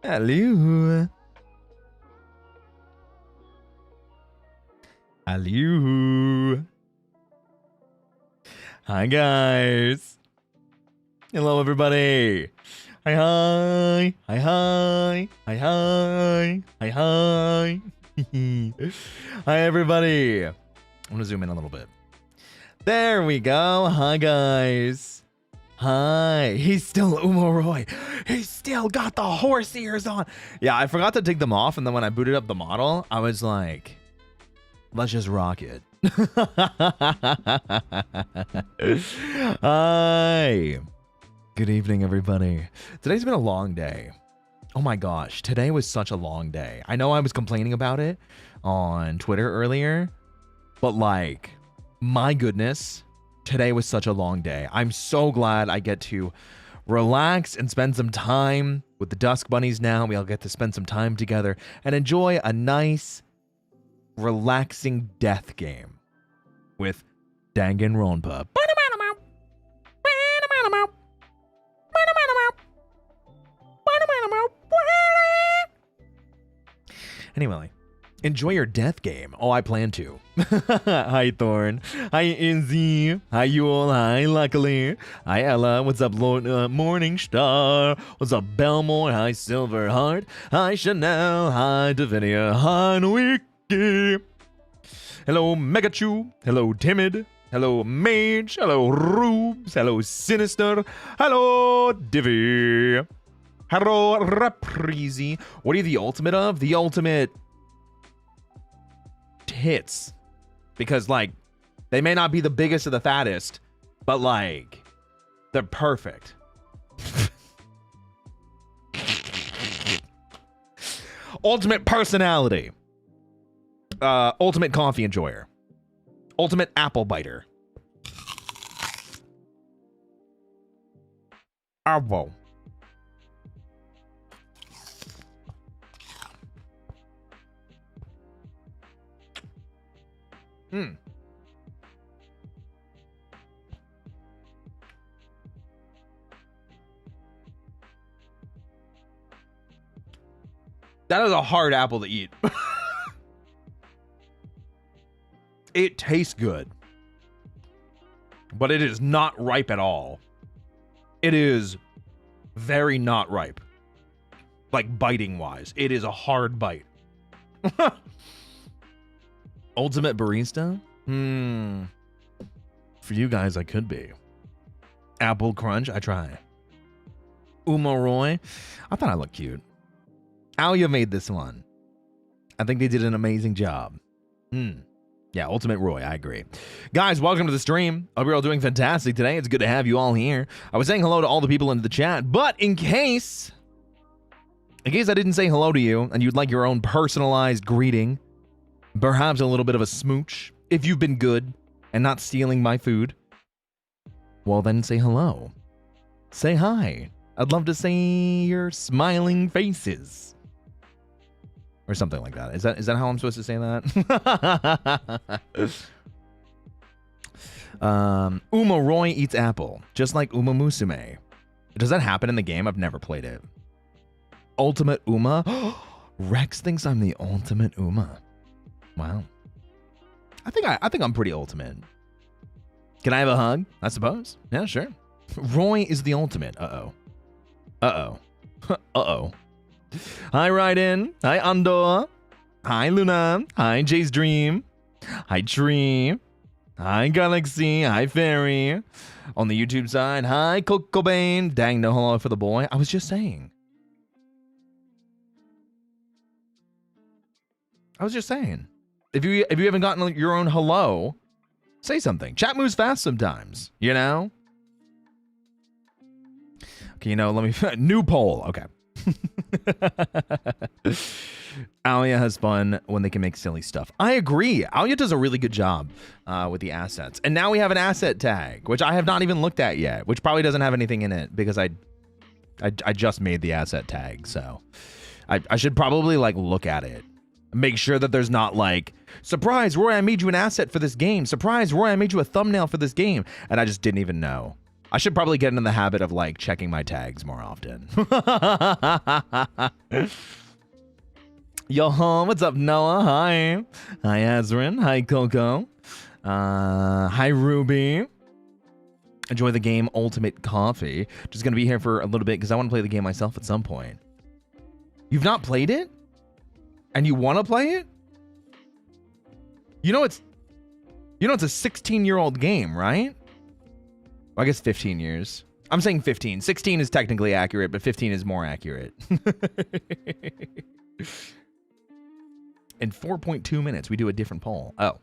Hello. Hello. Hi, guys. Hello, everybody. Hi, hi. Hi, hi. Hi, hi. Hi, hi. Hi, everybody. I'm going to zoom in a little bit. There we go. Hi, guys. Hi. He's still Umoroy. He's still got the horse ears on. Yeah, I forgot to take them off, and then when I booted up the model, I was like, let's just rock it. Hi. Good evening, everybody. Today's been a long day. Oh my gosh, today was such a long day. I know I was complaining about it on Twitter earlier, but like, my goodness, today was such a long day. I'm so glad I get to relax and spend some time with the Dusk Bunnies now. We all get to spend some time together and enjoy a nice, relaxing death game with Danganronpa. Anyway, enjoy your death game. Oh, I plan to. Hi, Thorn. Hi, Izzy. Hi, Yule. Hi, Luckily. Hi, Ella. What's up, Lord Morningstar? What's up, Belmore? Hi, Silverheart. Hi, Chanel. Hi, Davinia. Hi, Wiki. Hello, Megachu. Hello, Timid. Hello, Mage. Hello, Rubes. Hello, Sinister. Hello, Divi. Hello, Reprise. What are you the ultimate of? The ultimate hits. Because, like, they may not be the biggest or the fattest, but, like, they're perfect. Ultimate personality. Ultimate coffee enjoyer. Ultimate apple biter. Apple. That is a hard apple to eat. It tastes good, but it is not ripe at all. It is very not ripe. Like biting wise. It is a hard bite. Ultimate barista? For you guys, I could be. Apple crunch, I try. Umoroy, I thought I looked cute. Alia made this one. I think they did an amazing job. Yeah, Ultimate Roy, I agree. Guys, welcome to the stream. Hope you're all doing fantastic today. It's good to have you all here. I was saying hello to all the people in the chat, but in case I didn't say hello to you and you'd like your own personalized greeting, perhaps a little bit of a smooch, if you've been good and not stealing my food, well then say hello. Say hi. I'd love to see your smiling faces. Or something like that. Is that how I'm supposed to say that? Uma Roy eats apple, just like Uma Musume. Does that happen in the game? I've never played it. Ultimate Uma? Rex thinks I'm the ultimate Uma. Wow. I think I'm pretty ultimate. Can I have a hug? I suppose. Yeah, sure. Roy is the ultimate. Uh-oh. Uh-oh. Uh-oh. Hi, Raiden. Hi, Andor. Hi, Luna. Hi, Jay's Dream. Hi, Tree. Hi, Galaxy. Hi, Fairy. On the YouTube side, hi, Coco Bane. Dang, no hello for the boy. I was just saying. If you haven't gotten your own hello, say something. Chat moves fast sometimes, you know? Okay, you know, let me... New poll. Okay. Alia has fun when they can make silly stuff. I agree. Alia does a really good job with the assets. And now we have an asset tag, which I have not even looked at yet, which probably doesn't have anything in it because I just made the asset tag. So I should probably like look at it. Make sure that there's not like, surprise, Roy, I made you an asset for this game. Surprise, Roy, I made you a thumbnail for this game. And I just didn't even know. I should probably get into the habit of like checking my tags more often. Yo, what's up, Noah? Hi. Hi, Azrin. Hi, Coco. Hi, Ruby. Enjoy the game Ultimate Coffee. Just going to be here for a little bit because I want to play the game myself at some point. You've not played it? And you want to play it? You know it's a 16-year-old game, right? Well, I guess 15 years. I'm saying 15. 16 is technically accurate, but 15 is more accurate. In 4.2 minutes, we do a different poll. Oh.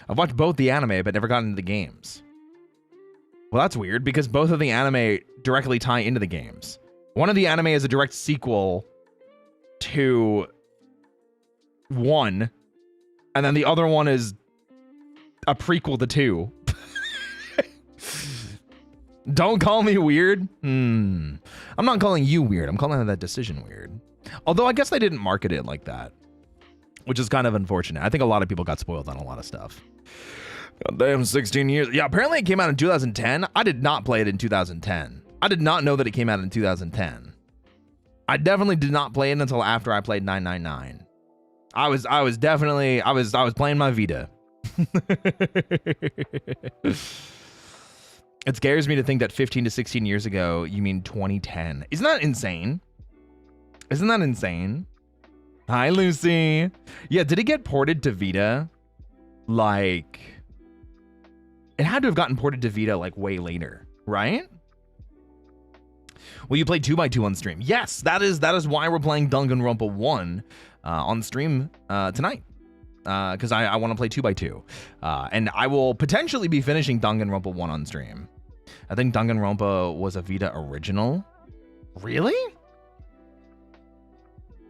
I've watched both the anime, but never gotten into the games. Well, that's weird, because both of the anime directly tie into the games. One of the anime is a direct sequel to one, and then the other one is a prequel to two. Don't call me weird. I'm not calling you weird. I'm calling that decision weird. Although I guess they didn't market it like that, which is kind of unfortunate. I think a lot of people got spoiled on a lot of stuff. God damn, 16 years. Yeah, apparently it came out in 2010. I did not play it in 2010. I did not know that it came out in 2010. I definitely did not play it until after I played 999. I was playing my Vita. It scares me to think that 15 to 16 years ago, you mean 2010. Isn't that insane? Isn't that insane? Hi, Lucy. Yeah, did it get ported to Vita? Like, it had to have gotten ported to Vita like way later, right? Will you play 2x2 on stream? Yes, that is why we're playing Danganronpa 1 on stream tonight. Because I want to play 2x2. And I will potentially be finishing Danganronpa 1 on stream. I think Danganronpa was a Vita original. Really?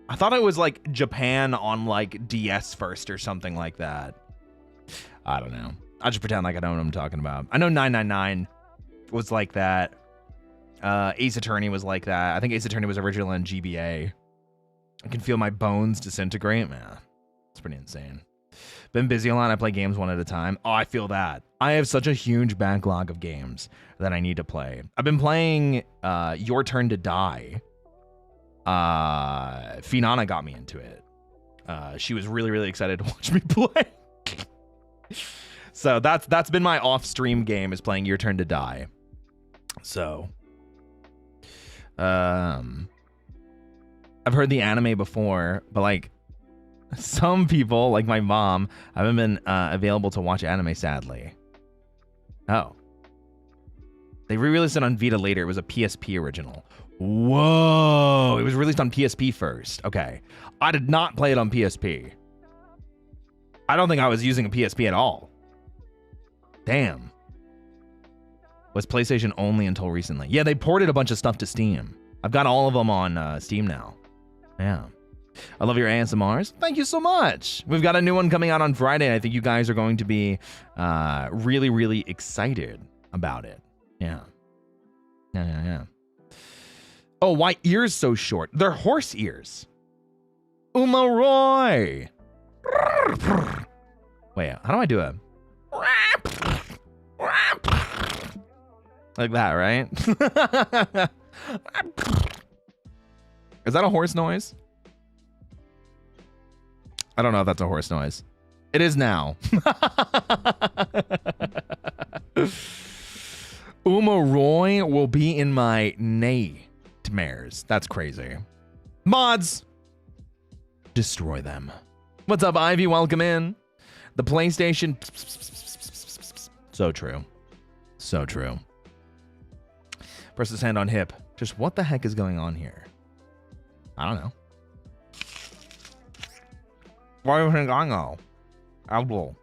I thought it was like Japan on like DS first or something like that. I don't know. I'll just pretend like I don't know what I'm talking about. I know 999 was like that. Ace Attorney was like that. I think Ace Attorney was original in GBA. I can feel my bones disintegrate. Man, it's pretty insane. Been busy a lot. I play games one at a time. Oh, I feel that. I have such a huge backlog of games that I need to play. I've been playing Your Turn to Die. Finana got me into it. She was really, really excited to watch me play. So that's been my off-stream game, is playing Your Turn to Die. So, I've heard the anime before, but like some people, like my mom, haven't been available to watch anime, sadly. Oh. They re-released it on Vita later. It was a PSP original. Whoa. It was released on PSP first. Okay. I did not play it on PSP. I don't think I was using a PSP at all. Damn. Was PlayStation only until recently. Yeah, they ported a bunch of stuff to Steam. I've got all of them on Steam now. Yeah. I love your ASMRs. Thank you so much. We've got a new one coming out on Friday. I think you guys are going to be really, really excited about it. Yeah. Yeah. Oh, why ears so short? They're horse ears. Uma Roy. Wait, how do I do it? Like that, right? Is that a horse noise? I don't know if that's a horse noise. It is now. Uma Roy will be in my nightmares. That's crazy. Mods, destroy them. What's up, Ivy? Welcome in. The PlayStation. So true. So true. Press his hand on hip. Just what the heck is going on here? I don't know. Why do you think I know? Apple.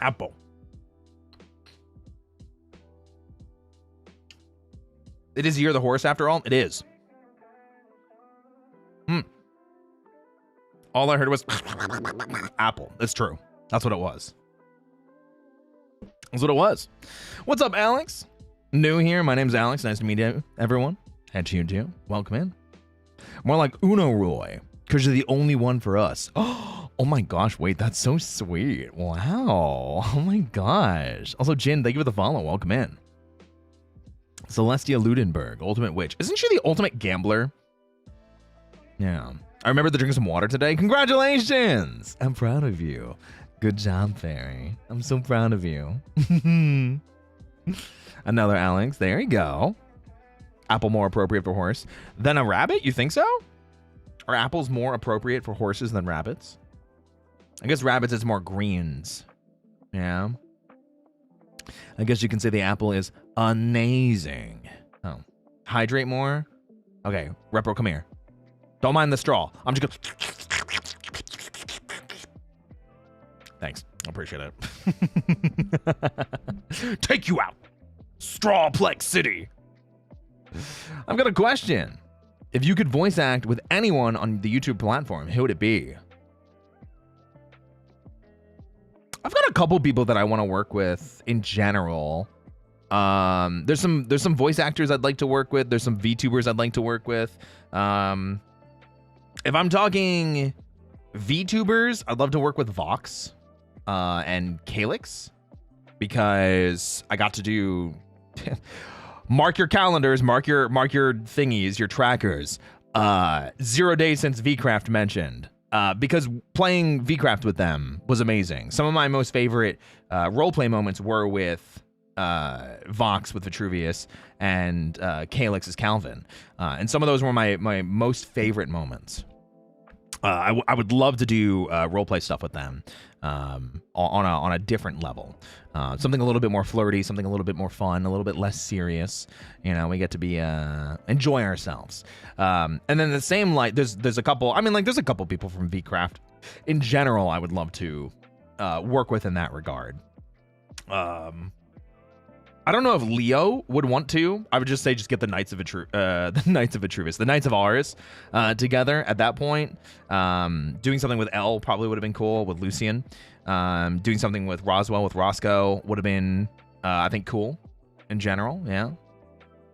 Apple. It is Year of the Horse after all? It is. All I heard was Apple. It's true. That's what it was. That's what it was. What's up, Alex? New here. My name's Alex. Nice to meet you, everyone. And you too. Welcome in. More like Uno Roy, because you're the only one for us. Oh my gosh, wait, that's so sweet. Wow. Oh my gosh. Also, Jin, thank you for the follow. Welcome in. Celestia Ludenberg, Ultimate Witch. Isn't she the ultimate gambler? Yeah. I remember to drink some water today. Congratulations. I'm proud of you. Good job, Fairy. I'm so proud of you. Another Alex. There you go. Apple more appropriate for horse than a rabbit? You think so? Are apples more appropriate for horses than rabbits? I guess rabbits is more greens. Yeah. I guess you can say the apple is amazing. Oh. Hydrate more? Okay, Repro, come here. Don't mind the straw. I'm just gonna... Thanks. I appreciate it. Take you out. Strawplex City. I've got a question. If you could voice act with anyone on the YouTube platform, who would it be? I've got a couple people that I want to work with in general. There's some voice actors I'd like to work with. There's some VTubers I'd like to work with. If I'm talking VTubers, I'd love to work with Vox and Calyx, because I got to do mark your calendars, mark your thingies, your trackers. 0 days since VCraft mentioned. Because playing VCraft with them was amazing. Some of my most favorite roleplay moments were with Vox with Vitruvius and Calyx as Calvin. And some of those were my most favorite moments. I would love to do roleplay stuff with them on a different level. Something a little bit more flirty, something a little bit more fun, a little bit less serious. You know, we get to be enjoy ourselves. And then the same light, there's a couple. I mean, like there's a couple people from VCraft in general I would love to work with in that regard. I don't know if Leo would want to. I would just say just get the Knights of Vitruvius, the Knights of Ours together at that point. Doing something with Elle probably would have been cool, with Lucian. Doing something with Roswell, with Roscoe would have been, I think, cool in general, yeah.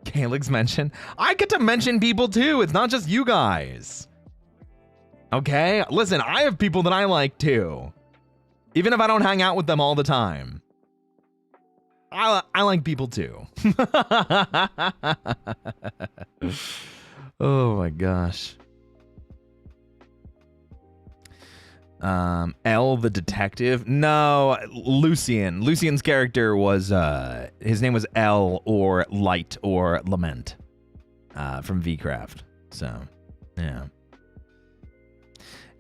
Calyx mentioned. I get to mention people too. It's not just you guys. Okay? Listen, I have people that I like too. Even if I don't hang out with them all the time. I like people too. Oh my gosh. Elle the detective? No, Lucian. Lucian's character was his name was Elle or Light or Lament from VCraft. So, yeah.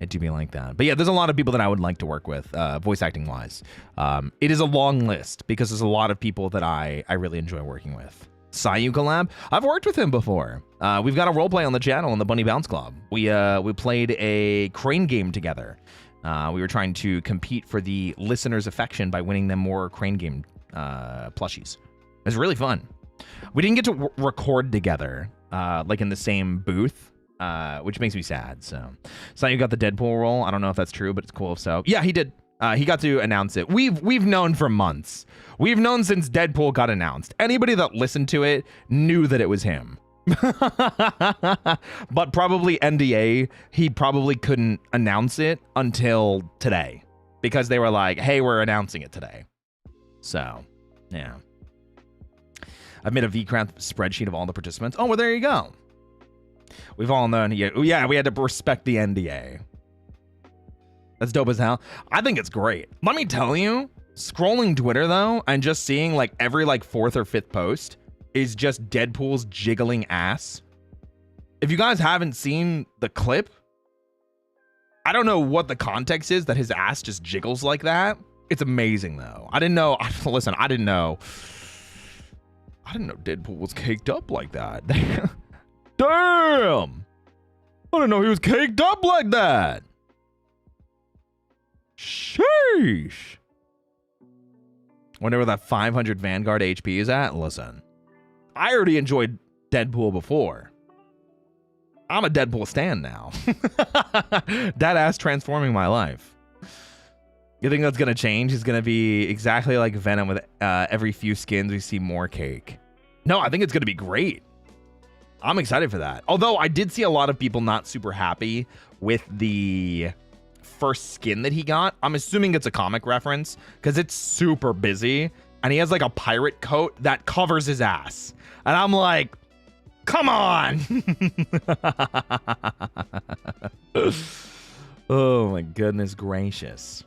It do be like that. But yeah, there's a lot of people that I would like to work with, voice acting wise. It is a long list because there's a lot of people that I really enjoy working with. Sayu collab? I've worked with him before. We've got a roleplay on the channel on the Bunny Bounce Club. We played a crane game together. We were trying to compete for the listeners' affection by winning them more crane game plushies. It was really fun. We didn't get to record together, like in the same booth. Which makes me sad. So you got the Deadpool role. I don't know if that's true, but it's cool if so. Yeah, he did. He got to announce it. We've known for months. We've known since Deadpool got announced. Anybody that listened to it knew that it was him. But probably NDA, he probably couldn't announce it until today because they were like, hey, we're announcing it today. So, yeah. I've made a VCraft spreadsheet of all the participants. Oh, well, there you go. We've all known, yeah, we had to respect the NDA. That's dope as hell. I think it's great. Let me tell you, scrolling Twitter though, and just seeing like every like fourth or fifth post is just Deadpool's jiggling ass. If you guys haven't seen the clip, I don't know what the context is that his ass just jiggles like that. It's amazing though. I didn't know. Listen, I didn't know Deadpool was caked up like that. Damn! I didn't know he was caked up like that. Sheesh. Wonder where that 500 Vanguard HP is at. Listen, I already enjoyed Deadpool before. I'm a Deadpool stan now. That ass transforming my life. You think that's gonna change? He's gonna be exactly like Venom with every few skins we see more cake. No, I think it's gonna be great. I'm excited for that. Although I did see a lot of people not super happy with the first skin that he got. I'm assuming it's a comic reference because it's super busy and he has like a pirate coat that covers his ass. And I'm like, come on. Oh my goodness gracious.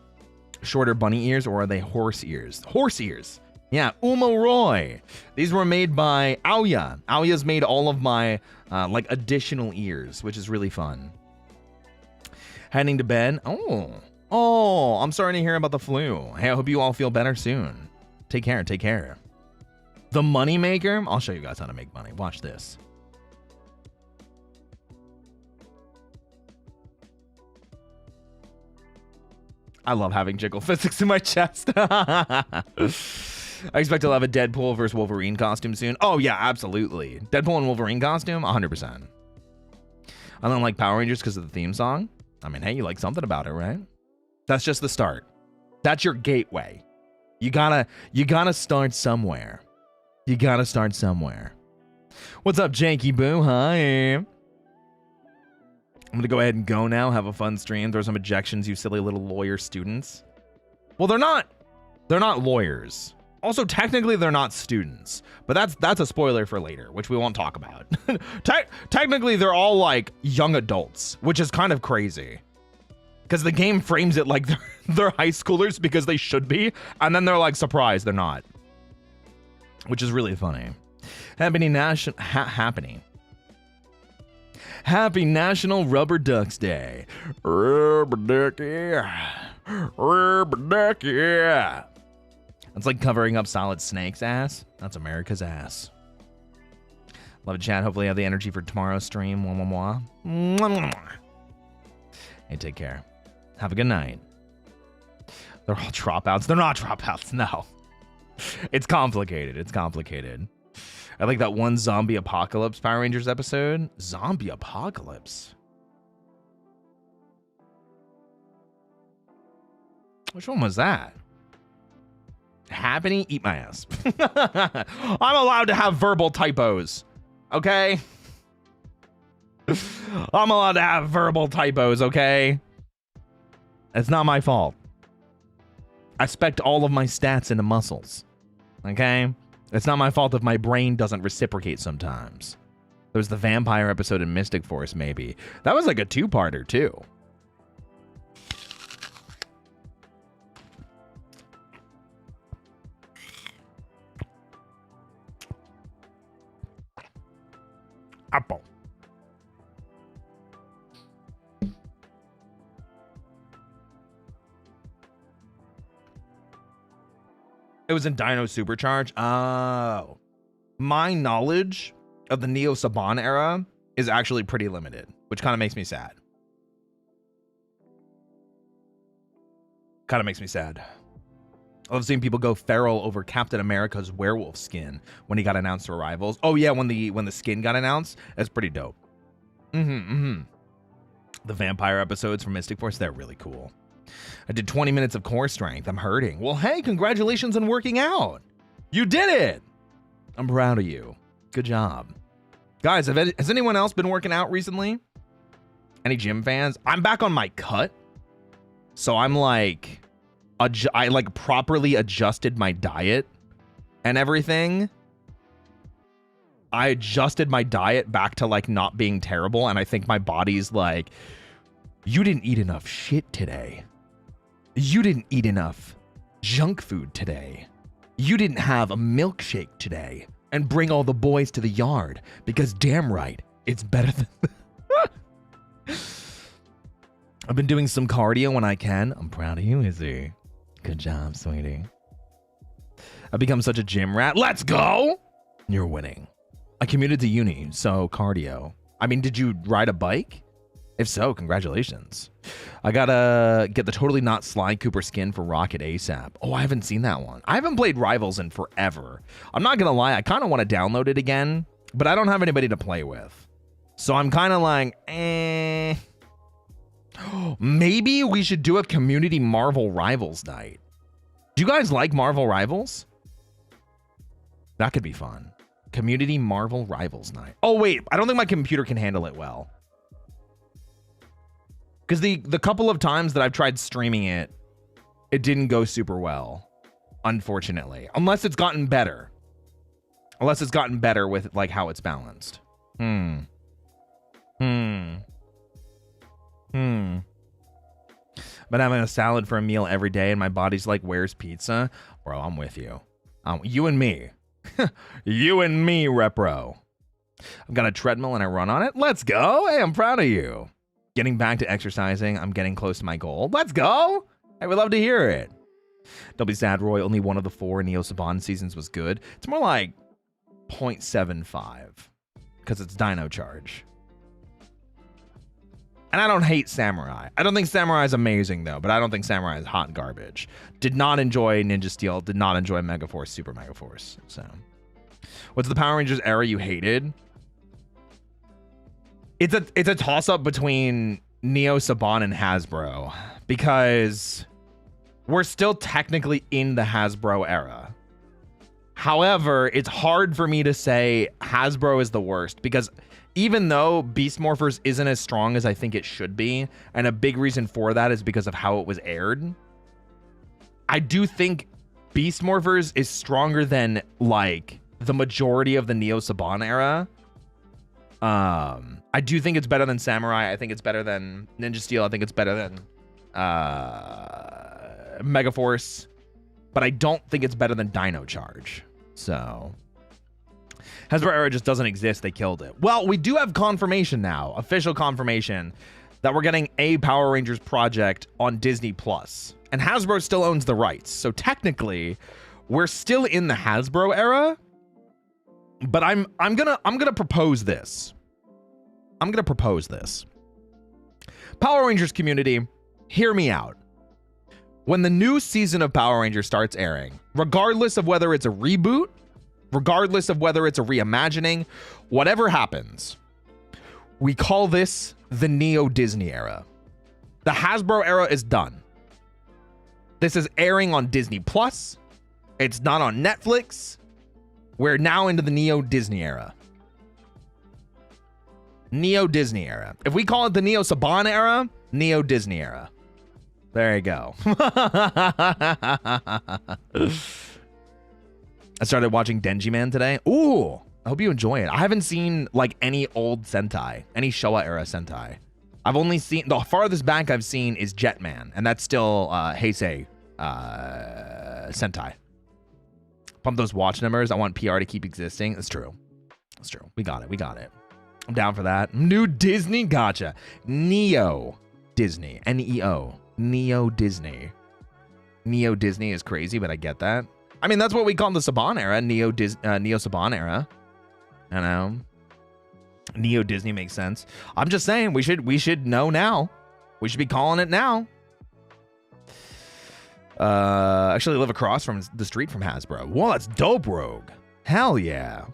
Shorter bunny ears, or are they horse ears? Horse ears. Yeah, Roy. These were made by Aoya. Aoya's made all of my like additional ears, which is really fun. Heading to bed. Oh, I'm sorry to hear about the flu. Hey, I hope you all feel better soon. Take care, take care. The money maker. I'll show you guys how to make money. Watch this. I love having jiggle physics in my chest. I expect to have a Deadpool versus Wolverine costume soon. Oh, yeah, absolutely. Deadpool and Wolverine costume, 100%. I don't like Power Rangers because of the theme song. I mean, hey, you like something about it, right? That's just the start. That's your gateway. You gotta start somewhere. You gotta start somewhere. What's up, Janky Boo? Hi. I'm gonna go ahead and go now. Have a fun stream. Throw some ejections, you silly little lawyer students. Well, they're not lawyers. Also, technically, they're not students. But that's a spoiler for later, which we won't talk about. Technically, they're all like young adults, which is kind of crazy. Because the game frames it like they're high schoolers because they should be, and then they're like surprised they're not. Which is really funny. Happy National Rubber Ducks Day. Rubber ducky. Rubber ducky. It's like covering up Solid Snake's ass. That's America's ass. Love it, chat. Hopefully I have the energy for tomorrow's stream. Mwah, mwah, mwah. Hey, take care. Have a good night. They're all dropouts. They're not dropouts, no. It's complicated. It's complicated. I like that one Zombie Apocalypse Power Rangers episode. Zombie Apocalypse? Which one was that? Happening? Eat my ass. I'm allowed to have verbal typos. Okay? I'm allowed to have verbal typos, okay? It's not my fault. I spec all of my stats into muscles. Okay? It's not my fault if my brain doesn't reciprocate sometimes. There was the vampire episode in Mystic Force, maybe. That was like a two-parter, too. Apple. It was in Dino Supercharge. Oh. My knowledge of the Neo Saban era is actually pretty limited, which kind of makes me sad. Kind of makes me sad. I love seeing people go feral over Captain America's werewolf skin when he got announced for Rivals. Oh yeah, when the skin got announced, that's pretty dope. The vampire episodes from Mystic Force, they're really cool. I did 20 minutes of core strength. I'm hurting. Well, hey, congratulations on working out. You did it. I'm proud of you. Good job. Guys, has anyone else been working out recently? Any gym fans? I'm back on my cut. So I'm like, I like properly adjusted my diet and everything. I adjusted my diet back to like not being terrible. And I think my body's like, you didn't eat enough shit today. You didn't eat enough junk food today. You didn't have a milkshake today and bring all the boys to the yard because damn right, it's better than... I've been doing some cardio when I can. I'm proud of you, Izzy. Good job, sweetie. I've become such a gym rat. Let's go! You're winning. I commuted to uni, so cardio. I mean, did you ride a bike? If so, congratulations. I gotta get the totally not Sly Cooper skin for Rocket ASAP. Oh, I haven't seen that one. I haven't played Rivals in forever. I'm not gonna lie, I kind of want to download it again, but I don't have anybody to play with. So I'm kind of like, eh. Maybe we should do a community Marvel Rivals night. Do you guys like Marvel Rivals? That could be fun. Community Marvel Rivals Night. Oh, wait. I don't think my computer can handle it well. Because the couple of times that I've tried streaming it, it didn't go super well, unfortunately. Unless it's gotten better. Unless it's gotten better with, like, how it's balanced. Been having a salad for a meal every day, and my body's like, where's pizza? Bro, I'm with you. You and me. You and me, repro. I've got a treadmill and I run on it. Let's go. Hey, I'm proud of you. Getting back to exercising. I'm getting close to my goal. Let's go. I would love to hear it. Don't be sad, Roy. Only one of the 4 Neo Saban seasons was good. It's more like 0.75 because it's Dino Charge. And I don't hate Samurai. I don't think Samurai is amazing, though, but I don't think Samurai is hot garbage. Did not enjoy Ninja Steel. Did not enjoy Megaforce, Super Megaforce. So, what's the Power Rangers era you hated? It's a toss-up between Neo Saban and Hasbro, because we're still technically in the Hasbro era. However, it's hard for me to say Hasbro is the worst, because even though Beast Morphers isn't as strong as I think it should be, and a big reason for that is because of how it was aired, I do think Beast Morphers is stronger than, like, the majority of the Neo Saban era. I do think it's better than Samurai. I think it's better than Ninja Steel. I think it's better than Megaforce. But I don't think it's better than Dino Charge. So Hasbro era just doesn't exist. They killed it. Well, we do have confirmation now, official confirmation, that we're getting a Power Rangers project on Disney Plus, and Hasbro still owns the rights. So technically, we're still in the Hasbro era. But I'm gonna propose this. I'm gonna propose this. Power Rangers community, hear me out. When the new season of Power Rangers starts airing, regardless of whether it's a reboot, regardless of whether it's a reimagining, whatever happens, we call this the Neo Disney era. The Hasbro era is done. This is airing on Disney Plus. It's not on Netflix. We're now into the Neo Disney era. Neo Disney era. If we call it the Neo Saban era, Neo Disney era. There you go. I started watching Denji Man today. Ooh, I hope you enjoy it. I haven't seen like any old Sentai, any Showa era Sentai. I've only seen, the farthest back I've seen is Jetman, and that's still Heisei Sentai. Pump those watch numbers. I want PR to keep existing. That's true. That's true. We got it. We got it. I'm down for that. New Disney? Gotcha. Neo Disney. N-E-O. Neo Disney. Neo Disney is crazy, but I get that. I mean, that's what we call the Saban era. Neo Saban era. You know? Neo Disney makes sense. I'm just saying, we should know now. We should be calling it now. Actually live across from the street from Hasbro. Well, that's dope, Rogue. Hell yeah.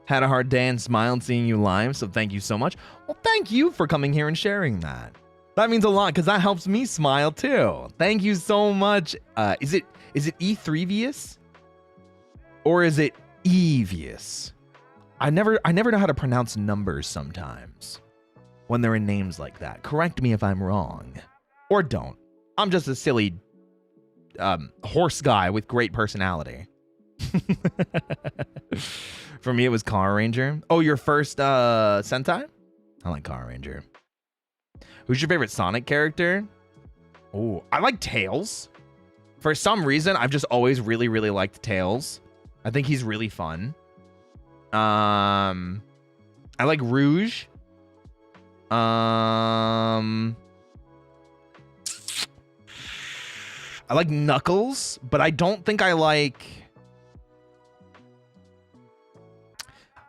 Had a hard day and smiled seeing you live, so thank you so much. Well, thank you for coming here and sharing that. That means a lot, because that helps me smile too. Thank you so much. Is it E3vius? Or is it Evius? I never know how to pronounce numbers sometimes when they're in names like that. Correct me if I'm wrong. Or don't. I'm just a silly horse guy with great personality. For me, it was Car Ranger. Oh, your first Sentai? I like Car Ranger. Who's your favorite Sonic character? Oh, I like Tails. For some reason, I've just always really, really liked Tails. I think he's really fun. I like Rouge. I like Knuckles, but I don't think I like...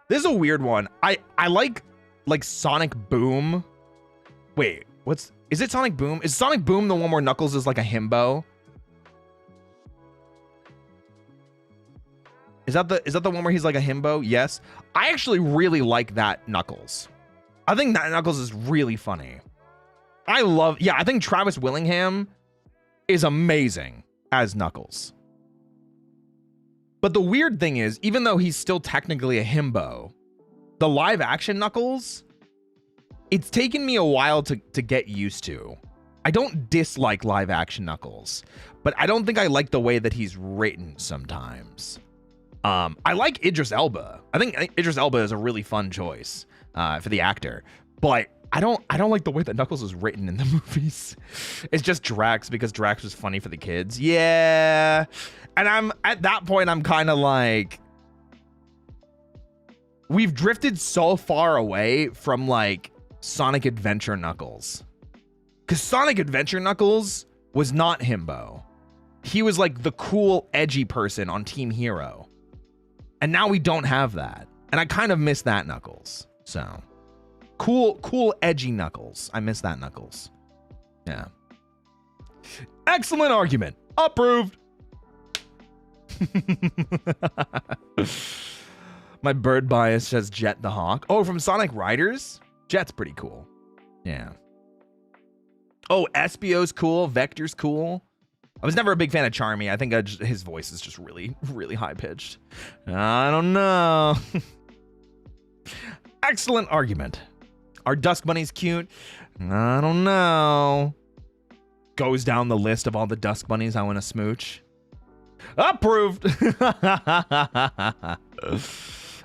This is a weird one. I like Sonic Boom. Wait, is it Sonic Boom? Is Sonic Boom the one where Knuckles is like a himbo? Is that the one where he's like a himbo? Yes. I actually really like that Knuckles. I think that Knuckles is really funny. I think Travis Willingham is amazing as Knuckles. But the weird thing is, even though he's still technically a himbo, the live action Knuckles, it's taken me a while to get used to. I don't dislike live action Knuckles, but I don't think I like the way that he's written sometimes. I like Idris Elba. I think Idris Elba is a really fun choice for the actor, but I don't like the way that Knuckles is written in the movies. It's just Drax because Drax was funny for the kids. Yeah. And I'm at that point, I'm kind of like, we've drifted so far away from like Sonic Adventure Knuckles. Because Sonic Adventure Knuckles was not himbo. He was like the cool, edgy person on Team Hero. And now we don't have that. And I kind of miss that Knuckles. So, cool, edgy Knuckles. I miss that Knuckles. Yeah. Excellent argument. Approved. My bird bias says Jet the Hawk. Oh, from Sonic Riders? Jet's pretty cool. Yeah. Oh, Espio's cool. Vector's cool. I was never a big fan of Charmy. I think his voice is just really, really high pitched. I don't know. Excellent argument. Are Dusk Bunnies cute? I don't know. Goes down the list of all the Dusk Bunnies I want to smooch. Approved.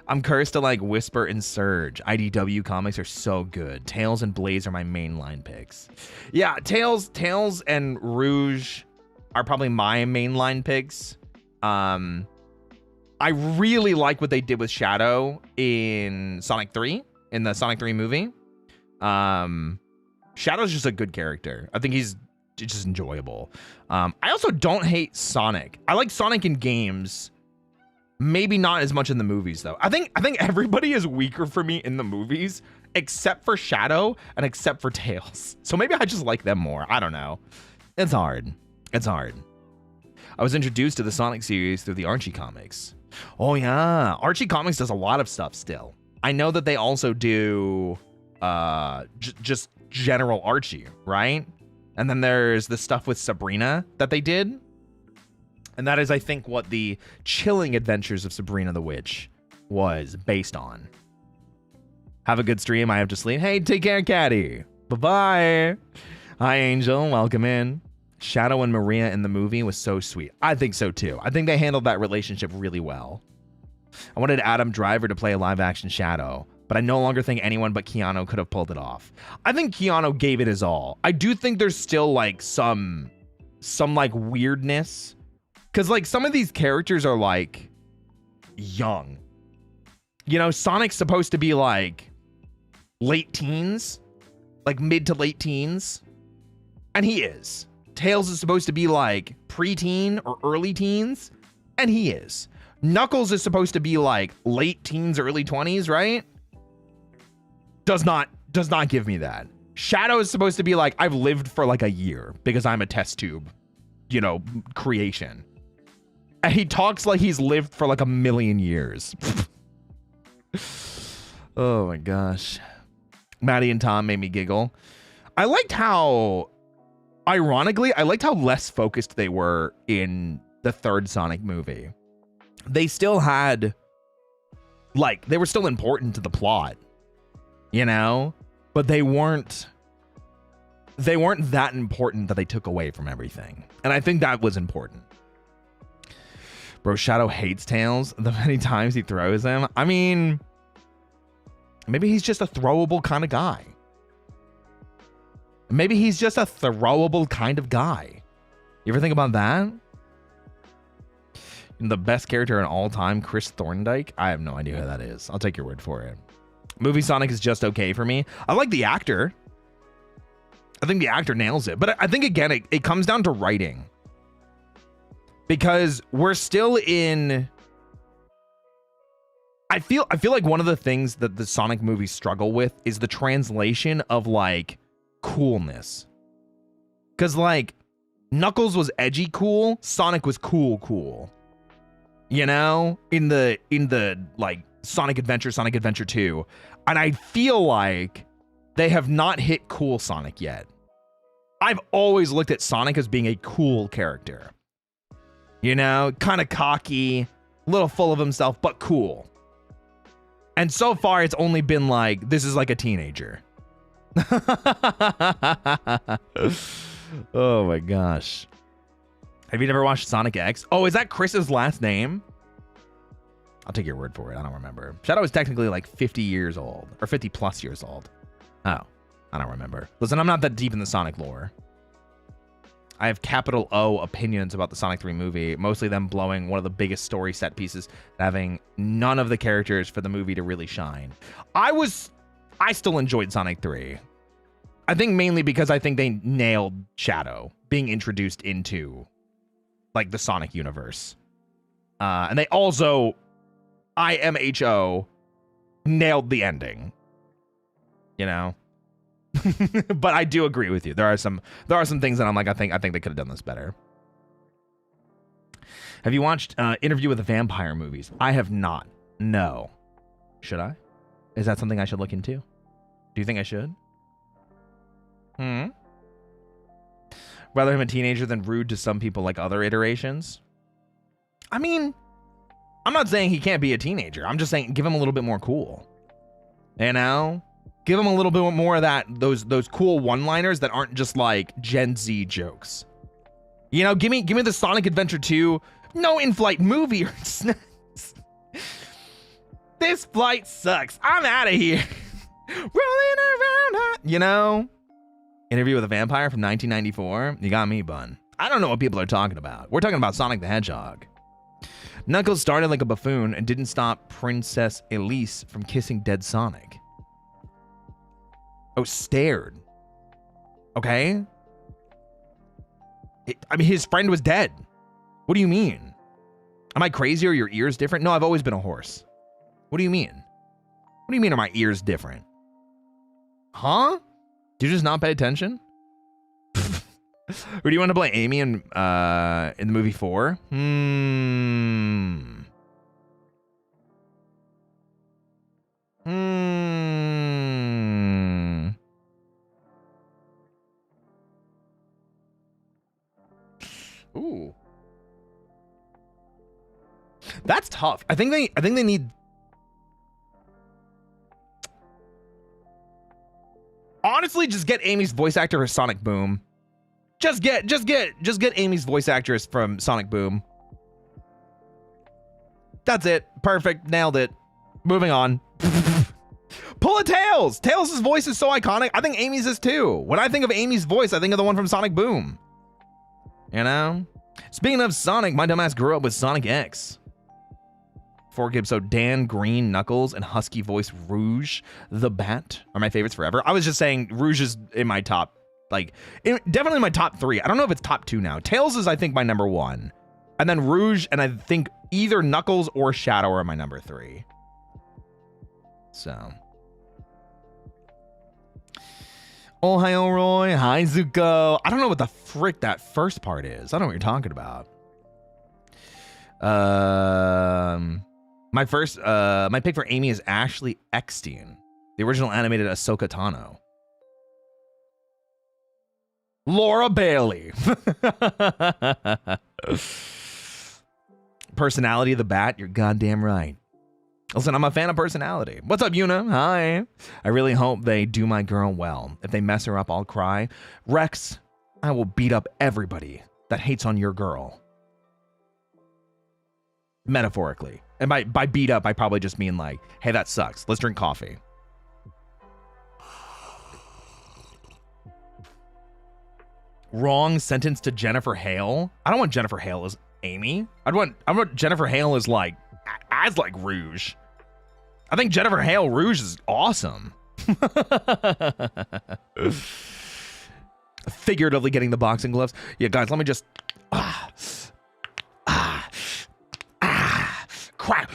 I'm cursed to like Whisper and Surge. IDW comics are so good. Tails and Blaze are my mainline picks. Yeah, Tails and Rouge are probably my mainline picks. I really like what they did with Shadow in Sonic 3, in the Sonic 3 movie. Shadow's just a good character. I think he's just enjoyable. I also don't hate Sonic. I like Sonic in games. Maybe not as much in the movies though. I think everybody is weaker for me in the movies except for Shadow and except for Tails. So maybe I just like them more. I don't know. It's hard. It's hard. I was introduced to the Sonic series through the Archie comics. Oh yeah, Archie comics does a lot of stuff still. I know that they also do just general Archie, right? And then there's the stuff with Sabrina that they did. And that is, I think, what the Chilling Adventures of Sabrina the Witch was based on. Have a good stream. I have to sleep. Hey, take care, Caddy. Bye-bye. Hi, Angel. Welcome in. Shadow and Maria in the movie was so sweet. I think so, too. I think they handled that relationship really well. I wanted Adam Driver to play a live-action Shadow, but I no longer think anyone but Chiato could have pulled it off. I think Chiato gave it his all. I do think there's still, like, some like, weirdness. Because, like, some of these characters are, like, young. You know, Sonic's supposed to be, like, late teens. Like, mid to late teens. And he is. Tails is supposed to be, like, preteen or early teens. And he is. Knuckles is supposed to be, like, late teens, early 20s, right? Does not give me that. Shadow is supposed to be, like, I've lived for, like, a year. Because I'm a test tube, you know, creation. And he talks like he's lived for like 1,000,000 years. Oh my gosh. Maddie and Tom made me giggle. I liked how, ironically, less focused they were in the third Sonic movie. They still had, like, they were still important to the plot, you know? But they weren't that important that they took away from everything. And I think that was important. Bro, Shadow hates Tails the many times he throws him. I mean, maybe he's just a throwable kind of guy. Maybe he's just a throwable kind of guy. You ever think about that? The best character in all time, Chris Thorndike? I have no idea who that is. I'll take your word for it. Movie Sonic is just okay for me. I like the actor. I think the actor nails it. But I think, again, it comes down to writing. Because we're still in... I feel like one of the things that the Sonic movies struggle with is the translation of, like, coolness. Because, like, Knuckles was edgy cool, Sonic was cool. You know? In the like, Sonic Adventure 2. And I feel like they have not hit cool Sonic yet. I've always looked at Sonic as being a cool character. You know, kind of cocky, a little full of himself, but cool. And so far, it's only been like, this is like a teenager. Oh my gosh. Have you never watched Sonic X? Oh, is that Chris's last name? I'll take your word for it. I don't remember. Chiato is technically like 50 years old, or 50 plus years old. Oh, I don't remember. Listen, I'm not that deep in the Sonic lore. I have capital O opinions about the Sonic 3 movie, mostly them blowing one of the biggest story set pieces, having none of the characters for the movie to really shine. I still enjoyed Sonic 3. I think mainly because I think they nailed Chiato being introduced into like the Sonic universe. And they also, IMHO, nailed the ending. You know? But I do agree with you. There are some things that I'm like, I think they could have done this better. Have you watched Interview with the Vampire movies? I have not. No. Should I? Is that something I should look into? Do you think I should? Rather him a teenager than rude to some people like other iterations? I mean, I'm not saying he can't be a teenager. I'm just saying give him a little bit more cool. You know? Give him a little bit more of that, those cool one-liners that aren't just like Gen Z jokes. You know, give me the Sonic Adventure 2, no in-flight movie or snacks. This flight sucks. I'm out of here. Rolling around, you know? Interview with a Vampire from 1994. You got me, bun. I don't know what people are talking about. We're talking about Sonic the Hedgehog. Knuckles started like a buffoon and didn't stop Princess Elise from kissing dead Sonic. Oh, stared. Okay? I mean, his friend was dead. What do you mean? Am I crazy or your ears different? No, I've always been a horse. What do you mean? What do you mean are my ears different? Huh? Did you just not pay attention? Or do you want to play Amy in the movie 4? Ooh. That's tough. I think they need. Honestly, just get Amy's voice actor for Sonic Boom. Just get Amy's voice actress from Sonic Boom. That's it. Perfect. Nailed it. Moving on. Pull a Tails. Tails' voice is so iconic. I think Amy's is too. When I think of Amy's voice, I think of the one from Sonic Boom. You know? Speaking of Sonic, my dumbass grew up with Sonic X. Fork episode Dan, Green, Knuckles, and husky voice Rouge the Bat are my favorites forever. I was just saying Rouge is in my top, definitely my top 3. I don't know if it's top 2 now. Tails is, I think, my number 1. And then Rouge, and I think either Knuckles or Chiato are my number 3. So. Oh, hi, Roy. Hi, Zuko. I don't know what the frick that first part is. I don't know what you're talking about. My pick for Amy is Ashley Eckstein, the original animated Ahsoka Tano. Laura Bailey. Personality of the Bat, you're goddamn right. Listen, I'm a fan of personality. What's up, Yuna? Hi. I really hope they do my girl well. If they mess her up, I'll cry. Rex, I will beat up everybody that hates on your girl. Metaphorically. And by beat up, I probably just mean like, hey, that sucks. Let's drink coffee. Wrong sentence to Jennifer Hale. I don't want Jennifer Hale as Amy. I want Jennifer Hale as like Rouge. I think Jennifer Hale Rouge is awesome. Figuratively getting the boxing gloves. Yeah, guys, let me just crack.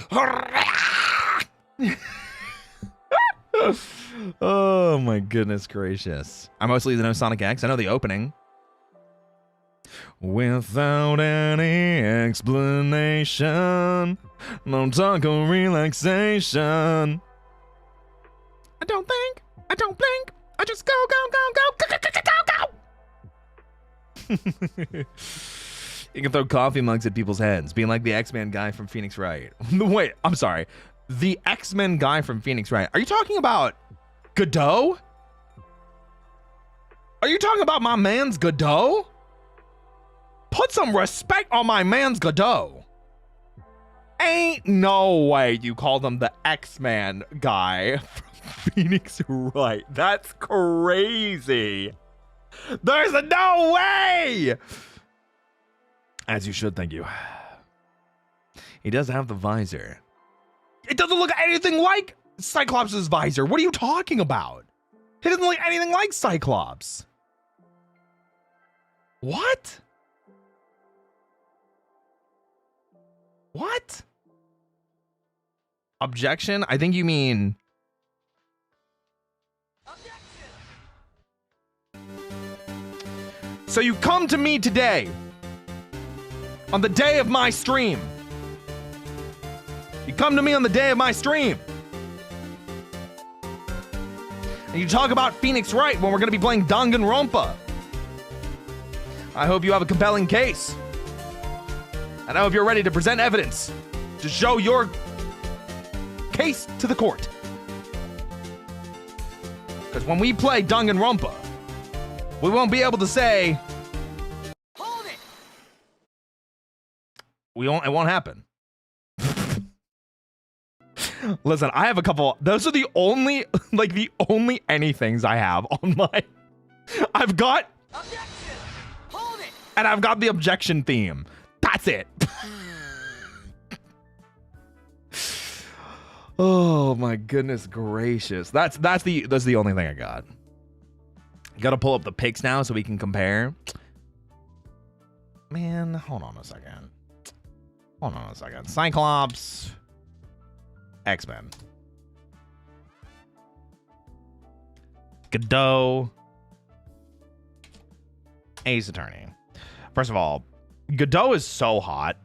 Oh my goodness gracious. I mostly know Sonic X. I know the opening. Without any explanation, no talk of relaxation. I don't think, I don't blink, I just go, go, go, go, go, go, go, go, go. You can throw coffee mugs at people's heads, being like the X-Men guy from Phoenix Wright. Wait, I'm sorry. The X-Men guy from Phoenix Wright. Are you talking about Godot? Are you talking about my man's Godot? Put some respect on my man's Godot. Ain't no way you call them the X-Man guy from Phoenix Wright. That's crazy. There's no way. As you should, thank you. He does have the visor. It doesn't look anything like Cyclops' visor. What are you talking about? It doesn't look anything like Cyclops. What? What? Objection? I think you mean... So you come to me today, on the day of my stream. You come to me on the day of my stream. And you talk about Phoenix Wright when we're going to be playing Danganronpa. I hope you have a compelling case. And I hope you're ready to present evidence to show your case to the court. Because when we play Danganronpa, we won't be able to say, hold it. It won't happen. Listen, I have a couple. Those are the only, like the only anythings I have on my. I've got objection. Hold it. And I've got the objection theme. That's it. Oh my goodness gracious. That's the only thing I got. You gotta pull up the pics now so we can compare. Man, hold on a second. Hold on a second. Cyclops. X-Men. Godot. Ace Attorney. First of all, Godot is so hot.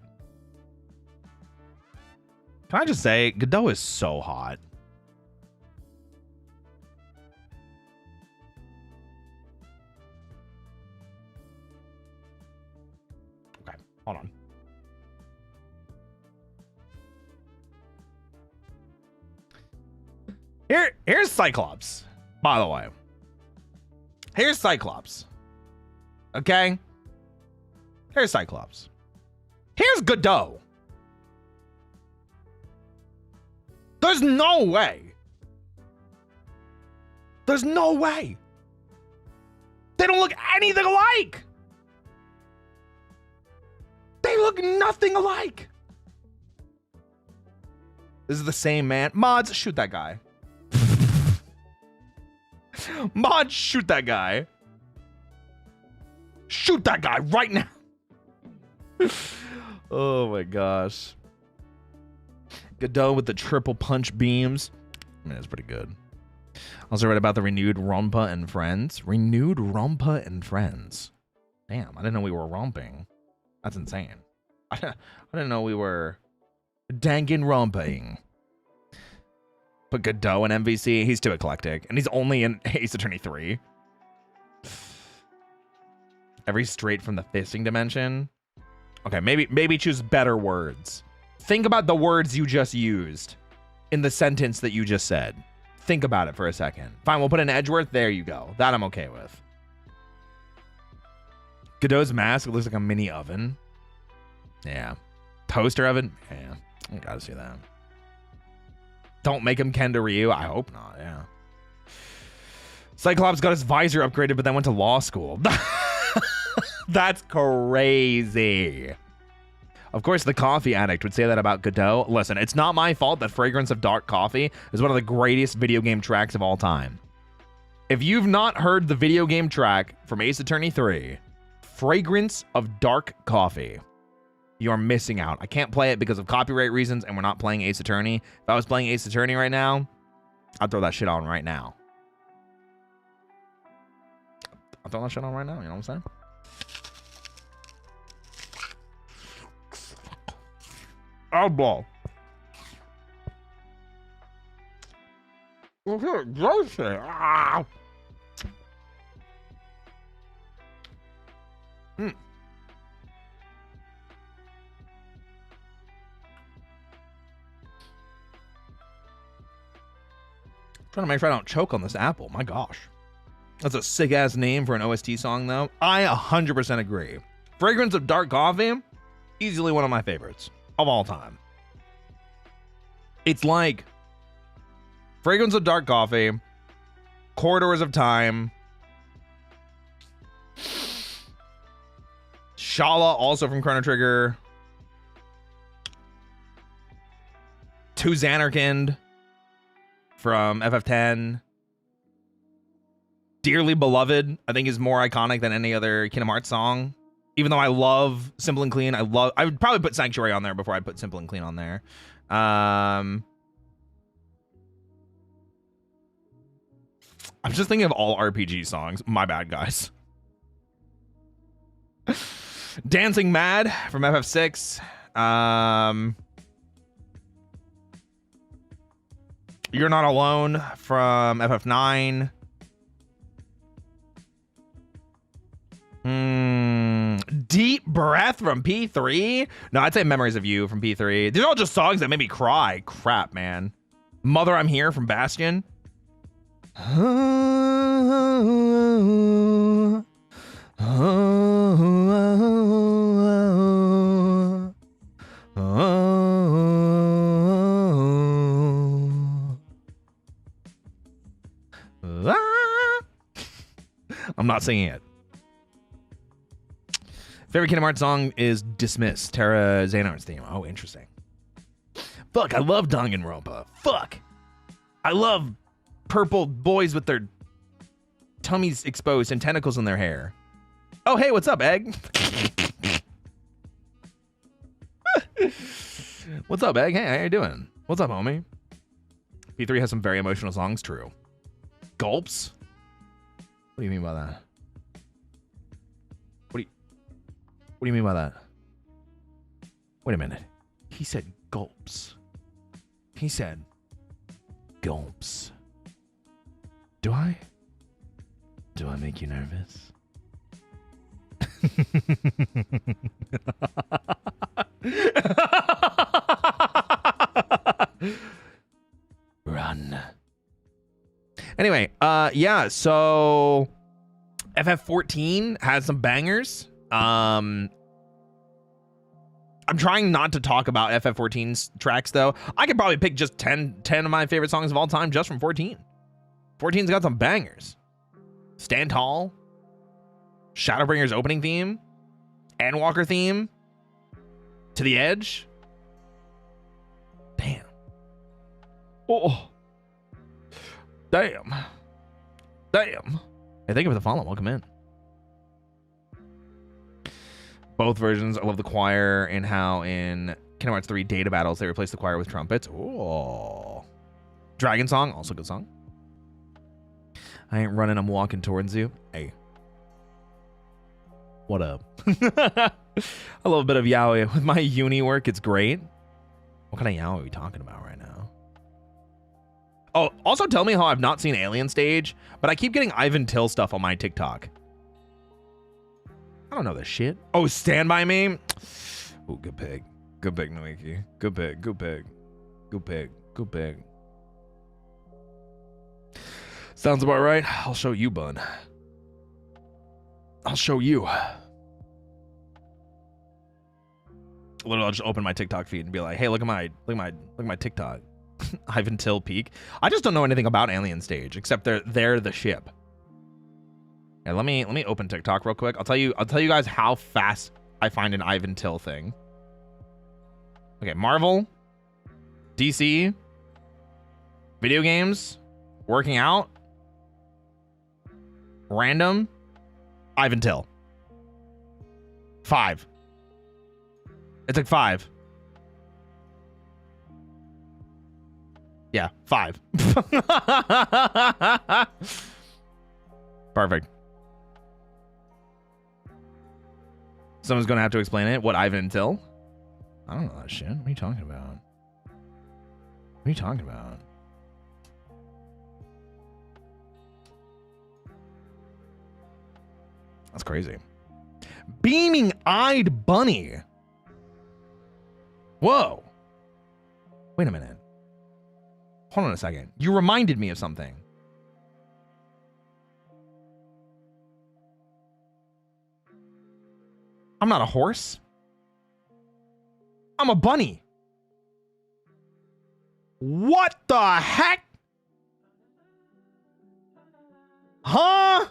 Can I just say, Godot is so hot. Okay, hold on. Here's Cyclops, by the way. Here's Cyclops. Okay? Here's Cyclops. Here's Godot. There's no way. There's no way. They don't look anything alike. They look nothing alike. This is the same man. Mods, shoot that guy. Mods, shoot that guy. Shoot that guy right now. Oh my gosh. Godot with the triple punch beams. I mean, it's pretty good. Also read about the renewed Rompa and Friends. Renewed Rompa and Friends. Damn, I didn't know we were romping. That's insane. I didn't know we were Danganronpaing. But Godot and MVC, he's too eclectic. And he's only in Ace Attorney 3. Every straight from the fisting dimension. Okay, maybe choose better words. Think about the words you just used in the sentence that you just said. Think about it for a second. Fine, we'll put an Edgeworth. There you go. That I'm okay with. Godot's mask looks like a mini oven. Yeah. Toaster oven? Yeah. I gotta see that. Don't make him Ken to Ryu. I hope not, yeah. Cyclops got his visor upgraded, but then went to law school. That's crazy. Of course, the coffee addict would say that about Godot. Listen, it's not my fault that Fragrance of Dark Coffee is one of the greatest video game tracks of all time. If you've not heard the video game track from Ace Attorney 3, Fragrance of Dark Coffee, you're missing out. I can't play it because of copyright reasons, and we're not playing Ace Attorney. If I was playing Ace Attorney right now, I'd throw that shit on right now. I'll throw that shit on right now, you know what I'm saying? Eyeball. Ah. Trying to make sure I don't choke on this apple. My gosh. That's a sick ass name for an OST song though. I 100% agree. Fragrance of Dark Coffee, easily one of my favorites of all time. It's like Fragrance of Dark Coffee, Corridors of Time, Shala, also from Chrono Trigger, To Xanarkand from FF10, Dearly Beloved, I think is more iconic than any other Kingdom Hearts song. Even though I love Simple and Clean, I would probably put Sanctuary on there before I put Simple and Clean on there. I'm just thinking of all RPG songs. My bad, guys. Dancing Mad from FF6. You're Not Alone from FF9. Deep Breath from P3. No, I'd say Memories of You from P3. These are all just songs that made me cry. Crap, man. Mother, I'm Here from Bastion. I'm not singing it. Favorite Kingdom Hearts song is Dismiss, Terra Xanar's theme. Oh, interesting. Fuck, I love Danganronpa. Fuck. I love purple boys with their tummies exposed and tentacles in their hair. Oh, hey, what's up, Egg? What's up, Egg? Hey, how you doing? What's up, homie? P3 has some very emotional songs, true. Gulps? What do you mean by that? What do you mean by that? Wait a minute. He said gulps. He said gulps. Do I make you nervous? Run. Anyway, yeah, so FF14 has some bangers. I'm trying not to talk about FF14's tracks though. I could probably pick just 10 of my favorite songs of all time just from 14. 14's got some bangers. Stand Tall, Shadowbringer's opening theme, Endwalker theme, To the Edge. Damn. Oh. Damn. Damn. Hey, thank you for the follow. Welcome in. Both versions. I love the choir and how in Kingdom Hearts 3 data battles they replaced the choir with trumpets. Oh. Dragon Song, also a good song. I ain't running, I'm walking towards you. Hey. What up? I love a bit of yaoi. With my uni work, it's great. What kind of yaoi are we talking about right now? Oh, also tell me how I've not seen Alien Stage, but I keep getting Ivan Till stuff on my TikTok. I don't know this shit. Oh, Stand By Me. Oh, good pig. Good pig, Noiki. Good pig. Good pig. Good pig. Good pig. Sounds about right. I'll show you, bud. I'll show you. Literally, I'll just open my TikTok feed and be like, "Hey, look at my TikTok." Ivan Till peak. I just don't know anything about Alien Stage except they're the ship. Yeah, let me open TikTok real quick. I'll tell you guys how fast I find an Ivan Till thing. Okay, Marvel, DC, video games, working out, random, Ivan Till. 5. It's like 5. Yeah, 5. Perfect. Someone's gonna have to explain it. What, Ivan Till? I don't know that shit. What are you talking about? What are you talking about? That's crazy. Beaming Eyed Bunny. Whoa. Wait a minute. Hold on a second. You reminded me of something. I'm not a horse. I'm a bunny. What the heck? Huh?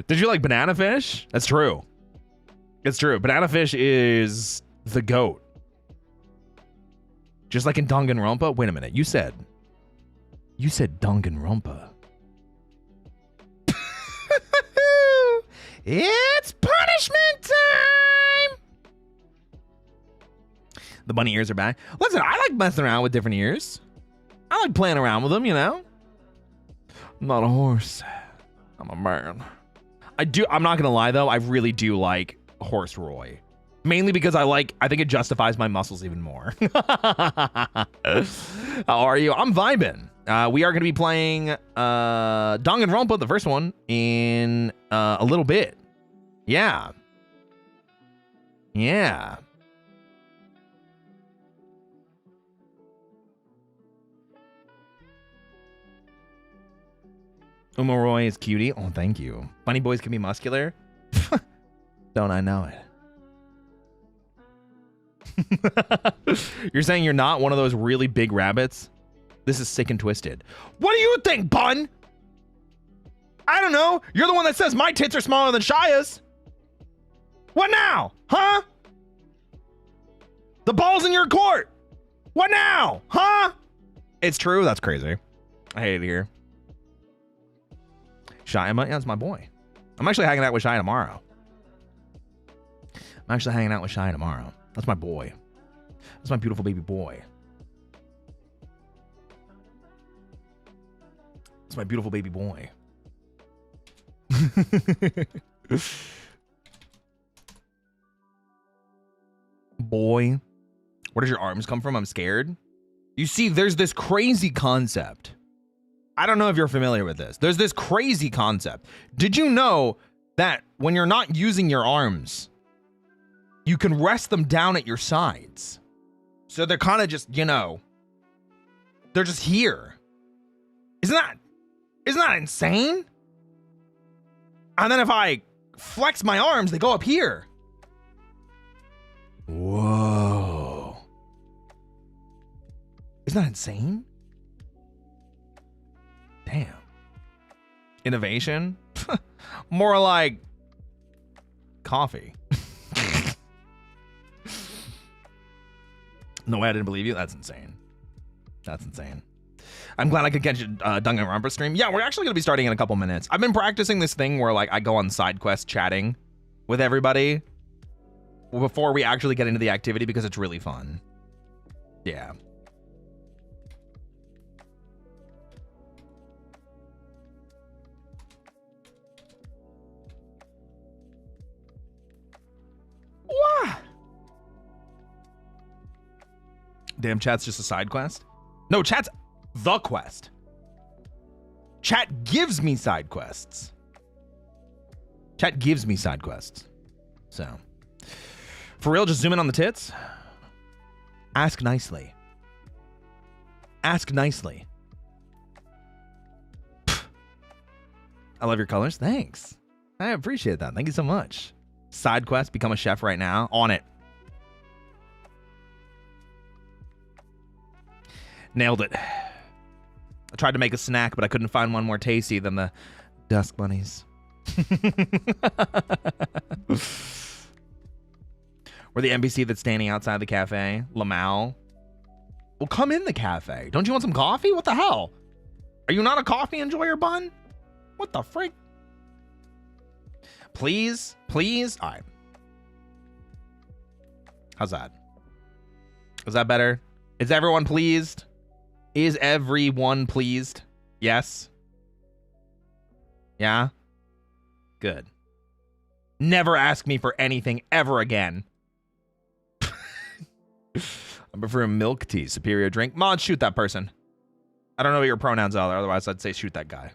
Did you like banana fish? That's true. It's true. Banana fish is the GOAT. Just like in Danganronpa. Wait a minute. You said Danganronpa. It's punishment time. The bunny ears are back. Listen, I like messing around with different ears. I like playing around with them, you know? I'm not a horse. I'm a man. I'm not gonna lie though, I really do like Horse Roy. Mainly because I think it justifies my muscles even more. How are you? I'm vibing. We are gonna be playing Danganronpa, the first one, in a little bit. Yeah. Yeah. Umoroy is cutie. Oh, thank you. Bunny boys can be muscular. Don't I know it? You're saying you're not one of those really big rabbits? This is sick and twisted. What do you think, Bun? I don't know. You're the one that says my tits are smaller than Shia's. What now? Huh? The ball's in your court. What now? Huh? It's true. That's crazy. I hate it here. Shia, yeah, that's my boy. I'm actually hanging out with Shia tomorrow. That's my boy. That's my beautiful baby boy. That's my beautiful baby boy. Boy, where does your arms come from? I'm scared. You see, there's this crazy concept. I don't know if you're familiar with this. There's this crazy concept. Did you know that when you're not using your arms, you can rest them down at your sides? So they're kind of just, you know, they're just here. Isn't that insane? And then if I flex my arms, they go up here. Whoa. Isn't that insane? Damn. Innovation? More like coffee. No way, I didn't believe you. That's insane. That's insane. I'm glad I could catch a Danganronpa stream. Yeah, we're actually going to be starting in a couple minutes. I've been practicing this thing where like I go on side quests chatting with everybody before we actually get into the activity because it's really fun. Yeah. What? Damn, chat's just a side quest? No, chat's the quest. Chat gives me side quests. Chat gives me side quests. So, for real, just zoom in on the tits. Ask nicely. Ask nicely. Pfft. I love your colors. Thanks. I appreciate that. Thank you so much. Side quest, become a chef right now. On it. Nailed it. I tried to make a snack, but I couldn't find one more tasty than the dusk bunnies. We're the NPC that's standing outside the cafe. Lamau. Well, come in the cafe. Don't you want some coffee? What the hell? Are you not a coffee enjoyer, Bun? What the freak? Please? Please? All right. How's that? Is that better? Is everyone pleased? Is everyone pleased? Yes? Yeah? Good. Never ask me for anything ever again. I prefer milk tea, superior drink. Mod, shoot that person. I don't know what your pronouns are, otherwise I'd say shoot that guy.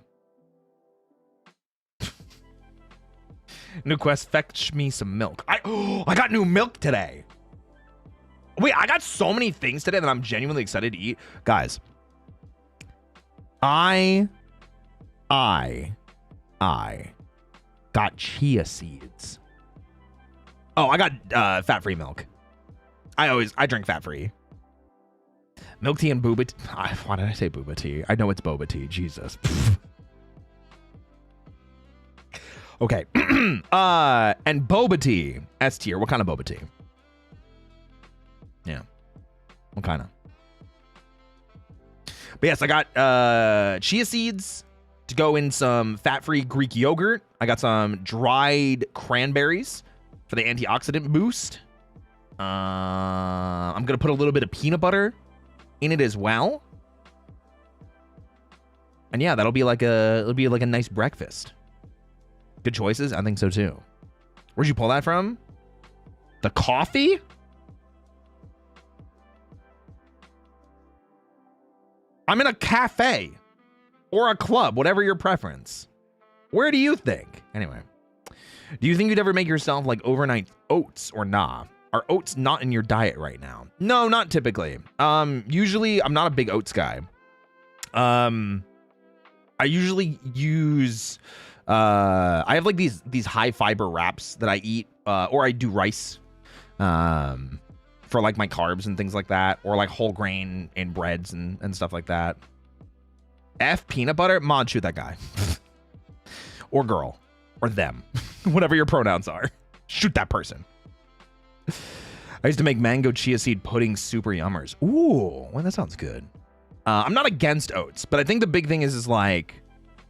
New quest, fetch me some milk. I got new milk today. Wait, I got so many things today that I'm genuinely excited to eat. Guys, I got chia seeds. Oh, I got fat-free milk. I drink fat-free. Milk tea and boba tea. Why did I say boba tea? I know it's boba tea. Jesus. Okay. And boba tea. S tier. What kind of boba tea? Yeah. What kind of? But yes, I got chia seeds to go in some fat-free Greek yogurt. I got some dried cranberries for the antioxidant boost. I'm going to put a little bit of peanut butter in it as well. And yeah, it'll be like a nice breakfast. Good choices? I think so too. Where'd you pull that from? The coffee? I'm in a cafe or a club, whatever your preference. Where do you think? Anyway, do you think you'd ever make yourself like overnight oats or nah? Are oats not in your diet right now? No, not typically. Usually I'm not a big oats guy. I usually use, I have like these high fiber wraps that I eat, or I do rice, for like my carbs and things like that, or like whole grain in breads and stuff like that. F peanut butter, mod, shoot that guy. Or girl, or them, whatever your pronouns are. Shoot that person. I used to make mango chia seed pudding super yummers. Ooh, well, that sounds good. I'm not against oats, but I think the big thing is like,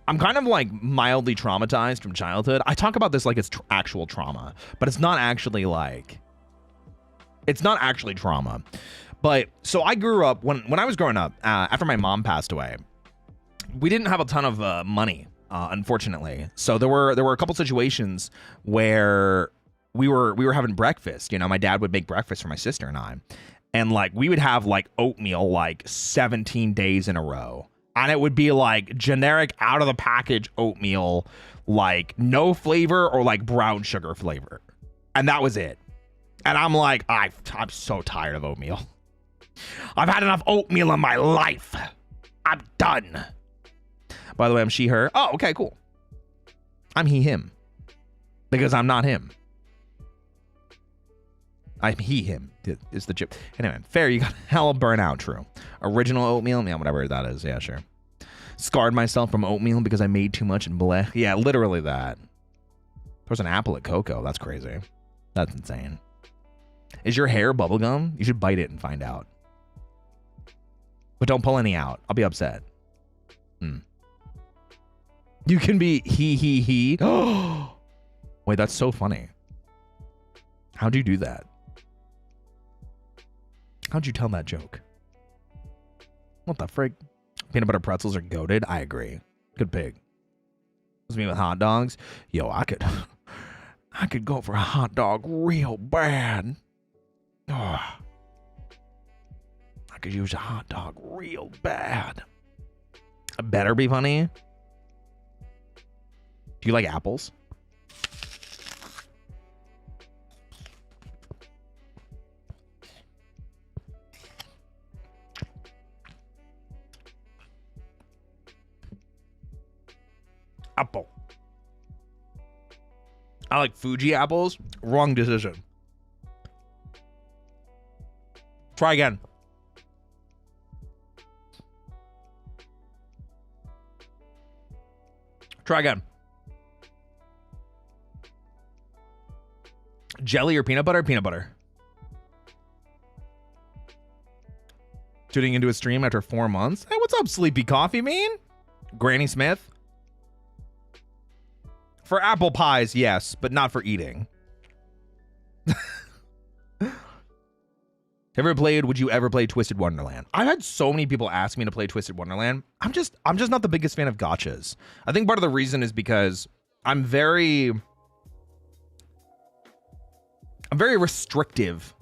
I'm kind of like mildly traumatized from childhood. I talk about this like it's actual trauma, but it's not actually like, it's not actually trauma. But so I grew up, when I was growing up, after my mom passed away, we didn't have a ton of money, unfortunately. So there were a couple situations where we were having breakfast. You know, my dad would make breakfast for my sister and I. And like we would have like oatmeal like 17 days in a row. And it would be like generic out of the package oatmeal, like no flavor or like brown sugar flavor. And that was it. And I'm like, I'm so tired of oatmeal. I've had enough oatmeal in my life. I'm done. By the way, I'm she, her. Oh, okay, cool. I'm he, him. Because I'm not him. I'm he, him. Is the chip. Anyway, fair, you got hella burnout, true. Original oatmeal, yeah, whatever that is. Yeah, sure. Scarred myself from oatmeal because I made too much and bleh. Yeah, literally that. There's an apple at cocoa. That's crazy. That's insane. Is your hair bubblegum? You should bite it and find out. But don't pull any out. I'll be upset. You can be he. Wait, that's so funny. How'd you do that? How'd you tell that joke? What the frig? Peanut butter pretzels are goated. I agree. Good pig. Was me with hot dogs. Yo, I could go for a hot dog real bad. Oh, I could use a hot dog real bad. It better be funny. Do you like apples? Apple. I like Fuji apples. Wrong decision. Try again. Try again. Jelly or peanut butter? Peanut butter. Tuning into a stream after 4 months. Hey, what's up, Sleepy Coffee Man? Granny Smith? For apple pies, yes, but not for eating. Would you ever play Twisted Wonderland? I've had so many people ask me to play Twisted Wonderland. I'm just not the biggest fan of gachas. I think part of the reason is because I'm very restrictive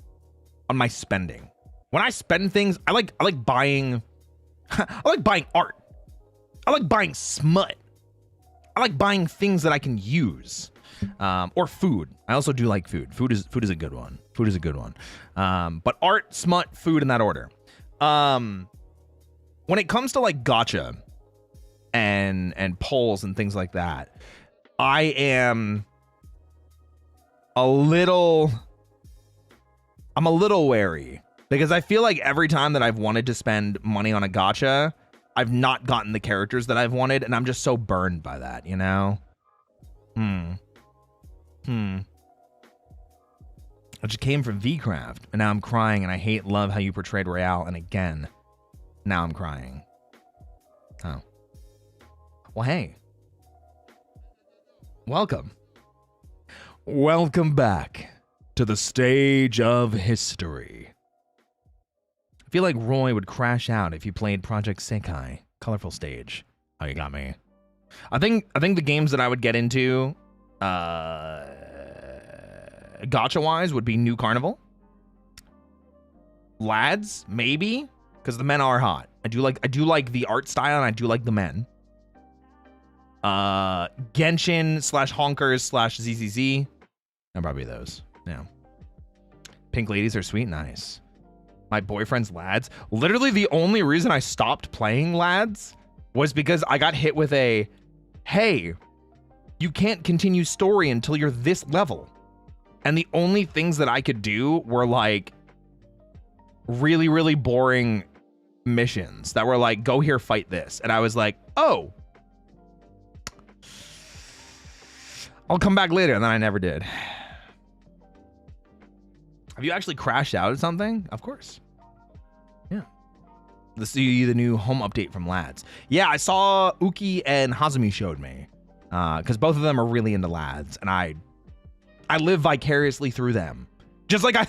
on my spending. When I spend things, I like buying I like buying art. I like buying smut. I like buying things that I can use. or food. I also do like food. Food is a good one. Food is a good one. But art, smut, food in that order. When it comes to like gacha and polls and things like that, I am I'm a little wary because I feel like every time that I've wanted to spend money on a gacha, I've not gotten the characters that I've wanted, and I'm just so burned by that, you know? I just came from VCraft, and now I'm crying, and I love how you portrayed Royale, and again, now I'm crying. Oh. Well, hey. Welcome. Welcome back to the stage of history. I feel like Roy would crash out if you played Project Sekai. Colorful stage. Oh, you got me. I think the games that I would get into, gacha-wise, would be New Carnival. Lads, maybe, because the men are hot. I do like the art style, and I do like the men. Genshin / Honkers / ZZZ. And probably those. Yeah. Pink ladies are sweet. Nice. My boyfriend's Lads. Literally the only reason I stopped playing Lads was because I got hit with a, hey, you can't continue story until you're this level. And the only things that I could do were like really, really boring missions that were like, go here, fight this. And I was like, oh, I'll come back later. And then I never did. Have you actually crashed out at something? Of course. Yeah. This is the new home update from Lads. Yeah, I saw Uki and Hazumi showed me. Because both of them are really into Lads. And I live vicariously through them. Just like I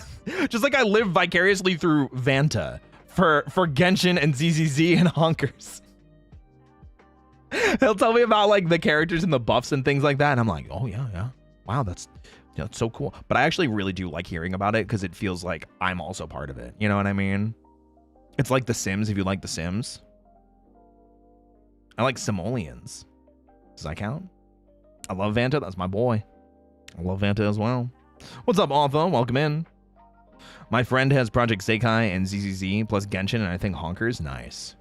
live vicariously through Vanta for Genshin and ZZZ and Honkers. He'll tell me about like the characters and the buffs and things like that. And I'm like, oh yeah. Wow, that's so cool. But I actually really do like hearing about it because it feels like I'm also part of it. You know what I mean? It's like The Sims, if you like The Sims. I like Simoleons. Does that count? I love Vanta. That's my boy. I love Vanta as well. What's up, Arthur? Welcome in. My friend has Project Sekai and ZZZ plus Genshin and I think Honkers. Nice.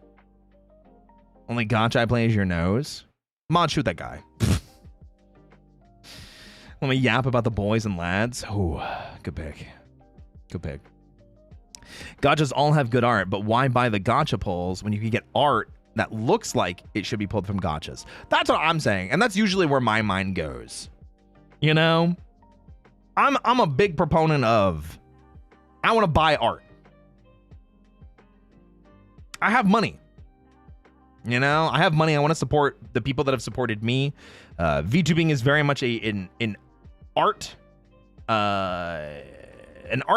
Only gacha I play is your nose. Mod, shoot that guy. Let me yap about the boys and lads. Ooh, good pick. Good pick. Gachas all have good art, but why buy the gacha pulls when you can get art that looks like it should be pulled from gachas? That's what I'm saying, and that's usually where my mind goes. You know? I'm a big proponent of, I want to buy art. I have money. You know, I have money. I want to support the people that have supported me. VTubing is very much an art,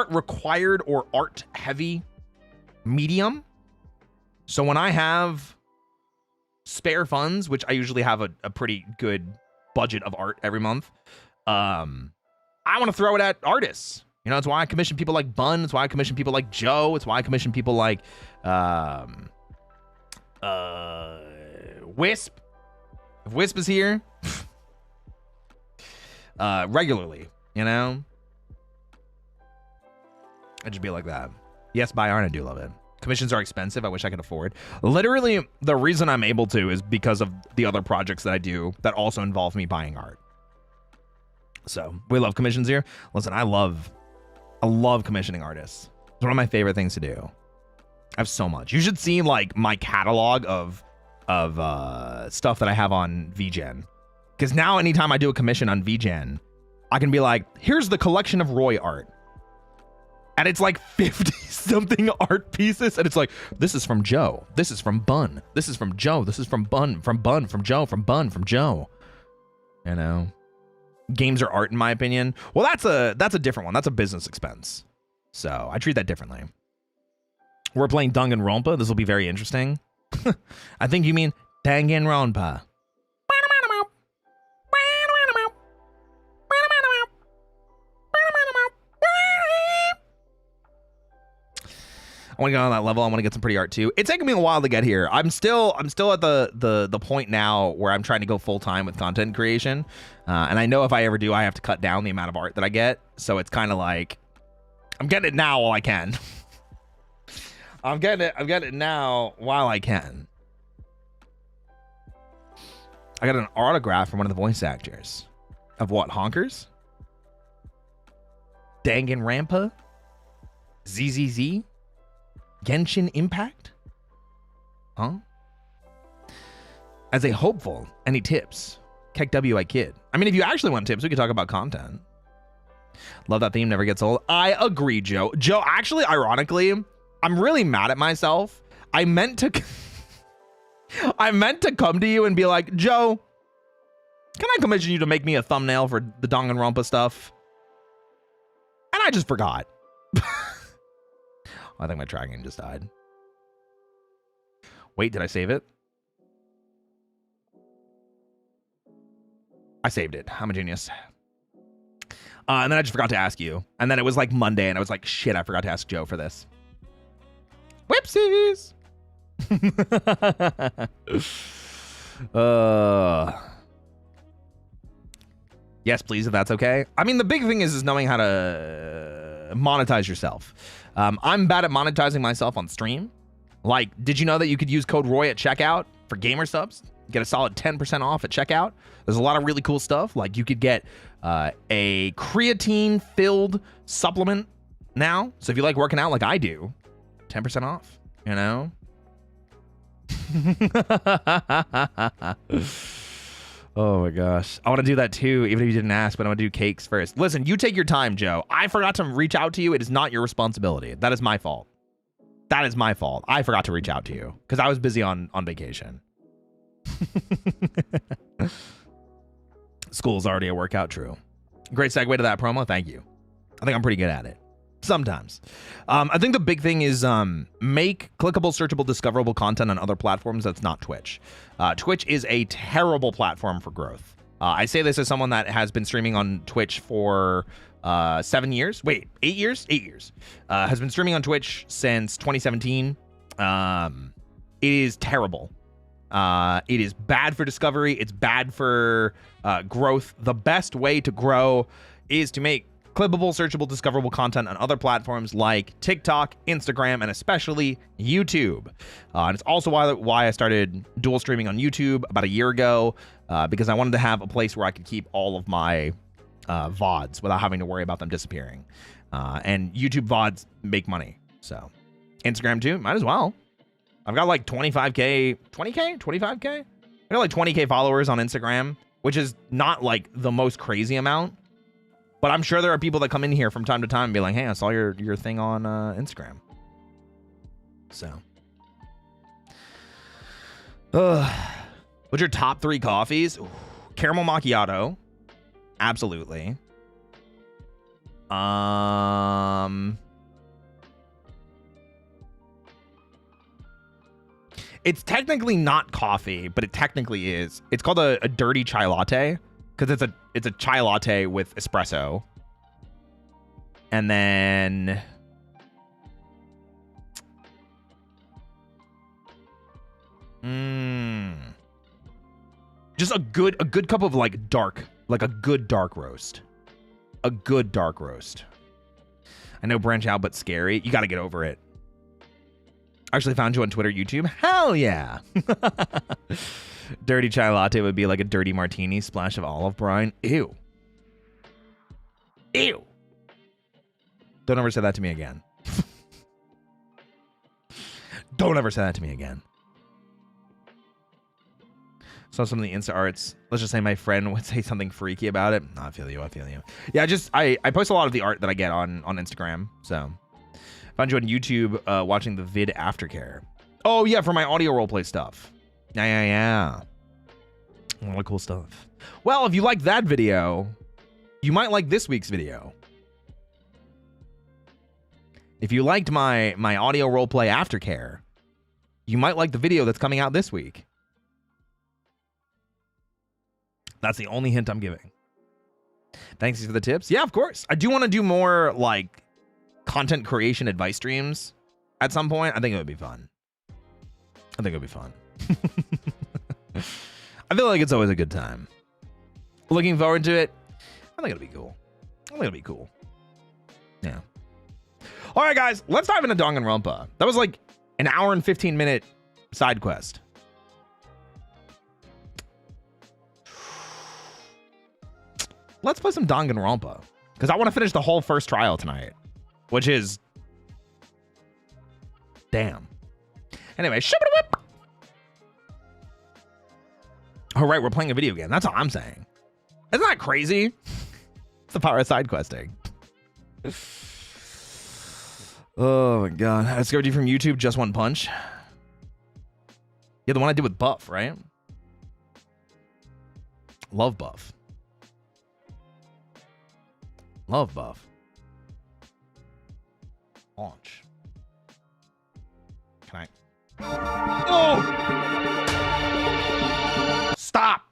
required or art heavy medium. So when I have spare funds, which I usually have a pretty good budget of art every month, I want to throw it at artists. You know, it's why I commission people like Bun. It's why I commission people like Joe. It's why I commission people like Wisp. If Wisp is here, regularly, you know, I'd just be like that. Yes, buy art. I do love it. Commissions are expensive. I wish I could afford. Literally, the reason I'm able to is because of the other projects that I do that also involve me buying art. So we love commissions here. Listen, I love commissioning artists. It's one of my favorite things to do. I have so much. You should see like my catalog of stuff that I have on VGen. Because now anytime I do a commission on VGen, I can be like, here's the collection of Roy art. And it's like 50 something art pieces. And it's like, this is from Joe. This is from Bun. This is from Joe. This is from Bun, from Joe, from Bun, from Joe. You know? Games are art in my opinion. Well, that's a different one. That's a business expense. So I treat that differently. We're playing Danganronpa. This will be very interesting. I think you mean Danganronpa. I want to get on that level. I want to get some pretty art too. It's taken me a while to get here. I'm still at the point now where I'm trying to go full time with content creation, and I know if I ever do, I have to cut down the amount of art that I get. So it's kind of like I'm getting it now while I can. I'm getting it now while I can. I got an autograph from one of the voice actors of what? Honkers? Danganronpa? ZZZ? Genshin Impact? Huh? As a hopeful, any tips? Keck W, I kid. I mean, if you actually want tips, we could talk about content. Love that theme, never gets old. I agree, Joe. Joe, actually, ironically, I'm really mad at myself. I meant to come to you and be like, Joe, can I commission you to make me a thumbnail for the Danganronpa stuff? And I just forgot. I think my tracking just died. Wait, did I save it? I saved it. I'm a genius. And then I just forgot to ask you. And then it was like Monday, and I was like, shit, I forgot to ask Joe for this. Whoopsies! Yes, please, if that's okay. I mean, the big thing is knowing how to monetize yourself. I'm bad at monetizing myself on stream. Like, did you know that you could use code ROY at checkout for gamer subs? Get a solid 10% off at checkout. There's a lot of really cool stuff. Like, you could get a creatine-filled supplement now. So if you like working out like I do, 10% off, you know? Oh my gosh. I want to do that too, even if you didn't ask, but I'm going to do cakes first. Listen, you take your time, Joe. I forgot to reach out to you. It is not your responsibility. That is my fault. That is my fault. I forgot to reach out to you because I was busy on vacation. School's already a workout, true. Great segue to that promo. Thank you. I think I'm pretty good at it. Sometimes. I think the big thing is make clickable, searchable, discoverable content on other platforms that's not Twitch. Twitch is a terrible platform for growth. I say this as someone that has been streaming on Twitch for 7 years. Wait, 8 years? 8 years. Has been streaming on Twitch since 2017. It is terrible. It is bad for discovery. It's bad for growth. The best way to grow is to make clippable, searchable, discoverable content on other platforms like TikTok, Instagram, and especially YouTube. And it's also why I started dual streaming on YouTube about a year ago, because I wanted to have a place where I could keep all of my VODs without having to worry about them disappearing. And YouTube VODs make money. So Instagram too, might as well. I've got like 25K, 20K, 25K? I got like 20K followers on Instagram, which is not like the most crazy amount. But I'm sure there are people that come in here from time to time and be like, hey, I saw your thing on Instagram. So. What's your top 3 coffees? Ooh, caramel macchiato. Absolutely. It's technically not coffee, but it technically is. It's called a dirty chai latte. Because it's a chai latte with espresso. And then just a good cup of like a good dark roast. A good dark roast. I know branch out, but scary. You got to get over it. I actually found you on Twitter, YouTube. Hell yeah. Dirty chai latte would be like a dirty martini, splash of olive brine. Ew. Ew. Don't ever say that to me again. Don't ever say that to me again. So some of the Insta arts, let's just say my friend would say something freaky about it. No, I feel you. Yeah, I post a lot of the art that I get on Instagram. So found you on YouTube watching the vid aftercare. Oh yeah, for my audio roleplay stuff. Yeah. A lot of cool stuff. Well, if you like that video, you might like this week's video. If you liked my audio roleplay aftercare, you might like the video that's coming out this week. That's the only hint I'm giving. Thanks for the tips. Yeah, of course. I do want to do more like content creation advice streams. at some point, I think it would be fun. I think it would be fun. I feel like it's always a good time. Looking forward to it. I think it'll be cool. I think it'll be cool. Yeah. All right, guys, let's dive into Danganronpa. That was like an hour and 15-minute side quest. Let's play some Danganronpa because I want to finish the whole first trial tonight, which is damn. Anyway, whip. All right, we're playing a video game. That's all I'm saying. Isn't that crazy? It's the power of side questing. Oh my god. I discovered you from YouTube, Just One Punch. Yeah, the one I did with Buff, right? Love Buff. Love Buff. Launch. Can I? Oh! Stop!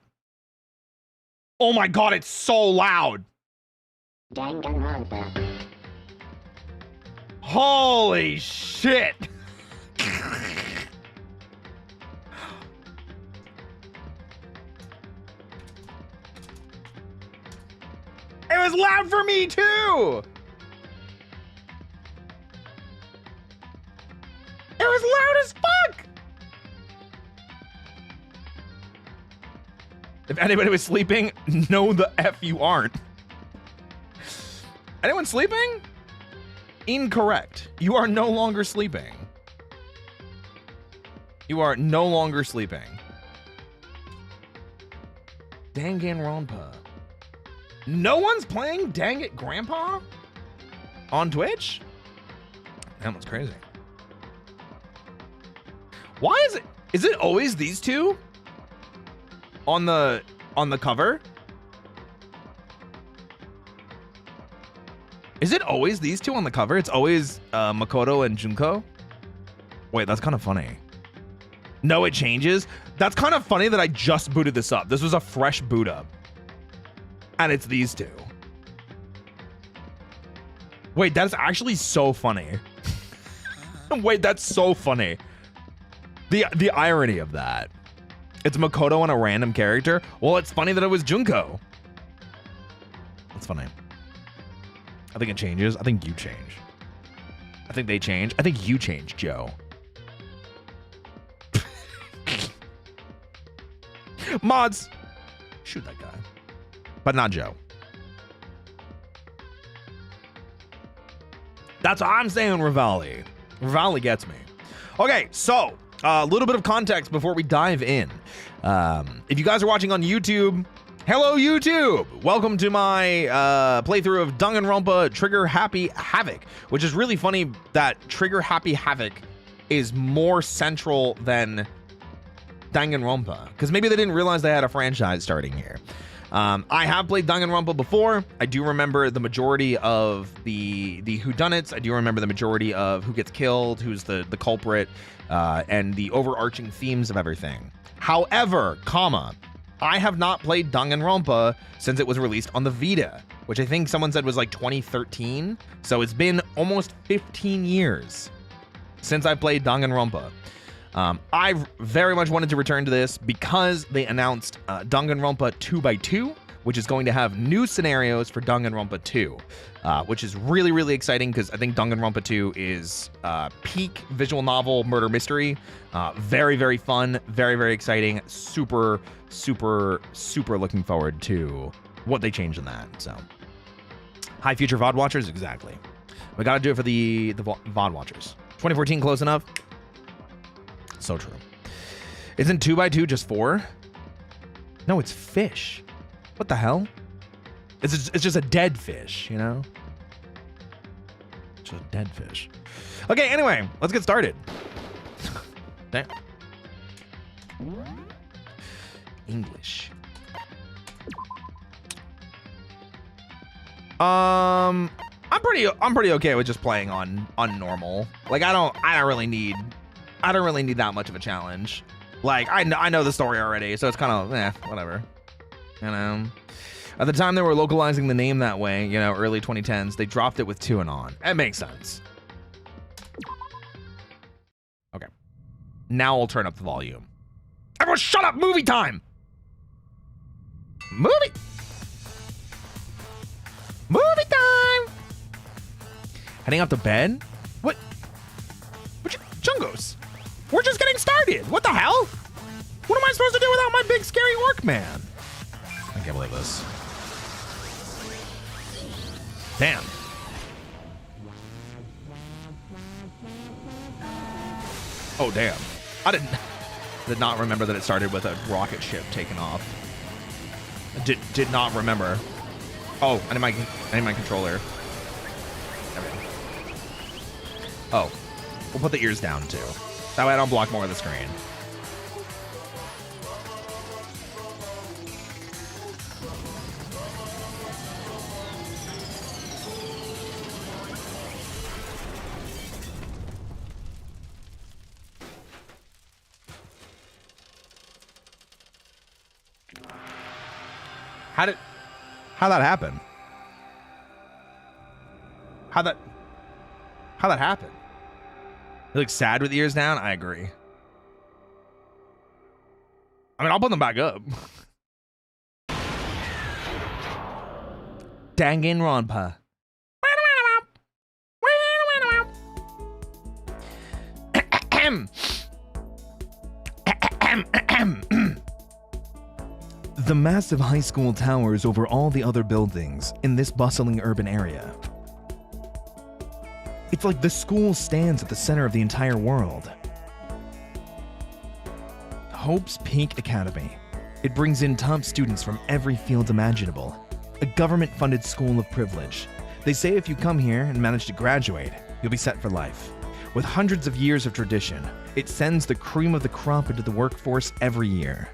Oh my god, it's so loud. Danganronpa. Holy shit. It was loud for me too. It was loud as fuck. If anybody was sleeping, no the F you aren't. Anyone sleeping? Incorrect. You are no longer sleeping. You are no longer sleeping. Danganronpa. No one's playing Dang It Grandpa on Twitch? That one's crazy. Why is it always these two on the cover? Is it always these two on the cover? It's always Makoto and Junko? Wait, that's kind of funny. No, it changes? That's kind of funny that I just booted this up. This was a fresh boot up. And it's these two. Wait, that's actually so funny. Wait, that's so funny. The irony of that. It's Makoto and a random character. Well, it's funny that it was Junko. That's funny. I think it changes. I think you change. I think they change. I think you change, Joe. Mods. Shoot that guy. But not Joe. That's what I'm saying, Rivali. Rivali gets me. Okay, so a little bit of context before we dive in. If you guys are watching on YouTube, hello YouTube! Welcome to my playthrough of Danganronpa Trigger Happy Havoc, which is really funny that Trigger Happy Havoc is more central than Danganronpa, because maybe they didn't realize they had a franchise starting here. I have played Danganronpa before. I do remember the majority of the whodunits. I do remember the majority of who gets killed, who's the culprit, and the overarching themes of everything. However, I have not played Danganronpa since it was released on the Vita, which I think someone said was like 2013. So it's been almost 15 years since I played Danganronpa. I very much wanted to return to this because they announced Danganronpa 2x2, which is going to have new scenarios for Danganronpa 2, which is really, really exciting because I think Danganronpa 2 is peak visual novel murder mystery. Very, very fun, very, very exciting. Super, super, super looking forward to what they changed in that. So, hi, future VOD watchers. Exactly. We got to do it for the VOD watchers. 2014 close enough. So true. Isn't 2x2 just 4? No, it's fish. What the hell? It's just a dead fish, you know? Just a dead fish. Okay, anyway, let's get started. Damn. English. I'm pretty okay with just playing on normal. Like I don't really need that much of a challenge. Like I know the story already, so it's kind of whatever. You know, at the time they were localizing the name that way, you know, early 2010s, they dropped it with 2 and on. It makes sense. Now I'll turn up the volume. Everyone shut up! Movie time! Movie time! Heading out to bed? What? Chungos? We're just getting started! What the hell? What am I supposed to do without my big scary orc man? I can't believe this. Damn. Oh, damn. I did not remember that it started with a rocket ship taking off. Did not remember. Oh, I need my controller. There we go. Oh, we'll put the ears down too. That way I don't block more of the screen. How'd that happen? How'd that happen? You look sad with ears down? I agree. I mean, I'll put them back up. Danganronpa. The massive high school towers over all the other buildings in this bustling urban area. It's like the school stands at the center of the entire world. Hope's Peak Academy. It brings in top students from every field imaginable. A government-funded school of privilege. They say if you come here and manage to graduate, you'll be set for life. With hundreds of years of tradition, it sends the cream of the crop into the workforce every year.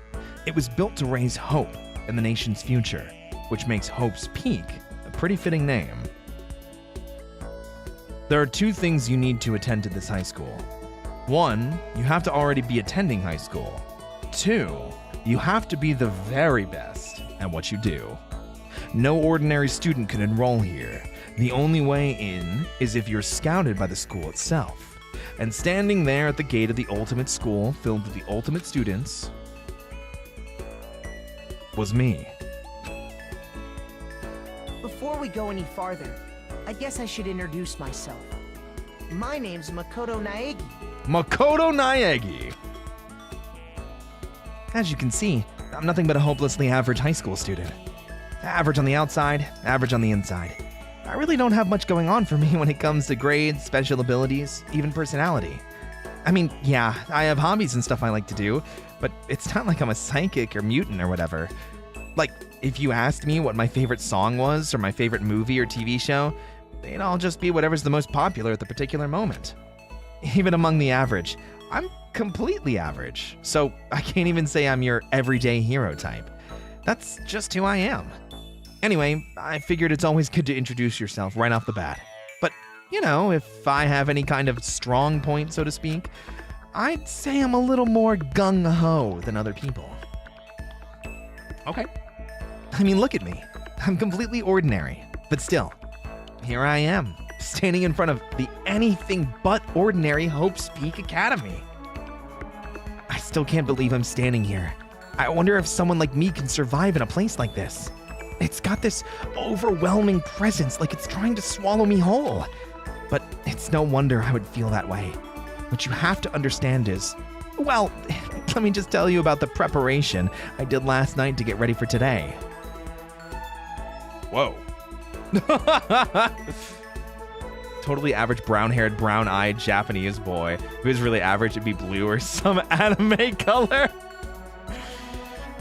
It was built to raise hope in the nation's future, which makes Hope's Peak a pretty fitting name. There are two things you need to attend to this high school. One, you have to already be attending high school. Two, you have to be the very best at what you do. No ordinary student can enroll here. The only way in is if you're scouted by the school itself. And standing there at the gate of the ultimate school filled with the ultimate students was me. Before we go any farther, I guess I should introduce myself. My name's Makoto Naegi. Makoto Naegi. As you can see, I'm nothing but a hopelessly average high school student. Average on the outside, average on the inside. I really don't have much going on for me when it comes to grades, special abilities, even personality. I mean, yeah, I have hobbies and stuff I like to do, but it's not like I'm a psychic or mutant or whatever. Like, if you asked me what my favorite song was or my favorite movie or TV show, they'd all just be whatever's the most popular at the particular moment. Even among the average, I'm completely average, so I can't even say I'm your everyday hero type. That's just who I am. Anyway, I figured it's always good to introduce yourself right off the bat. But, you know, if I have any kind of strong point, so to speak, I'd say I'm a little more gung-ho than other people. Okay. I mean, look at me. I'm completely ordinary, but still, here I am, standing in front of the anything but ordinary Hope's Peak Academy. I still can't believe I'm standing here. I wonder if someone like me can survive in a place like this. It's got this overwhelming presence, like it's trying to swallow me whole. But it's no wonder I would feel that way. What you have to understand is, well, let me just tell you about the preparation I did last night to get ready for today. Whoa. Totally average brown-haired, brown-eyed Japanese boy. If he was really average, it'd be blue or some anime color.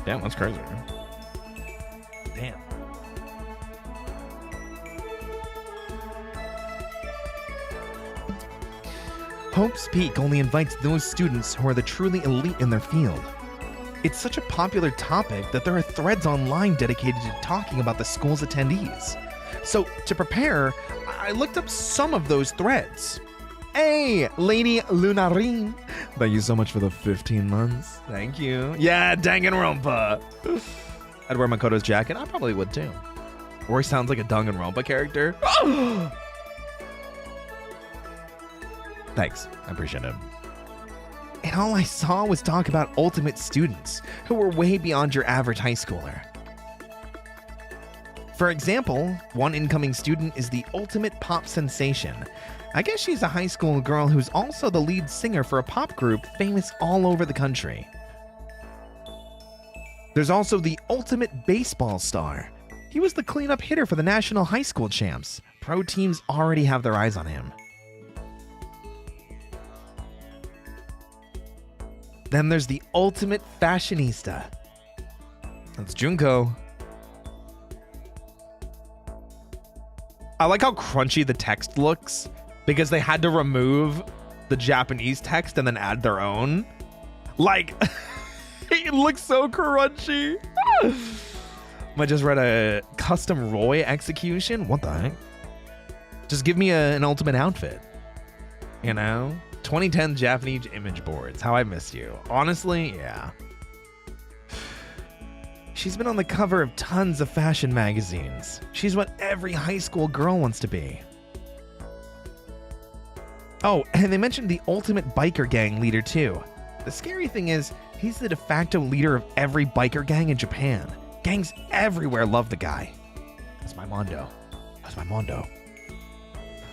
Damn, that's crazy. Damn. Hope's Peak only invites those students who are the truly elite in their field. It's such a popular topic that there are threads online dedicated to talking about the school's attendees. So, to prepare, I looked up some of those threads. Hey, Lady Lunarin. Thank you so much for the 15 months. Thank you. Yeah, Danganronpa. I'd wear Makoto's jacket. I probably would too. Or he sounds like a Danganronpa character. Thanks. I appreciate it. and all I saw was talk about ultimate students who were way beyond your average high schooler. For example, one incoming student is the ultimate pop sensation. I guess she's a high school girl who's also the lead singer for a pop group famous all over the country. There's also the ultimate baseball star. He was the cleanup hitter for the national high school champs. Pro teams already have their eyes on him. Then there's the ultimate fashionista. That's Junko. I like how crunchy the text looks because they had to remove the Japanese text and then add their own. Like, it looks so crunchy. I just read a custom Roy execution. What the heck? Just give me an ultimate outfit. You know? 2010 Japanese image boards. How I missed you. Honestly, yeah. She's been on the cover of tons of fashion magazines. She's what every high school girl wants to be. Oh, and they mentioned the ultimate biker gang leader too. The scary thing is, he's the de facto leader of every biker gang in Japan. Gangs everywhere love the guy. That's my mondo. That's my mondo.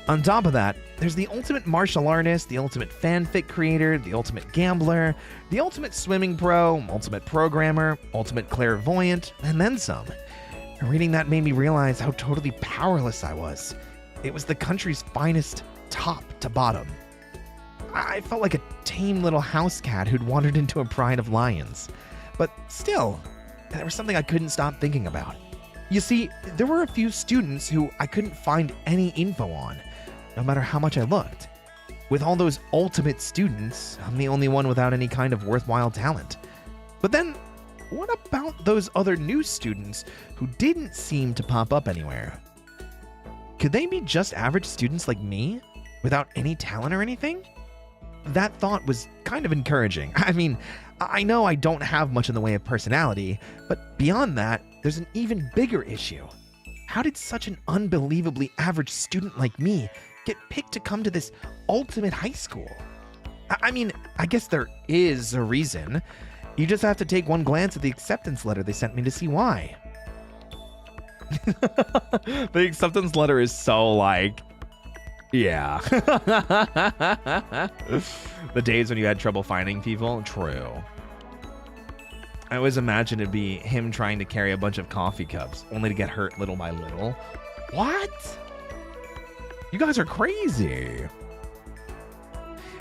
On top of that, there's the ultimate martial artist, the ultimate fanfic creator, the ultimate gambler, the ultimate swimming pro, ultimate programmer, ultimate clairvoyant, and then some. Reading that made me realize how totally powerless I was. It was the country's finest, top to bottom. I felt like a tame little house cat who'd wandered into a pride of lions. But still, there was something I couldn't stop thinking about. You see, there were a few students who I couldn't find any info on, no matter how much I looked. With all those ultimate students, I'm the only one without any kind of worthwhile talent. But then, what about those other new students who didn't seem to pop up anywhere? Could they be just average students like me, without any talent or anything? That thought was kind of encouraging. I mean, I know I don't have much in the way of personality, but beyond that, there's an even bigger issue. How did such an unbelievably average student like me get picked to come to this ultimate high school? I mean, I guess there is a reason. You just have to take one glance at the acceptance letter they sent me to see why. The acceptance letter is so like, yeah. The days when you had trouble finding people, true. I always imagine it'd be him trying to carry a bunch of coffee cups, only to get hurt little by little. What? You guys are crazy.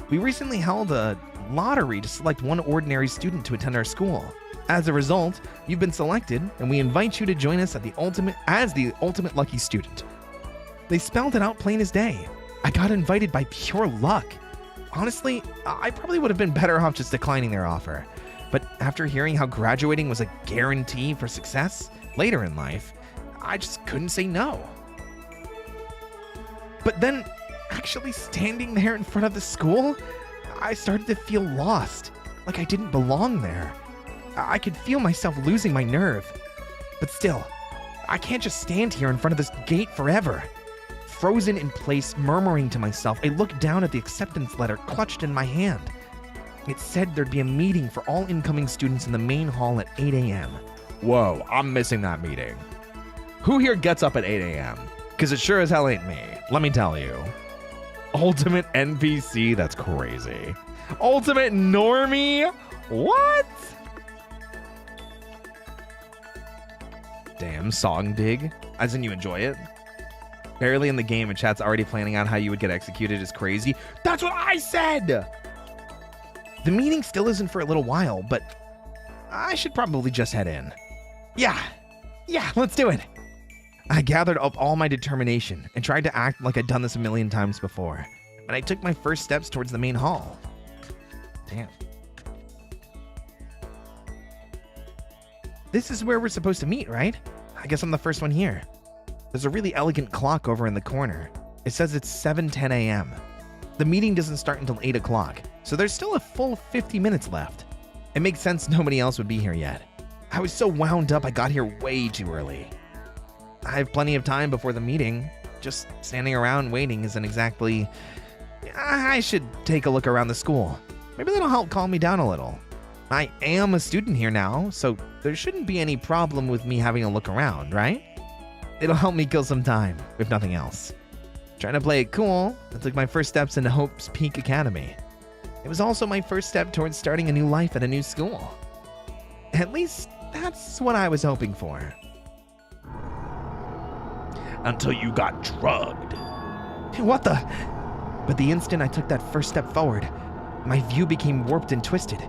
We recently held a lottery to select one ordinary student to attend our school. As a result, you've been selected, and we invite you to join us as the ultimate lucky student. They spelled it out plain as day. I got invited by pure luck. Honestly, I probably would have been better off just declining their offer. But after hearing how graduating was a guarantee for success later in life, I just couldn't say no. But then, actually standing there in front of the school, I started to feel lost, like I didn't belong there. I could feel myself losing my nerve. But still, I can't just stand here in front of this gate forever. Frozen in place, murmuring to myself, I looked down at the acceptance letter clutched in my hand. It said there'd be a meeting for all incoming students in the main hall at 8 a.m. Whoa, I'm missing that meeting. Who here gets up at 8 a.m.? Because it sure as hell ain't me, let me tell you. Ultimate NPC, that's crazy. Ultimate normie? What? Damn, song dig. As in you enjoy it? Barely in the game and chat's already planning out how you would get executed is crazy. That's what I said! The meeting still isn't for a little while, but I should probably just head in. Yeah, let's do it. I gathered up all my determination and tried to act like I'd done this a million times before. And I took my first steps towards the main hall. Damn. This is where we're supposed to meet, right? I guess I'm the first one here. There's a really elegant clock over in the corner. It says it's 7:10 a.m. The meeting doesn't start until 8 o'clock, so there's still a full 50 minutes left. It makes sense nobody else would be here yet. I was so wound up I got here way too early. I have plenty of time before the meeting. Just standing around waiting isn't exactly... I should take a look around the school. Maybe that'll help calm me down a little. I am a student here now, so there shouldn't be any problem with me having a look around, right? It'll help me kill some time, if nothing else. Trying to play it cool, I took my first steps into Hope's Peak Academy. It was also my first step towards starting a new life at a new school. At least, that's what I was hoping for. Until you got drugged. What the? But the instant I took that first step forward, my view became warped and twisted.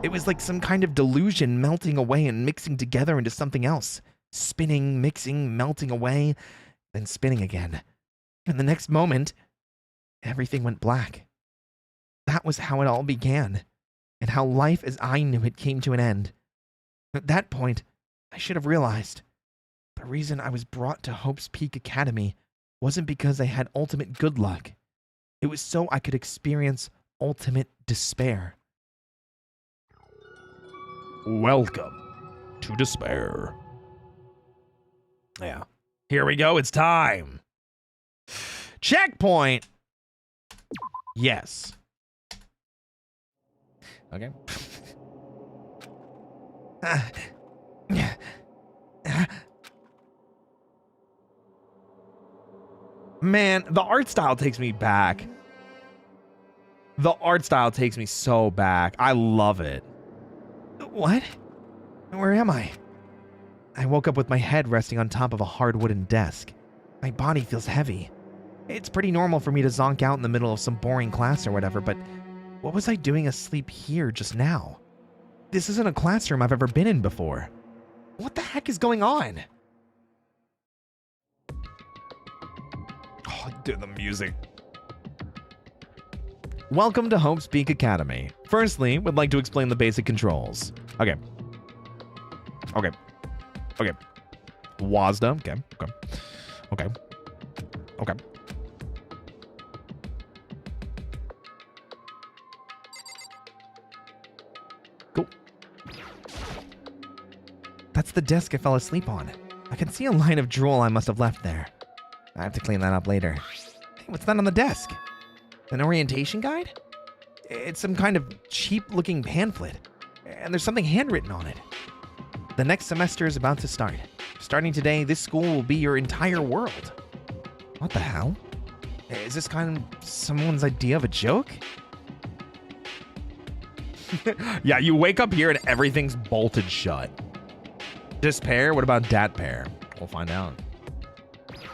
It was like some kind of delusion melting away and mixing together into something else. Spinning, mixing, melting away, then spinning again. And the next moment, everything went black. That was how it all began, and how life as I knew it came to an end. At that point, I should have realized the reason I was brought to Hope's Peak Academy wasn't because I had ultimate good luck. It was so I could experience ultimate despair. Welcome to despair. Yeah. Here we go. It's time. Checkpoint. Yes. Okay. Man, the art style takes me back. The art style takes me so back. I love it. What? Where am I? I woke up with my head resting on top of a hard wooden desk. My body feels heavy. It's pretty normal for me to zonk out in the middle of some boring class or whatever, but what was I doing asleep here just now? This isn't a classroom I've ever been in before. What the heck is going on? Oh, dude, the music. Welcome to Hope's Peak Academy. Firstly, would like to explain the basic controls. Okay. WASDA. Okay. Cool. That's the desk I fell asleep on. I can see a line of drool I must have left there. I have to clean that up later. Hey, what's that on the desk? An orientation guide? It's some kind of cheap-looking pamphlet, and there's something handwritten on it. The next semester is about to start. Starting today, this school will be your entire world. What the hell? Is this kind of someone's idea of a joke? Yeah, you wake up here and everything's bolted shut. Despair? What about dat pair? We'll find out.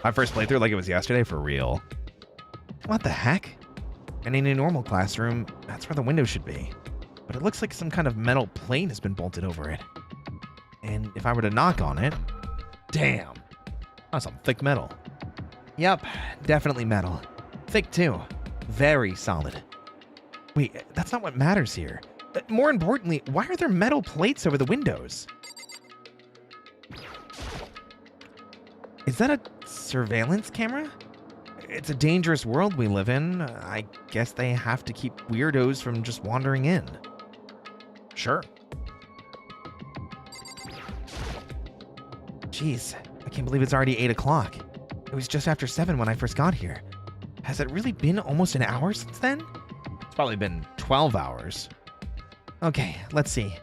My first playthrough like it was yesterday, for real. What the heck? And in a normal classroom, that's where the window should be. But it looks like some kind of metal plate has been bolted over it. And if I were to knock on it... Damn. That's some thick metal. Yep, definitely metal. Thick too. Very solid. Wait, that's not what matters here. More importantly, why are there metal plates over the windows? Is that a surveillance camera? It's a dangerous world we live in. I guess they have to keep weirdos from just wandering in. Sure. Jeez, I can't believe it's already 8 o'clock. It was just after 7 when I first got here. Has it really been almost an hour since then? It's probably been 12 hours. Okay, let's see.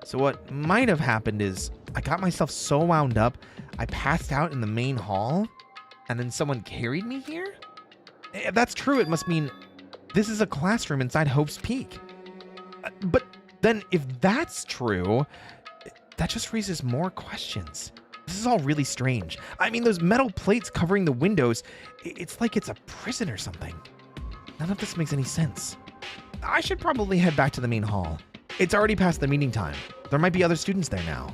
So what might have happened is I got myself so wound up, I passed out in the main hall, and then someone carried me here? If that's true, it must mean this is a classroom inside Hope's Peak. But then if that's true, that just raises more questions. This is all really strange. I mean, those metal plates covering the windows, it's like it's a prison or something. None of this makes any sense. I should probably head back to the main hall. It's already past the meeting time. There might be other students there now.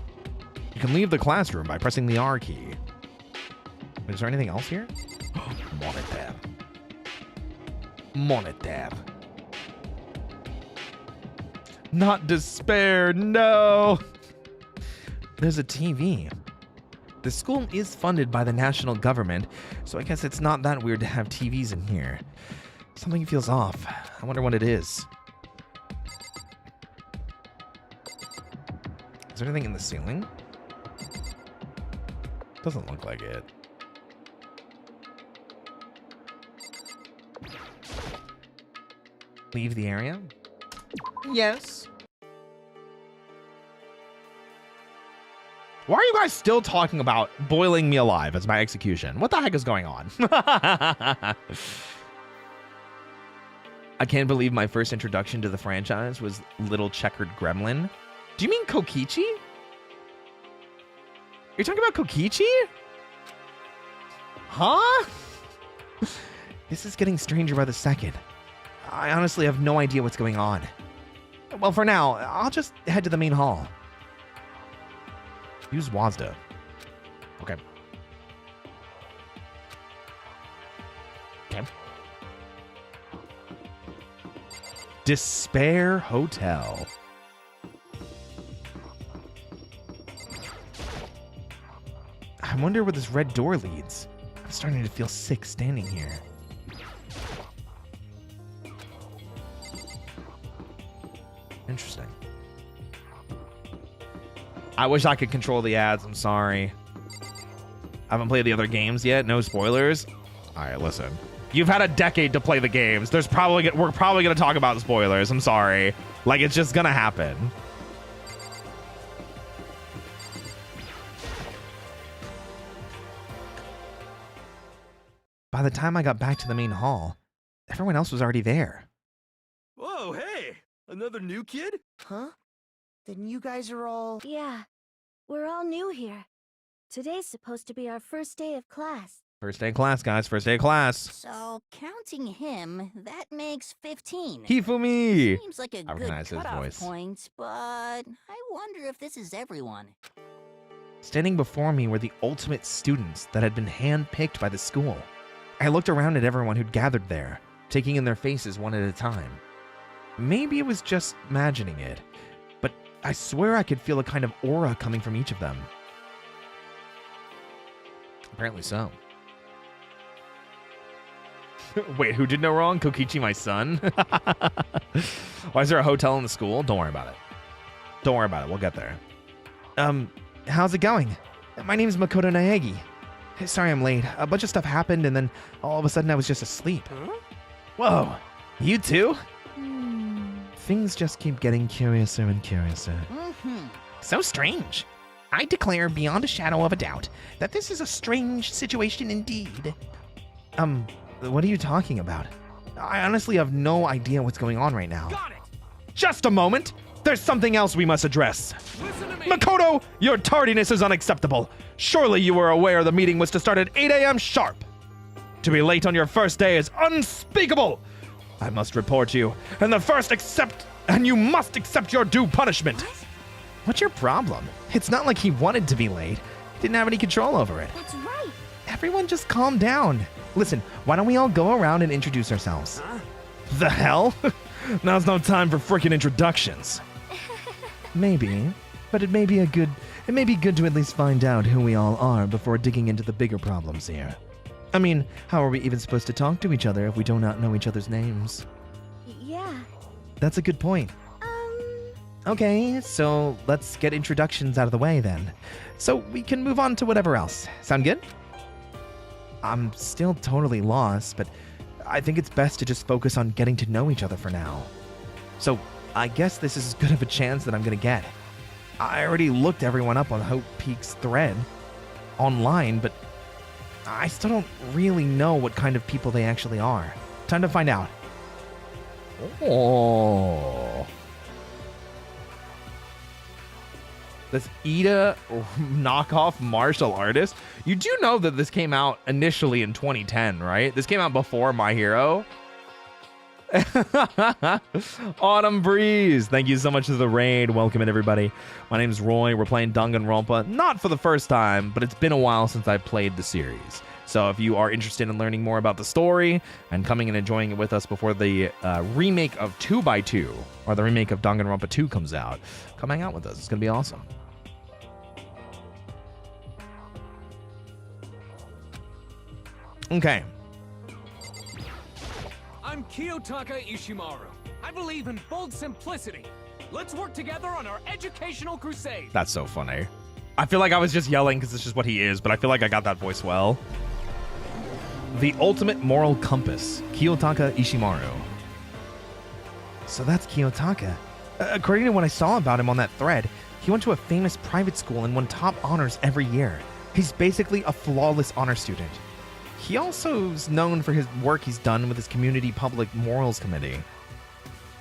You can leave the classroom by pressing the R key. Is there anything else here? Monitor. Monitor. Not despair, no! There's a TV. The school is funded by the national government, so I guess it's not that weird to have TVs in here. Something feels off. I wonder what it is. Is there anything in the ceiling? Doesn't look like it. Leave the area. Yes. Why are you guys still talking about boiling me alive as my execution? What the heck is going on? I can't believe my first introduction to the franchise was Little Checkered Gremlin. Do you mean Kokichi? You're talking about Kokichi? Huh? This is getting stranger by the second. I honestly have no idea what's going on. Well, for now, I'll just head to the main hall. Use WASDA. Okay. Okay. Despair Hotel. I wonder where this red door leads. I'm starting to feel sick standing here. Interesting. I wish I could control the ads. I'm sorry. I haven't played the other games yet. No spoilers. All right, listen. You've had a decade to play the games. We're probably going to talk about spoilers. I'm sorry. Like, it's just going to happen. By the time I got back to the main hall, everyone else was already there. Whoa, hey! Another new kid? Huh? Then you guys are all... Yeah, we're all new here. Today's supposed to be our first day of class. First day of class, guys. First day of class. So, counting him, that makes 15. Hifumi! Seems like a I good recognize his cutoff voice. point, but I wonder if this is everyone. Standing before me were the ultimate students that had been handpicked by the school. I looked around at everyone who'd gathered there, taking in their faces one at a time. Maybe it was just imagining it, but I swear I could feel a kind of aura coming from each of them. Apparently so. Wait, who did no wrong? Kokichi, my son? Why is there a hotel in the school? Don't worry about it. Don't worry about it. We'll get there. How's it going? My name's Makoto Naegi. Sorry I'm late. A bunch of stuff happened and then all of a sudden I was just asleep. Huh? Whoa, you too? Things just keep getting curiouser and curiouser. So strange. I declare beyond a shadow of a doubt that this is a strange situation indeed. What are you talking about? I honestly have no idea what's going on right now. Got it! Just a moment! There's something else we must address. Listen to me! Makoto, your tardiness is unacceptable. Surely you were aware the meeting was to start at 8 a.m. sharp. To be late on your first day is unspeakable. I must report you, and you must accept your due punishment. What's your problem? It's not like he wanted to be late. He didn't have any control over it. That's right. Everyone just calm down. Listen, why don't we all go around and introduce ourselves? Huh? The hell? Now's no time for frickin' introductions. Maybe, but it may be good to at least find out who we all are before digging into the bigger problems here. I mean, how are we even supposed to talk to each other if we do not know each other's names? Yeah. That's a good point. Okay, so let's get introductions out of the way then. So we can move on to whatever else. Sound good? I'm still totally lost, but I think it's best to just focus on getting to know each other for now. So I guess this is as good of a chance that I'm gonna get. I already looked everyone up on Hope Peak's thread online, but I still don't really know what kind of people they actually are. Time to find out. Oh. This Ida knockoff martial artist. You do know that this came out initially in 2010, right? This came out before My Hero. Autumn Breeze, thank you so much for the raid. Welcome in, everybody. My name is Roy. We're playing Danganronpa, not for the first time, but it's been a while since I played the series. So if you are interested in learning more about the story and coming and enjoying it with us before the remake of 2x2 or the remake of Danganronpa 2 comes out, come hang out with us. It's going to be awesome. Okay. I'm Kiyotaka Ishimaru. I believe in bold simplicity. Let's work together on our educational crusade. That's so funny. I feel like I was just yelling because it's just what he is, but I feel like I got that voice well. The ultimate moral compass, Kiyotaka Ishimaru. So that's Kiyotaka. According to what I saw about him on that thread, he went to a famous private school and won top honors every year. He's basically a flawless honor student. He also is known for his work he's done with his community public morals committee.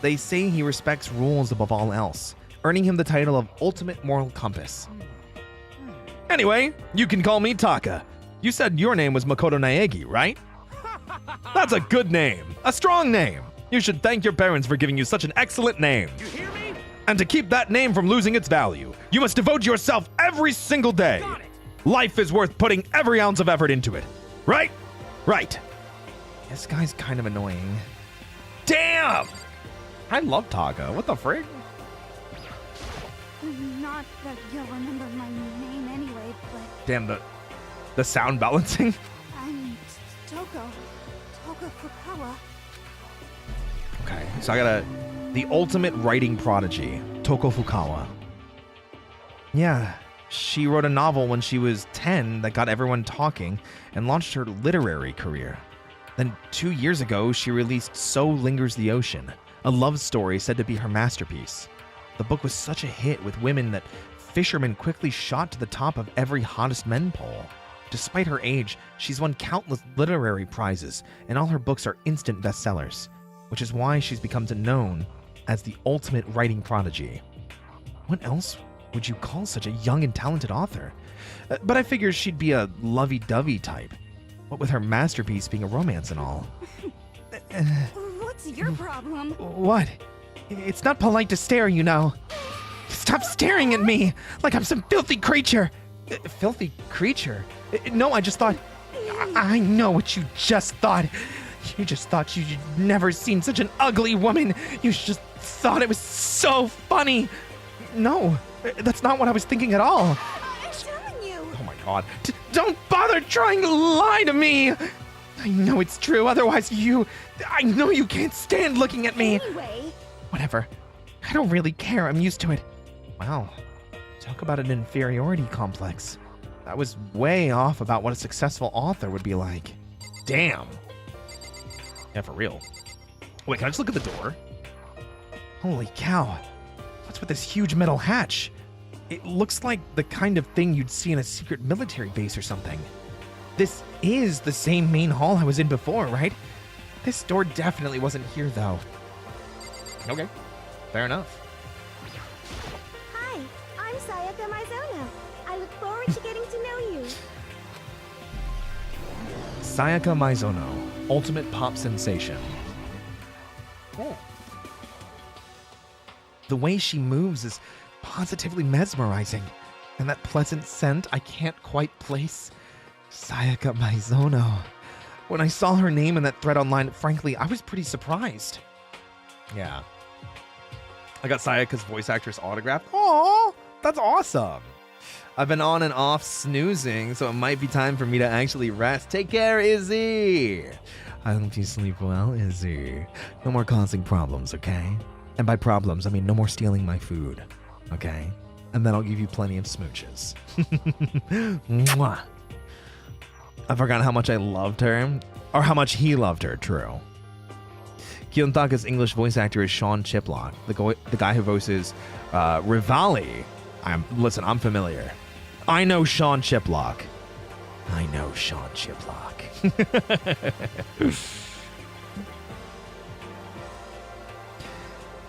They say he respects rules above all else, earning him the title of Ultimate Moral Compass. Anyway, you can call me Taka. You said your name was Makoto Naegi, right? That's a good name, a strong name. You should thank your parents for giving you such an excellent name. You hear me? And to keep that name from losing its value, you must devote yourself every single day. Got it. Life is worth putting every ounce of effort into it. Right? Right. This guy's kind of annoying. Damn! I love Taka. What the frig? Not that you'll remember my name anyway, but Damn, the sound balancing. I'm Toko Fukawa. Okay, so I got the ultimate writing prodigy, Toko Fukawa. Yeah, she wrote a novel when she was 10 that got everyone talking and launched her literary career. Then 2 years ago, she released So Lingers the Ocean, a love story said to be her masterpiece. The book was such a hit with women that fishermen quickly shot to the top of every hottest men poll. Despite her age, she's won countless literary prizes, and all her books are instant bestsellers, which is why she's become known as the ultimate writing prodigy. What else would you call such a young and talented author? But I figured she'd be a lovey-dovey type, what with her masterpiece being a romance and all. What's your problem? What? It's not polite to stare, you know. Stop staring at me like I'm some filthy creature. Filthy creature? No, I just thought... I know what you just thought. You just thought you'd never seen such an ugly woman. You just thought it was so funny. No, that's not what I was thinking at all. I'm telling you. Oh my god. Don't bother trying to lie to me. I know it's true, otherwise I know you can't stand looking at me. Anyway. Whatever. I don't really care. I'm used to it. Wow. Talk about an inferiority complex. That was way off about what a successful author would be like. Damn. Yeah, for real. Wait, can I just look at the door? Holy cow. What's with this huge metal hatch? It looks like the kind of thing you'd see in a secret military base or something. This is the same main hall I was in before, right? This door definitely wasn't here, though. Okay, fair enough. Hi, I'm Sayaka Mizono. I look forward to getting to know you. Sayaka Mizono, ultimate pop sensation. Oh. The way she moves is positively mesmerizing, and that pleasant scent I can't quite place. Sayaka Mizono. When I saw her name in that thread online, frankly, I was pretty surprised. Yeah. I got Sayaka's voice actress autograph. Aww, that's awesome. I've been on and off snoozing, so it might be time for me to actually rest. Take care, Izzy. I hope you sleep well, Izzy. No more causing problems, okay? And by problems, I mean no more stealing my food, okay? And then I'll give you plenty of smooches. Mwah. I forgot how much I loved her, or how much he loved her, true. Kyontaka's English voice actor is Sean Chiplock, the guy who voices Rivali. Listen, I'm familiar. I know Sean Chiplock. I know Sean Chiplock.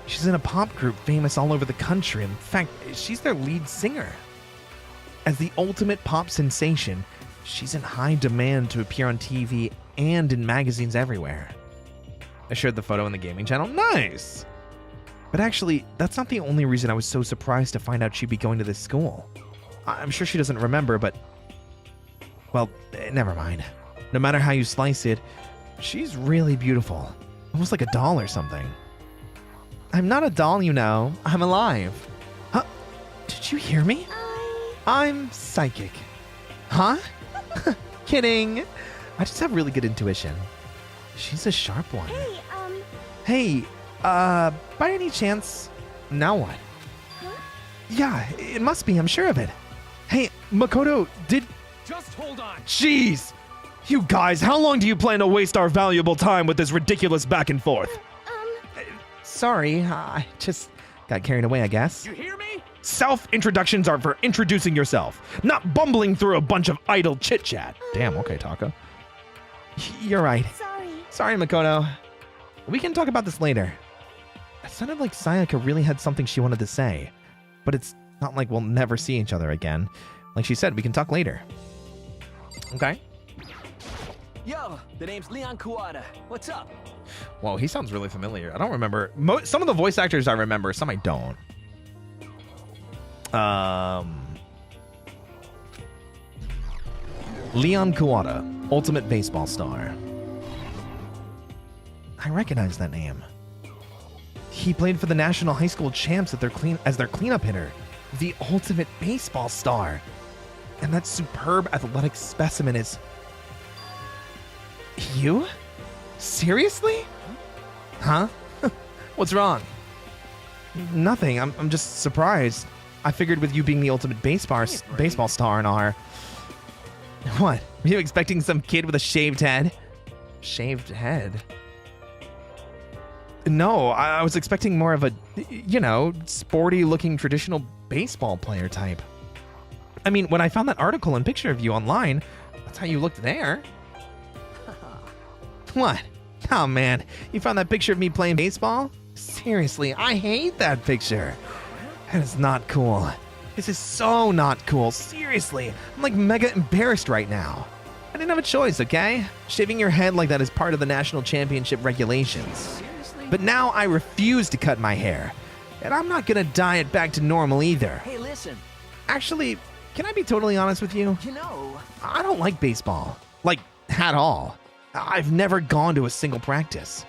She's in a pop group famous all over the country. In fact, she's their lead singer. As the ultimate pop sensation, she's in high demand to appear on TV and in magazines everywhere. I shared the photo in the gaming channel. Nice! But actually, that's not the only reason I was so surprised to find out she'd be going to this school. I'm sure she doesn't remember, but... well, never mind. No matter how you slice it, she's really beautiful. Almost like a doll or something. I'm not a doll, you know. I'm alive. Huh? Did you hear me? I'm psychic. Huh? Kidding. I just have really good intuition. She's a sharp one. Hey, by any chance, now what? Huh? Yeah, it must be, I'm sure of it. Hey, Makoto, Just hold on. Jeez! You guys, how long do you plan to waste our valuable time with this ridiculous back and forth? Sorry, I just Got carried away, I guess. You hear me? Self-introductions are for introducing yourself, not bumbling through a bunch of idle chit-chat. Damn, okay, Taka. You're right. Sorry, Makoto. We can talk about this later. It sounded like Sayaka really had something she wanted to say, but it's not like we'll never see each other again. Like she said, we can talk later. Okay. Yo, the name's Leon Kuwata. What's up? Whoa, he sounds really familiar. I don't remember. Some of the voice actors I remember, some I don't. Leon Kuwata, Ultimate Baseball Star. I recognize that name. He played for the National High School Champs as their cleanup hitter. The Ultimate Baseball Star. And that superb athletic specimen is... You? Seriously? Huh? What's wrong? Nothing. I'm just surprised. I figured with you being the ultimate baseball star in our... What? Were you expecting some kid with a shaved head? Shaved head? No, I was expecting more of a, you know, sporty-looking traditional baseball player type. I mean, when I found that article and picture of you online, that's how you looked there. What? Oh, man. You found that picture of me playing baseball? Seriously, I hate that picture. That is not cool. This is so not cool. Seriously, I'm like mega embarrassed right now. I didn't have a choice, okay? Shaving your head like that is part of the national championship regulations. Seriously? But now I refuse to cut my hair. And I'm not gonna dye it back to normal either. Hey, listen. Actually, can I be totally honest with you? You know, I don't like baseball. Like, at all. I've never gone to a single practice.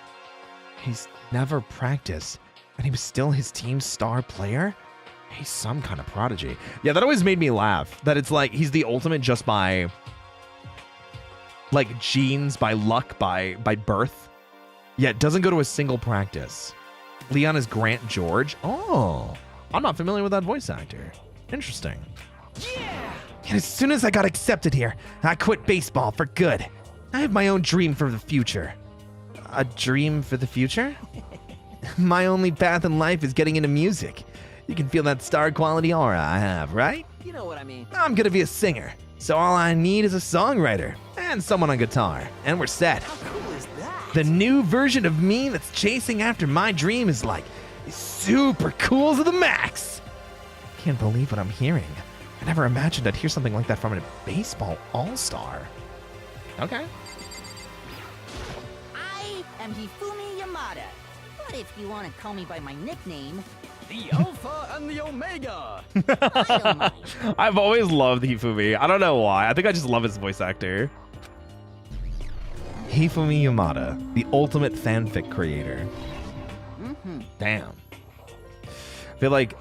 He's never practiced, and he was still his team's star player? He's some kind of prodigy. Yeah, that always made me laugh. That it's like he's the ultimate just by, like, genes, by luck, by birth. Yet doesn't go to a single practice. Leon is Grant George. Oh, I'm not familiar with that voice actor. Interesting. yeah. And as soon as I got accepted here, I quit baseball for good. I have my own dream for the future. A dream for the future? My only path in life is getting into music. You can feel that star quality aura I have, right? You know what I mean. I'm gonna be a singer, so all I need is a songwriter and someone on guitar, and we're set. How cool is that? The new version of me that's chasing after my dream is like super cool to the max. Can't believe what I'm hearing. I never imagined I'd hear something like that from a baseball all-star. Okay. I am Hifumi Yamada. But if you want to call me by my nickname, The Alpha and the Omega. I don't mind. I've always loved Hifumi. I don't know why. I think I just love his voice actor. Hifumi Yamada, the ultimate fanfic creator. Damn. I feel like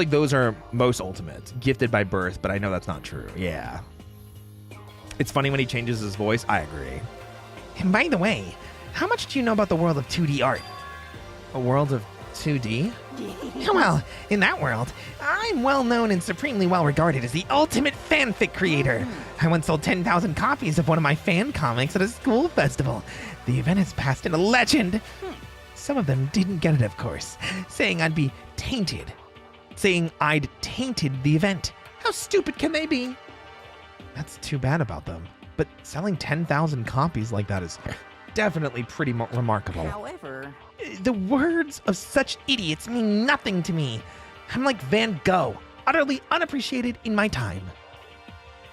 those are most ultimate, gifted by birth, but I know that's not true. Yeah. It's funny when he changes his voice. I agree. And by the way, how much do you know about the world of 2D art? A world of 2D? Well, in that world, I'm well known and supremely well regarded as the ultimate fanfic creator. I once sold 10,000 copies of one of my fan comics at a school festival. The event has passed into legend. Some of them didn't get it, of course, saying I'd tainted the event. How stupid can they be? That's too bad about them. But selling 10,000 copies like that is definitely pretty remarkable. However, The words of such idiots mean nothing to me. I'm like Van Gogh, utterly unappreciated in my time.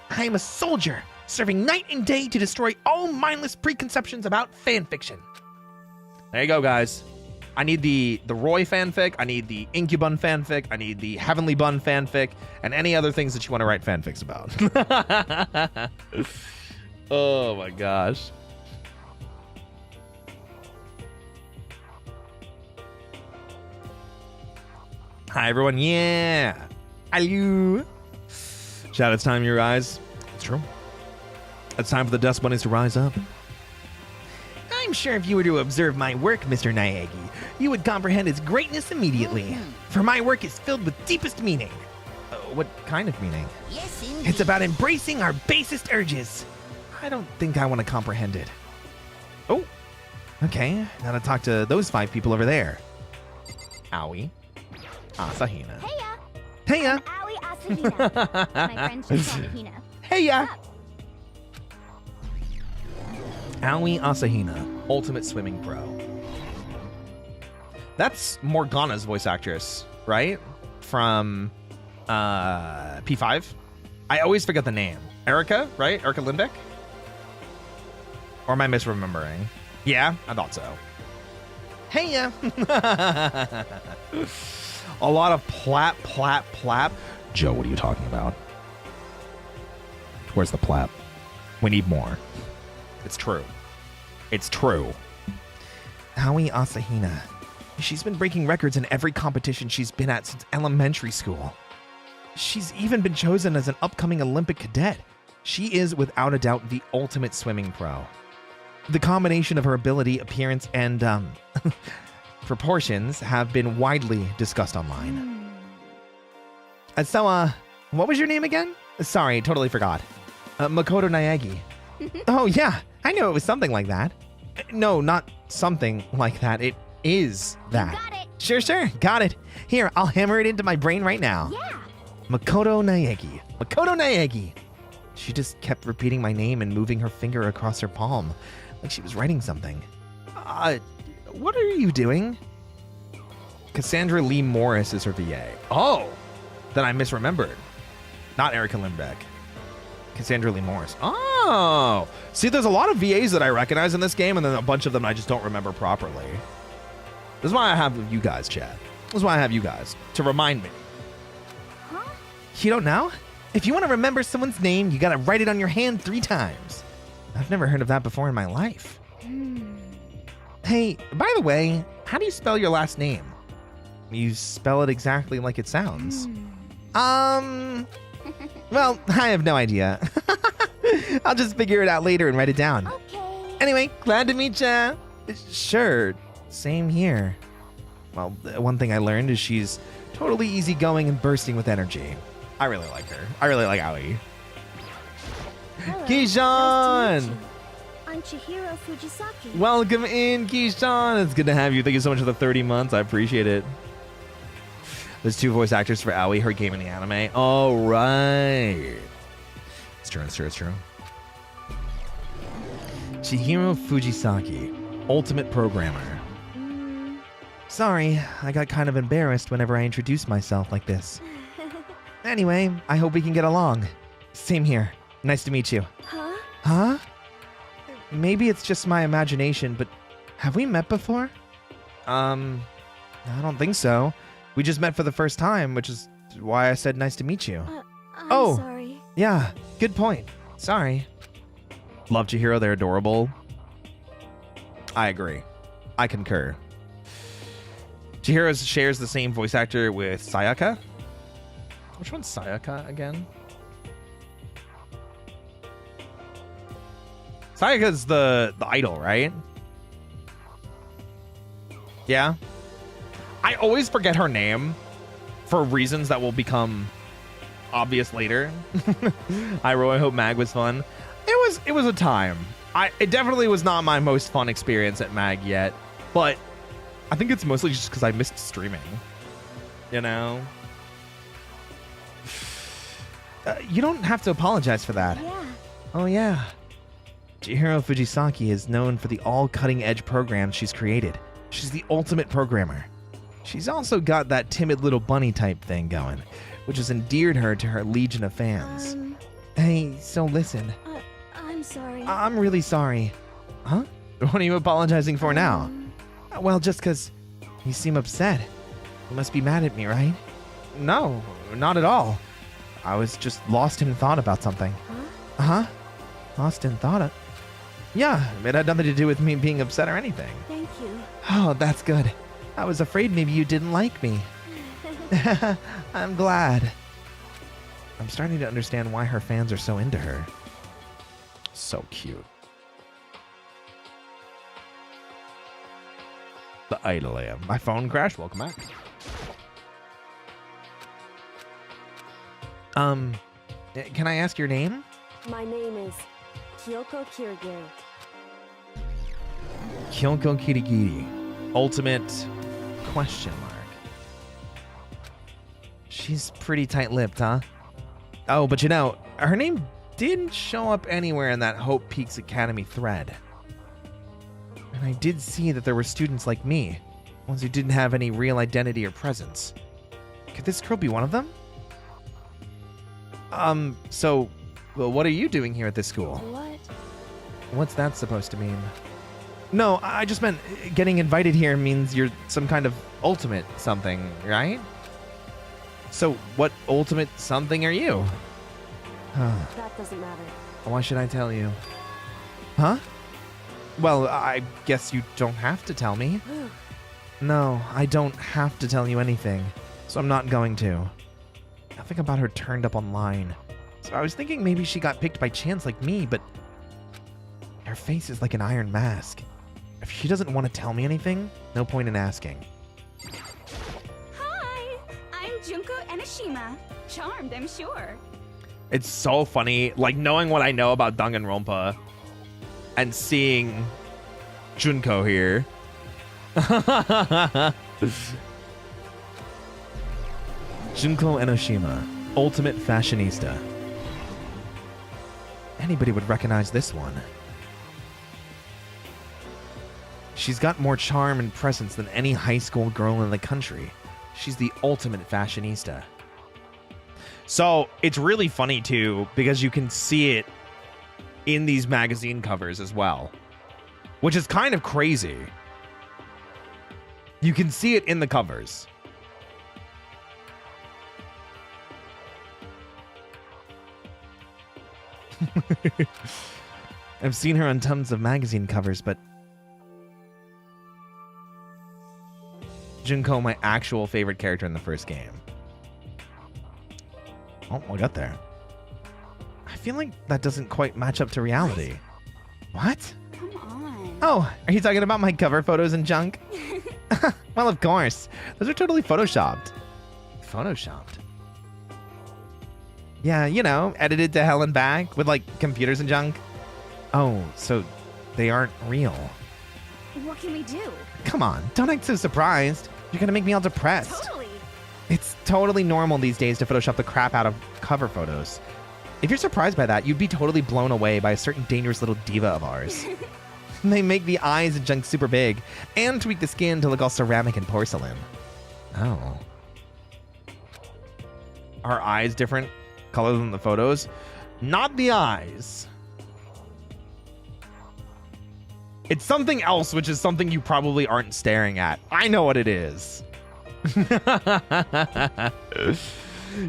I am a soldier, serving night and day to destroy all mindless preconceptions about fanfiction. There you go, guys. I need the Roy fanfic, I need the Incubun fanfic, I need the Heavenly Bun fanfic, and any other things that you want to write fanfics about. Oh my gosh. Hi everyone, yeah. Hello. Shout, it's time, you guys. It's true. It's time for the dust bunnies to rise up. I'm sure if you were to observe my work, Mr. Naegi, you would comprehend its greatness immediately. For my work is filled with deepest meaning. What kind of meaning? yes, indeed. It's about embracing our basest urges. I don't think I want to comprehend it. Oh, okay. Now to talk to those 5 people over there. Aoi Asahina. Heya! Heya! Aoi Asahina. My friend should call me Hina. Heya! Aoi Asahina, Ultimate Swimming Pro. That's Morgana's voice actress, right? From P5. I always forget the name. Erica, right? Erica Lindbeck? Or am I misremembering? Yeah, I thought so. Heya! A lot of plap, plap, plap. Joe, what are you talking about? Where's the plap? We need more. It's true. It's true. Aoi Asahina. She's been breaking records in every competition she's been at since elementary school. She's even been chosen as an upcoming Olympic cadet. She is, without a doubt, the ultimate swimming pro. The combination of her ability, appearance, and proportions have been widely discussed online. So, what was your name again? Sorry, totally forgot. Makoto Naegi. Oh, yeah, I knew it was something like that. No, not something like that. It is that. You got it. Sure, got it. Here, I'll hammer it into my brain right now. Yeah. Makoto Naegi. Makoto Naegi. She just kept repeating my name and moving her finger across her palm, like she was writing something. What are you doing? Cassandra Lee Morris is her VA. Oh, then I misremembered. Not Erica Lindbeck. Cassandra Lee Morris. Oh, see, there's a lot of VAs that I recognize in this game, and then a bunch of them I just don't remember properly. This is why I have you guys, chat. This is why I have you guys, to remind me. Huh? You don't know? If you want to remember someone's name, you gotta write it on your hand 3 times. I've never heard of that before in my life. Hey, by the way, how do you spell your last name? You spell it exactly like it sounds. Well, I have no idea. I'll just figure it out later and write it down. Okay. Anyway, glad to meet ya. Sure, same here. Well, one thing I learned is she's totally easygoing and bursting with energy. I really like her. I really like Aoi. Hello. Keishan! Nice to meet you. I'm Chihiro Fujisaki. Welcome in, Keishan. It's good to have you. Thank you so much for the 30 months. I appreciate it. There's 2 voice actors for Aoi, her game in the anime. All right. It's true. Chihiro Fujisaki, Ultimate Programmer. Sorry, I got kind of embarrassed whenever I introduced myself like this. Anyway, I hope we can get along. Same here. Nice to meet you. Huh? Huh? Maybe it's just my imagination, but have we met before? I don't think so. We just met for the first time, which is why I said nice to meet you. I'm sorry. Yeah, good point. Sorry. Love Chihiro, they're adorable. I agree. I concur. Chihiro shares the same voice actor with Sayaka. Which one's Sayaka again? Sayaka's the idol, right? Yeah. I always forget her name for reasons that will become obvious later. Hi, Roy. I hope MAG was fun. It was a time. It definitely was not my most fun experience at MAG yet, but I think it's mostly just because I missed streaming. You know? You don't have to apologize for that. Yeah. Oh, yeah. Chihiro Fujisaki is known for the all-cutting-edge programs she's created. She's the ultimate programmer. She's also got that timid little bunny type thing going, which has endeared her to her legion of fans. Hey, so listen. I'm sorry. I'm really sorry. Huh? What are you apologizing for now? Well, just because you seem upset. You must be mad at me, right? No, not at all. I was just lost in thought about something. Huh? Lost in thought? Yeah, it had nothing to do with me being upset or anything. Thank you. Oh, that's good. I was afraid maybe you didn't like me. I'm glad. I'm starting to understand why her fans are so into her. So cute. The idol I am. My phone crashed. Welcome back. Can I ask your name? My name is Kyoko Kirigiri. Kyoko Kirigiri. Ultimate question mark. She's pretty tight-lipped, huh? Oh, but you know, her name didn't show up anywhere in that Hope Peaks Academy thread. And I did see that there were students like me, ones who didn't have any real identity or presence. Could this girl be one of them? So, well, what are you doing here at this school? What? What's that supposed to mean? No, I just meant getting invited here means you're some kind of ultimate something, right? So, what ultimate something are you? That doesn't matter. Why should I tell you? Huh? Well, I guess you don't have to tell me. No, I don't have to tell you anything, so I'm not going to. Nothing about her turned up online. So I was thinking maybe she got picked by chance like me, but her face is like an iron mask. If she doesn't want to tell me anything, no point in asking. Hi, I'm Junko Enoshima. Charmed, I'm sure. It's so funny, like knowing what I know about Danganronpa and seeing Junko here. Junko Enoshima, ultimate fashionista. Anybody would recognize this one. She's got more charm and presence than any high school girl in the country. She's the ultimate fashionista. So it's really funny too, because you can see it in these magazine covers as well, which is kind of crazy. You can see it in the covers. I've seen her on tons of magazine covers, but Junko, my actual favorite character in the first game. Oh, we got there. I feel like that doesn't quite match up to reality. What? Come on. Oh, are you talking about my cover photos and junk? Well, of course. Those are totally photoshopped. Photoshopped? Yeah, you know, edited to hell and back with, like, computers and junk. Oh, so they aren't real. What can we do? Come on, don't act so surprised. You're gonna make me all depressed. Totally. It's totally normal these days to Photoshop the crap out of cover photos. If you're surprised by that, you'd be totally blown away by a certain dangerous little diva of ours. They make the eyes and junk super big and tweak the skin to look all ceramic and porcelain. Oh. Are eyes different color than the photos? Not the eyes. It's something else, which is something you probably aren't staring at. I know what it is.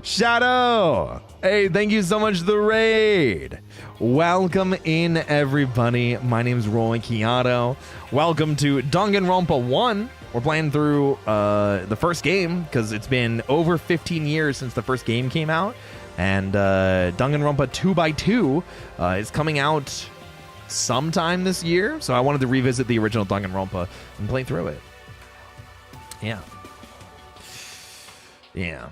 Shadow! Hey, thank you so much for the raid. Welcome in, everybody. My name's Roy Chiato. Welcome to Danganronpa 1. We're playing through the first game because it's been over 15 years since the first game came out. And Danganronpa 2x2 is coming out sometime this year. So I wanted to revisit the original Danganronpa and play through it. Yeah. Yeah.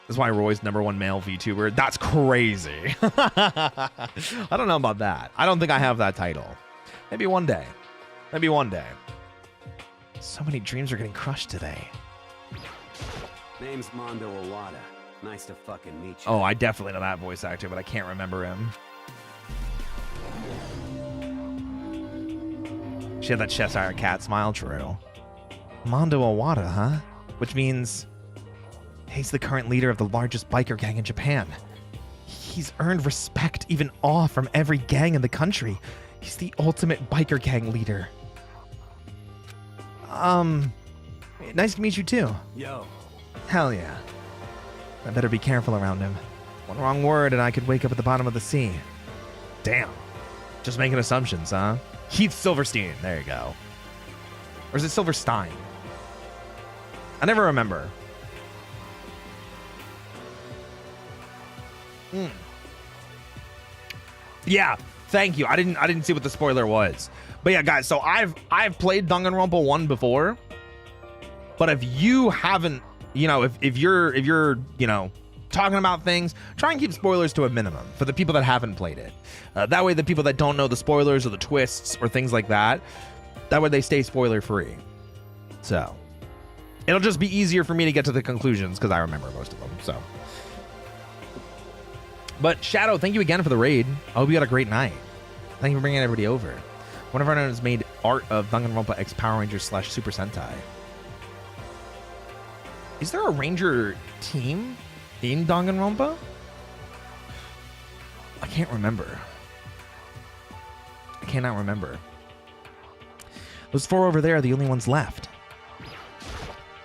That's why Roy's #1 male VTuber. That's crazy. I don't know about that. I don't think I have that title. Maybe one day. Maybe one day. So many dreams are getting crushed today. Name's Mondo Owada. Nice to fucking meet you. Oh, I definitely know that voice actor, but I can't remember him. She had that Cheshire Cat smile, true. Mondo Owada, huh? Which means he's the current leader of the largest biker gang in Japan. He's earned respect, even awe, from every gang in the country. He's the ultimate biker gang leader. Nice to meet you too. Yo. Hell yeah. I better be careful around him. One wrong word and I could wake up at the bottom of the sea. Damn. Just making assumptions, huh? Heath Silverstein. There you go. Or is it Silverstein? I never remember. Yeah, thank you. I didn't see what the spoiler was. But yeah, guys, so I've played Danganronpa 1 before. But if you haven't, you know, if you're, you know, talking about things, try and keep spoilers to a minimum for the people that haven't played it. That way the people that don't know the spoilers or the twists or things like that, that way they stay spoiler free. So, It'll just be easier for me to get to the conclusions because I remember most of them. So, but Chiato, thank you again for the raid. I hope you had a great night. Thank you for bringing everybody over. One of our known has made art of Danganronpa X Power Rangers / Super Sentai. Is there a Ranger team in Danganronpa? I can't remember. I cannot remember. Those 4 over there are the only ones left.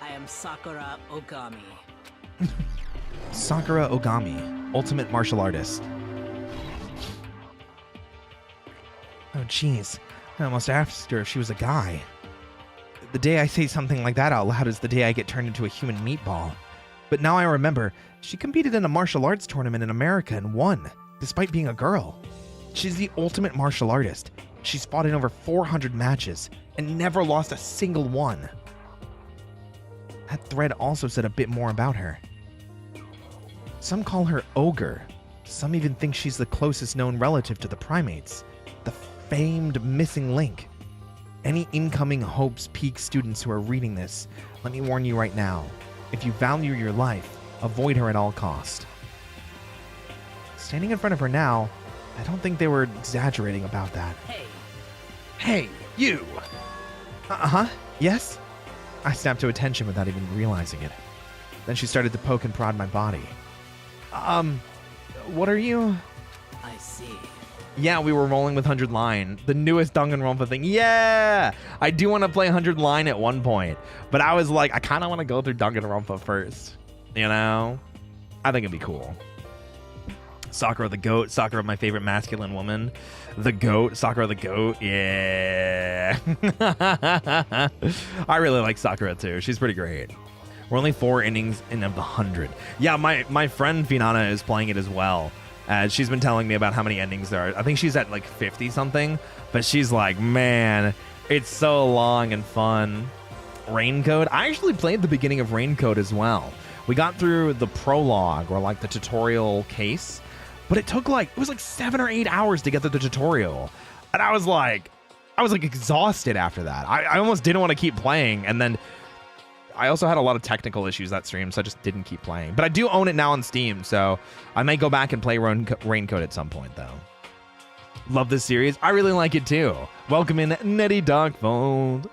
I am Sakura Ogami. Sakura Ogami, ultimate martial artist. Oh, jeez. I almost asked her if she was a guy. The day I say something like that out loud is the day I get turned into a human meatball. But now I remember, she competed in a martial arts tournament in America and won, despite being a girl. She's the ultimate martial artist. She's fought in over 400 matches and never lost a single one. That thread also said a bit more about her. Some call her Ogre. Some even think she's the closest known relative to the primates, the famed missing link. Any incoming Hope's Peak students who are reading this, let me warn you right now. If you value your life, avoid her at all cost. Standing in front of her now, I don't think they were exaggerating about that. Hey, you! Uh-huh, yes? I snapped to attention without even realizing it. Then she started to poke and prod my body. What are you? I see. Yeah, we were rolling with 100 Line, the newest Danganronpa thing. Yeah! I do want to play 100 Line at one point, but I was like, I kind of want to go through Danganronpa first, you know? I think it'd be cool. Sakura the goat, Sakura my favorite masculine woman. The goat, Sakura the goat, yeah. I really like Sakura too, she's pretty great. We're only 4 innings in of the 100. Yeah, my friend Finana is playing it as well. She's been telling me about how many endings there are. I think she's at like 50 something, but she's like, man, it's so long and fun. Raincoat. I actually played the beginning of Raincoat as well. We got through the prologue or like the tutorial case, but it was like 7 or 8 hours to get through the tutorial. And I was like exhausted after that. I almost didn't want to keep playing. And then I also had a lot of technical issues that stream, so I just didn't keep playing. But I do own it now on Steam, so I may go back and play Raincoat at some point, though. Love this series. I really like it, too. Welcome in, Nettie Darkfold.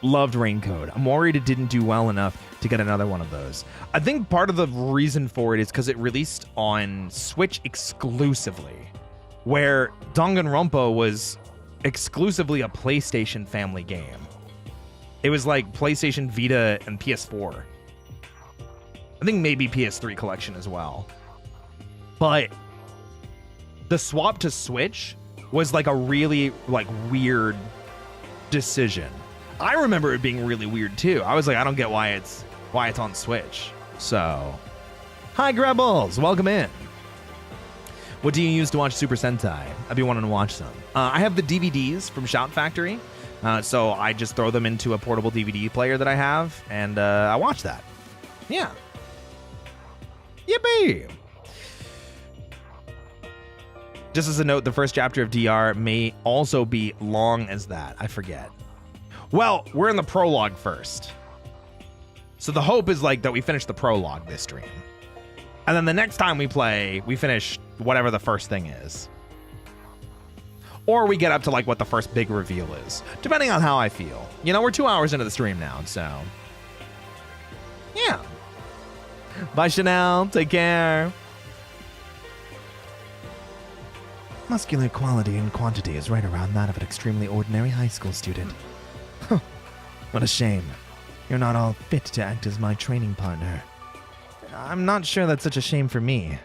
Loved Raincoat. I'm worried it didn't do well enough to get another one of those. I think part of the reason for it is because it released on Switch exclusively, where Danganronpa was exclusively a PlayStation family game. It was like PlayStation Vita and PS4. I think maybe PS3 collection as well. But the swap to Switch was like a really weird decision. I remember it being really weird too. I was like, I don't get why it's on Switch. So, hi Grebbles, welcome in. What do you use to watch Super Sentai? I'd be wanting to watch some. I have the DVDs from Shout Factory. So I just throw them into a portable DVD player that I have, and I watch that. Yeah. Yippee! Just as a note, the first chapter of DR may also be long as that. I forget. Well, we're in the prologue first. So the hope is like that we finish the prologue this stream. And then the next time we play, we finish whatever the first thing is. Or we get up to like what the first big reveal is, depending on how I feel. You know, we're 2 hours into the stream now, so yeah. Bye, Chanel. Take care. Muscular quality and quantity is right around that of an extremely ordinary high school student. Huh. What a shame. You're not all fit to act as my training partner. I'm not sure that's such a shame for me.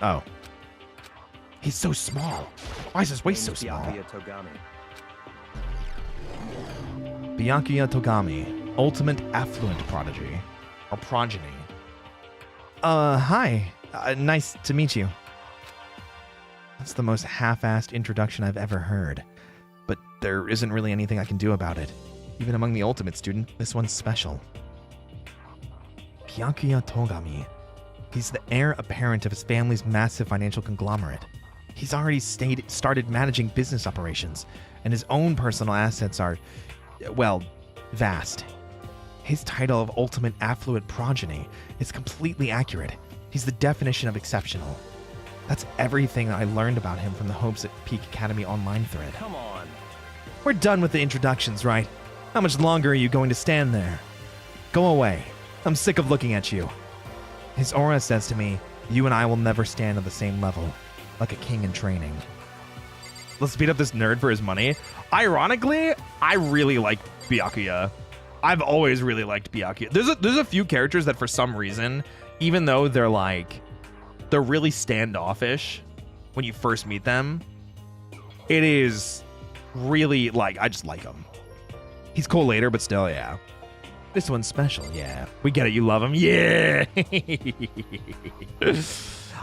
Oh. He's so small. Why is his waist so small? Byakuya Togami, ultimate affluent prodigy. Or progeny. Hi. Nice to meet you. That's the most half-assed introduction I've ever heard. But there isn't really anything I can do about it. Even among the ultimate student, this one's special. Byakuya Togami. He's the heir apparent of his family's massive financial conglomerate. He's already started managing business operations, and his own personal assets are, well, vast. His title of ultimate affluent progeny is completely accurate. He's the definition of exceptional. That's everything I learned about him from the Hopes at Peak Academy online thread. Come on. We're done with the introductions, right? How much longer are you going to stand there? Go away. I'm sick of looking at you. His aura says to me, you and I will never stand on the same level, like a king in training. Let's beat up this nerd for his money. Ironically, I really like Byakuya. I've always really liked Byakuya. There's a few characters that for some reason, even though they're really standoffish when you first meet them, it is really I just like him. He's cool later, but still, yeah. This one's special, yeah. We get it, you love him, yeah.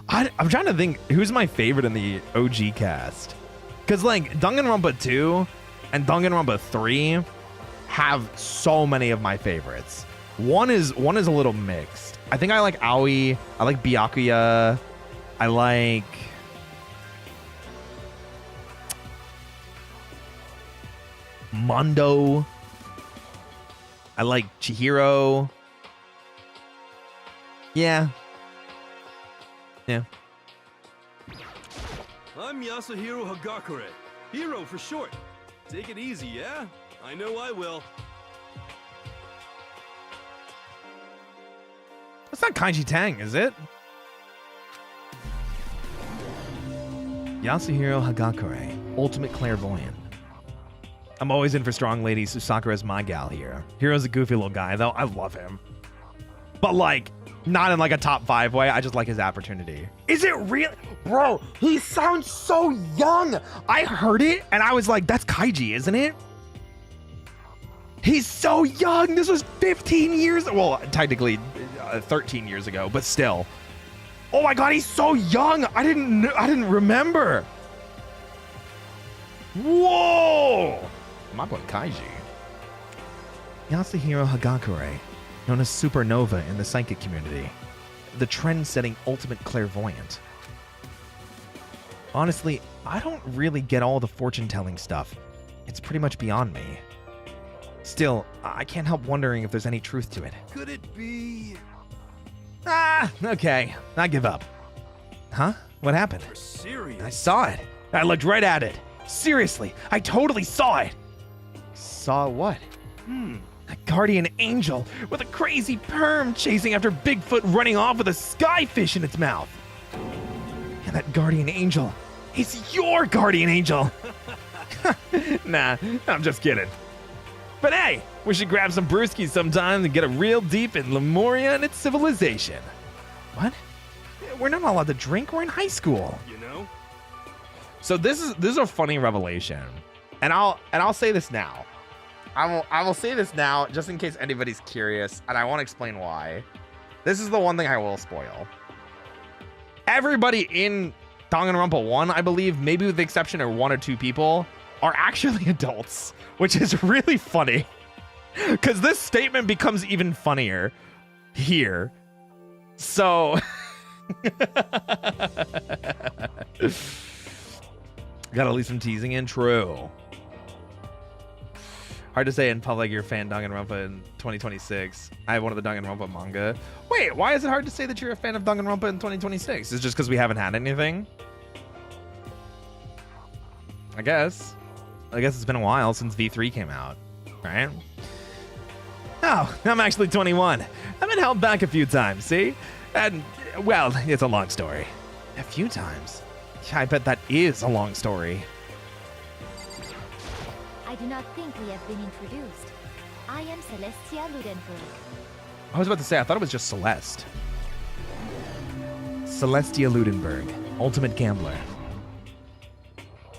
I'm trying to think who's my favorite in the OG cast, because Danganronpa 2 and Danganronpa 3 have so many of my favorites. One is a little mixed. I think I like Aoi. I like Byakuya. I like Mondo. I like Chihiro. Yeah. I'm Yasuhiro Hagakure. Hero for short. Take it easy, yeah? I know I will. That's not Kaiji Tang, is it? Yasuhiro Hagakure, ultimate clairvoyant. I'm always in for strong ladies, so Sakura's my gal here. Hiro's a goofy little guy, though. I love him. But, not in, a top 5 way. I just like his opportunity. Is it real? Bro, he sounds so young. I heard it, and I was like, that's Kaiji, isn't it? He's so young. This was 15 years. Well, technically 13 years ago, but still. Oh my God, he's so young. I didn't remember. Whoa. My boy Kaiji. Yasuhiro Hagakure, known as Supernova in the psychic community, the trend-setting ultimate clairvoyant. Honestly, I don't really get all the fortune-telling stuff. It's pretty much beyond me. Still, I can't help wondering if there's any truth to it. Could it be... Okay. I give up. Huh? What happened? You're serious? I saw it. I looked right at it. Seriously, I totally saw it. Saw what? A guardian angel with a crazy perm chasing after Bigfoot running off with a skyfish in its mouth. And that guardian angel is your guardian angel. Nah, I'm just kidding. But hey, we should grab some brewskis sometime and get a real deep in Lemuria and its civilization. What? We're not allowed to drink. We're in high school. You know? So this is a funny revelation, and I'll say this now. I will say this now just in case anybody's curious, and I won't explain why. This is the one thing I will spoil. Everybody in Danganronpa 1, I believe, maybe with the exception of 1 or 2 people, are actually adults, which is really funny. Because this statement becomes even funnier here. So... Gotta leave some teasing in. True. Hard to say in public you're a fan of Danganronpa in 2026. I have one of the Danganronpa manga. Wait, why is it hard to say that you're a fan of Danganronpa in 2026? Is it just because we haven't had anything? I guess it's been a while since V3 came out, right? Oh, I'm actually 21. I've been held back a few times, see? And, well, it's a long story. A few times? I bet that is a long story. I do not think we have been introduced. I am Celestia Ludenberg. I was about to say, I thought it was just Celeste. Celestia Ludenberg, ultimate gambler.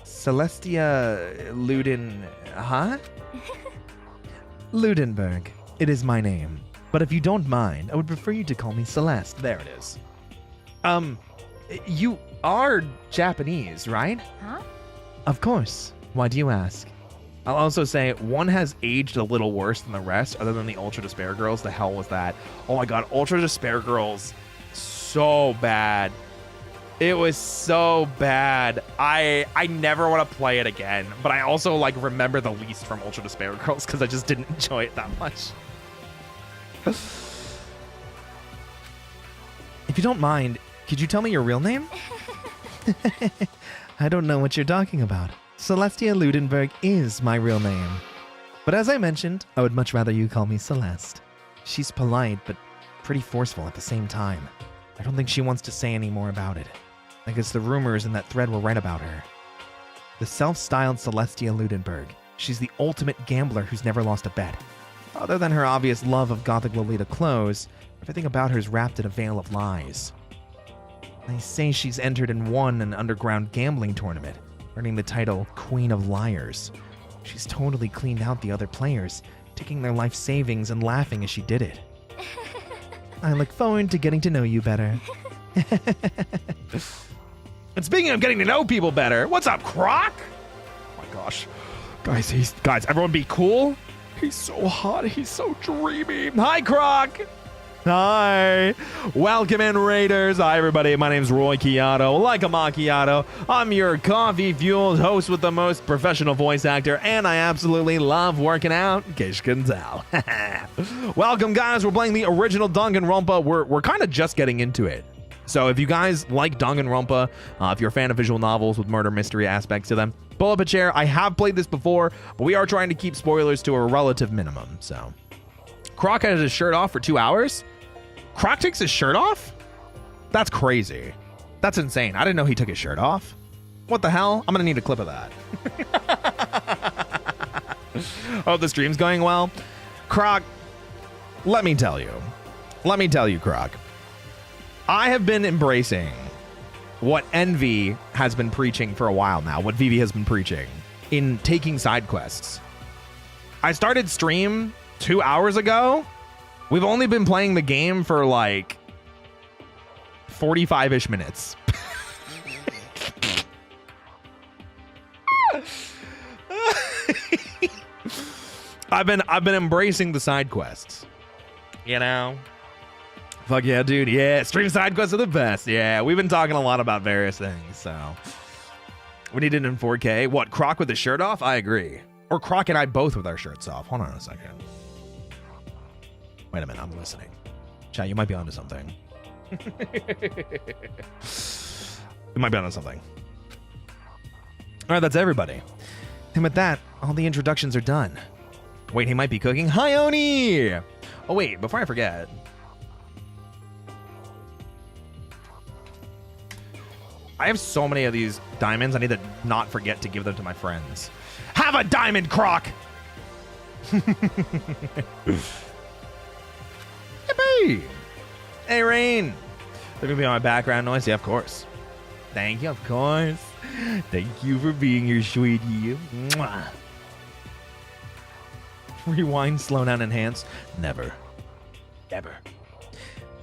Celestia Luden... Huh? Ludenberg. It is my name. But if you don't mind, I would prefer you to call me Celeste. There it is. You are Japanese, right? Huh? Of course. Why do you ask? I'll also say one has aged a little worse than the rest, other than the Ultra Despair Girls. The hell was that? Oh my God, Ultra Despair Girls, so bad. It was so bad. I never want to play it again, but I also like remember the least from Ultra Despair Girls because I just didn't enjoy it that much. If you don't mind, could you tell me your real name? I don't know what you're talking about. Celestia Ludenberg is my real name. But as I mentioned, I would much rather you call me Celeste. She's polite, but pretty forceful at the same time. I don't think she wants to say any more about it. I guess the rumors in that thread were right about her. The self-styled Celestia Ludenberg. She's the ultimate gambler who's never lost a bet. Other than her obvious love of gothic Lolita clothes, everything about her is wrapped in a veil of lies. They say she's entered and won an underground gambling tournament, earning the title Queen of Liars. She's totally cleaned out the other players, taking their life savings and laughing as she did it. I look forward to getting to know you better. And speaking of getting to know people better, what's up, Croc? Oh my gosh. Guys, everyone be cool. He's so hot. He's so dreamy. Hi, Croc. Hi. Welcome in, Raiders. Hi, everybody. My name's Roy Chiato. Like a macchiato, I'm your coffee-fueled host with the most professional voice actor, and I absolutely love working out, in case you couldn't tell. Welcome, guys. We're playing the original Danganronpa. We're kind of just getting into it. So if you guys like Danganronpa, if you're a fan of visual novels with murder mystery aspects to them, pull up a chair. I have played this before, but we are trying to keep spoilers to a relative minimum. So Croc has his shirt off for 2 hours. Croc takes his shirt off? That's crazy. That's insane. I didn't know he took his shirt off. What the hell? I'm gonna need a clip of that. Oh, the stream's going well. Croc, let me tell you, Croc. I have been embracing what Envy has been preaching for a while now, what Vivi has been preaching in taking side quests. I started stream 2 hours ago. We've only been playing the game for like 45-ish minutes. I've been embracing the side quests. You know? Fuck yeah, dude. Yeah, stream side quests are the best. Yeah, we've been talking a lot about various things, so. We need it in 4K. What, Croc with his shirt off? I agree. Or Croc and I both with our shirts off. Hold on a second. Wait a minute, I'm listening. Chat, you might be onto something. You might be onto something. All right, that's everybody. And with that, all the introductions are done. Wait, he might be cooking. Hi, Oni! Oh, wait, before I forget. I have so many of these diamonds, I need to not forget to give them to my friends. Have a diamond, Croc! Yippee! Hey, Rain! They're gonna be on my background noise? Yeah, of course. Thank you, of course. Thank you for being here, sweetie. Mwah. Rewind, slow down, enhance. Never. Never.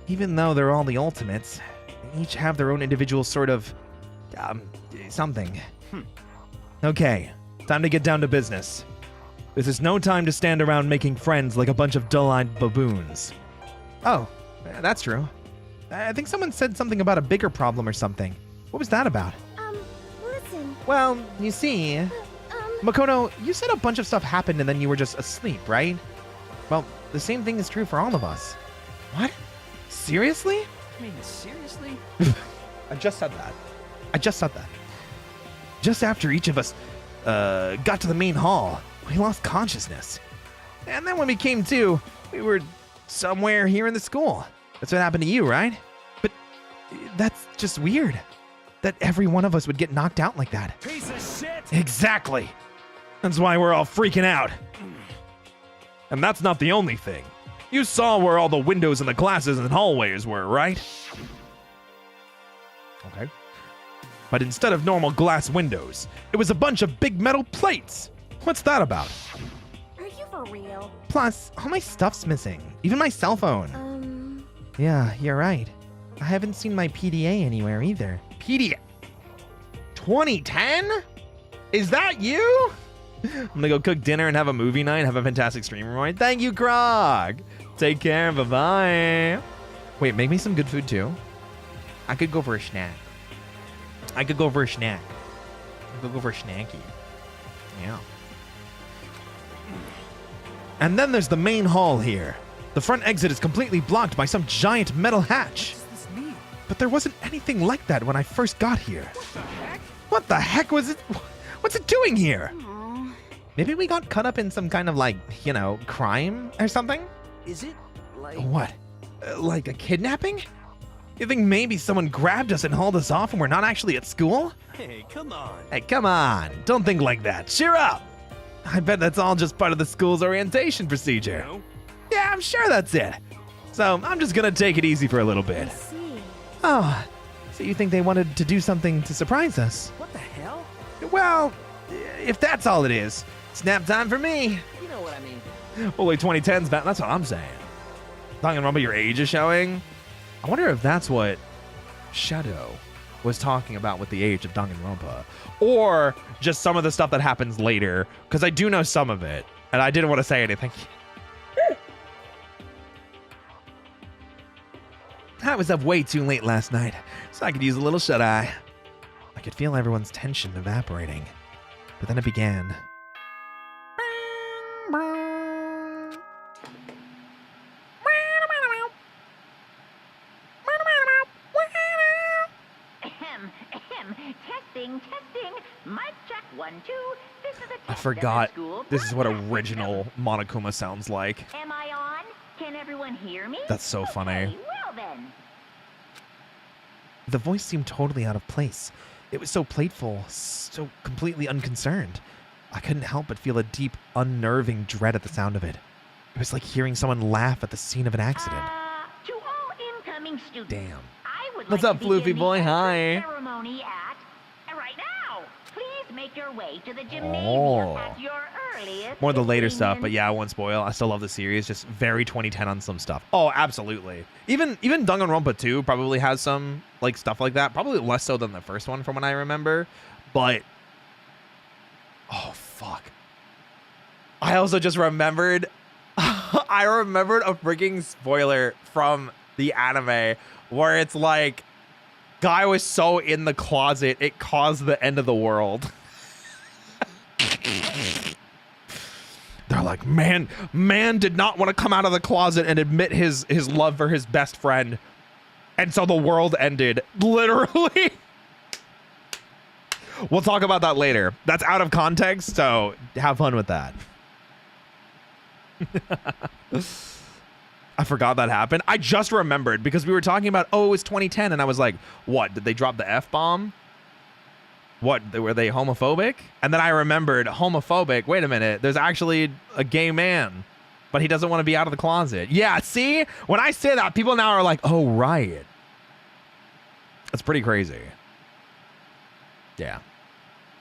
Even though they're all the ultimates, they each have their own individual sort of something. Okay, time to get down to business. This is no time to stand around making friends like a bunch of dull-eyed baboons. Oh, that's true. I think someone said something about a bigger problem or something. What was that about? Listen. Well, you see, Makoto, you said a bunch of stuff happened and then you were just asleep, right? Well, the same thing is true for all of us. What? Seriously? I mean, seriously? I just said that. Just after each of us got to the main hall, we lost consciousness. And then when we came to, we were somewhere here in the school. That's what happened to you, right? But that's just weird. That every one of us would get knocked out like that. Piece of shit! Exactly. That's why we're all freaking out. And that's not the only thing. You saw where all the windows in the classes and hallways were, right? Okay. But instead of normal glass windows, it was a bunch of big metal plates. What's that about? Are you for real? Plus, all my stuff's missing. Even my cell phone. Yeah, you're right. I haven't seen my PDA anywhere either. PDA? 2010? Is that you? I'm gonna go cook dinner and have a movie night. Have a fantastic stream, Roy. Thank you, Krog. Take care. Bye-bye. Wait, make me some good food, too. I could go for a snack. I could go for a snack. I could go for a snacky. Yeah. And then there's the main hall here. The front exit is completely blocked by some giant metal hatch. What does this mean? But there wasn't anything like that when I first got here. What the heck? What the heck was it? What's it doing here? Aw. Maybe we got caught up in some kind of like, you know, crime or something? Is it like What? Like a kidnapping? You think maybe someone grabbed us and hauled us off and we're not actually at school? Hey, come on. Hey, come on. Don't think like that. Cheer up. I bet that's all just part of the school's orientation procedure. No? Yeah, I'm sure that's it. So I'm just gonna take it easy for a little I bit. see. Oh, so you think they wanted to do something to surprise us? what the hell? Well, if that's all it is, it's nap time for me. You know what I mean. Holy 2010s, that's what I'm saying. Danganronpa, your age is showing. I wonder if that's what Chiato was talking about with the age of Danganronpa, or just some of the stuff that happens later, because I do know some of it, and I didn't want to say anything. I was up way too late last night, so I could use a little shut-eye. I could feel everyone's tension evaporating, but then it began. Testing. Mic check 1, 2. This is a I test forgot. at the school. This is what original Monokuma sounds like. Am I on? Can everyone hear me? That's so funny. Okay, well then. The voice seemed totally out of place. It was so playful, so completely unconcerned. I couldn't help but feel a deep, unnerving dread at the sound of it. It was like hearing someone laugh at the scene of an accident. To all incoming students. Damn. I would What's like up, to begin Floofy the boy? entrance Hi. Ceremony at right now. Please make your way to the gymnasium Oh. at your earliest. More of the later stuff, but convenience. yeah, I won't spoil. I still love the series. Just very 2010 on some stuff. Oh, absolutely. Even Danganronpa 2 probably has some like stuff like that. Probably less so than the first one from what I remember. But oh fuck. I also just remembered I remembered a freaking spoiler from the anime where it's like guy was so in the closet it caused the end of the world. They're like, man did not want to come out of the closet and admit his love for his best friend. And so the world ended. Literally. We'll talk about that later. That's out of context, so have fun with that. I forgot that happened. I just remembered because we were talking about, oh, it was 2010. And I was like, what? Did they drop the F-bomb? What? Were they homophobic? And then I remembered homophobic. Wait a minute. There's actually a gay man, but he doesn't want to be out of the closet. Yeah, see? When I say that, people now are like, oh, right. That's pretty crazy. Yeah.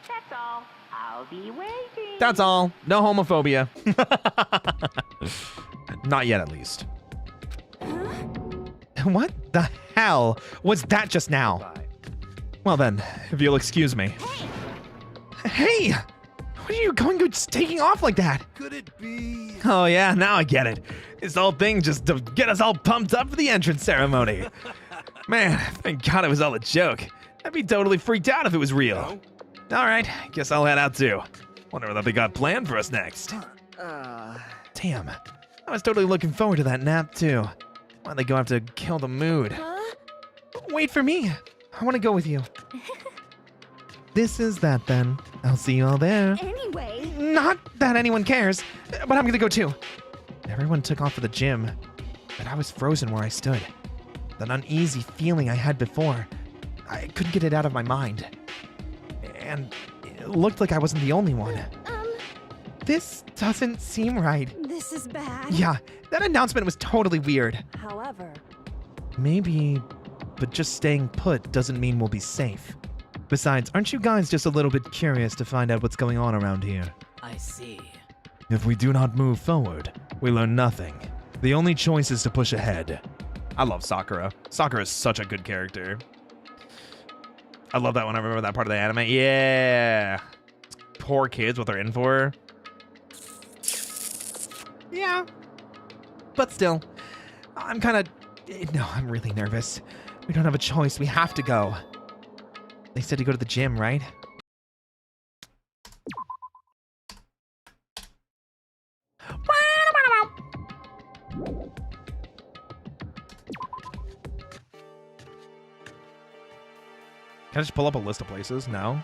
That's all. I'll be waiting. That's all. No homophobia. Not yet, at least. What the hell was that just now? Well then, if you'll excuse me. Hey! What are you going just taking off like that? Could it be? Oh yeah, now I get it. This whole thing just to get us all pumped up for the entrance ceremony. Man, thank God it was all a joke. I'd be totally freaked out if it was real. All right, guess I'll head out too. Wonder what they got planned for us next. Damn, I was totally looking forward to that nap too. Why'd they go have to kill the mood? Huh? Wait for me. I want to go with you. This is that then. I'll see you all there. Anyway, Not that anyone cares, but I'm gonna go too. Everyone took off for the gym, but I was frozen where I stood. That uneasy feeling I had before, I couldn't get it out of my mind. And it looked like I wasn't the only one. This doesn't seem right. This is bad. Yeah, that announcement was totally weird. However, Maybe, but just staying put doesn't mean we'll be safe. Besides, aren't you guys just a little bit curious to find out what's going on around here? I see. If we do not move forward, we learn nothing. The only choice is to push ahead. I love Sakura. Sakura is such a good character. I love that when I remember that part of the anime. Yeah. Poor kids, what they're in for. Yeah. But still, I'm really nervous. We don't have a choice. We have to go. They said to go to the gym, right? Can I just pull up a list of places? No.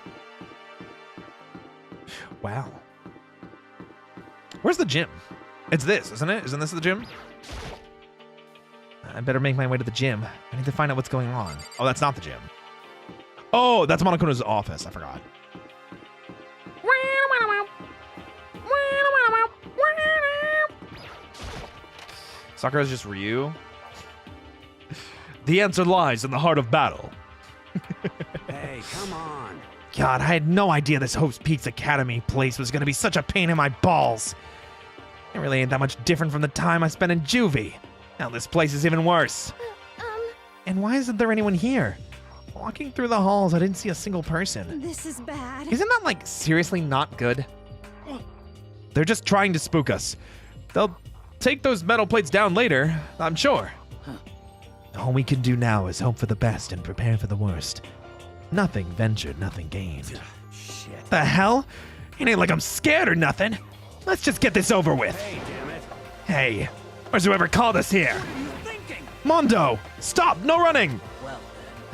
Wow. Where's the gym? It's this, isn't it? Isn't this the gym? I better make my way to the gym. I need to find out what's going on. Oh, that's not the gym. Oh, that's Monokono's office. I forgot. Sakura's just Ryu. The answer lies in the heart of battle. Hey, come on. God, I had no idea this Hope's Peaks Academy place was going to be such a pain in my balls. It really ain't that much different from the time I spent in juvie. Now this place is even worse. And why isn't there anyone here? Walking through the halls, I didn't see a single person. This is bad. Isn't that, like, seriously not good? They're just trying to spook us. They'll take those metal plates down later, I'm sure. All we can do now is hope for the best and prepare for the worst. Nothing ventured, nothing gained. Shit. The hell? It ain't like I'm scared or nothing. Let's just get this over with. Hey, damn it. Hey, where's whoever called us here? What are you thinking? Mondo, stop, no running. Well,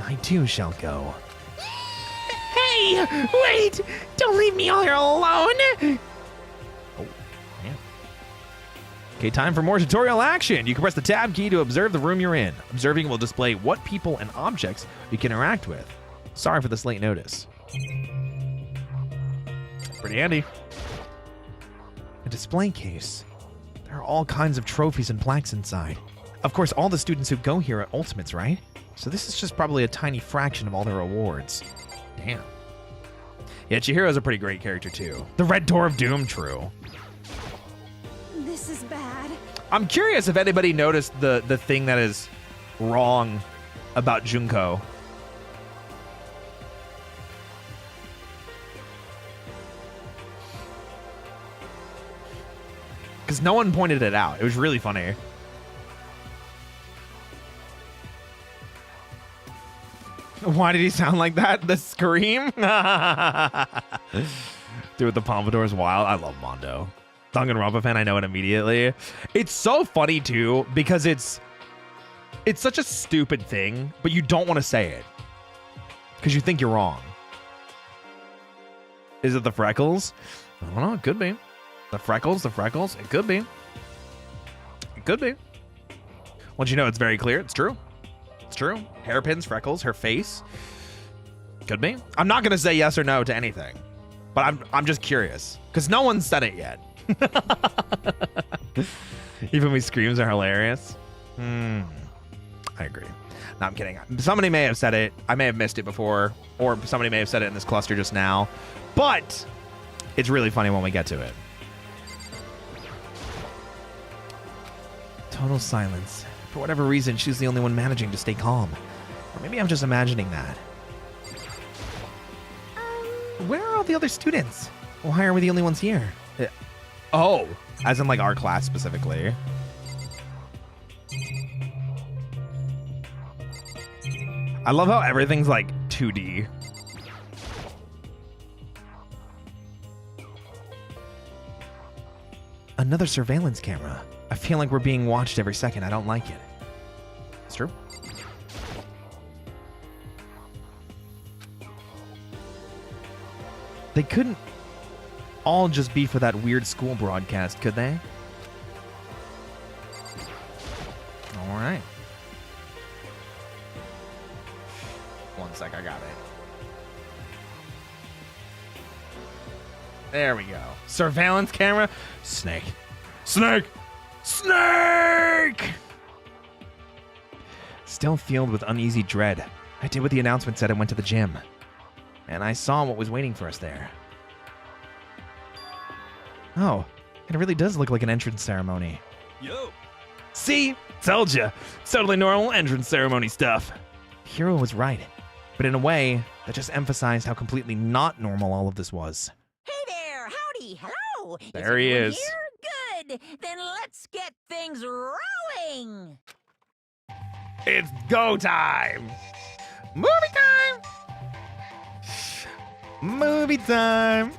I too shall go. Hey, wait, don't leave me all here alone. Oh, yeah. Okay, time for more tutorial action. You can press the tab key to observe the room you're in. Observing will display what people and objects you can interact with. Sorry for this late notice. Pretty handy. A display case. There are all kinds of trophies and plaques inside. Of course, all the students who go here are ultimates, right? So this is just probably a tiny fraction of all their awards. Damn. Yeah, Chihiro's a pretty great character too. The Red Door of Doom, true. This is bad. I'm curious if anybody noticed the thing that is wrong about Junko. Because no one pointed it out. It was really funny. Why did he sound like that? The scream? Dude, the Pompadour's wild. I love Mondo. Danganronpa fan, I know it immediately. It's so funny, too, because it's such a stupid thing, but you don't want to say it. Because you think you're wrong. Is it the freckles? I don't know. It could be. The freckles. It could be. It could be. Once you know it's very clear, it's true. It's true. Hairpins, freckles, her face. Could be. I'm not going to say yes or no to anything. But I'm just curious. Because no one said it yet. Even my screams are hilarious. I agree. No, I'm kidding. Somebody may have said it. I may have missed it before. Or somebody may have said it in this cluster just now. But it's really funny when we get to it. Total silence. For whatever reason, she's the only one managing to stay calm. Or maybe I'm just imagining that. Where are all the other students? Why are we the only ones here? Oh, as in like our class specifically. I love how everything's like 2D. Another surveillance camera. I feel like we're being watched every second. I don't like it. It's true. They couldn't all just be for that weird school broadcast, could they? All right. One sec, I got it. There we go. Surveillance camera. Snake. Snake! Snake! Still filled with uneasy dread, I did what the announcement said and went to the gym. And I saw what was waiting for us there. Oh, it really does look like an entrance ceremony. Yo. See? Told ya. Totally normal entrance ceremony stuff. Hiro was right. But in a way, that just emphasized how completely not normal all of this was. hey there, howdy, hello. There he everyone is. Here? Good. Then let's get things rolling. It's go time! Movie time! Movie time.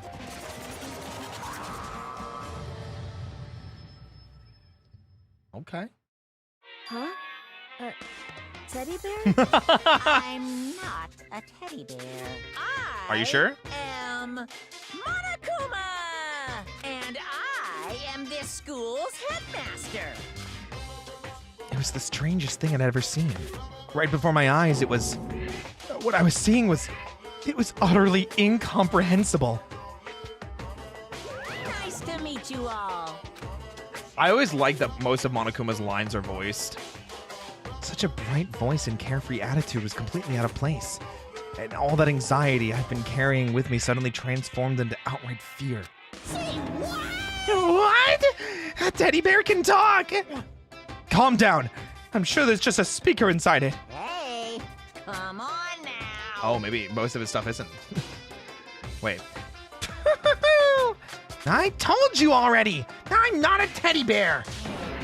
Okay. Huh? Teddy bear? I'm not a teddy bear. Are you sure? I am Monokuma! And I am this school's headmaster. It was the strangest thing I'd ever seen. Right before my eyes, it was... What I was seeing was... It was utterly incomprehensible. Nice to meet you all. I always like that most of Monokuma's lines are voiced. Such a bright voice and carefree attitude was completely out of place. And all that anxiety I've been carrying with me suddenly transformed into outright fear. Say what? What? A teddy bear can talk! Calm down. I'm sure there's just a speaker inside it. Hey, come on now. Oh, maybe most of his stuff isn't. Wait. I told you already! I'm not a teddy bear!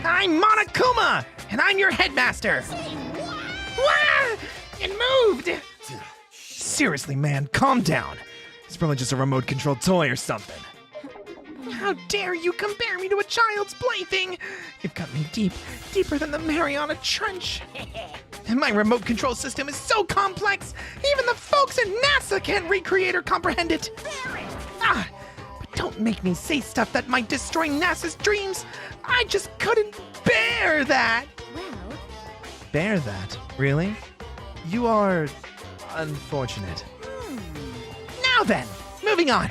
I'm Monokuma! And I'm your headmaster! What? It moved! Seriously, man, calm down. It's probably just a remote-controlled toy or something. How dare you compare me to a child's plaything? You've got me deep, deeper than the Mariana Trench. And my remote control system is so complex, even the folks at NASA can't recreate or comprehend it. Ah, but don't make me say stuff that might destroy NASA's dreams. I just couldn't bear that. Well, Bear that? Really? You are unfortunate. Now then, moving on.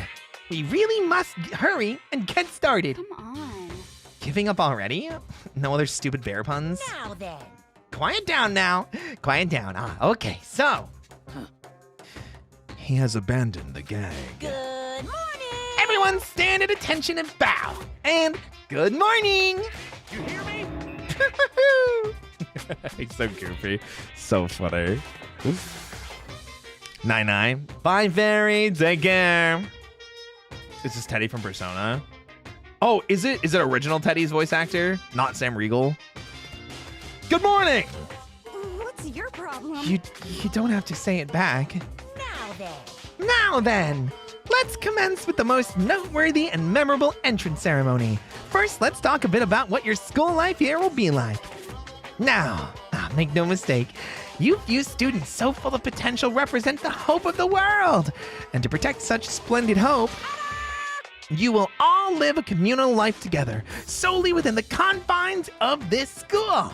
We really must hurry and get started. Come on. Giving up already? No other stupid bear puns? Now then. Quiet down now. Quiet down. Okay, so. He has abandoned the gang. Good morning. Everyone stand at attention and bow. And good morning. You hear me? He's so goofy. So funny. 9-9. Bye, Fairy. Take care. This is Teddy from Persona. Oh, is it original Teddy's voice actor? Not Sam Riegel? Good morning! What's your problem? You don't have to say it back. Now then. Now then, let's commence with the most noteworthy and memorable entrance ceremony. First, let's talk a bit about what your school life here will be like. Now, make no mistake, you few students so full of potential represent the hope of the world. And to protect such splendid hope, you will all live a communal life together, solely within the confines of this school.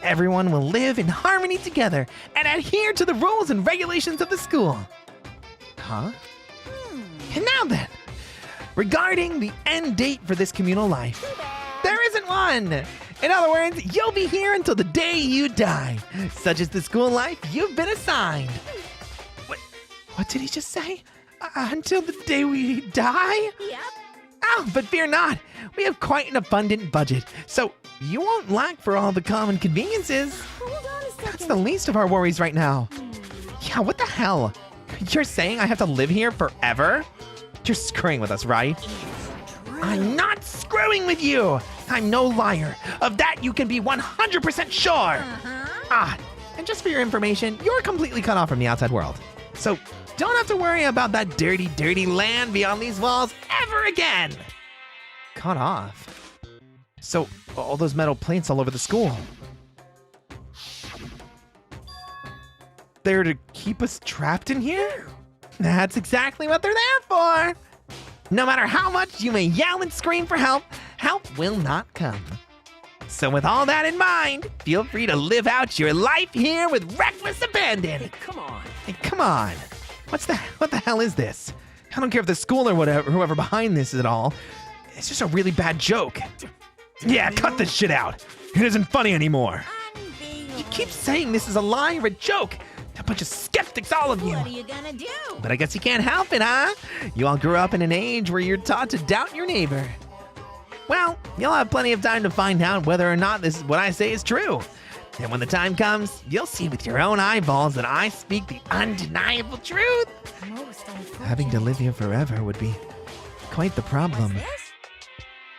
Everyone will live in harmony together and adhere to the rules and regulations of the school. Huh? And now then, regarding the end date for this communal life, there isn't one. In other words, you'll be here until the day you die. Such is the school life you've been assigned. What did he just say? Until the day we die? Yep. Oh, but fear not. We have quite an abundant budget, so you won't lack for all the common conveniences. hold on a second. That's the least of our worries right now. Yeah, what the hell? You're saying I have to live here forever? You're screwing with us, right? I'm not screwing with you. I'm no liar. Of that you can be 100% sure. And just for your information, you're completely cut off from the outside world. So don't have to worry about that dirty, dirty land beyond these walls ever again. Cut off? So all those metal plates all over the school. They're to keep us trapped in here? That's exactly what they're there for. No matter how much you may yell and scream for help, help will not come. So with all that in mind, feel free to live out your life here with reckless abandon. Hey, come on. Hey, come on. What the hell is this? I don't care if the school or whoever behind this is at all. It's just a really bad joke. Yeah, cut this shit out. It isn't funny anymore. You keep saying this is a lie or a joke. A bunch of skeptics, all of you. What are you gonna do? But I guess you can't help it, huh? You all grew up in an age where you're taught to doubt your neighbor. Well, you'll have plenty of time to find out whether or not this is what I say is true. And when the time comes, you'll see with your own eyeballs that I speak the undeniable truth. Most unfortunate. Having to live here forever would be quite the problem. What's this?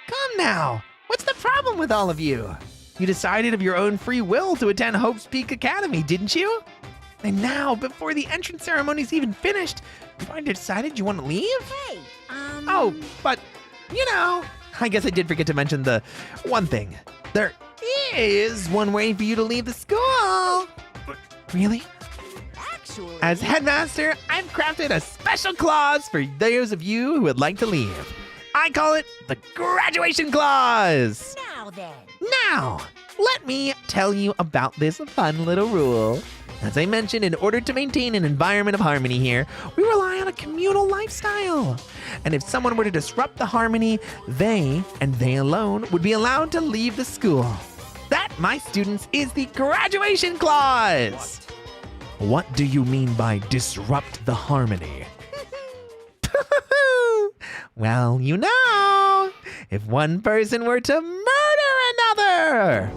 Come now, what's the problem with all of you? You decided of your own free will to attend Hope's Peak Academy, didn't you? And now, before the entrance ceremony's even finished, you finally decided you want to leave? Hey, Oh, but, you know, I guess I did forget to mention the one thing. There is one way for you to leave the school. Really? actually... As headmaster, I've crafted a special clause for those of you who would like to leave. I call it the graduation clause. Now then. Now, let me tell you about this fun little rule. As I mentioned, in order to maintain an environment of harmony here, we rely on a communal lifestyle. And if someone were to disrupt the harmony, they, and they alone, would be allowed to leave the school. That, my students, is the graduation clause. What do you mean by disrupt the harmony? Well, you know, if one person were to murder another.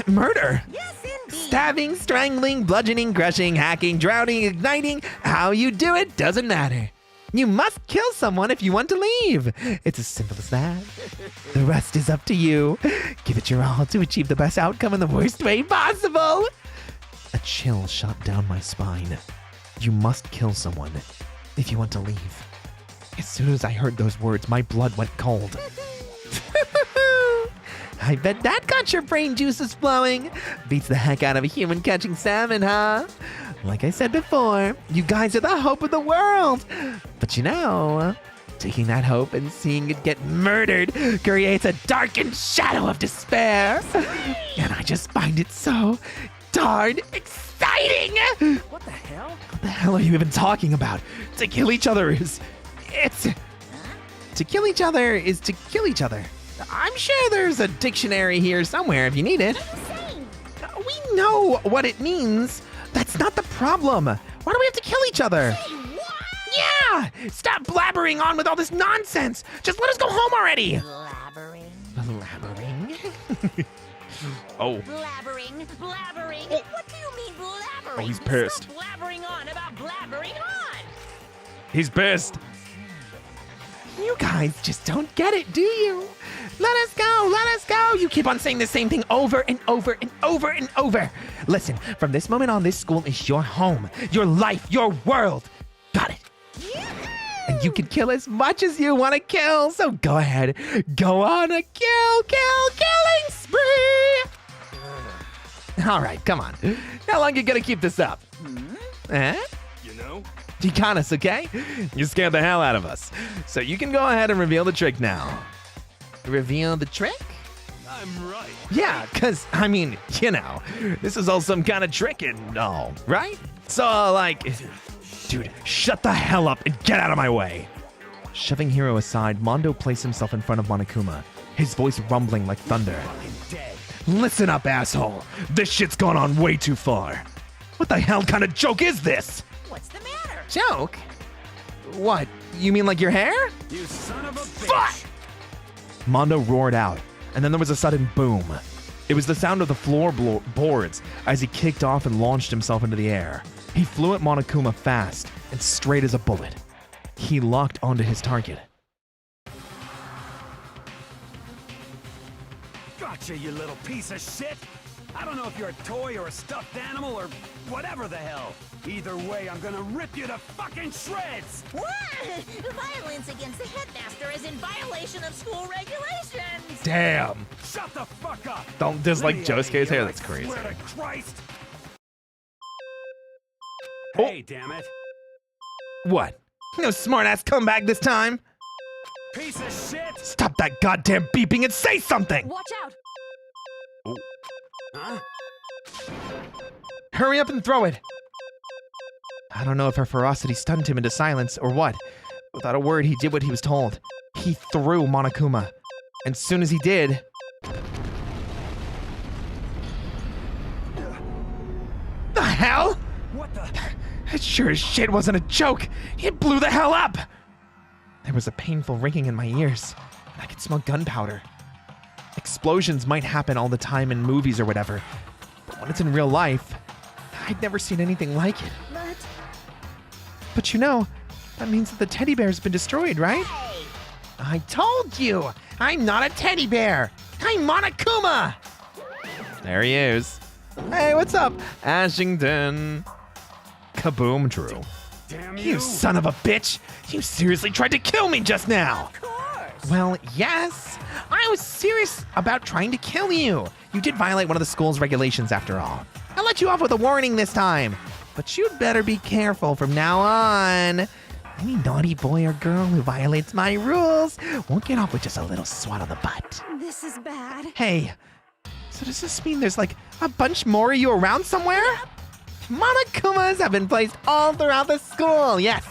Murder? Yes, indeed. Stabbing, strangling, bludgeoning, crushing, hacking, drowning, igniting, how you do it doesn't matter. You must kill someone if you want to leave. It's as simple as that. The rest is up to you. Give it your all to achieve the best outcome in the worst way possible. A chill shot down my spine. You must kill someone if you want to leave. As soon as I heard those words, my blood went cold. I bet that got your brain juices flowing. Beats the heck out of a human catching salmon, huh? Like I said before, you guys are the hope of the world. But you know, taking that hope and seeing it get murdered creates a darkened shadow of despair. And I just find it so darn exciting. What the hell? What the hell are you even talking about? To kill each other is... To kill each other is to kill each other. I'm sure there's a dictionary here somewhere if you need it. We know what it means. That's not the problem. Why do we have to kill each other? Yeah! Stop blabbering on with all this nonsense. Just let us go home already. Blabbering. Blabbering? Oh. Blabbering. Blabbering. What do you mean blabbering? Oh, he's pissed. Stop blabbering on about blabbering on. He's pissed. You guys just don't get it, do you? Let us go, let us go. You keep on saying the same thing over and over and over and over. Listen, from this moment on, this school is your home, your life, your world. Got it? And you can kill as much as you want to kill, so go ahead. Go on a killing spree. All right, come on. How long you gonna keep this up? You know? You got us, okay? You scared the hell out of us. So you can go ahead and reveal the trick now. Reveal the trick? I'm right. Yeah, because, I mean, you know, this is all some kind of trick and all, right? So, like, dude, shut the hell up and get out of my way. Shoving Hiro aside, Mondo placed himself in front of Monokuma, his voice rumbling like thunder. Listen up, asshole. This shit's gone on way too far. What the hell kind of joke is this? What's the matter? Joke? What? You mean like your hair? You son of a bitch. Fuck! Mondo roared out, and then there was a sudden boom. It was the sound of the floorboards as he kicked off and launched himself into the air. He flew at Monokuma fast and straight as a bullet. He locked onto his target. Gotcha, you little piece of shit. I don't know if you're a toy or a stuffed animal or whatever the hell. Either way, I'm gonna rip you to fucking shreds! What? Violence against the headmaster is in violation of school regulations! Damn. Shut the fuck up! Don't dislike Let me out of Josuke's hair, here, that's I crazy. swear to Christ! Oh. Hey, damn it! What? No smart-ass comeback this time? Piece of shit! Stop that goddamn beeping and say something! Watch out! Huh? Hurry up and throw it! I don't know if her ferocity stunned him into silence or what. Without a word, he did what he was told. He threw Monokuma. And soon as he did... The hell? What the? It sure as shit wasn't a joke. It blew the hell up. There was a painful ringing in my ears, and I could smell gunpowder. Explosions might happen all the time in movies or whatever, but when it's in real life, I'd never seen anything like it. But you know, that means that the teddy bear's been destroyed, right? Hey! I told you! I'm not a teddy bear! I'm Monokuma! There he is. Hey, what's up, Ashington? Kaboom, Drew. Damn You son of a bitch! You seriously tried to kill me just now! Of course. Well, yes. I was serious about trying to kill you. You did violate one of the school's regulations after all. I'll let you off with a warning this time. But you'd better be careful from now on. Any naughty boy or girl who violates my rules won't get off with just a little swat on the butt. This is bad. Hey, so does this mean there's like a bunch more of you around somewhere? Monokumas have been placed all throughout the school, yes.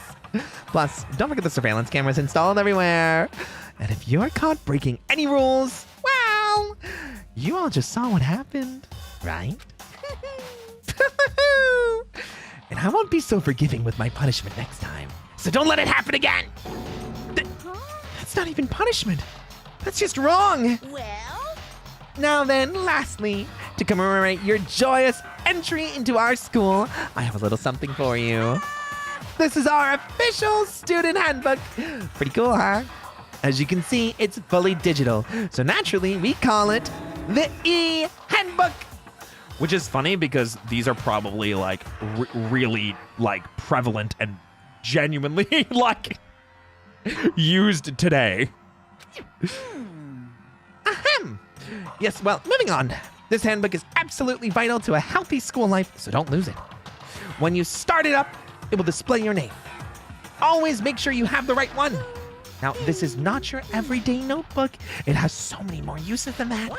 Plus, don't forget the surveillance cameras installed everywhere. And if you're caught breaking any rules, well, you all just saw what happened, right? And I won't be so forgiving with my punishment next time. So don't let it happen again. That's not even punishment. That's just wrong. Well, Now then, lastly, to commemorate your joyous entry into our school, I have a little something for you. This is our official student handbook. Pretty cool, huh? As you can see, it's fully digital. So naturally, we call it the E-Handbook. Which is funny because these are probably like really like prevalent and genuinely like used today. Ahem. Yes, well, moving on. This handbook is absolutely vital to a healthy school life, so don't lose it. When you start it up, it will display your name. Always make sure you have the right one. Now, this is not your everyday notebook. It has so many more uses than that.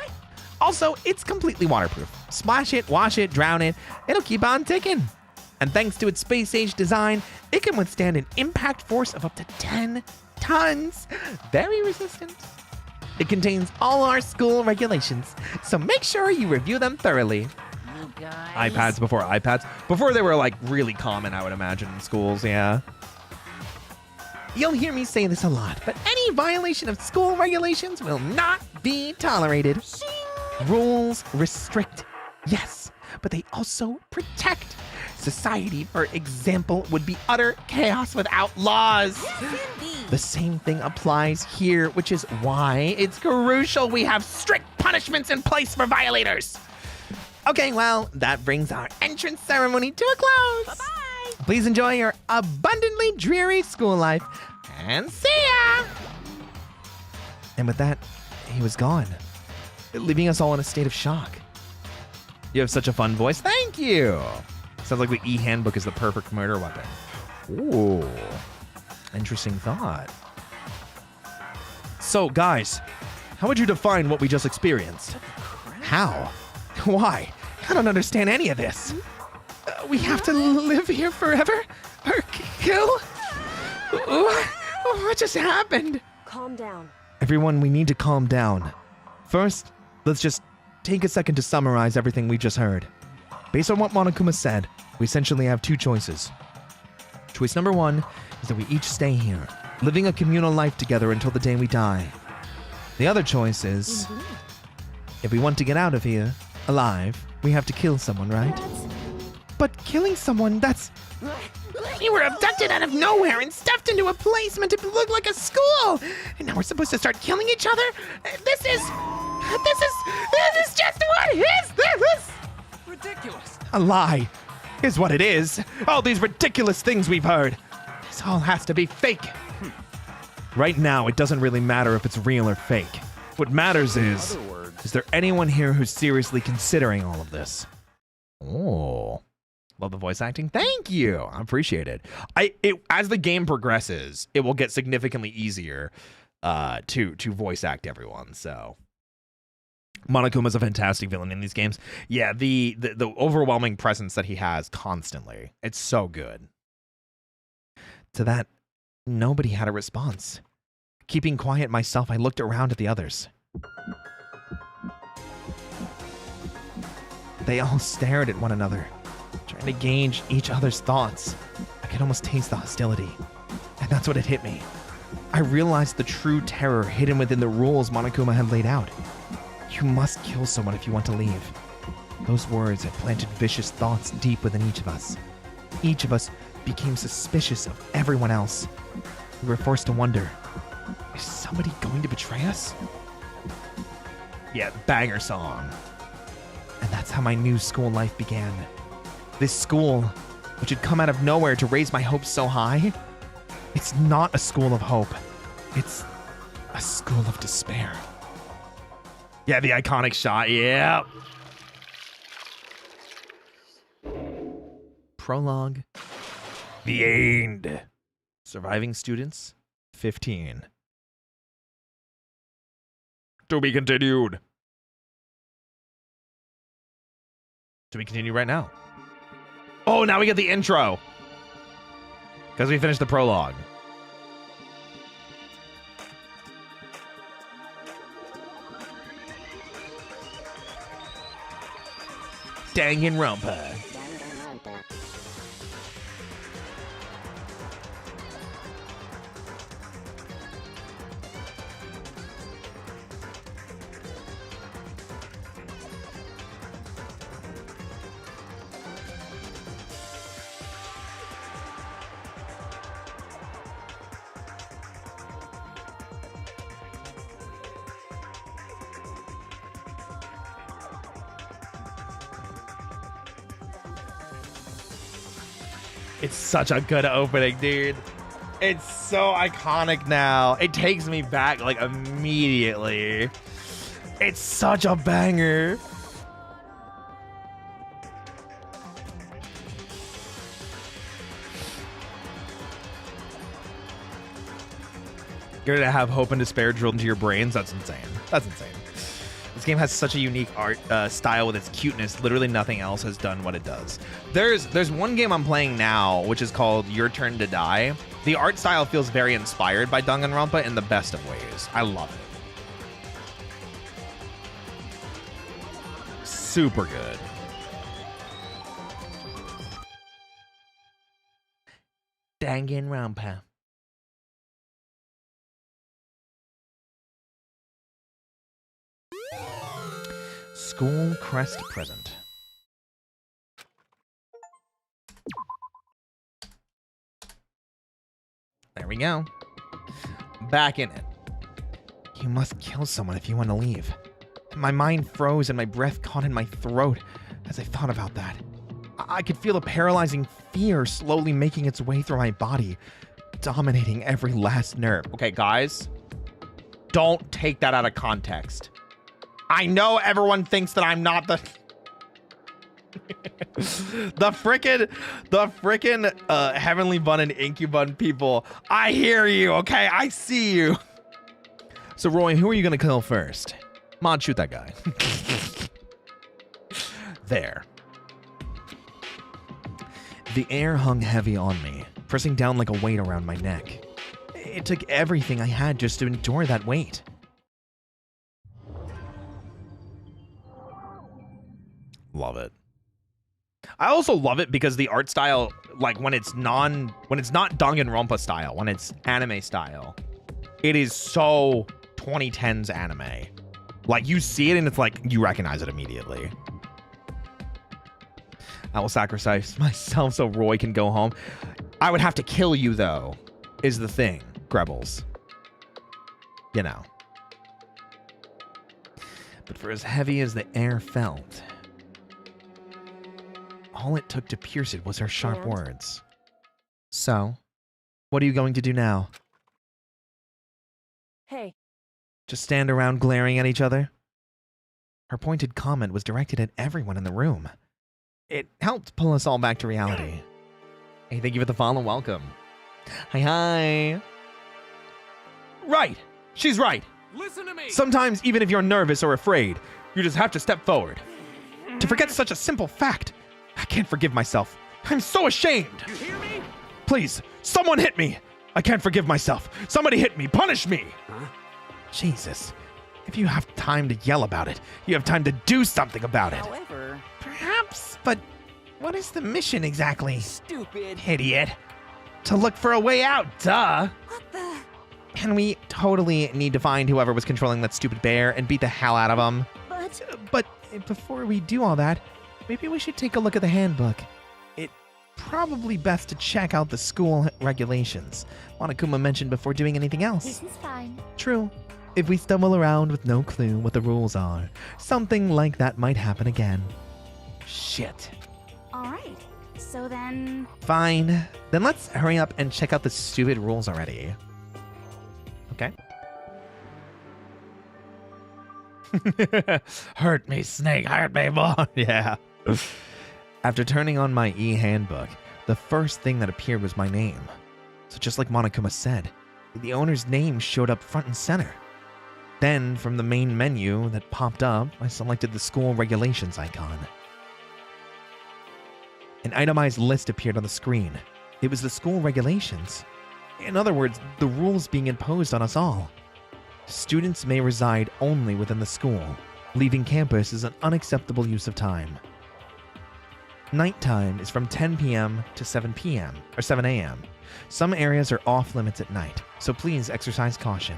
Also, it's completely waterproof. Splash it, wash it, drown it. It'll keep on ticking. And thanks to its space-age design, it can withstand an impact force of up to 10 tons. Very resistant. It contains all our school regulations, so make sure you review them thoroughly. you guys. iPads before iPads. Before they were like really common, I would imagine, in schools, yeah. You'll hear me say this a lot, but any violation of school regulations will not be tolerated. Rules restrict, yes, but they also protect. Society, for example, would be utter chaos without laws. The same thing applies here, which is why it's crucial we have strict punishments in place for violators. Okay, well, that brings our entrance ceremony to a close. Bye. Please enjoy your abundantly dreary school life, and see ya! And with that, he was gone, leaving us all in a state of shock. You have such a fun voice. Thank you. Sounds like the E-Handbook is the perfect murder weapon. Ooh, interesting thought. So, guys, how would you define what we just experienced? How? Why? I don't understand any of this. We have to live here forever? Or kill? What just happened? Calm down. Everyone, we need to calm down. First, let's just take a second to summarize everything we just heard. Based on what Monokuma said, we essentially have two choices. Choice number one is that we each stay here, living a communal life together until the day we die. The other choice is, if we want to get out of here, alive, we have to kill someone, right? But killing someone, that's... You were abducted out of nowhere and stuffed into a place meant to look like a school! And now we're supposed to start killing each other? This is just what is this? Ridiculous. A lie is what it is. All these ridiculous things we've heard. This all has to be fake. Right now, it doesn't really matter if it's real or fake. What matters is there anyone here who's seriously considering all of this? Oh, love the voice acting. Thank you. I appreciate it. As the game progresses, it will get significantly easier to voice act everyone. So Monokuma's a fantastic villain in these games. Yeah, the overwhelming presence that he has constantly. It's so good. To that, nobody had a response. Keeping quiet myself, I looked around at the others. They all stared at one another, trying to gauge each other's thoughts. I could almost taste the hostility. And that's what it hit me. I realized the true terror hidden within the rules Monokuma had laid out. You must kill someone if you want to leave. Those words had planted vicious thoughts deep within each of us. Each of us became suspicious of everyone else. We were forced to wonder, is somebody going to betray us? Yeah, banger song. And that That's how my new school life began. This school, which had come out of nowhere to raise my hopes so high, it's not a school of hope. It's a school of despair. Yeah, the iconic shot, yeah. Prologue. The end. Surviving students, 15. To be continued. To be continued right now. Oh, now we get the intro. Because we finished the prologue. Danganronpa. It's such a good opening, dude. It's so iconic now. It takes me back like immediately. It's such a banger. You're gonna have hope and despair drilled into your brains. That's insane. That's insane. This game has such a unique art style with its cuteness. Literally nothing else has done what it does. There's one game I'm playing now, which is called Your Turn to Die. The art style feels very inspired by Danganronpa in the best of ways. I love it. Super good. Danganronpa. School crest present. There we go. Back in it. You must kill someone if you want to leave. My mind froze and my breath caught in my throat as I thought about that. I could feel a paralyzing fear slowly making its way through my body, dominating every last nerve. Okay, guys, don't take that out of context. I know everyone thinks that I'm not the the frickin' Heavenly Bun and Incubun people. I hear you, okay? I see you. So Roy, who are you gonna kill first? Mod, shoot that guy. There. The air hung heavy on me, pressing down like a weight around my neck. It took everything I had just to endure that weight. Love it. I also love it because the art style, like when it's not Danganronpa style, when it's anime style, it is so 2010s anime. Like you see it and it's like you recognize it immediately. I will sacrifice myself so Roy can go home. I would have to kill you though, is the thing, Grebbles. You know. But for as heavy as the air felt, all it took to pierce it was her sharp words. So, what are you going to do now? Hey. Just stand around glaring at each other? Her pointed comment was directed at everyone in the room. It helped pull us all back to reality. Hey, thank you for the follow. Welcome. Hi. Right. She's right. Listen to me. Sometimes, even if you're nervous or afraid, you just have to step forward. To forget such a simple fact. I can't forgive myself. I'm so ashamed. You hear me? Please, someone hit me. I can't forgive myself. Somebody hit me. Punish me. Huh? Jesus. If you have time to yell about it, you have time to do something about it. However, Perhaps, but what is the mission exactly? stupid. Idiot. To look for a way out, duh. What the? And we totally need to find whoever was controlling that stupid bear and beat the hell out of him. But before we do all that, maybe we should take a look at the handbook. It probably best to check out the school regulations. Monokuma mentioned before doing anything else. This is fine. True. If we stumble around with no clue what the rules are, something like that might happen again. shit. Alright, so then... Fine. Then let's hurry up and check out the stupid rules already. Okay. Hurt me, Snake. Hurt me more. Yeah. After turning on my e-handbook, the first thing that appeared was my name. So just like Monokuma said, the owner's name showed up front and center. Then, from the main menu that popped up, I selected the school regulations icon. An itemized list appeared on the screen. It was the school regulations. In other words, the rules being imposed on us all. Students may reside only within the school. Leaving campus is an unacceptable use of time. Nighttime is from 10 p.m. to 7 p.m. or 7 a.m. Some areas are off limits at night, so please exercise caution.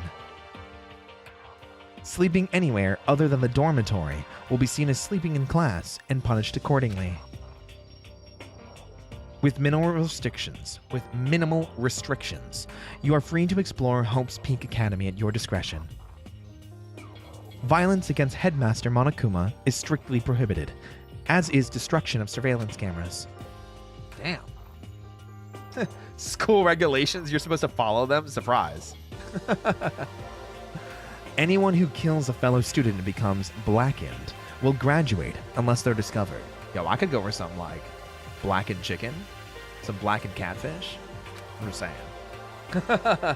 Sleeping anywhere other than the dormitory will be seen as sleeping in class and punished accordingly. With minimal restrictions, you are free to explore Hope's Peak Academy at your discretion. Violence against Headmaster Monokuma is strictly prohibited, as is destruction of surveillance cameras. Damn. School regulations, you're supposed to follow them? Surprise. Anyone who kills a fellow student and becomes blackened will graduate unless they're discovered. Yo, I could go for something like blackened chicken, some blackened catfish. I'm just saying.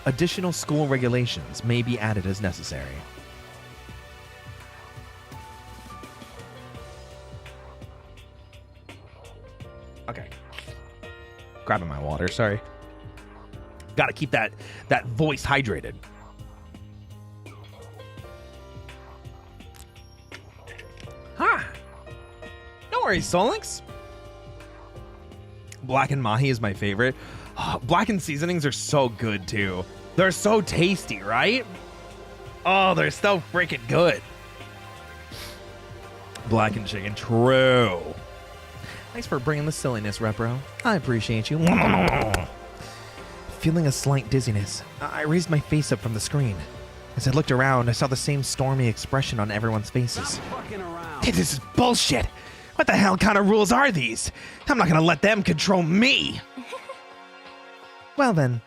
Additional school regulations may be added as necessary. Okay. Grabbing my water, sorry. Gotta keep that voice hydrated. Huh. No worries, Solix. Blackened mahi is my favorite. Oh, blackened seasonings are so good, too. They're so tasty, right? Oh, they're so freaking good. Blackened chicken, true. Thanks for bringing the silliness, Repro. I appreciate you. Feeling a slight dizziness, I raised my face up from the screen. As I looked around, I saw the same stormy expression on everyone's faces. Stop fucking around. Hey, this is bullshit. What the hell kind of rules are these? I'm not gonna let them control me. Well then,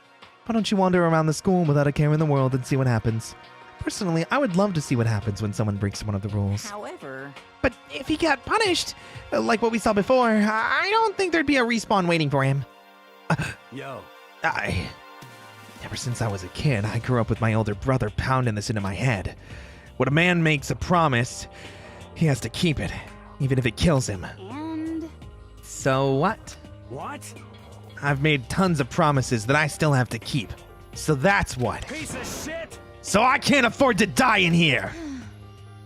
why don't you wander around the school without a care in the world and see what happens? Personally, I would love to see what happens when someone breaks one of the rules. However... But if he got punished, like what we saw before, I don't think there'd be a respawn waiting for him. Yo. Ever since I was a kid, I grew up with my older brother pounding this into my head. When a man makes a promise, he has to keep it, even if it kills him. And... So what? What? I've made tons of promises that I still have to keep. So that's what. Piece of shit! So I can't afford to die in here!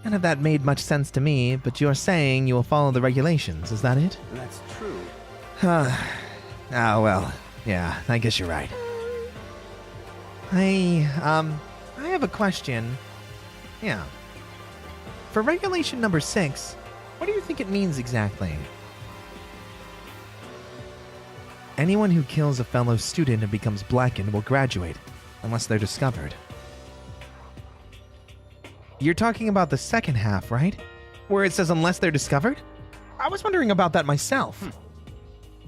None of that made much sense to me, but you're saying you will follow the regulations, is that it? That's true. Well, yeah, I guess you're right. I have a question. Yeah. For regulation number 6, what do you think it means exactly? Anyone who kills a fellow student and becomes blackened will graduate, unless they're discovered. You're talking about the second half, right? Where it says unless they're discovered? I was wondering about that myself.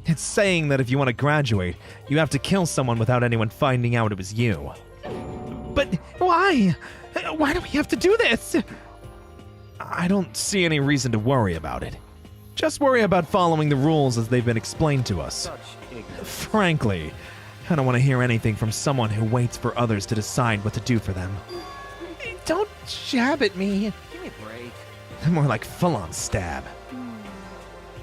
It's saying that if you want to graduate, you have to kill someone without anyone finding out it was you. But why? Why do we have to do this? I don't see any reason to worry about it. Just worry about following the rules as they've been explained to us. Such ignorance. Frankly, I don't want to hear anything from someone who waits for others to decide what to do for them. Don't jab at me. Give me a break. More like full-on stab.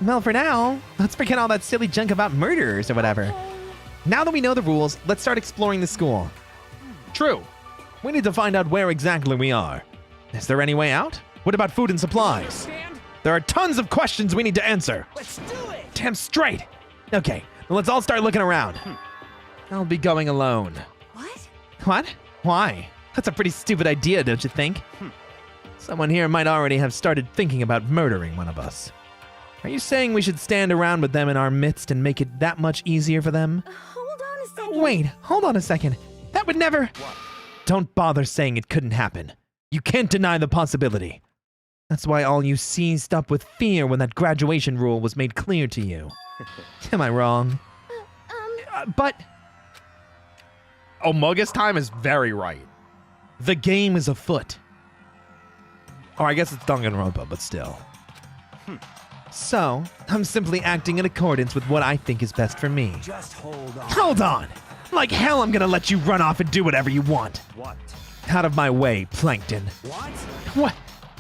Well, for now, let's forget all that silly junk about murderers or whatever. Now that we know the rules, let's start exploring the school. True. We need to find out where exactly we are. Is there any way out? What about food and supplies? Understand? There are tons of questions we need to answer. Let's do it! Damn straight. Okay, well, let's all start looking around. I'll be going alone. What? What? Why? That's a pretty stupid idea, don't you think? Someone here might already have started thinking about murdering one of us. Are you saying we should stand around with them in our midst and make it that much easier for them? Hold on a second. Wait, hold on a second. That would never... Don't bother saying it couldn't happen. You can't deny the possibility. That's why all you seized up with fear when that graduation rule was made clear to you. Am I wrong? But Omoga's time is very right. The game is afoot. Or I guess it's Danganronpa, but still. So, I'm simply acting in accordance with what I think is best for me. Just hold on. Hold on! Like hell I'm gonna let you run off and do whatever you want. What? Out of my way, Plankton. What? What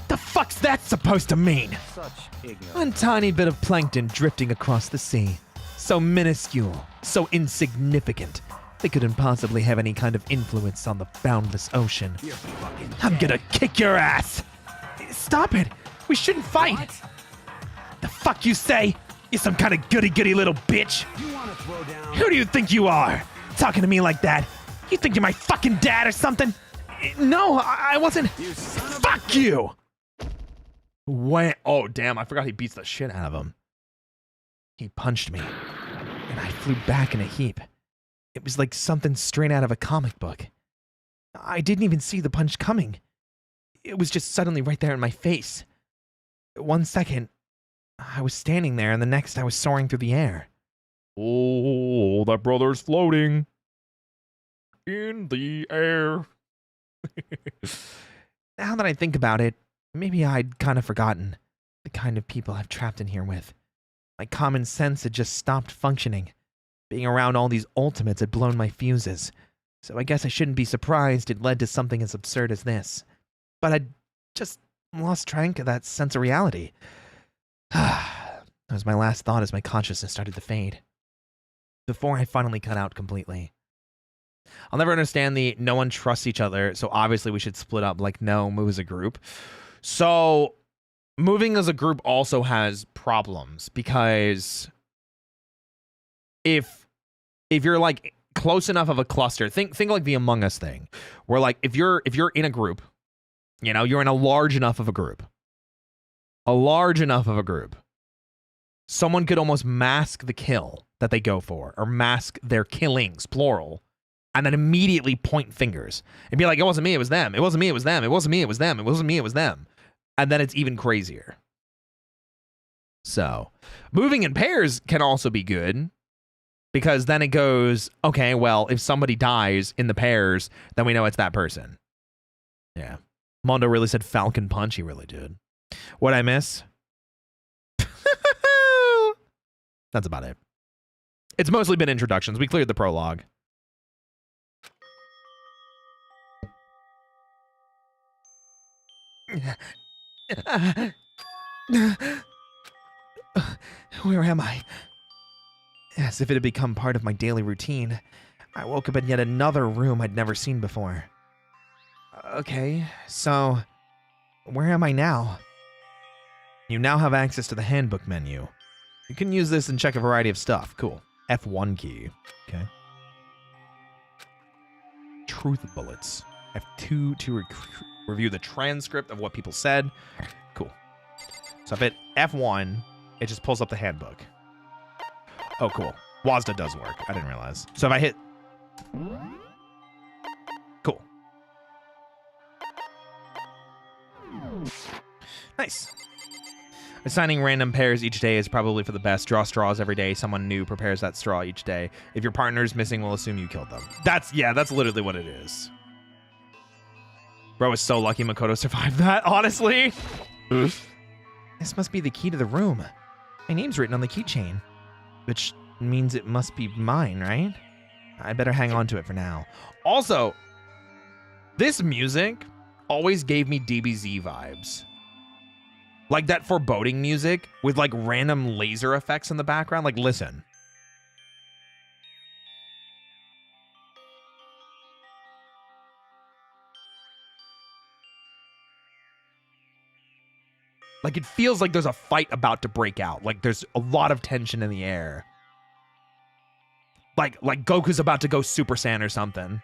the fuck's that supposed to mean? Such ignorance. One tiny bit of plankton drifting across the sea. So minuscule, so insignificant. They couldn't possibly have any kind of influence on the boundless ocean. You're fucking I'm gonna kick your ass! Stop it! We shouldn't fight! What? The fuck you say? You some kind of goody-goody little bitch? You want to throw down? Who do you think you are? Talking to me like that? You think you're my fucking dad or something? No, I wasn't. You son of a Fuck you! When? Oh, damn, I forgot he beats the shit out of him. He punched me, and I flew back in a heap. It was like something straight out of a comic book. I didn't even see the punch coming. It was just suddenly right there in my face. 1 second, I was standing there, and the next I was soaring through the air. Oh, that brother's floating in the air. Now that I think about it, maybe I'd kind of forgotten the kind of people I've trapped in here with. My common sense had just stopped functioning. Being around all these ultimates had blown my fuses. So I guess I shouldn't be surprised it led to something as absurd as this. But I'd just lost track of that sense of reality. That was my last thought as my consciousness started to fade. Before I finally cut out completely. I'll never understand the no one trusts each other, so obviously we should split up. Like, no, move as a group. So, moving as a group also has problems, because if you're like close enough of a cluster, think like the Among Us thing, where like if you're in a group, you know, you're in a large enough of a group, someone could almost mask the kill that they go for, or mask their killings, plural, and then immediately point fingers and be like, it wasn't me, it was them. It wasn't me, it was them. It wasn't me, it was them. It wasn't me, it was them. And then it's even crazier. So, moving in pairs can also be good, because then it goes, okay, well, if somebody dies in the pairs, then we know it's that person. Yeah. Mondo really said Falcon Punch. He really did. What'd I miss? That's about it. It's mostly been introductions. We cleared the prologue. Where am I? As if it had become part of my daily routine, I woke up in yet another room I'd never seen before. Okay, so where am I now? You now have access to the handbook menu. You can use this and check a variety of stuff. Cool. F1 key. Okay. Truth bullets. F2 to review the transcript of what people said. Cool. So if I hit F1, it just pulls up the handbook. Oh, cool. WASDA does work. I didn't realize. So if I hit... Cool. Nice. Assigning random pairs each day is probably for the best. Draw straws every day. Someone new prepares that straw each day. If your partner's missing, we'll assume you killed them. That's literally what it is. Bro is so lucky Makoto survived that, honestly. This must be the key to the room. My name's written on the keychain, which means it must be mine, right? I better hang on to it for now. Also, this music always gave me DBZ vibes. Like that foreboding music with like random laser effects in the background. Like, listen. Like, it feels like there's a fight about to break out. Like, there's a lot of tension in the air. Like Goku's about to go Super Saiyan or something.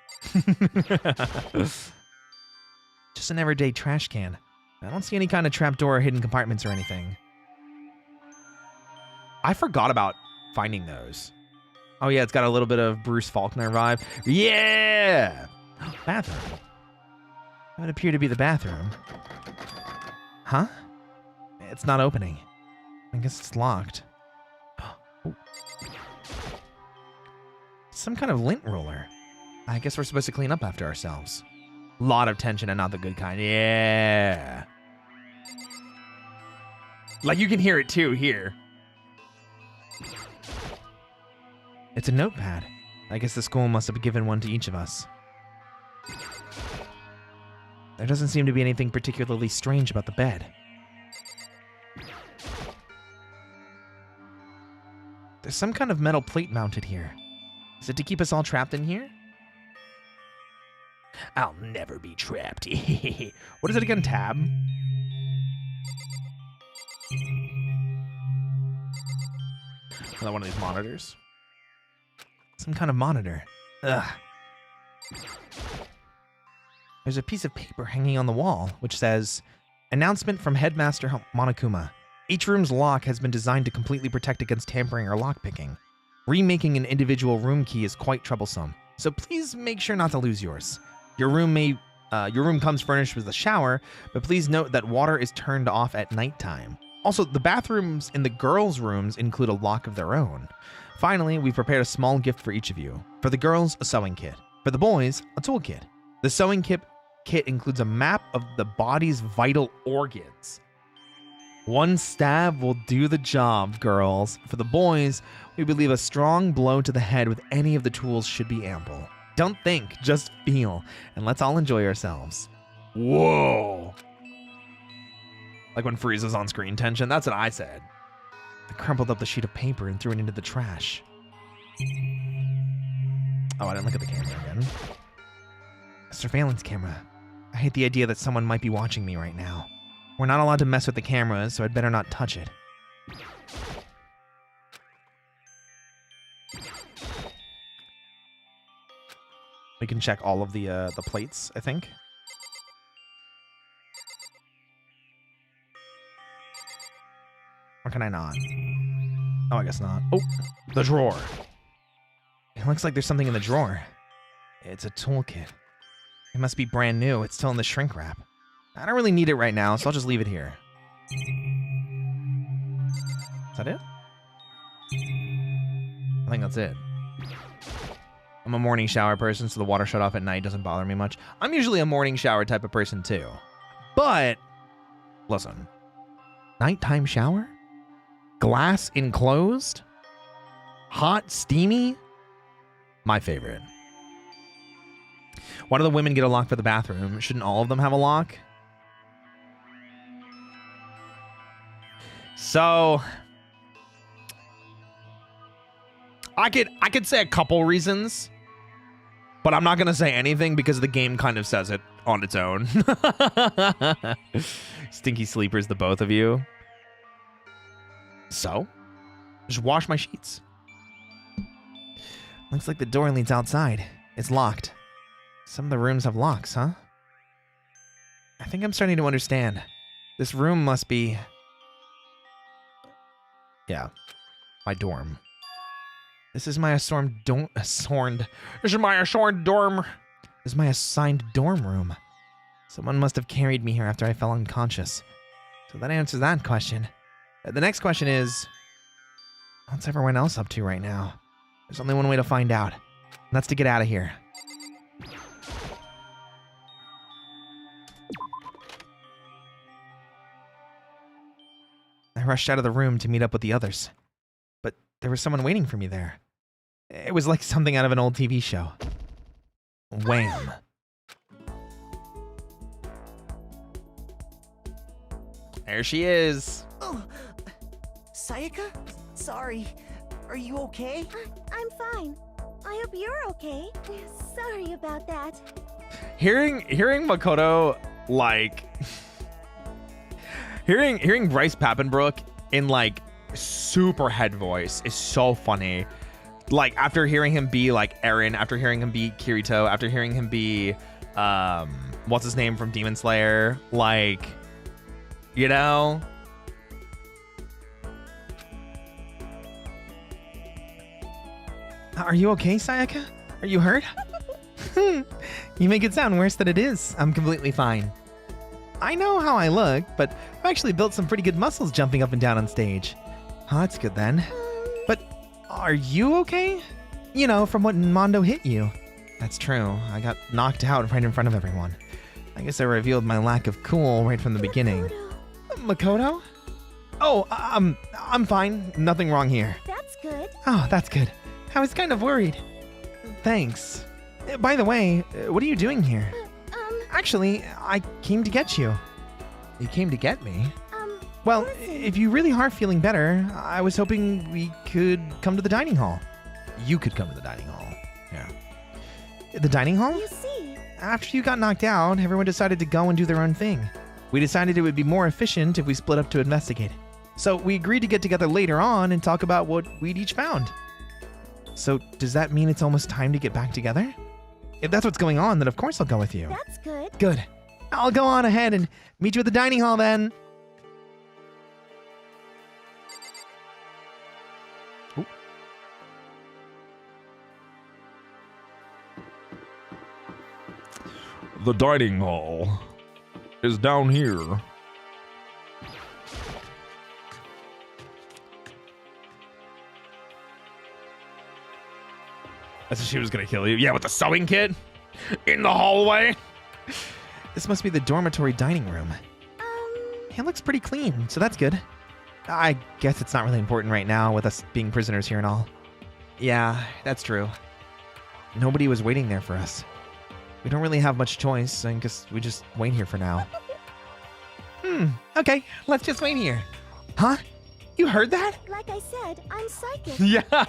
Just an everyday trash can. I don't see any kind of trapdoor or hidden compartments or anything. I forgot about finding those. Oh yeah, it's got a little bit of Bruce Faulkner vibe. Yeah! Bathroom. That would appear to be the bathroom. Huh? It's not opening. I guess it's locked. Oh. Some kind of lint roller. I guess we're supposed to clean up after ourselves. Lot of tension and not the good kind. Yeah. Like you can hear it too here. It's a notepad. I guess the school must have given one to each of us. There doesn't seem to be anything particularly strange about the bed. There's some kind of metal plate mounted here. Is it to keep us all trapped in here? I'll never be trapped. What is it again? Tab? Another one of these monitors. Some kind of monitor. Ugh. There's a piece of paper hanging on the wall, which says, "Announcement from Headmaster Monokuma. Each room's lock has been designed to completely protect against tampering or lockpicking. Remaking an individual room key is quite troublesome, so please make sure not to lose yours. Your room comes furnished with a shower, but please note that water is turned off at nighttime. Also, the bathrooms in the girls' rooms include a lock of their own. Finally, we've prepared a small gift for each of you. For the girls, a sewing kit. For the boys, a toolkit. The sewing kit includes a map of the body's vital organs. One stab will do the job, girls. For the boys, we believe a strong blow to the head with any of the tools should be ample. Don't think, just feel, and let's all enjoy ourselves." Whoa. Like when Frieza's on screen tension, that's what I said. I crumpled up the sheet of paper and threw it into the trash. Oh, I didn't look at the camera again. A surveillance camera. I hate the idea that someone might be watching me right now. We're not allowed to mess with the cameras, so I'd better not touch it. We can check all of the plates, I think. Or can I not? Oh, I guess not. Oh, the drawer. It looks like there's something in the drawer. It's a toolkit. It must be brand new. It's still in the shrink wrap. I don't really need it right now, so I'll just leave it here. Is that it? I think that's it. I'm a morning shower person, so the water shut off at night doesn't bother me much. I'm usually a morning shower type of person too. But, listen. Nighttime shower? Glass enclosed? Hot, steamy? My favorite. Why do the women get a lock for the bathroom? Shouldn't all of them have a lock? So, I could say a couple reasons, but I'm not going to say anything because the game kind of says it on its own. Stinky sleepers, the both of you. So, just wash my sheets. Looks like the door leads outside. It's locked. Some of the rooms have locks, huh? I think I'm starting to understand. This room must be... yeah, my dorm. This is my assigned dorm. This is my assigned dorm room. Someone must have carried me here after I fell unconscious. So that answers that question. The next question is, what's everyone else up to right now? There's only one way to find out, and that's to get out of here. I rushed out of the room to meet up with the others, but there was someone waiting for me there. It was like something out of an old TV show. Wham. There she is. Oh, Sayaka? Sorry. Are you okay? I'm fine. I hope you're okay. Sorry about that. Hearing Makoto, like... hearing Bryce Papenbrook in, like, super head voice is so funny. Like, after hearing him be, like, Eren, after hearing him be Kirito, after hearing him be, what's his name from Demon Slayer? Like, you know? Are you okay, Sayaka? Are you hurt? You make it sound worse than it is. I'm completely fine. I know how I look, but I've actually built some pretty good muscles jumping up and down on stage. Oh, that's good then. But are you okay? You know, from when Mondo hit you. That's true. I got knocked out right in front of everyone. I guess I revealed my lack of cool right from the beginning. Makoto? Oh, I'm fine. Nothing wrong here. That's good. Oh, that's good. I was kind of worried. Thanks. By the way, what are you doing here? Actually, I came to get you. You came to get me? Well, if you really are feeling better, I was hoping we could come to the dining hall. You could come to the dining hall. Yeah. The dining hall? You see. After you got knocked out, everyone decided to go and do their own thing. We decided it would be more efficient if we split up to investigate. So we agreed to get together later on and talk about what we'd each found. So does that mean it's almost time to get back together? If that's what's going on, then of course I'll go with you. That's good. Good. I'll go on ahead and meet you at the dining hall then. Ooh. The dining hall is down here. That's what she was gonna kill you. Yeah, with the sewing kit in the hallway. This must be the dormitory dining room. It looks pretty clean, so that's good. I guess it's not really important right now with us being prisoners here and all. Yeah, that's true. Nobody was waiting there for us. We don't really have much choice. I guess we just wait here for now. Okay, let's just wait here. Huh? You heard that? Like I said, I'm psychic. Yeah.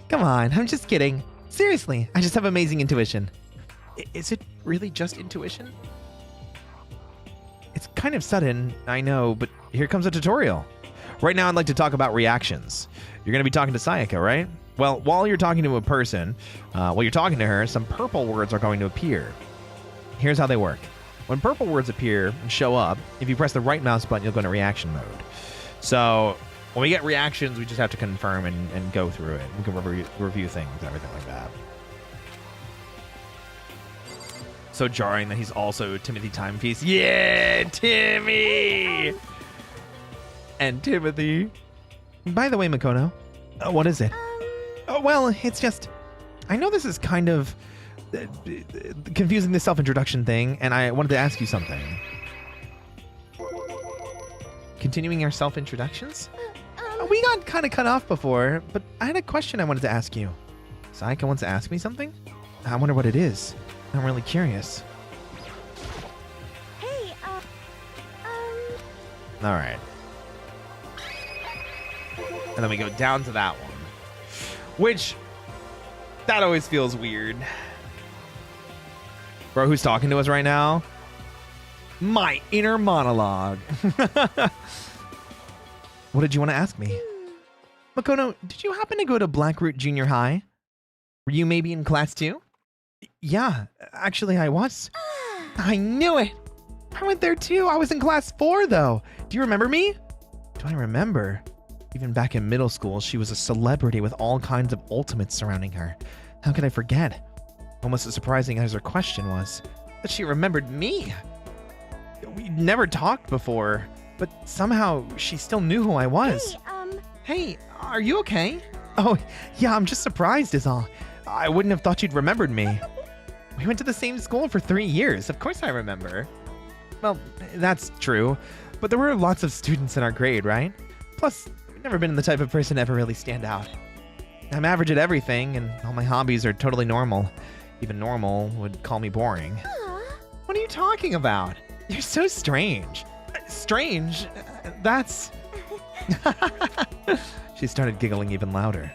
Come on, I'm just kidding. Seriously, I just have amazing intuition. Is it really just intuition? It's kind of sudden, I know, but here comes a tutorial. Right now, I'd like to talk about reactions. You're going to be talking to Sayaka, right? Well, while you're talking to a person, while you're talking to her, some purple words are going to appear. Here's how they work. When purple words appear and show up, if you press the right mouse button, you'll go into reaction mode. So when we get reactions, we just have to confirm and go through it. We can review things, everything like that. So jarring that he's also Timothy Timepiece. Yeah, Timmy! And Timothy. By the way, Makoto, what is it? Oh, well, it's just... I know this is kind of confusing, the self-introduction thing, and I wanted to ask you something. Continuing our self-introductions? We got kind of cut off before, but I had a question I wanted to ask you. Sayaka wants to ask me something? I wonder what it is. I'm really curious. Hey, All right. And then we go down to that one. Which, that always feels weird. Bro, who's talking to us right now? My inner monologue. What did you want to ask me? Makoto, did you happen to go to Blackroot Junior High? Were you maybe in class 2? Yeah, actually I was. I knew it. I went there too. I was in class 4 though. Do you remember me? Do I remember? Even back in middle school, she was a celebrity with all kinds of ultimates surrounding her. How could I forget? Almost as surprising as her question was, that she remembered me. We never talked before, but somehow she still knew who I was. Hey, are you okay? Oh, yeah, I'm just surprised is all. I wouldn't have thought you'd remembered me. We went to the same school for 3 years. Of course I remember. Well, that's true, but there were lots of students in our grade, right? Plus, I've never been the type of person to ever really stand out. I'm average at everything, and all my hobbies are totally normal. Even normal would call me boring. What are you talking about? You're so strange. Strange? That's... She started giggling even louder.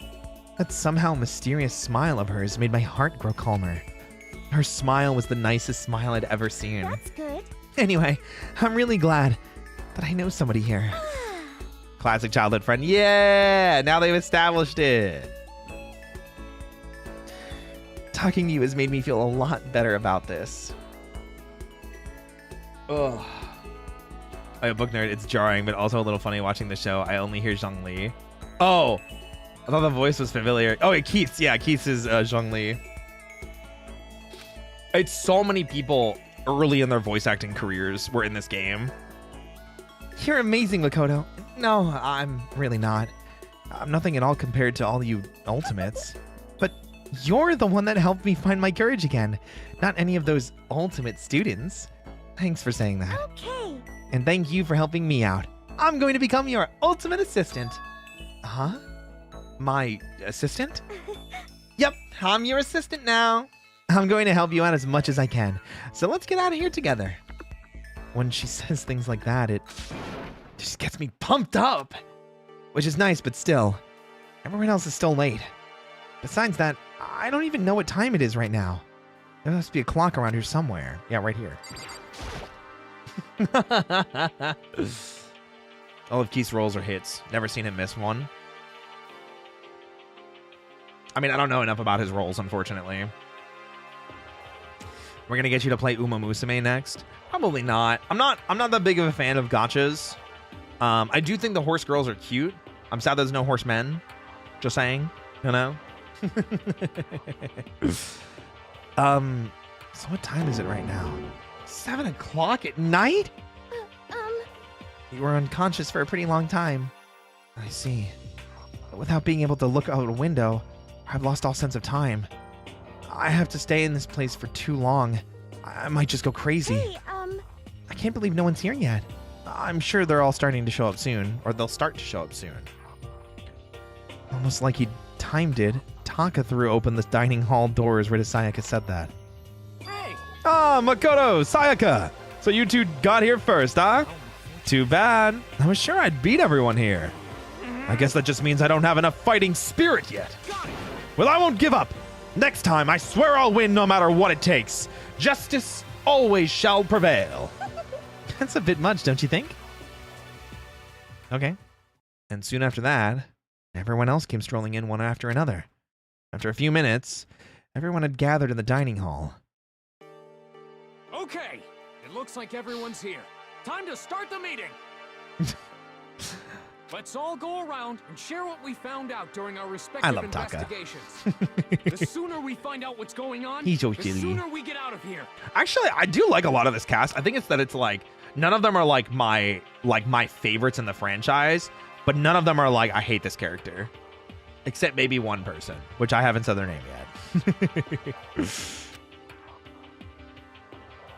That somehow mysterious smile of hers made my heart grow calmer. Her smile was the nicest smile I'd ever seen. That's good. Anyway, I'm really glad that I know somebody here. Classic childhood friend. Yeah, now they've established it. Talking to you has made me feel a lot better about this. Ugh. Oh, book nerd, it's jarring, but also a little funny watching the show. I only hear Zhongli. Oh, I thought the voice was familiar. Oh, Keith. Yeah, Keith is Zhongli. It's so many people early in their voice acting careers were in this game. You're amazing, Makoto. No, I'm really not. I'm nothing at all compared to all you ultimates. But you're the one that helped me find my courage again, not any of those ultimate students. Thanks for saying that. Okay. And thank you for helping me out. I'm going to become your ultimate assistant. Huh? My assistant? Yep, I'm your assistant now. I'm going to help you out as much as I can. So let's get out of here together. When she says things like that, it just gets me pumped up. Which is nice, but still, everyone else is still late. Besides that, I don't even know what time it is right now. There must be a clock around here somewhere. Yeah, right here. All of Keith's rolls are hits. Never seen him miss one. I mean, I don't know enough about his rolls, unfortunately. We're gonna get you to play Uma Musume next. Probably not. I'm not that big of a fan of gachas. I do think the horse girls are cute. I'm sad there's no horsemen. Just saying, you know. So what time is it right now? 7 o'clock at night? You were unconscious for a pretty long time. I see. But without being able to look out a window, I've lost all sense of time. I have to stay in this place for too long. I might just go crazy. Hey, I can't believe no one's here yet. I'm sure they're all starting to show up soon, or they'll start to show up soon. Almost like he timed it, Taka threw open the dining hall doors right as Sayaka said that. Hey! Ah, Makoto, Sayaka! So you two got here first, huh? Too bad. I was sure I'd beat everyone here. I guess that just means I don't have enough fighting spirit yet. Well, I won't give up. Next time, I swear I'll win no matter what it takes. Justice always shall prevail. That's a bit much, don't you think? Okay. And soon after that, everyone else came strolling in one after another. After a few minutes, everyone had gathered in the dining hall. Okay, it looks like everyone's here. Time to start the meeting. Let's all go around and share what we found out during our respective investigations. The sooner we find out what's going on, the sooner we get out of here. Actually, I do like a lot of this cast. I think it's that it's like none of them are like my favorites in the franchise, but none of them are like I hate this character. Except maybe one person, which I haven't said their name yet.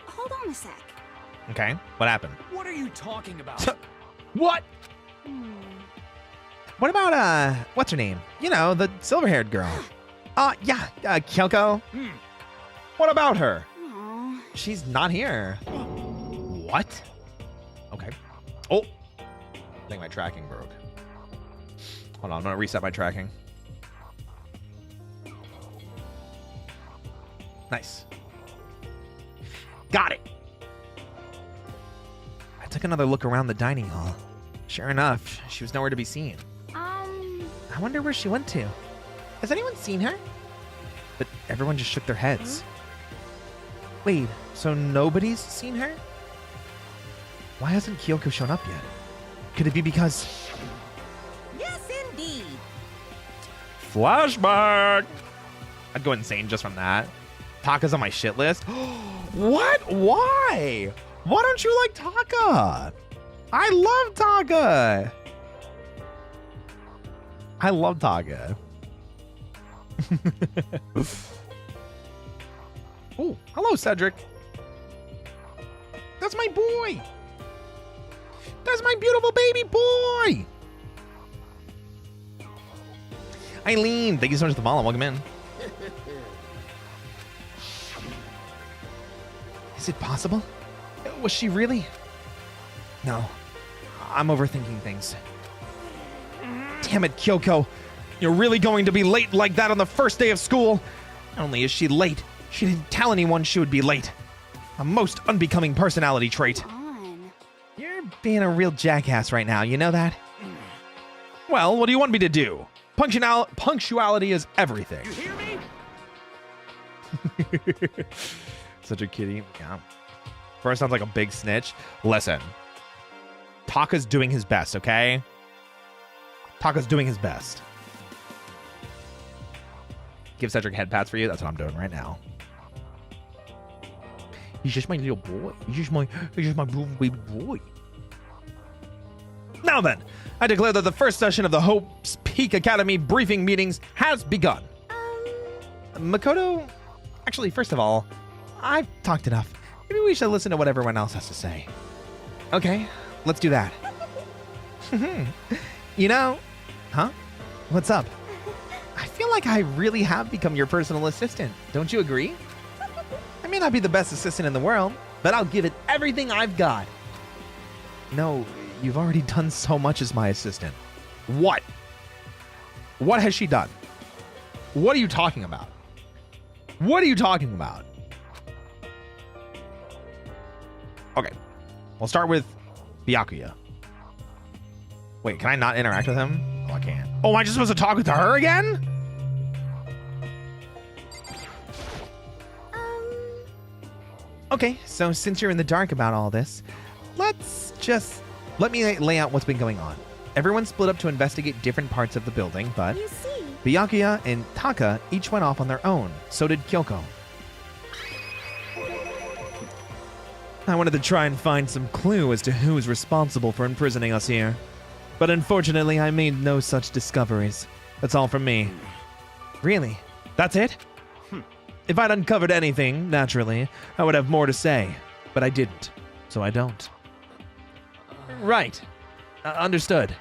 Hold on a sec. Okay, what happened? What are you talking about? What? What about, what's her name? You know, the silver-haired girl. Yeah, Kyoko. What about her? Aww. She's not here. What? Okay. Oh, I think my tracking broke. Hold on, I'm gonna reset my tracking. Nice. Got it. I took another look around the dining hall. Sure enough, she was nowhere to be seen. I wonder where she went to. Has anyone seen her? But everyone just shook their heads. Wait, so nobody's seen her? Why hasn't Kyoko shown up yet? Could it be because... Yes, indeed. Flashback! I'd go insane just from that. Taka's on my shit list. What? Why? Why don't you like Taka? I love Taka. I love Taka. Oh, hello, Cedric. That's my boy. That's my beautiful baby boy. Eileen, thank you so much for the follow. Welcome in. Is it possible? Was she really? No. I'm overthinking things. Damn it, Kyoko. You're really going to be late like that on the first day of school? Not only is she late, she didn't tell anyone she would be late. A most unbecoming personality trait. You're being a real jackass right now, you know that? Well, what do you want me to do? Punctuality is everything. You hear me? Such a kitty. Yeah. First sounds like a big snitch. Listen. Taka's doing his best, okay? Taka's doing his best. Give Cedric head pats for you. That's what I'm doing right now. He's just my little boy. He's just my baby boy. Now then, I declare that the first session of the Hope's Peak Academy briefing meetings has begun. Makoto, actually, first of all, I've talked enough. Maybe we should listen to what everyone else has to say. Okay, let's do that. You know, huh? What's up? I feel like I really have become your personal assistant. Don't you agree? I may not be the best assistant in the world, but I'll give it everything I've got. No, you've already done so much as my assistant. What? What has she done? What are you talking about? What are you talking about? Okay, we'll start with Byakuya. Wait, can I not interact with him? Oh, I can't. Oh, am I just supposed to talk to her again? Okay, so since you're in the dark about all this, let me lay out what's been going on. Everyone split up to investigate different parts of the building, but You see, Byakuya and Taka each went off on their own. So did Kyoko. I wanted to try and find some clue as to who's responsible for imprisoning us here. But unfortunately, I made no such discoveries. That's all from me. Really? That's it? If I'd uncovered anything, naturally, I would have more to say. But I didn't, so I don't. Right. Understood.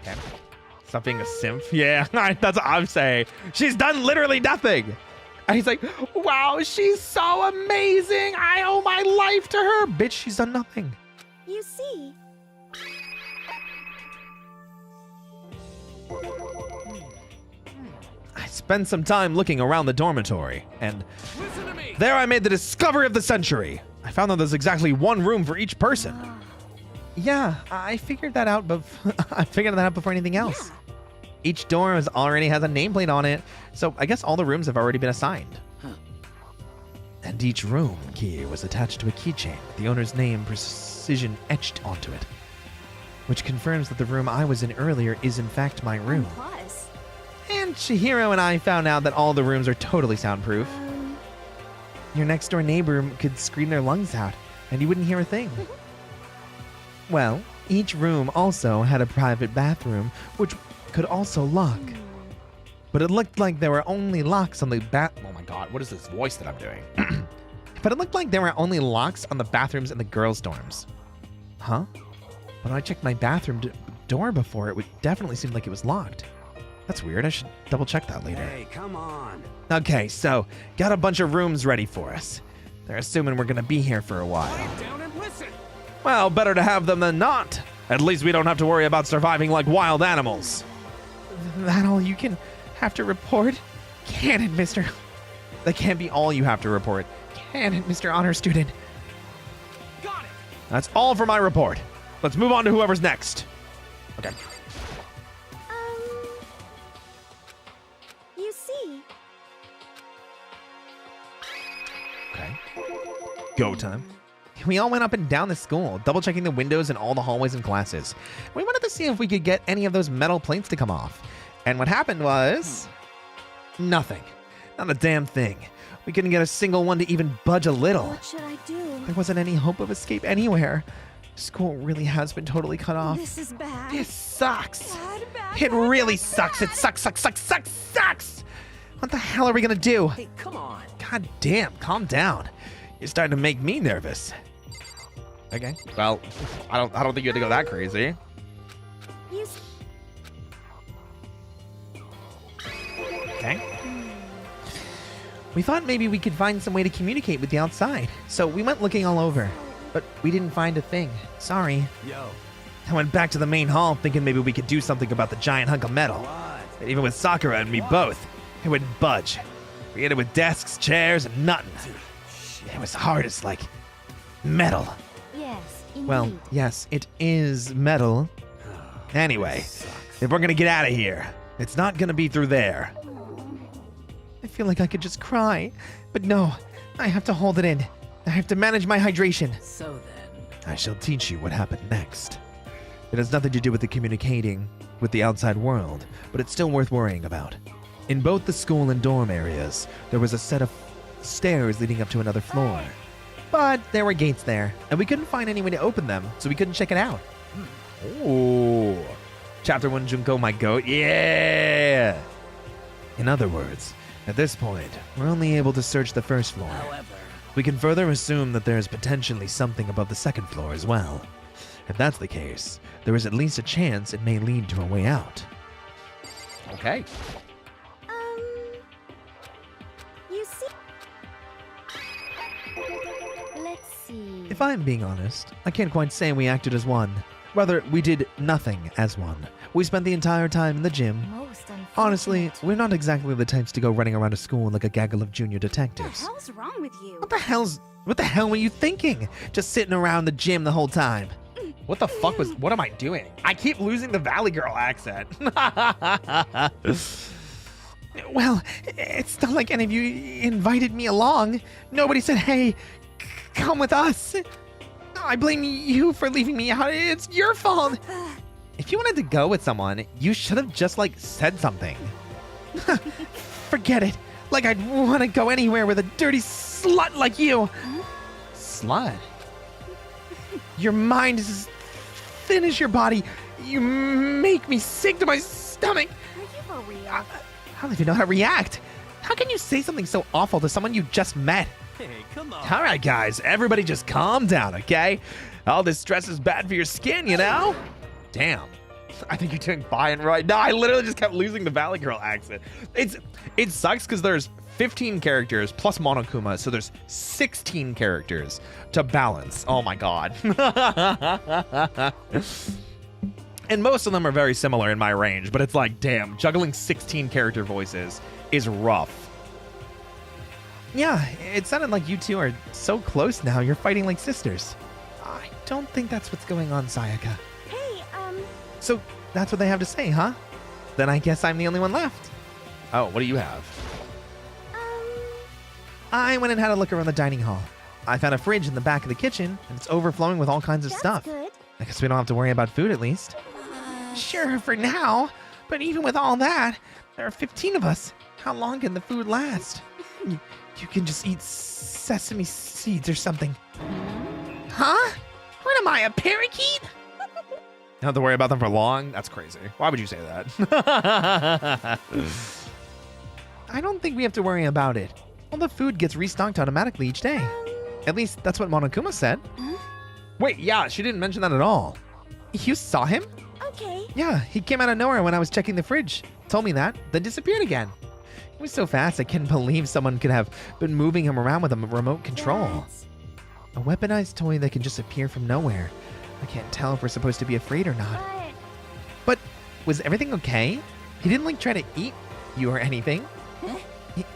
Okay. Stop being a simp. Yeah, that's what I'm saying. She's done literally nothing. And he's like, wow, she's so amazing. I owe my life to her. Bitch, she's done nothing. you see. I spent some time looking around the dormitory, and Listen to me. there I made the discovery of the century. I found that there's exactly one room for each person. Yeah, I figured that out, but I figured that out before anything else. Each dorm already has a nameplate on it, so I guess all the rooms have already been assigned. And each room key was attached to a keychain with the owner's name precision etched onto it, which confirms that the room I was in earlier is in fact my room. Plus, And Chihiro and I found out that all the rooms are totally soundproof. Your next door neighbor could scream their lungs out, and you wouldn't hear a thing. Well, each room also had a private bathroom, which could also lock. But it looked like there were only locks on the Oh my god, what is this voice that I'm doing? But it looked like there were only locks on the bathrooms in the girls' dorms. Huh? But when I checked my bathroom door before, it would definitely seem like it was locked. That's weird. I should double check that later. Hey, come on. Okay, so got a bunch of rooms ready for us. They're assuming we're gonna be here for a while. Quiet down and listen. Well, better to have them than not. At least we don't have to worry about surviving like wild animals. That all you can have to report? Can it, mister? That can't be all you have to report. Can it, Mr. Honor Student? Got it. That's all for my report. Let's move on to whoever's next. Okay. you see. Okay. Go time. We all went up and down the school, double checking the windows in all the hallways and classes. We wanted to see if we could get any of those metal plates to come off. And what happened was nothing. Not a damn thing. We couldn't get a single one to even budge a little. What should I do? There wasn't any hope of escape anywhere. School really has been totally cut off. This is bad. This sucks. Bad, It really sucks. It sucks. What the hell are we gonna do? Hey, come on. God damn, calm down. You're starting to make me nervous. Okay. Well, I don't think you had to go that crazy. You s- Okay. We thought maybe we could find some way to communicate with the outside. So we went looking all over, but we didn't find a thing. Sorry. Yo, I went back to the main hall thinking maybe we could do something about the giant hunk of metal. what? Even with Sakura and me both, it wouldn't budge. We hit it with desks, chairs, and nothing. It was hard as like metal. yes, indeed. Well, yes, it is metal. Anyway, if we're gonna get out of here, it's not gonna be through there. I feel like I could just cry, but no, I have to hold it in. I have to manage my hydration. So then, I shall teach you what happened next. It has nothing to do with the communicating with the outside world, but it's still worth worrying about. In both the school and dorm areas, there was a set of stairs leading up to another floor. But there were gates there, and we couldn't find any way to open them, so we couldn't check it out. Ooh. Chapter 1 Junko, my goat. Yeah! In other words, at this point, we're only able to search the first floor. However, We can further assume that there is potentially something above the second floor as well. If that's the case, there is at least a chance it may lead to a way out. Okay. You see... Let's see... If I'm being honest, I can't quite say we acted as one. Rather, we did nothing as one. We spent the entire time in the gym. Most unfortunate. Honestly, we're not exactly the types to go running around a school like a gaggle of junior What the detectives. hell's wrong with you? What the hell were you thinking? Just sitting around the gym the whole time. What the fuck what am I doing? I keep losing the Valley Girl accent. Well, it's not like any of you invited me along. Nobody said, hey, come with us. I blame you for leaving me out. It's your fault. If you wanted to go with someone, you should have just, said something. Forget it. Like I'd want to go anywhere with a dirty slut like you. Slut? Your mind is as thin as your body. You make me sick to my stomach. Are you for real? I don't even know how to react. How can you say something so awful to someone you just met? Hey, come on. All right, guys, everybody just calm down, okay? All this stress is bad for your skin, you know? Damn. I think you're doing fine right now. I literally just kept losing the Valley Girl accent. It sucks because there's 15 characters plus Monokuma, so there's 16 characters to balance. Oh my god. And most of them are very similar in my range, but it's like, damn, juggling 16 character voices is rough. Yeah, it sounded like you two are so close now, you're fighting like sisters. I don't think that's what's going on, Sayaka. Hey, So that's what they have to say, huh? Then I guess I'm the only one left. Oh, what do you have? I went and had a look around the dining hall. I found a fridge in the back of the kitchen, and it's overflowing with all kinds of that's stuff. good. I guess we don't have to worry about food at least. Sure, for now. But even with all that, there are 15 of us. How long can the food last? You can just eat sesame seeds or something. Huh? What am I, a parakeet? Don't have to worry about them for long? That's crazy. Why would you say that? I don't think we have to worry about it. All the food gets restocked automatically each day. At least that's what Monokuma said. Wait, yeah, she didn't mention that at all. You saw him? Okay. Yeah, he came out of nowhere when I was checking the fridge. Told me that, then disappeared again. He was so fast I can't believe someone could have been moving him around with a remote control. That's... A weaponized toy that can just appear from nowhere. I can't tell if we're supposed to be afraid or not. But was everything okay? He didn't try to eat you or anything.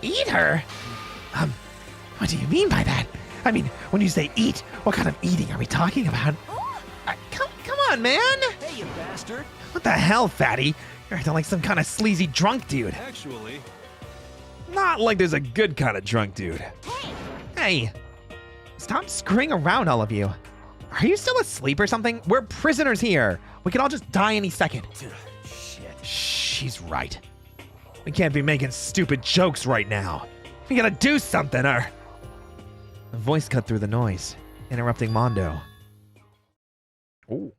Eat her? What do you mean by that? I mean, when you say eat, what kind of eating are we talking about? Come on, man! Hey, you bastard. What the hell, fatty? You're acting like some kind of sleazy drunk dude. Actually, Not like there's a good kind of drunk dude. Hey! Stop screwing around, all of you. Are you still asleep or something? We're prisoners here. We could all just die any second. shit. She's right. We can't be making stupid jokes right now. We gotta do something, or... A voice cut through the noise, interrupting Mondo. Oh.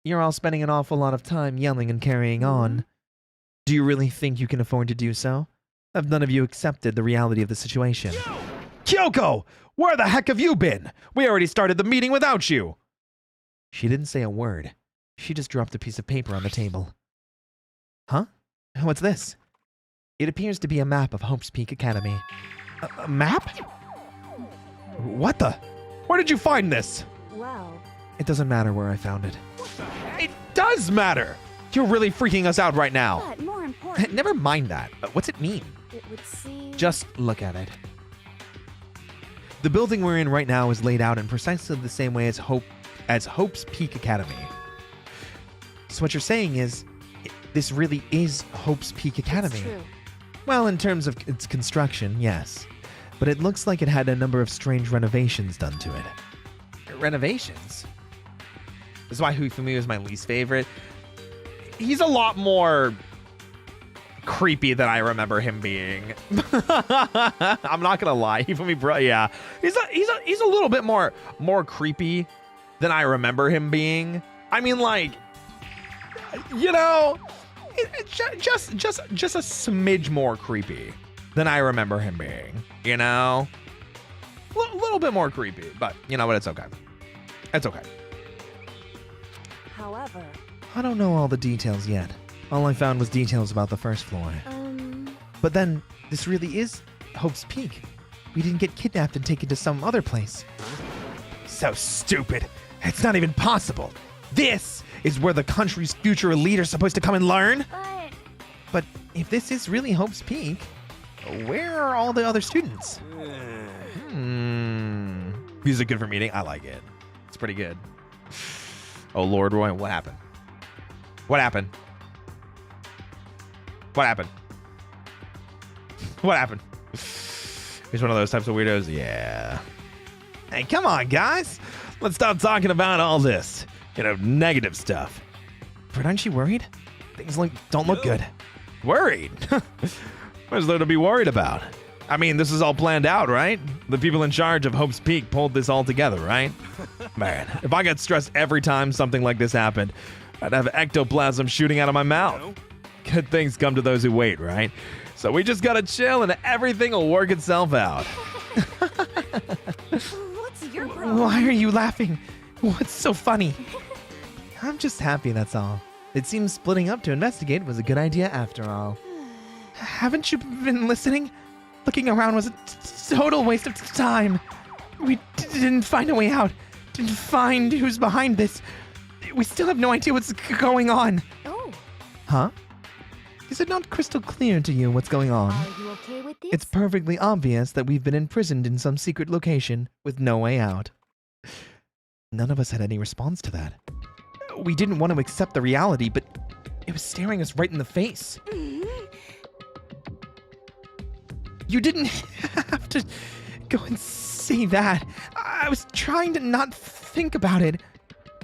You're all spending an awful lot of time yelling and carrying on. Do you really think you can afford to do so? Have none of you accepted the reality of the situation? Kyoko! Where the heck have you been? We already started the meeting without you! She didn't say a word. She just dropped a piece of paper on the table. Huh? What's this? It appears to be a map of Hope's Peak Academy. A map? What the? Where did you find this? Well... It doesn't matter where I found it. It does matter! You're really freaking us out right now. But more important, Never mind that. What's it mean? it would seem... Just look at it. The building we're in right now is laid out in precisely the same way as Hope's Peak Academy. So what you're saying is, this really is Hope's Peak Academy. It's true. Well, in terms of its construction, yes. But it looks like it had a number of strange renovations done to it. Renovations? This is why Hifumi is my least favorite. He's a lot more creepy than I remember him being. I'm not gonna lie. Yeah, he's a little bit more creepy than I remember him being. I mean, like, you know, just a smidge more creepy than I remember him being. You know, a little bit more creepy, but you know what? It's okay. It's okay. However, I don't know all the details yet. All I found was details about the first floor. But then, this really is Hope's Peak. We didn't get kidnapped and taken to some other place. So stupid. It's not even possible. This is where the country's future leader's supposed to come and learn. But if this is really Hope's Peak, where are all the other students? Music good for meeting. I like it. It's pretty good. Oh, Lord Roy, what happened? What happened? What happened? What happened? He's one of those types of weirdos. Yeah. Hey, come on, guys. Let's stop talking about all this, negative stuff. But aren't you worried? Things don't look good. Worried? What's there to be worried about? I mean, this is all planned out, right? The people in charge of Hope's Peak pulled this all together, right? Man, if I got stressed every time something like this happened, I'd have ectoplasm shooting out of my mouth. Good things come to those who wait, right? So we just gotta chill and everything will work itself out. What's your problem? Why are you laughing? What's so funny? I'm just happy, that's all. It seems splitting up to investigate was a good idea after all. Haven't you been listening? Looking around was a total waste of time. We didn't find a way out. Didn't find who's behind this. We still have no idea what's going on. Oh. Huh? Is it not crystal clear to you what's going on? Are you okay with this? It's perfectly obvious that we've been imprisoned in some secret location with no way out. None of us had any response to that. We didn't want to accept the reality, but it was staring us right in the face. You didn't have to go and say that. I was trying to not think about it.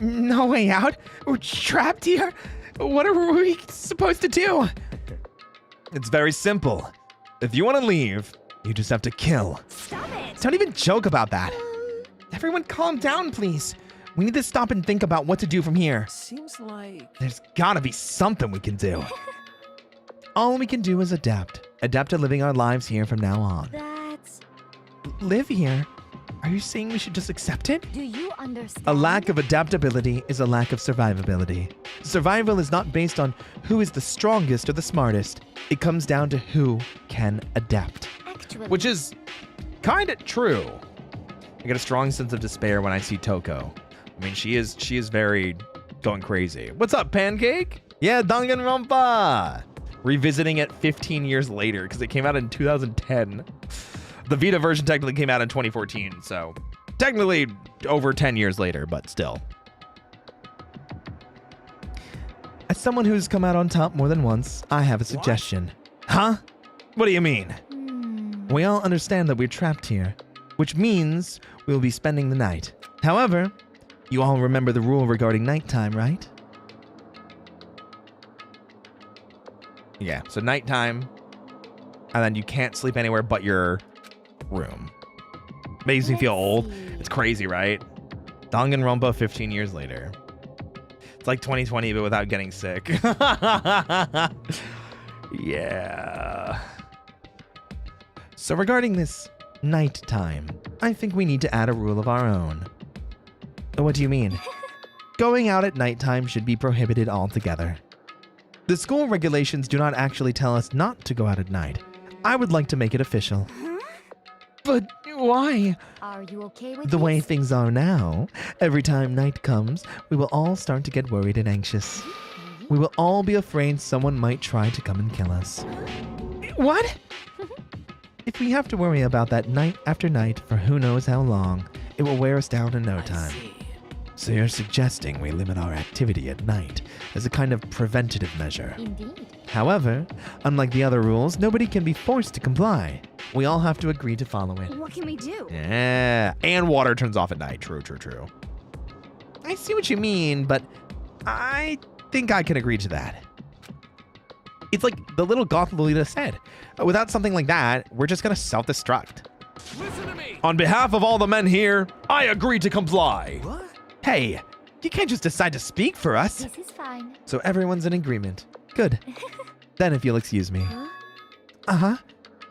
No way out? We're trapped here? What are we supposed to do? It's very simple. If you want to leave, you just have to kill. Stop it! Don't even joke about that. Everyone calm down, please. We need to stop and think about what to do from here. Seems like... There's gotta be something we can do. All we can do is adapt. Adapt to living our lives here from now on. That's... Live here? Are you saying we should just accept it? Do you understand? A lack of adaptability is a lack of survivability. Survival is not based on who is the strongest or the smartest. It comes down to who can adapt. Actually, Which is kind of true. I get a strong sense of despair when I see Toko. I mean, she is very going crazy. What's up, Pancake? Yeah, Danganronpa. Revisiting it 15 years later because it came out in 2010. The Vita version technically came out in 2014, so technically over 10 years later, but still. As someone who's come out on top more than once, I have a suggestion. Huh? What do you mean? We all understand that we're trapped here, which means we'll be spending the night. However, you all remember the rule regarding nighttime, right? Yeah, so nighttime, and then you can't sleep anywhere but your room. Makes me feel old. It's crazy, right? Danganronpa 15 years later. It's like 2020, but without getting sick. Yeah. So regarding this nighttime, I think we need to add a rule of our own. What do you mean? Going out at nighttime should be prohibited altogether. The school regulations do not actually tell us not to go out at night. I would like to make it official. But why? Are you okay with The this? way things are now, every time night comes, we will all start to get worried and anxious. We will all be afraid someone might try to come and kill us. What? If we have to worry about that night after night for who knows how long, it will wear us down in no time. So you're suggesting we limit our activity at night as a kind of preventative measure. Indeed. However, unlike the other rules, nobody can be forced to comply. We all have to agree to follow it. What can we do? Yeah. And water turns off at night. True. I see what you mean, but I think I can agree to that. It's like the little goth Lolita said. Without something like that, we're just gonna self-destruct. Listen to me. On behalf of all the men here, I agree to comply. What? Hey, you can't just decide to speak for us. This is fine. So everyone's in agreement. Good. Then if you'll excuse me. Huh? Uh-huh.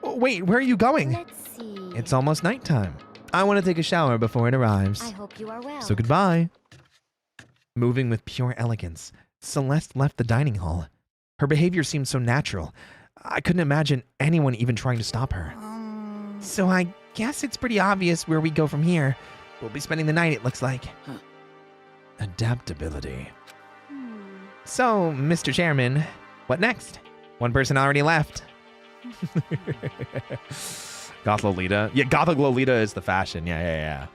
Wait, where are you going? Let's see. It's almost nighttime. I want to take a shower before it arrives. I hope you are well. So goodbye. Moving with pure elegance, Celeste left the dining hall. Her behavior seemed so natural. I couldn't imagine anyone even trying to stop her. So I guess it's pretty obvious where we go from here. We'll be spending the night, it looks like. Adaptability. So, Mr. Chairman, what next? One person already left. Goth Lolita. Yeah, Gothic Lolita is the fashion. Yeah.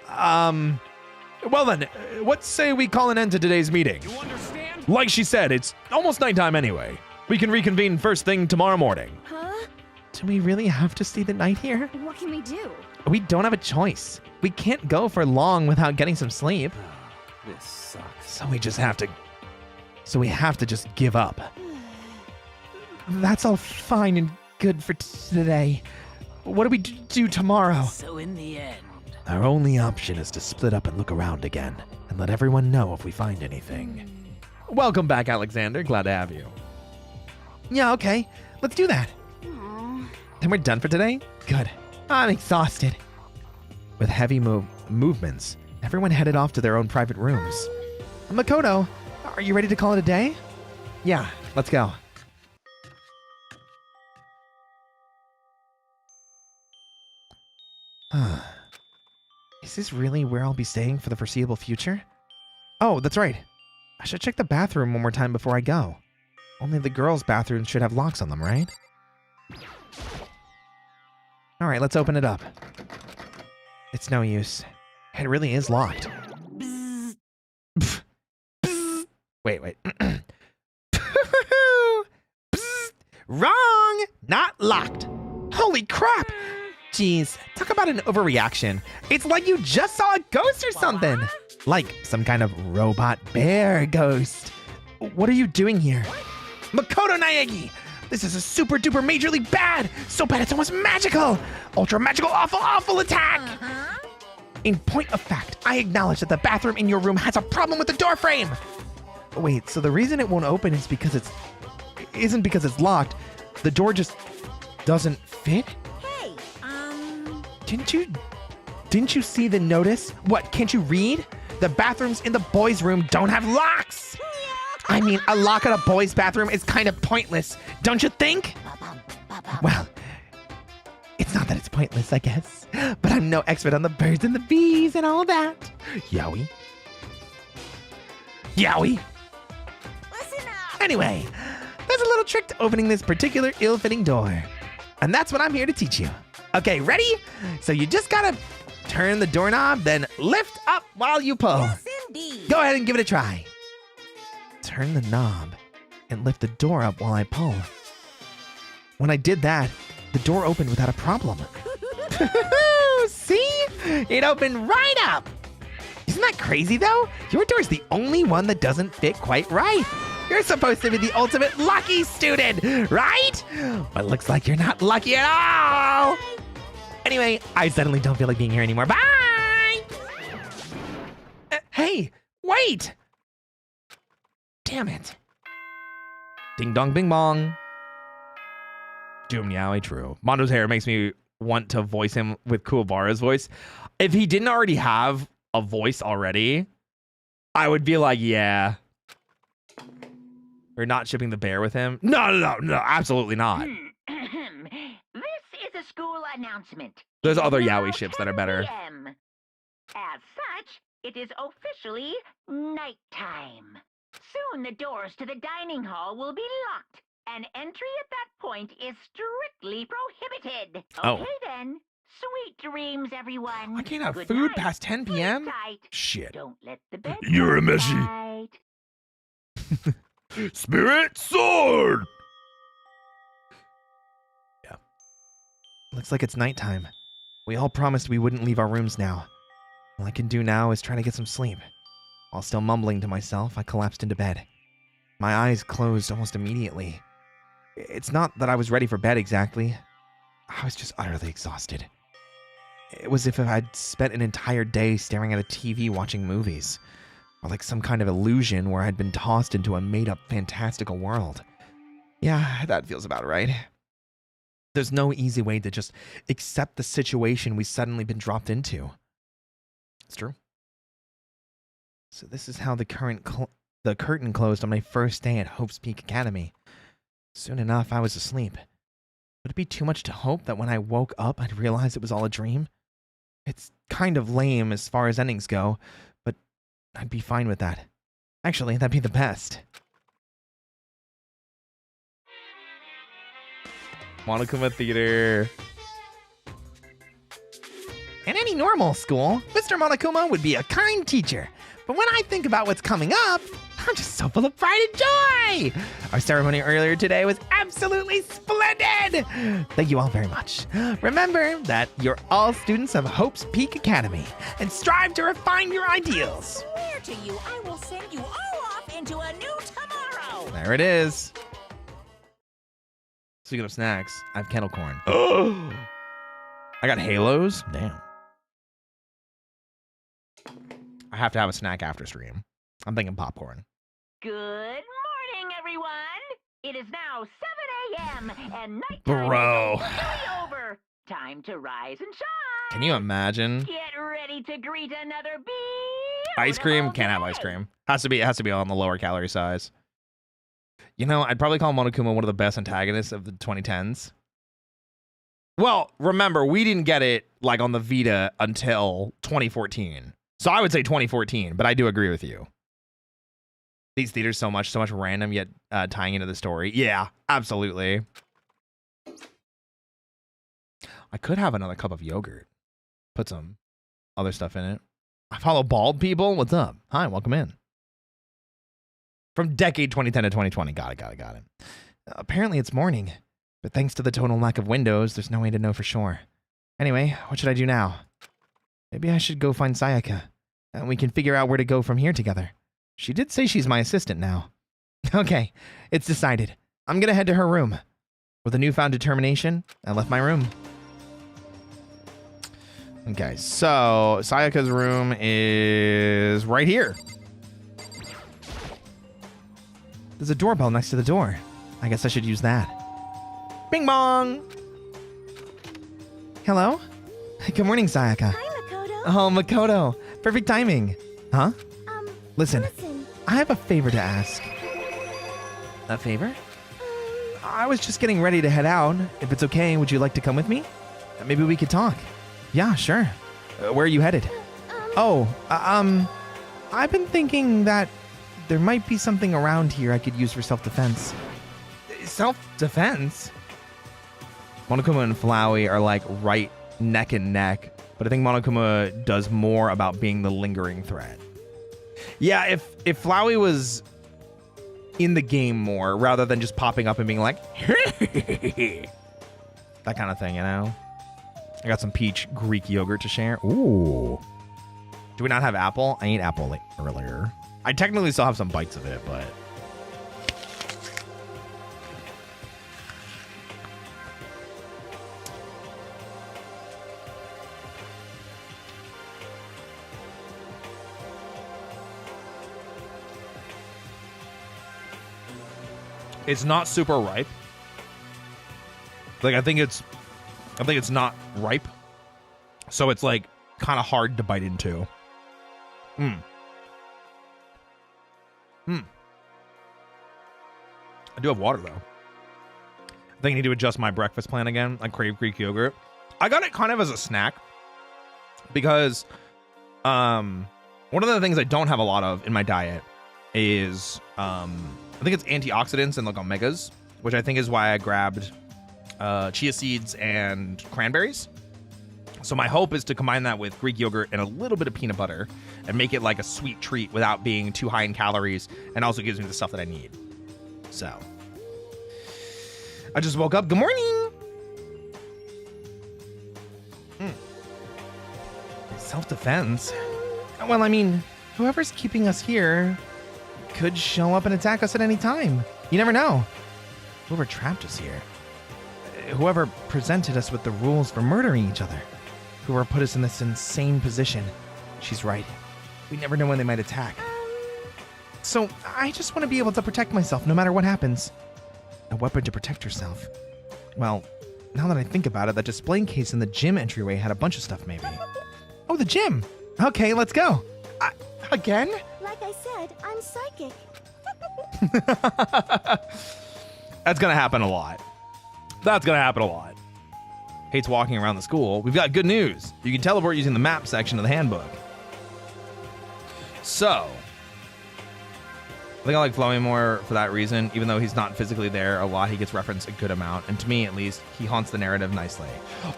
Well then, what say we call an end to today's meeting? You understand? Like she said, it's almost nighttime anyway. We can reconvene first thing tomorrow morning. Huh? Do we really have to stay the night here? What can we do? We don't have a choice. We can't go for long without getting some sleep. This sucks. So we have to just give up. That's all fine and good for today. What do we do tomorrow? So in the end, Our only option is to split up and look around again, and let everyone know if we find anything. Welcome back, Alexander. Glad to have you. Yeah, okay. Let's do that. Aw. Then we're done for today? Good. I'm exhausted. With heavy movements, everyone headed off to their own private rooms. Makoto, are you ready to call it a day? Yeah, let's go. Is this really where I'll be staying for the foreseeable future? Oh, that's right. I should check the bathroom one more time before I go. Only the girls' bathrooms should have locks on them, right? All right, let's open it up. It's no use. It really is locked. Wait. Wrong! Not locked. Holy crap! Jeez, talk about an overreaction. It's like you just saw a ghost or something. Like some kind of robot bear ghost. What are you doing here? Makoto Naegi! This is a super duper majorly bad! So bad it's almost magical! Ultra magical awful attack! In point of fact, I acknowledge that the bathroom in your room has a problem with the door frame! Wait, so the reason it won't open is because isn't because it's locked. The door just doesn't fit? hey, Didn't you see the notice? What, can't you read? The bathrooms in the boys' room don't have locks! I mean, a lock at a boys' bathroom is kind of pointless, don't you think? Well, it's not that it's pointless, I guess. But I'm no expert on the birds and the bees and all that. Yowie. listen up. Anyway, there's a little trick to opening this particular ill-fitting door. And that's what I'm here to teach you. Okay, ready? So you just gotta turn the doorknob, then lift up while you pull. Yes, indeed. Go ahead and give it a try. Turn the knob and lift the door up while I pull. When I did that, the door opened without a problem. See? It opened right up. Isn't that crazy though? Your door's the only one that doesn't fit quite right. You're supposed to be the ultimate lucky student, right? But looks like you're not lucky at all. Anyway, I suddenly don't feel like being here anymore. Bye! Hey, wait! Damn it. Ding dong bing bong. Doom Yowie, true. Mondo's hair makes me want to voice him with Kuwabara's voice. If he didn't already have a voice already, I would be like, yeah. We're not shipping the bear with him. No, absolutely not. This is a school announcement. There's other Now Yowie ships that are 10 better. PM. As such, it is officially nighttime. Soon the doors to the dining hall will be locked, and entry at that point is strictly prohibited. Oh. Okay then. Sweet dreams, everyone. I can't have Good food night. past 10 Sleep p.m.? tight. Shit. Don't let the bed You're a get messy. tight. Spirit sword! Looks like it's nighttime. We all promised we wouldn't leave our rooms now. All I can do now is try to get some sleep. While still mumbling to myself, I collapsed into bed. My eyes closed almost immediately. It's not that I was ready for bed exactly. I was just utterly exhausted. It was as if I'd spent an entire day staring at a TV watching movies, or like some kind of illusion where I'd been tossed into a made-up fantastical world. Yeah, that feels about right. There's no easy way to just accept the situation we've suddenly been dropped into. It's true. So this is how the curtain closed on my first day at Hope's Peak Academy. Soon enough, I was asleep. Would it be too much to hope that when I woke up, I'd realize it was all a dream? It's kind of lame as far as endings go, but I'd be fine with that. Actually, that'd be the best. Monokuma Theater. In any normal school, Mr. Monokuma would be a kind teacher. But when I think about what's coming up, I'm just so full of pride and joy! Our ceremony earlier today was absolutely splendid! Thank you all very much. Remember that you're all students of Hope's Peak Academy, and strive to refine your ideals. I swear to you, I will send you all off into a new tomorrow! There it is. Speaking of snacks, I have kettle corn. Oh, I got halos. Damn. I have to have a snack after stream. I'm thinking popcorn. Good morning, everyone! It is now 7 a.m. and nighttime Bro. is officially over. Time to rise and shine! Can you imagine? Get ready to greet another beautiful Ice cream? Can't have day. ice cream. It has to be on the lower calorie size. You know, I'd probably call Monokuma one of the best antagonists of the 2010s. Well, remember, we didn't get it like on the Vita until 2014. So I would say 2014, but I do agree with you. These theaters so much random yet tying into the story. Yeah, absolutely. I could have another cup of yogurt. Put some other stuff in it. I follow bald people. What's up? Hi, welcome in. From decade 2010 to 2020. Got it. Apparently it's morning, but thanks to the total lack of windows, there's no way to know for sure. Anyway, what should I do now? Maybe I should go find Sayaka, and we can figure out where to go from here together. She did say she's my assistant now. Okay, it's decided. I'm gonna head to her room. With a newfound determination, I left my room. Okay, so Sayaka's room is right here. There's a doorbell next to the door. I guess I should use that. Bing bong! Hello? Good morning, Sayaka. Hi, Makoto. Oh, Makoto. Perfect timing. Huh? Listen, I have a favor to ask. A favor? I was just getting ready to head out. If it's okay, would you like to come with me? Maybe we could talk. Yeah, sure. Where are you headed? I've been thinking that there might be something around here I could use for self-defense. Self-defense? Monokuma and Flowey are like right neck and neck, but I think Monokuma does more about being the lingering threat. Yeah, if Flowey was in the game more rather than just popping up and being like, that kind of thing, you know? I got some peach Greek yogurt to share. Ooh. Do we not have apple? I ate apple earlier. I technically still have some bites of it, but... It's not super ripe. Like I think it's not ripe. So it's like kind of hard to bite into. I do have water though. I think I need to adjust my breakfast plan again. I crave Greek yogurt. I got it kind of as a snack because one of the things I don't have a lot of in my diet is I think it's antioxidants and like omegas, which I think is why I grabbed chia seeds and cranberries. So my hope is to combine that with Greek yogurt and a little bit of peanut butter and make it like a sweet treat without being too high in calories, and also gives me the stuff that I need. So I just woke up. Good morning. Self-defense? Well, I mean, whoever's keeping us here could show up and attack us at any time. You never know. Whoever trapped us here, whoever presented us with the rules for murdering each other, whoever put us in this insane position, she's right. We never know when they might attack. So I just want to be able to protect myself no matter what happens. A weapon to protect yourself. Well, now that I think about it, that display case in the gym entryway had a bunch of stuff maybe. Oh, the gym. Okay, let's go. Again? Like I said, I'm psychic. That's gonna happen a lot. That's gonna happen a lot. Hates walking around the school. We've got good news. You can teleport using the map section of the handbook. So, I think I like Flowey more for that reason. Even though he's not physically there a lot, he gets referenced a good amount. And to me, at least, he haunts the narrative nicely.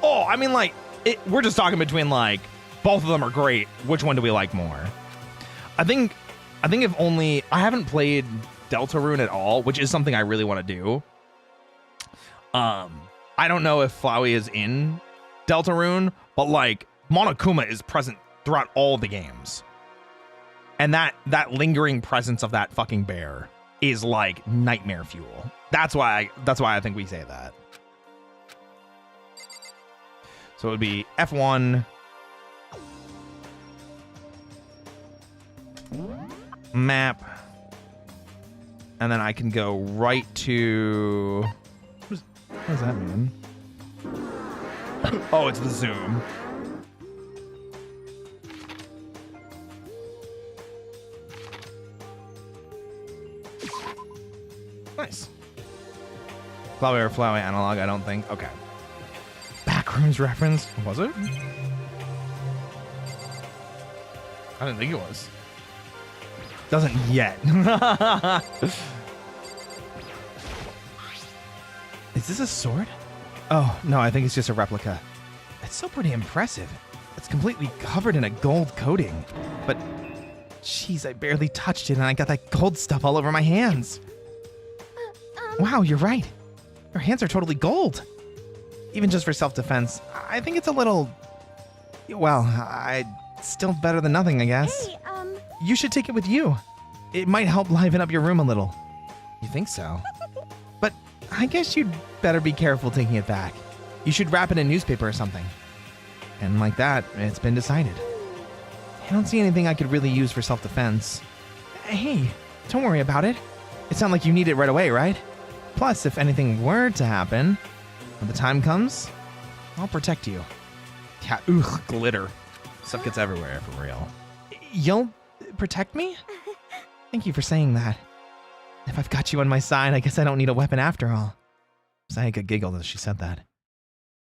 Oh, I mean, like, we're just talking between, like, both of them are great. Which one do we like more? I think if only... I haven't played Deltarune at all, which is something I really want to do. I don't know if Flowey is in Deltarune, but, like, Monokuma is present throughout all the games. And that lingering presence of that fucking bear is like nightmare fuel. That's why I think we say that. So it would be F1 map, and then I can go right to what does that mean? Oh, it's the zoom. Nice. Flowey or Flowey analog, I don't think. Okay. Backrooms reference. Was it? I didn't think it was. Doesn't yet. Is this a sword? Oh, no, I think it's just a replica. It's so pretty impressive. It's completely covered in a gold coating. But, jeez, I barely touched it and I got that gold stuff all over my hands. Wow, you're right. Your hands are totally gold. Even just for self-defense, I think it's a little... Well, still better than nothing, I guess. Hey, You should take it with you. It might help liven up your room a little. You think so? But I guess you'd better be careful taking it back. You should wrap it in newspaper or something. And like that, it's been decided. I don't see anything I could really use for self-defense. Hey, don't worry about it. It sounds like you need it right away, right? Plus, if anything were to happen, when the time comes, I'll protect you. Yeah, ugh, glitter. Stuff gets everywhere, for real. You'll protect me? Thank you for saying that. If I've got you on my side, I guess I don't need a weapon after all. Sayaka giggled as she said that.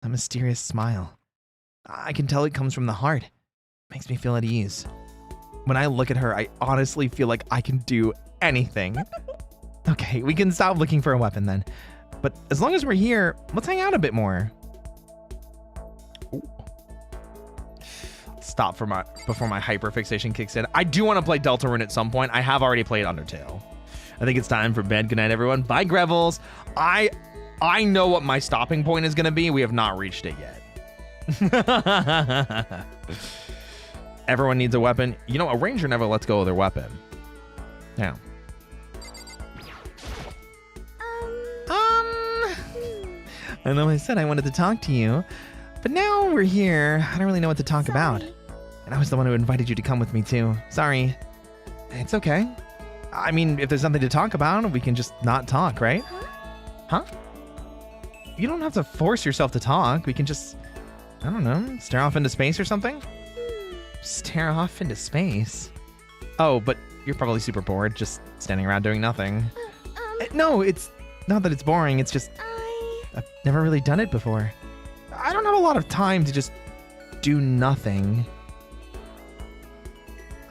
A mysterious smile. I can tell it comes from the heart. Makes me feel at ease. When I look at her, I honestly feel like I can do anything. Okay, we can stop looking for a weapon then. But as long as we're here, let's hang out a bit more. Ooh. Stop before my hyperfixation kicks in. I do want to play Deltarune at some point. I have already played Undertale. I think it's time for bed. Good night, everyone. Bye, Grevels. I know what my stopping point is going to be. We have not reached it yet. Everyone needs a weapon. You know, a ranger never lets go of their weapon. Yeah. I know I said I wanted to talk to you, but now we're here. I don't really know what to talk about. And I was the one who invited you to come with me too. Sorry. It's okay. I mean, if there's something to talk about, we can just not talk, right? Huh? You don't have to force yourself to talk. We can just, I don't know, stare off into space or something? Stare off into space? Oh, but you're probably super bored, just standing around doing nothing. No, it's not that it's boring. It's just, I've never really done it before. I don't have a lot of time to just do nothing.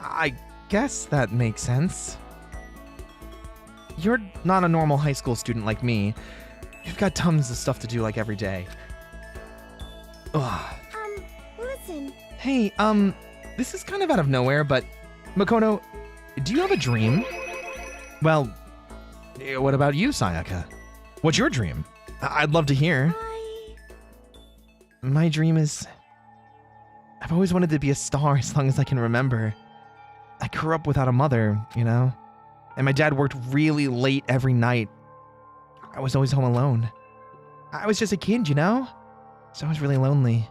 I guess that makes sense. You're not a normal high school student like me. You've got tons of stuff to do like every day. Ugh. Listen. Hey, this is kind of out of nowhere, but Makoto, do you have a dream? Well, what about you, Sayaka? What's your dream? I'd love to hear. My dream is... I've always wanted to be a star as long as I can remember. I grew up without a mother, you know? And my dad worked really late every night. I was always home alone. I was just a kid, you know? So I was really lonely.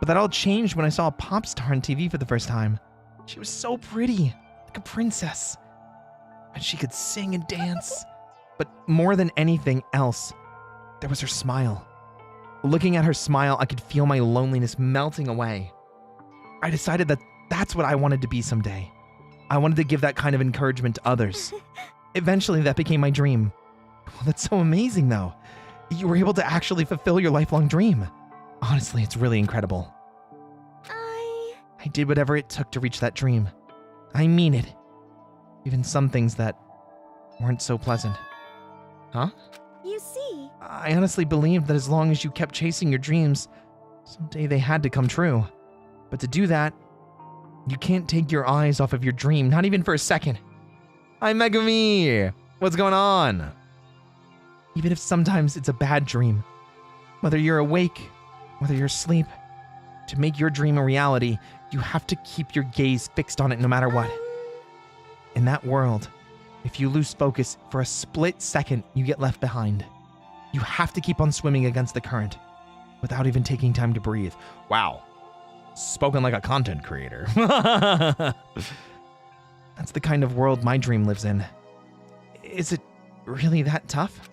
But that all changed when I saw a pop star on TV for the first time. She was so pretty, like a princess. And she could sing and dance. But more than anything else, there was her smile. Looking at her smile, I could feel my loneliness melting away. I decided that that's what I wanted to be someday. I wanted to give that kind of encouragement to others. Eventually, that became my dream. Well, that's so amazing, though. You were able to actually fulfill your lifelong dream. Honestly, it's really incredible. I did whatever it took to reach that dream. I mean it. Even some things that weren't so pleasant. Huh? You see. I honestly believed that as long as you kept chasing your dreams, someday they had to come true. But to do that, you can't take your eyes off of your dream, not even for a second. Hi, Megami! What's going on? Even if sometimes it's a bad dream, whether you're awake, whether you're asleep, to make your dream a reality, you have to keep your gaze fixed on it no matter what. In that world, if you lose focus for a split second, you get left behind. You have to keep on swimming against the current without even taking time to breathe. Wow. Spoken like a content creator. That's the kind of world my dream lives in. Is it really that tough?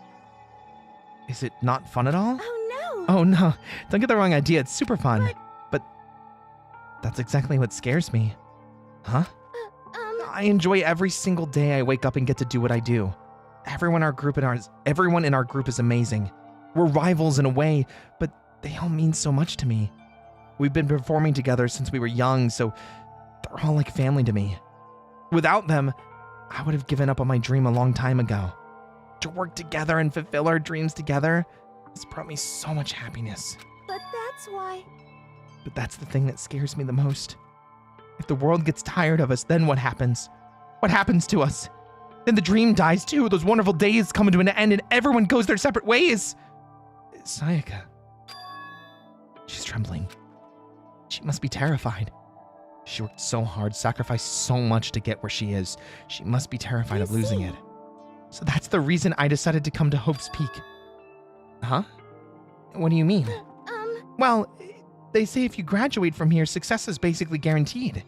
Is it not fun at all? Oh, no. Oh, no. Don't get the wrong idea. It's super fun. But that's exactly what scares me. Huh? I enjoy every single day I wake up and get to do what I do. Everyone in our group is amazing. We're rivals in a way, but they all mean so much to me. We've been performing together since we were young, so they're all like family to me. Without them, I would have given up on my dream a long time ago. To work together and fulfill our dreams together has brought me so much happiness. But that's why. But that's the thing that scares me the most. If the world gets tired of us, then what happens? What happens to us? Then the dream dies too. Those wonderful days come to an end and everyone goes their separate ways. Sayaka. She's trembling. She must be terrified. She worked so hard, sacrificed so much to get where she is. She must be terrified of losing it. So that's the reason I decided to come to Hope's Peak. Huh? What do you mean? Well, they say if you graduate from here, success is basically guaranteed.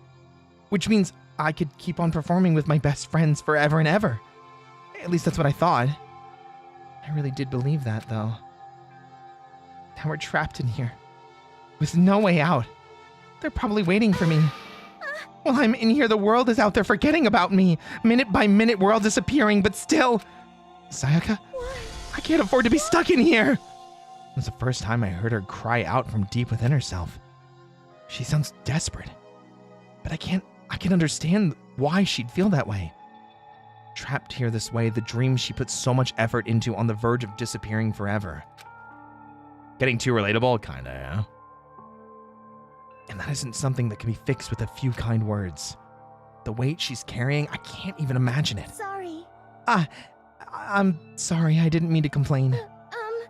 Which means I could keep on performing with my best friends forever and ever. At least that's what I thought. I really did believe that, though. Now we're trapped in here, with no way out. They're probably waiting for me. While I'm in here, the world is out there forgetting about me. Minute by minute, we're all disappearing, but still... Sayaka? I can't afford to be stuck in here! It was the first time I heard her cry out from deep within herself. She sounds desperate. But I can understand why she'd feel that way. Trapped here this way, the dream she put so much effort into on the verge of disappearing forever. Getting too relatable? Kinda, yeah. And that isn't something that can be fixed with a few kind words. The weight she's carrying, I can't even imagine it. Sorry. I'm sorry, I didn't mean to complain.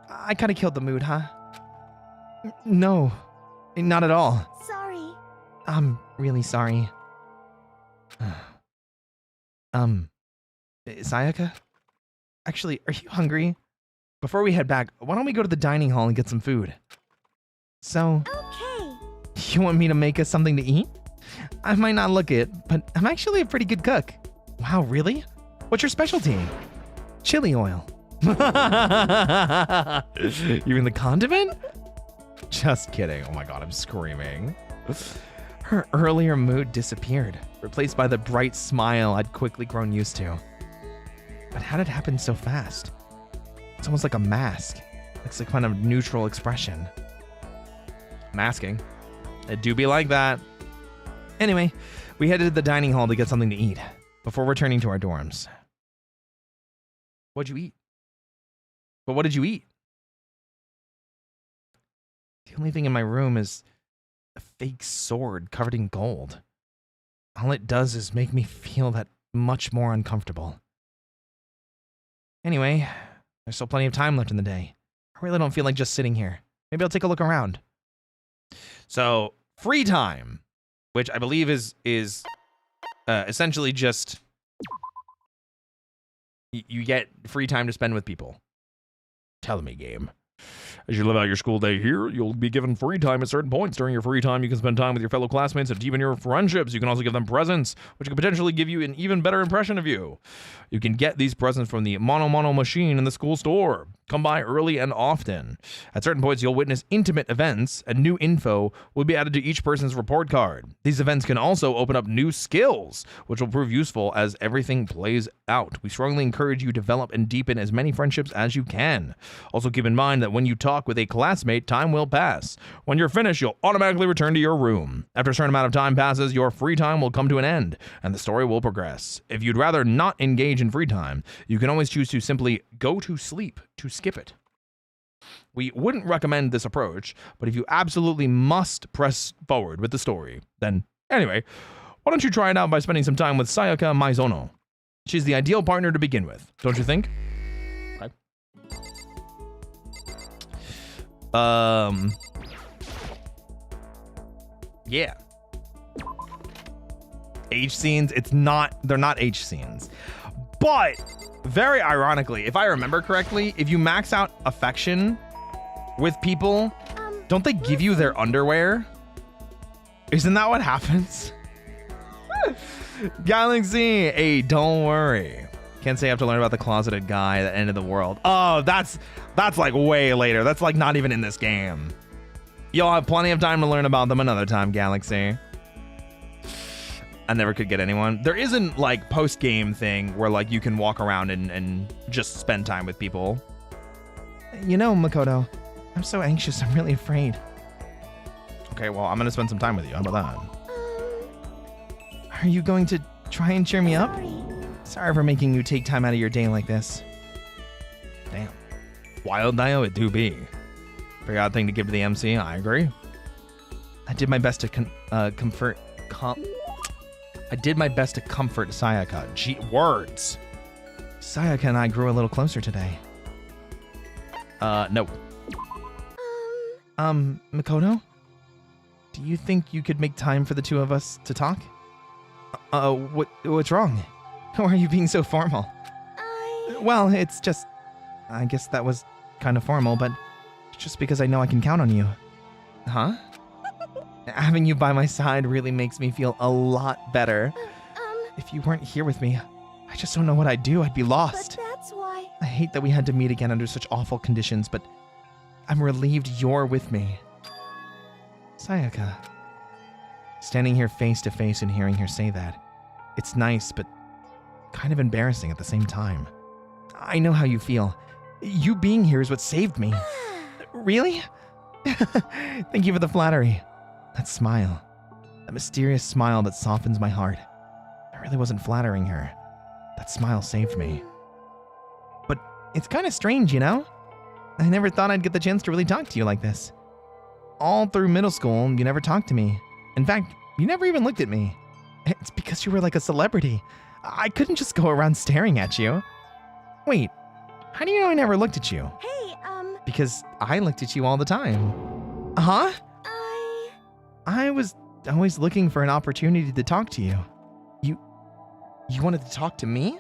I kinda killed the mood, huh? No, not at all. Sorry. I'm really sorry. Sayaka? Actually, are you hungry? Before we head back, why don't we go to the dining hall and get some food? So... Okay. You want me to make us something to eat? I might not look it, but I'm actually a pretty good cook. Wow, really? What's your specialty? Chili oil. You in the condiment? Just kidding. Oh my god, I'm screaming. Her earlier mood disappeared, replaced by the bright smile I'd quickly grown used to. But how did it happen so fast? It's almost like a mask. It's a kind of neutral expression. Masking. It do be like that. Anyway, we headed to the dining hall to get something to eat before returning to our dorms. What'd you eat? But what did you eat? The only thing in my room is a fake sword covered in gold. All it does is make me feel that much more uncomfortable. Anyway, there's still plenty of time left in the day. I really don't feel like just sitting here. Maybe I'll take a look around. So, free time, which I believe is essentially just You get free time to spend with people. Tell me, game. As you live out your school day here, you'll be given free time at certain points. During your free time, you can spend time with your fellow classmates and deepen your friendships. You can also give them presents, which can potentially give you an even better impression of you. You can get these presents from the Mono machine in the school store. Come by early and often. At certain points, you'll witness intimate events, and new info will be added to each person's report card. These events can also open up new skills, which will prove useful as everything plays out. We strongly encourage you to develop and deepen as many friendships as you can. Also keep in mind that when you talk with a classmate, time will pass. When you're finished, you'll automatically return to your room. After a certain amount of time passes, your free time will come to an end, and the story will progress. If you'd rather not engage in free time, you can always choose to simply go to sleep to skip it. We wouldn't recommend this approach, but if you absolutely must press forward with the story, then anyway, why don't you try it out by spending some time with Sayaka Maizono? She's the ideal partner to begin with, don't you think? Okay. Yeah. H scenes, they're not H scenes. But very ironically, if I remember correctly, if you max out affection with people, don't they give you their underwear? Isn't that what happens? Galaxy, hey, don't worry. Can't say I have to learn about the closeted guy at the end of the world. Oh, that's like way later. That's like not even in this game. You'll have plenty of time to learn about them another time, Galaxy. I never could get anyone. There isn't like post-game thing where like you can walk around and just spend time with people. You know, Makoto, I'm so anxious. I'm really afraid. Okay, well, I'm going to spend some time with you. How about that? Are you going to try and cheer me up? Sorry for making you take time out of your day like this. Damn. Wild Dio, it do be. Pretty odd thing to give to the MC. I agree. I did my best to comfort Sayaka. Gee, words. Sayaka and I grew a little closer today. No. Makoto? Do you think you could make time for the two of us to talk? What's wrong? Why are you being so formal? Well, it's just... I guess that was kind of formal, but it's just because I know I can count on you. Huh? Having you by my side really makes me feel a lot better. If you weren't here with me, I just don't know what I'd do. I'd be lost. But that's why... I hate that we had to meet again under such awful conditions, but I'm relieved you're with me. Sayaka. Standing here face to face and hearing her say that, it's nice, but kind of embarrassing at the same time. I know how you feel. You being here is what saved me. Really? Thank you for the flattery. That smile. That mysterious smile that softens my heart. I really wasn't flattering her. That smile saved me. But it's kind of strange, you know? I never thought I'd get the chance to really talk to you like this. All through middle school, you never talked to me. In fact, you never even looked at me. It's because you were like a celebrity. I couldn't just go around staring at you. Wait, how do you know I never looked at you? Hey, Because I looked at you all the time. Huh? I was always looking for an opportunity to talk to you. You wanted to talk to me?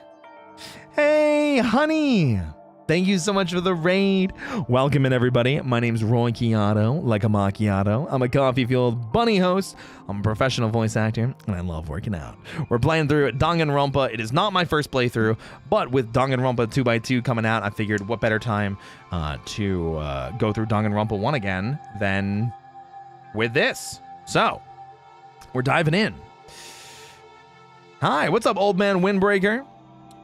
Hey, honey! Thank you so much for the raid. Welcome in, everybody. My name's Roy Chiato, like a macchiato. I'm a coffee-fueled bunny host. I'm a professional voice actor, and I love working out. We're playing through Danganronpa. It is not my first playthrough, but with Danganronpa 2x2 coming out, I figured what better time to go through Danganronpa 1 again than with this. So, we're diving in. Hi, what's up, old man Windbreaker?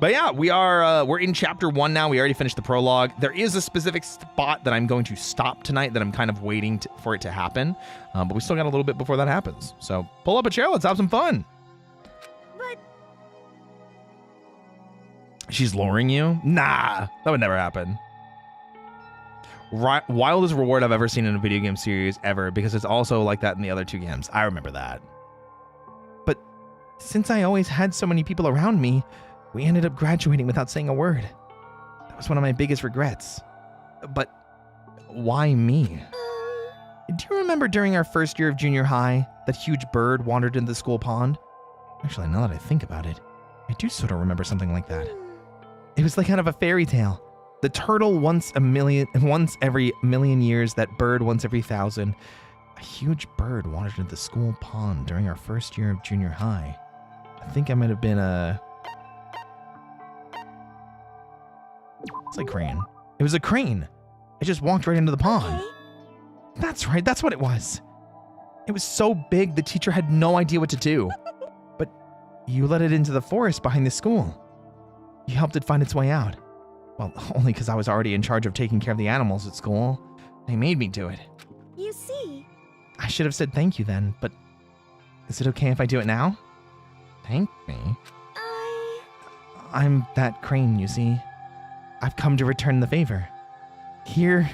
But yeah, we're in chapter 1 now. We already finished the prologue. There is a specific spot that I'm going to stop tonight that I'm kind of waiting for it to happen. But we still got a little bit before that happens. So pull up a chair. Let's have some fun. But... She's luring you? Nah, that would never happen. Wildest reward I've ever seen in a video game series ever, because it's also like that in the other two games. I remember that. But since I always had so many people around me, we ended up graduating without saying a word. That was one of my biggest regrets. But why me? Do you remember during our first year of junior high, that huge bird wandered into the school pond? Actually, now that I think about it, I do sort of remember something like that. It was like kind of a fairy tale. The turtle once every million years, that bird once every 1,000. A huge bird wandered into the school pond during our first year of junior high. I think I might have been a... It's like crane. It was a crane. It just walked right into the pond. Okay. That's right, that's what it was. It was so big, the teacher had no idea what to do. But you let it into the forest behind the school. You helped it find its way out. Well, only because I was already in charge of taking care of the animals at school. They made me do it. You see. I should have said thank you then, but is it okay if I do it now? Thank me? I'm that crane, you see. I've come to return the favor. Here,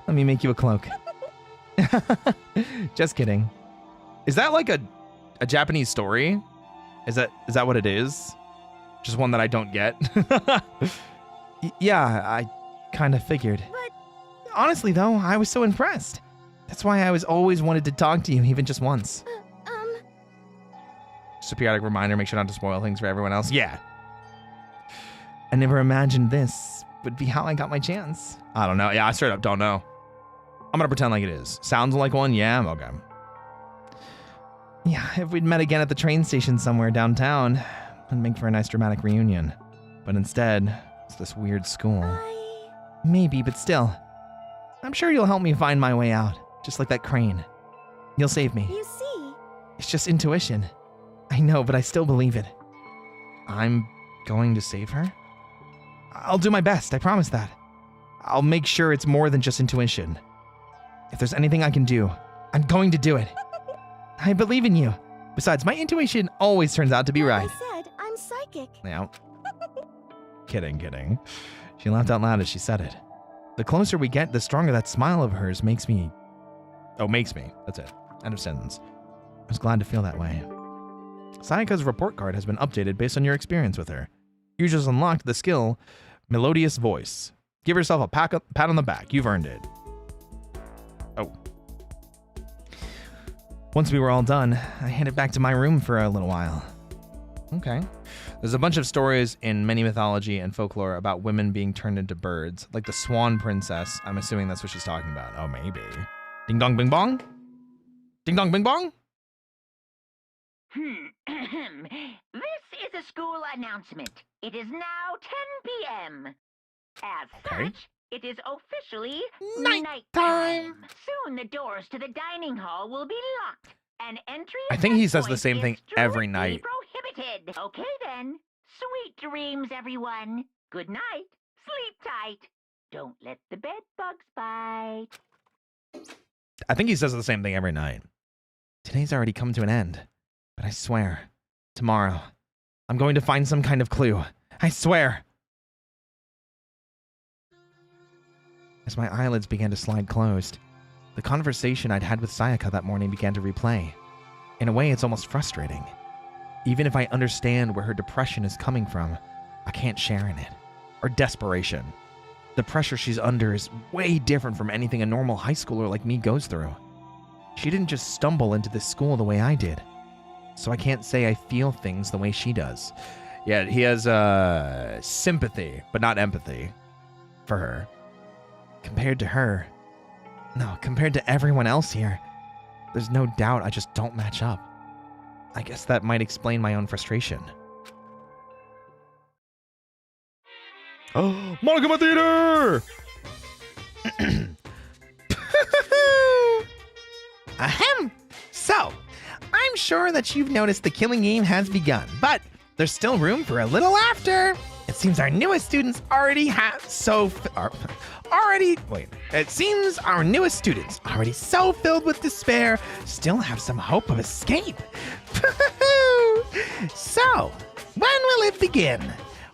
let me make you a cloak. Just kidding. Is that like a Japanese story? Is that what it is? Just one that I don't get? Yeah, I kind of figured. But honestly, though, I was so impressed. That's why I was always wanted to talk to you, even just once. Just a periodic reminder, make sure not to spoil things for everyone else. Yeah. I never imagined this would be how I got my chance. I don't know. Yeah, I straight up don't know. I'm gonna pretend like it is. Sounds like one? Yeah, okay. Yeah, if we'd met again at the train station somewhere downtown, it'd make for a nice dramatic reunion. But instead, it's this weird school. Maybe, but still. I'm sure you'll help me find my way out, just like that crane. You'll save me. You see. It's just intuition. I know, but I still believe it. I'm going to save her? I'll do my best, I promise that. I'll make sure it's more than just intuition. If there's anything I can do, I'm going to do it. I believe in you. Besides, my intuition always turns out to be right. I said I'm psychic. Yeah. Kidding. She laughed out loud as she said it. The closer we get, the stronger that smile of hers makes me. That's it. End of sentence. I was glad to feel that way. Sayaka's report card has been updated based on your experience with her. You just unlocked the skill, Melodious Voice. Give yourself a pat on the back. You've earned it. Oh. Once we were all done, I headed back to my room for a little while. Okay. There's a bunch of stories in many mythology and folklore about women being turned into birds, like the Swan Princess. I'm assuming that's what she's talking about. Oh, maybe. Ding dong bing bong? Ding dong bing bong? This is a school announcement. It is now 10 p.m. As such, it is officially nighttime. Soon the doors to the dining hall will be locked. And entry I think he says the same thing every night. Prohibited. Okay then. Sweet dreams, everyone. Good night. Sleep tight. Don't let the bed bugs bite. I think he says the same thing every night. Today's already come to an end. But I swear, tomorrow, I'm going to find some kind of clue. I swear. As my eyelids began to slide closed, the conversation I'd had with Sayaka that morning began to replay. In a way, it's almost frustrating. Even if I understand where her depression is coming from, I can't share in it. Or desperation. The pressure she's under is way different from anything a normal high schooler like me goes through. She didn't just stumble into this school the way I did. So I can't say I feel things the way she does. Yeah, he has sympathy, but not empathy for her. Compared to everyone else here, there's no doubt I just don't match up. I guess that might explain my own frustration. Oh, Monogamma Theater! Ahem! So, I'm sure that you've noticed the killing game has begun, but there's still room for a little laughter. It seems our newest students already so filled with despair, still have some hope of escape. So, when will it begin?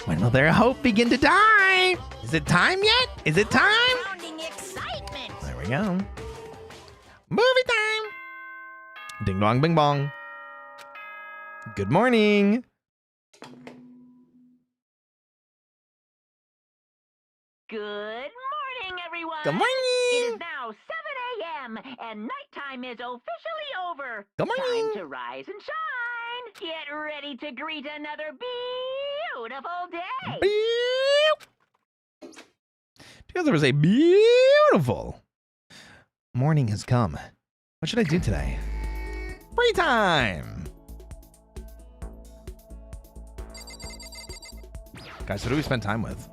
When will their hope begin to die? Is it time yet? Is it time? Excitement. There we go. Movie time. Ding dong bing bong. Good morning. Good morning, everyone. Good morning. It is now 7 a.m. and nighttime is officially over. Good morning. Time to rise and shine. Get ready to greet another beautiful day. because there was a beautiful morning has come. What should I do today? Free time! Guys, who do we spend time with?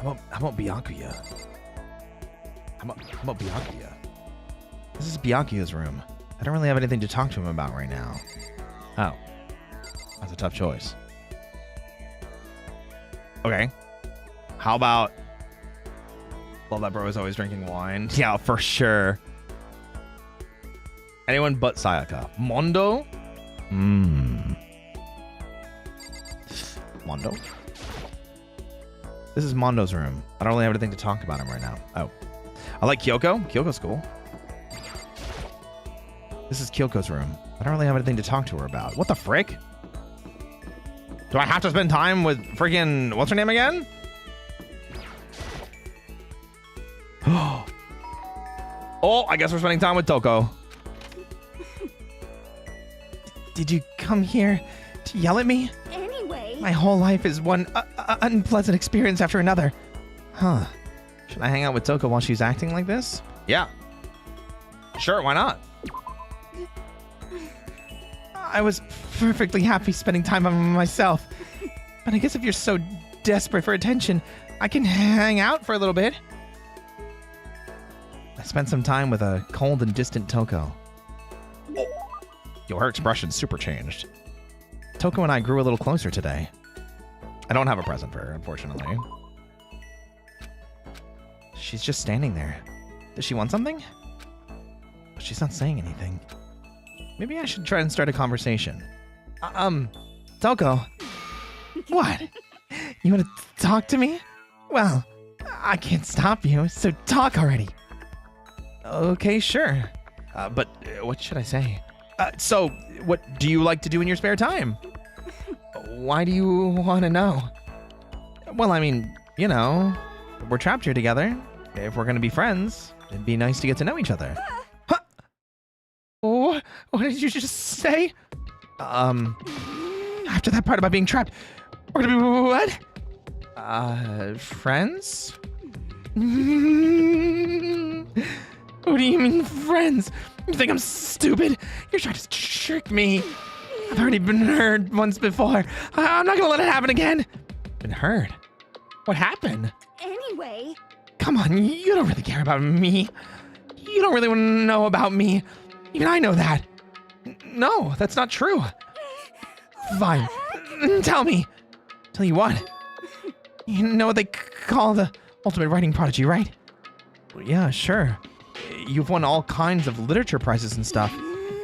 How about Byakuya? How about Byakuya? This is Byakuya's room. I don't really have anything to talk to him about right now. Oh. That's a tough choice. Okay. How about... Well, that bro is always drinking wine. Yeah, for sure. Anyone but Sayaka. Mondo? Mondo? This is Mondo's room. I don't really have anything to talk about him right now. Oh. I like Kyoko. Kyoko's cool. This is Kyoko's room. I don't really have anything to talk to her about. What the frick? Do I have to spend time with freaking... What's her name again? Oh, I guess we're spending time with Toko. Did you come here to yell at me? Anyway. My whole life is one unpleasant experience after another. Huh. Should I hang out with Toko while she's acting like this? Yeah. Sure, why not? I was perfectly happy spending time by myself. But I guess if you're so desperate for attention, I can hang out for a little bit. I spent some time with a cold and distant Toko. Yo, her expression super changed. Toko and I grew a little closer today. I don't have a present for her, unfortunately. She's just standing there. Does she want something? But she's not saying anything. Maybe I should try and start a conversation. Toko. What? You want to talk to me? Well, I can't stop you, so talk already. Okay, sure. But what should I say? So, what do you like to do in your spare time? Why do you want to know? Well, I mean, you know, we're trapped here together. If we're going to be friends, it'd be nice to get to know each other. Huh? What did you just say? After that part about being trapped, we're going to be what? Friends? What do you mean, friends? You think I'm stupid? You're trying to trick me. I've already been hurt once before. I'm not gonna let it happen again. Been hurt? What happened? Anyway. Come on, you don't really care about me. You don't really want to know about me. Even I know that. No, that's not true. Fine. Tell me. Tell you what? You know what they call the ultimate writing prodigy, right? Well, yeah, sure. You've won all kinds of literature prizes and stuff.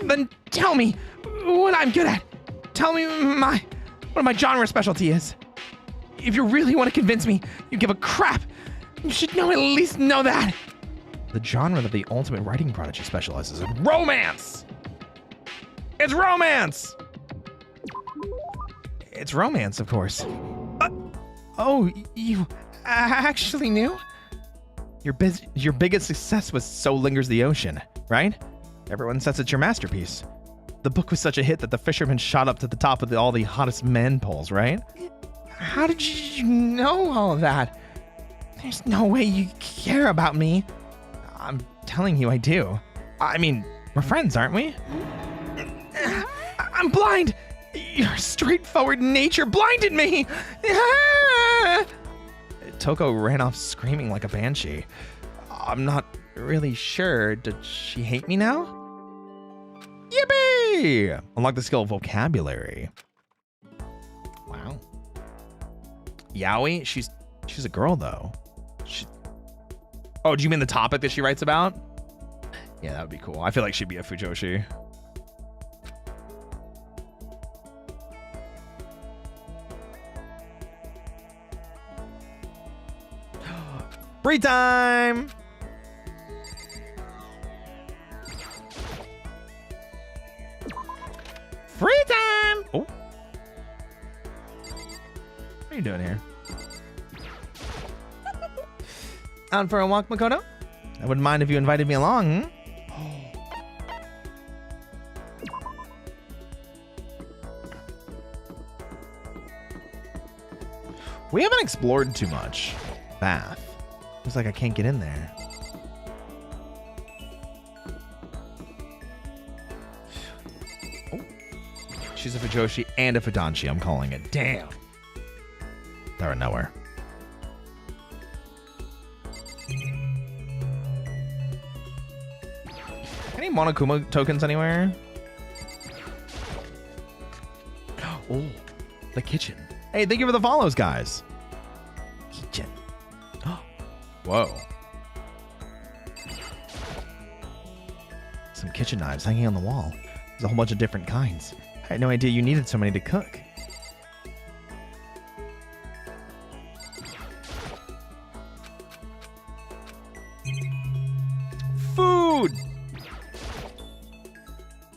Then tell me what I'm good at. Tell me what my genre specialty is. If you really want to convince me you give a crap, you should at least know that. The genre that the ultimate writing prodigy specializes in: romance. It's romance. It's romance, of course. Oh, you actually knew? Your biggest success was So Lingers the Ocean, right? Everyone says it's your masterpiece. The book was such a hit that the fisherman shot up to the top of all the hottest men polls, right? How did you know all of that? There's no way you care about me. I'm telling you I do. I mean, we're friends, aren't we? I'm blind! Your straightforward nature blinded me! Toko ran off screaming like a banshee. I'm not really sure. Did she hate me now? Yippee! Unlock the skill of vocabulary. Wow. Yaoi? She's a girl, though. Oh, do you mean the topic that she writes about? Yeah, that would be cool. I feel like she'd be a Fujoshi. Free time! Free time! Oh. What are you doing here? Out for a walk, Makoto? I wouldn't mind if you invited me along. We haven't explored too much. Bath. Looks like I can't get in there. Oh. She's a Fujoshi and a Fudanshi, I'm calling it. Damn. They're nowhere. Any Monokuma tokens anywhere? Oh, the kitchen. Hey, thank you for the follows, guys. Kitchen. Whoa. Some kitchen knives hanging on the wall. There's a whole bunch of different kinds. I had no idea you needed so many to cook. Food!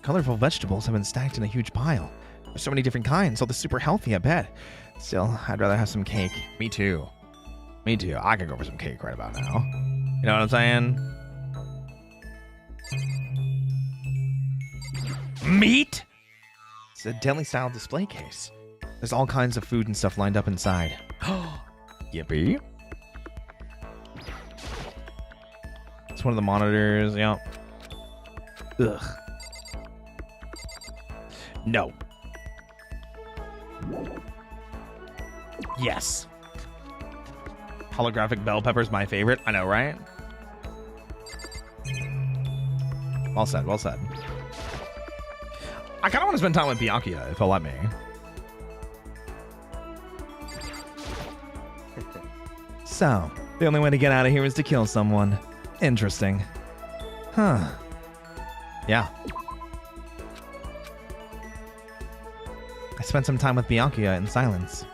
Colorful vegetables have been stacked in a huge pile. There's so many different kinds, all the super healthy, I bet. Still, I'd rather have some cake. Me too. Me too. I could go for some cake right about now. You know what I'm saying? Meat? It's a deli-style display case. There's all kinds of food and stuff lined up inside. Yippee. It's one of the monitors, yeah. Ugh. No. Yes. Holographic bell pepper's my favorite. I know, right? Well said, well said. I kind of want to spend time with Byakuya, if he'll let me. So, the only way to get out of here is to kill someone. Interesting. Huh. Yeah. I spent some time with Byakuya in silence.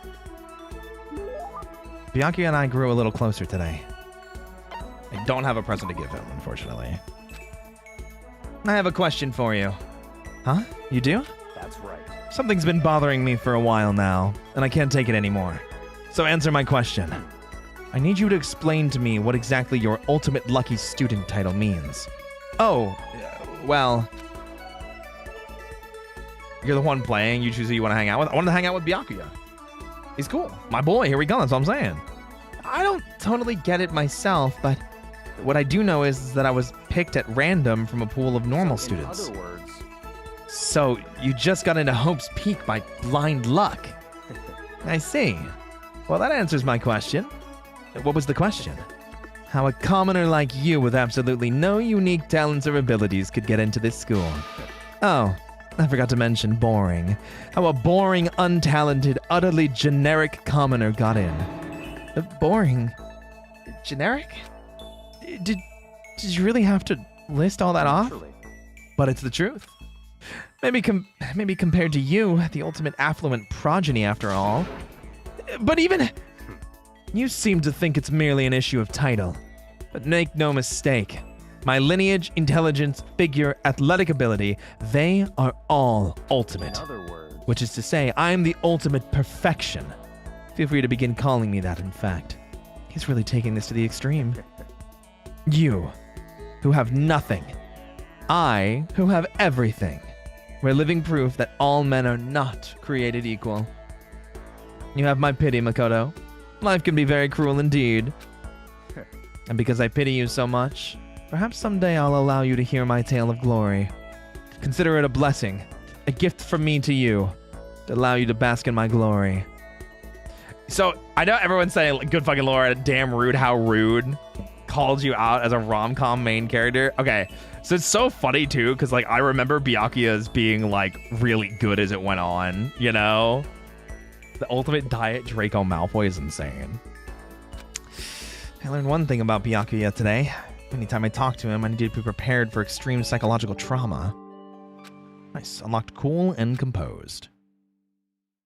Byakuya and I grew a little closer today. I don't have a present to give him, unfortunately. I have a question for you. Huh? You do? That's right. Something's been bothering me for a while now, and I can't take it anymore. So answer my question. I need you to explain to me what exactly your ultimate lucky student title means. Oh, well... You're the one playing, you choose who you want to hang out with. I wanted to hang out with Byakuya. He's cool. My boy, here we go, that's what I'm saying. I don't totally get it myself, but what I do know is that I was picked at random from a pool of normal students. In other words... So, you just got into Hope's Peak by blind luck. I see. Well, that answers my question. What was the question? How a commoner like you with absolutely no unique talents or abilities could get into this school. Oh, I forgot to mention boring. How a boring, untalented, utterly generic commoner got in. Boring? Generic? Did you really have to list all that off? But it's the truth. Maybe compared to you, the ultimate affluent progeny after all. But even... You seem to think it's merely an issue of title. But make no mistake. My lineage, intelligence, figure, athletic ability, they are all ultimate. In other words... Which is to say, I'm the ultimate perfection. Feel free to begin calling me that, in fact. He's really taking this to the extreme. You, who have nothing. I, who have everything. We're living proof that all men are not created equal. You have my pity, Makoto. Life can be very cruel indeed. And because I pity you so much, perhaps someday I'll allow you to hear my tale of glory. Consider it a blessing, a gift from me to you, to allow you to bask in my glory. So, I know everyone's saying, good fucking lord, damn rude, how rude. Called you out as a rom-com main character. Okay, so it's so funny too, because like I remember Byakuya's being like really good as it went on, you know? The ultimate diet Draco Malfoy is insane. I learned one thing about Byakuya today. Anytime I talk to him, I need to be prepared for extreme psychological trauma. Nice. Unlocked cool and composed.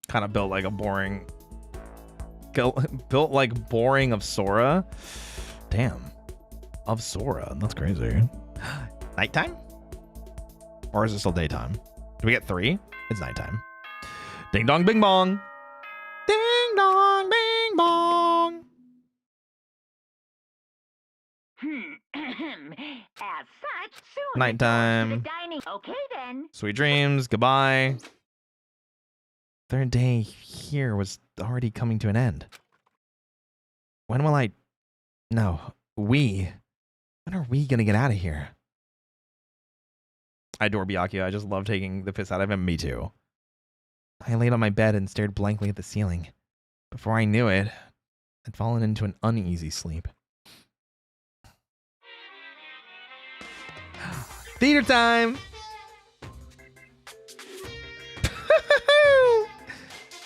Kind of built like a boring... Built like boring of Sora. Damn. Of Sora. That's crazy. Nighttime? Or is it still daytime? Do we get 3? It's nighttime. Ding dong bing bong. Ding dong bing bong. As such, soon Nighttime. Okay then. Sweet dreams. Goodbye. Third day here was already coming to an end. When will I... No, we. When are we gonna get out of here? I adore Byakuya. I just love taking the piss out of him. Me too. I laid on my bed and stared blankly at the ceiling. Before I knew it, I'd fallen into an uneasy sleep. Theater time!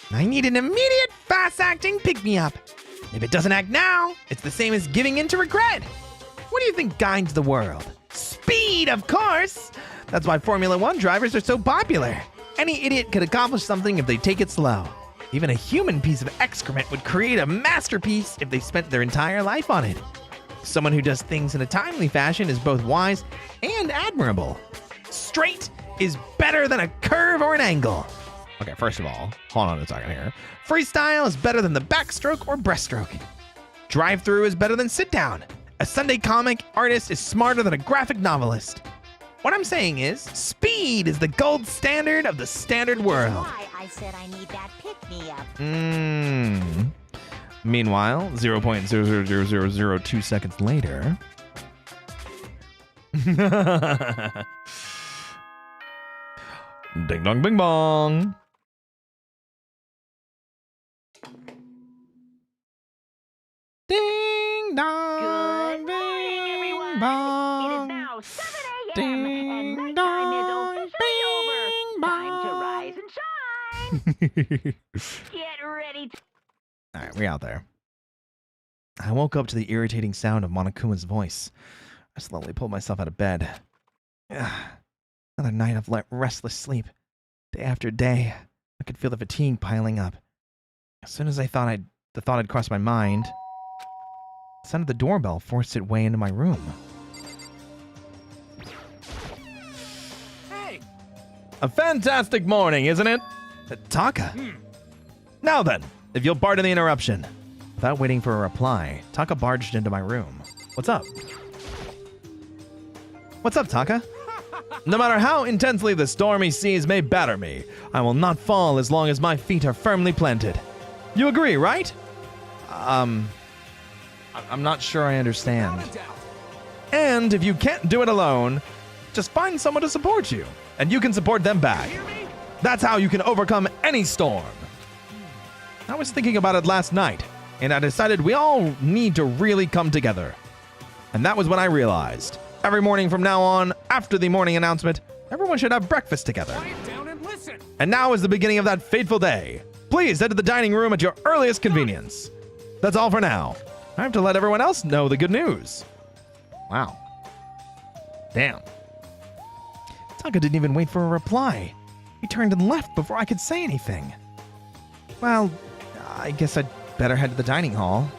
I need an immediate, fast-acting pick-me-up. If it doesn't act now, it's the same as giving in to regret. What do you think guides the world? Speed, of course! That's why Formula One drivers are so popular. Any idiot could accomplish something if they take it slow. Even a human piece of excrement would create a masterpiece if they spent their entire life on it. Someone who does things in a timely fashion is both wise and admirable. Straight is better than a curve or an angle. Okay, first of all, hold on a second here. Freestyle is better than the backstroke or breaststroke. Drive-through is better than sit-down. A Sunday comic artist is smarter than a graphic novelist. What I'm saying is, speed is the gold standard of the standard world. Why I said I need that pick-me-up. Meanwhile, 0.00002 seconds later. Ding dong bing bong. Ding dong. Good morning, everyone. It is now 7 a.m. and nighttime is officially over. Time to rise and shine. Get ready to... All right, we out there. I woke up to the irritating sound of Monokuma's voice. I slowly pulled myself out of bed. Another night of restless sleep. Day after day, I could feel the fatigue piling up. As soon as the thought had crossed my mind, the sound of the doorbell forced its way into my room. Hey! A fantastic morning, isn't it? Taka! Now then, if you'll pardon the interruption. Without waiting for a reply, Taka barged into my room. What's up? What's up, Taka? No matter how intensely the stormy seas may batter me, I will not fall as long as my feet are firmly planted. You agree, right? I'm not sure I understand. Without a doubt. And if you can't do it alone, just find someone to support you, and you can support them back. Hear me? That's how you can overcome any storm. I was thinking about it last night, and I decided we all need to really come together. And that was when I realized, every morning from now on, after the morning announcement, everyone should have breakfast together. Quiet down and listen. And now is the beginning of that fateful day. Please head to the dining room at your earliest convenience. That's all for now. I have to let everyone else know the good news. Wow. Damn. Taka didn't even wait for a reply. He turned and left before I could say anything. Well, I guess I'd better head to the dining hall.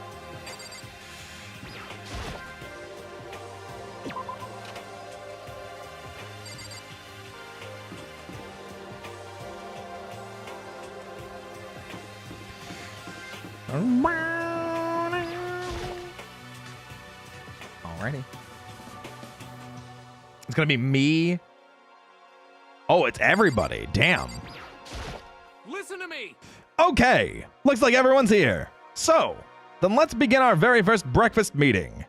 Alrighty. It's gonna be me. Oh, it's everybody. Damn. Listen to me. Okay. Looks like everyone's here. So, then let's begin our very first breakfast meeting.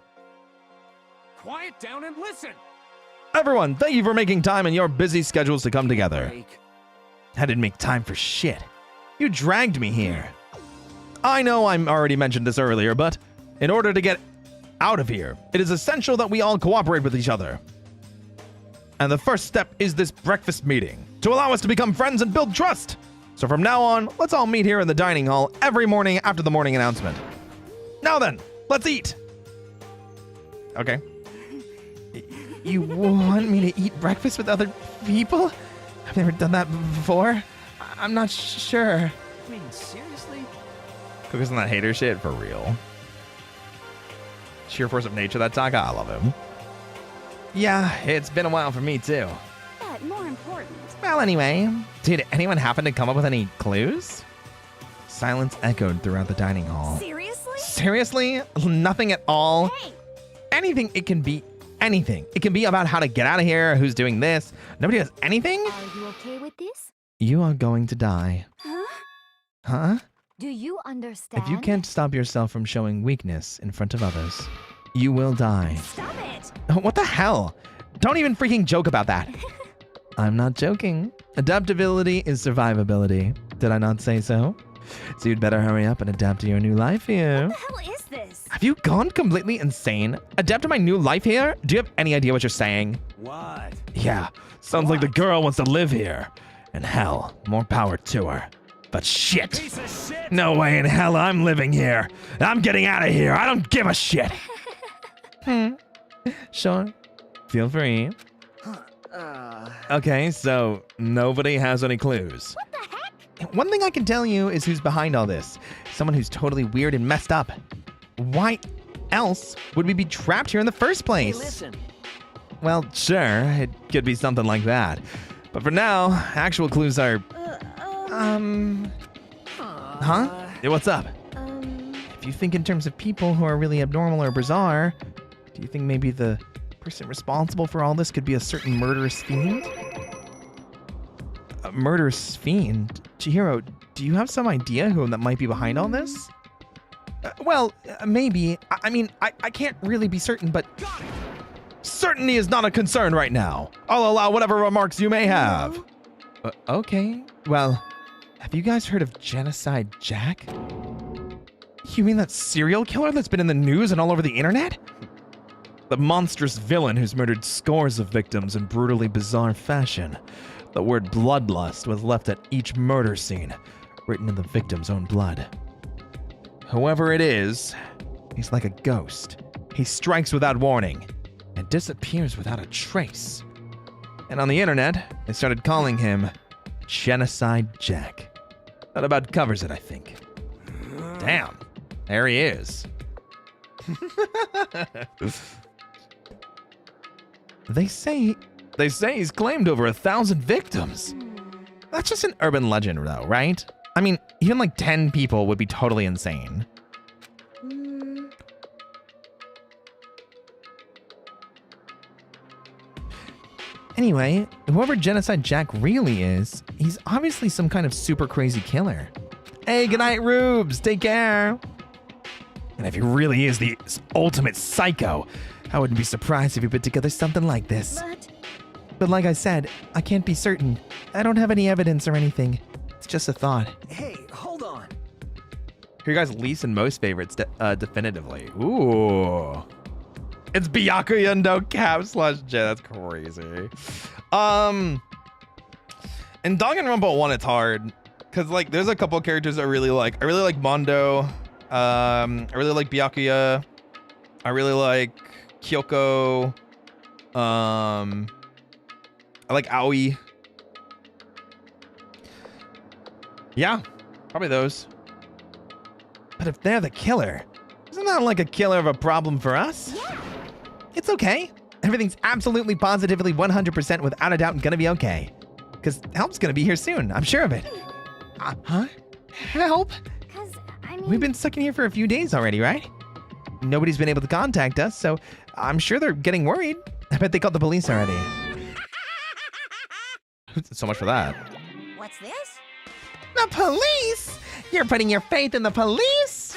Quiet down and listen. Everyone, thank you for making time in your busy schedules to come together. Break. I didn't make time for shit. You dragged me here. I know I already mentioned this earlier, but in order to get out of here, it is essential that we all cooperate with each other. And the first step is this breakfast meeting, to allow us to become friends and build trust. So from now on, let's all meet here in the dining hall every morning after the morning announcement. Now then, let's eat. Okay. You want me to eat breakfast with other people? I've never done that before. I'm not sure. I mean, seriously? Cookies on that hater shit for real. Sheer force of nature, that Taka, I love him. Yeah, it's been a while for me too. But more important, Well, anyway, did anyone happen to come up with any clues? Silence echoed throughout the dining hall. seriously? Seriously? Nothing at all? Hey! Anything, it can be anything. It can be about how to get out of here, who's doing this. Nobody has anything? Are you okay with this? You are going to die. Huh? Huh? Do you understand? If you can't stop yourself from showing weakness in front of others, you will die. Stop it! What the hell? Don't even freaking joke about that. I'm not joking. Adaptability is survivability. Did I not say so? So you'd better hurry up and adapt to your new life here. What the hell is this? Have you gone completely insane? Adapt to my new life here? Do you have any idea what you're saying? What? Yeah, sounds like the girl wants to live here. And hell, more power to her. But shit. Piece of shit! No way in hell I'm living here. I'm getting out of here. I don't give a shit. Sure. Feel free. Okay, so nobody has any clues. What the heck? One thing I can tell you is who's behind all this. Someone who's totally weird and messed up. Why else would we be trapped here in the first place? Hey, listen. Well, sure, it could be something like that. But for now, actual clues are... Huh? Hey, what's up? If you think in terms of people who are really abnormal or bizarre, do you think maybe the person responsible for all this could be a certain murderous fiend? A murderous fiend? Chihiro, do you have some idea who that might be behind all this? Maybe. I can't really be certain, but certainty is not a concern right now. I'll allow whatever remarks you may have. Okay. Well, have you guys heard of Genocide Jack? You mean that serial killer that's been in the news and all over the internet? The monstrous villain who's murdered scores of victims in brutally bizarre fashion. The word bloodlust was left at each murder scene, written in the victim's own blood. Whoever it is, he's like a ghost. He strikes without warning and disappears without a trace. And on the internet, they started calling him Genocide Jack. That about covers it, I think. Damn, there he is. They say he's claimed over 1,000 victims. That's just an urban legend, though, right? I mean, even like 10 people would be totally insane. Anyway, whoever Genocide Jack really is, he's obviously some kind of super crazy killer. Hey, good night, Rubes. Take care. And if he really is the ultimate psycho, I wouldn't be surprised if he put together something like this. But like I said, I can't be certain. I don't have any evidence or anything. It's just a thought. Hey, hold on. Here, guys, least and most favorites definitively. Ooh. It's Byakuya no cap/J. That's crazy. In Danganronpa 1, it's hard. Because, like, there's a couple characters I really like. I really like Mondo. I really like Byakuya. I really like Kyoko. I like Aoi. Yeah, probably those. But if they're the killer, isn't that like a killer of a problem for us? Yeah. It's okay. Everything's absolutely, positively, 100% without a doubt gonna be okay. Because help's gonna be here soon. I'm sure of it. Huh? Help? Because, I mean... We've been stuck in here for a few days already, right? Nobody's been able to contact us, so I'm sure they're getting worried. I bet they called the police already. So much for that. What's this? The police? You're putting your faith in the police?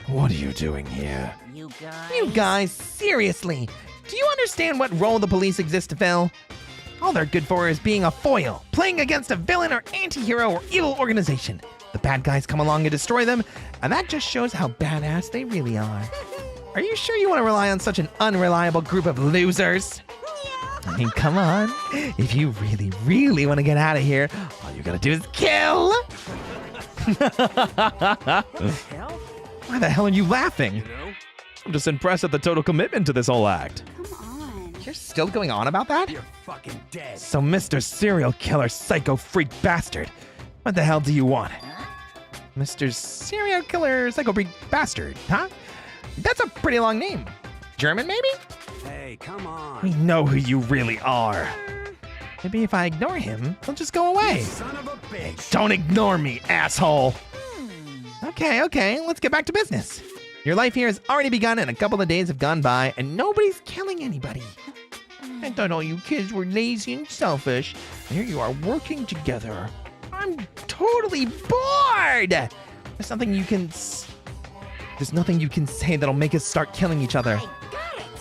What are you doing here? You guys, seriously, do you understand what role the police exist to fill? All they're good for is being a foil, playing against a villain or anti-hero or evil organization. The bad guys come along and destroy them, and that just shows how badass they really are. Are you sure you want to rely on such an unreliable group of losers? I mean, come on. If you really, really want to get out of here, all you gotta do is kill. Why the hell are you laughing? I'm just impressed at the total commitment to this whole act. Come on. You're still going on about that? You're fucking dead. So, Mr. Serial Killer Psycho Freak Bastard, what the hell do you want? Mr. Serial Killer Psycho Freak Bastard, huh? That's a pretty long name. German, maybe? Hey, come on. We know who you really are. Maybe if I ignore him, he'll just go away. Son of a bitch. Don't ignore me, asshole. Okay, let's get back to business. Your life here has already begun and a couple of days have gone by and nobody's killing anybody. I thought all you kids were lazy and selfish. And here you are working together. I'm totally bored. There's nothing you can say that'll make us start killing each other.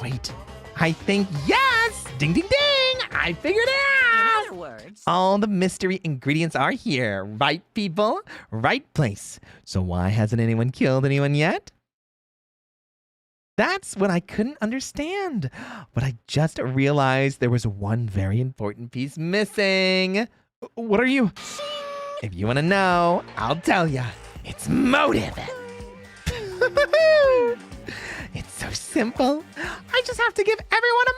Wait, I think yes! Ding, ding, ding! I figured it out! In other words, all the mystery ingredients are here. Right, people? Right place. So why hasn't anyone killed anyone yet? That's what I couldn't understand. But I just realized there was one very important piece missing. What are you? If you want to know, I'll tell you. It's motive. It's so simple. I just have to give everyone a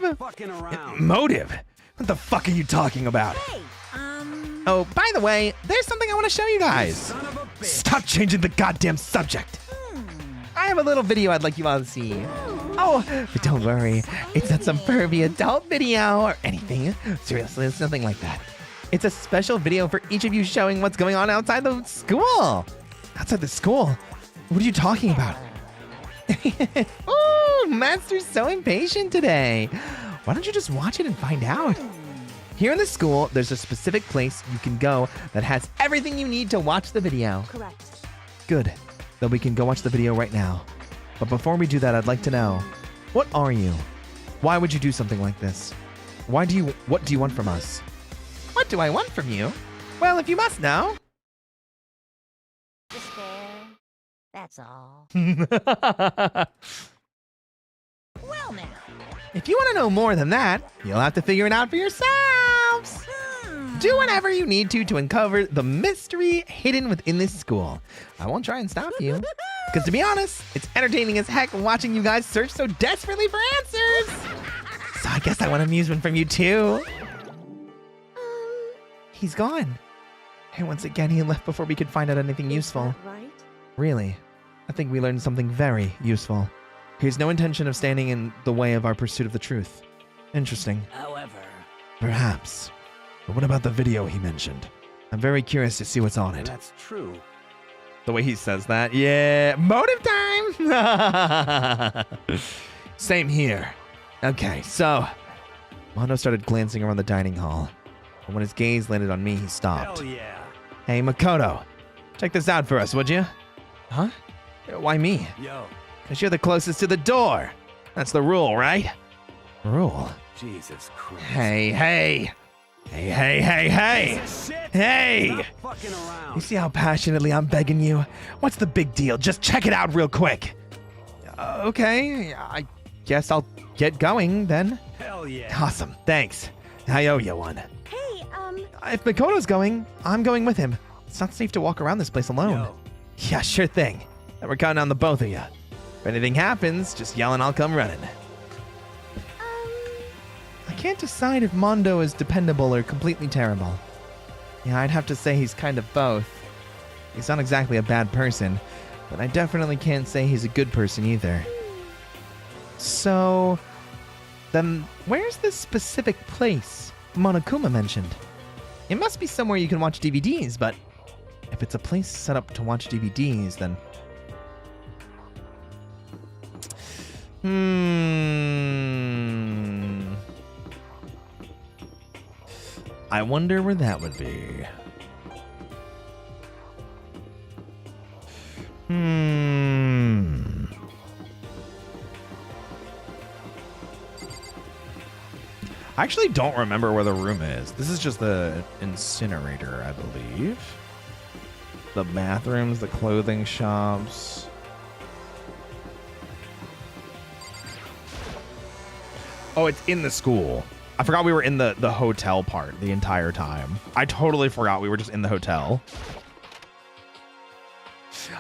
motive. Stop fucking around. Motive? What the fuck are you talking about? hey, Oh, by the way, there's something I want to show you guys. Son of a bitch. Stop changing the goddamn subject. I have a little video I'd like you all to see. Oh, but don't worry. It's not some pervy adult video or anything. Seriously, it's nothing like that. It's a special video for each of you showing what's going on outside the school. Outside the school? What are you talking about? Ooh, Master's so impatient today. Why don't you just watch it and find out? Here in the school, there's a specific place you can go that has everything you need to watch the video. Correct. Good. Then we can go watch the video right now. But before we do that, I'd like to know, what are you? Why would you do something like this? What do you want from us? What do I want from you? Well, if you must know. Despair. That's all. well now. If you want to know more than that, you'll have to figure it out for yourselves. Do whatever you need to uncover the mystery hidden within this school. I won't try and stop you. Because to be honest, it's entertaining as heck watching you guys search so desperately for answers. So I guess I want amusement from you too. He's gone. And once again, he left before we could find out anything useful. Right? Really, I think we learned something very useful. He has no intention of standing in the way of our pursuit of the truth. Interesting. However, Perhaps. But what about the video he mentioned? I'm very curious to see what's on it. That's true. The way he says that, yeah, motive time! Same here. Okay, so Mondo started glancing around the dining hall. And when his gaze landed on me, he stopped. hell yeah. Hey, Makoto, check this out for us, would you? Huh? Why me? Yo, Because you're the closest to the door. That's the rule, right? Rule? Jesus Christ. Hey, hey. Hey, hey, hey, hey. shit. Hey. Stop fucking You around. see how passionately I'm begging you? What's the big deal? Just check it out real quick. Okay, I guess I'll get going then. Hell yeah. Awesome, thanks. I owe you one. Hey, If Makoto's going, I'm going with him. It's not safe to walk around this place alone. Yo, Yeah, sure thing. And we're counting on the both of you. If anything happens, just yell and I'll come running. I can't decide if Mondo is dependable or completely terrible. Yeah, I'd have to say he's kind of both. He's not exactly a bad person, but I definitely can't say he's a good person either. So, then where's this specific place Monokuma mentioned? It must be somewhere you can watch DVDs, but if it's a place set up to watch DVDs, then... I wonder where that would be. I actually don't remember where the room is. This is just the incinerator, I believe. The bathrooms, the clothing shops. Oh, it's in the school. I forgot we were in the hotel part the entire time. I totally forgot we were just in the hotel.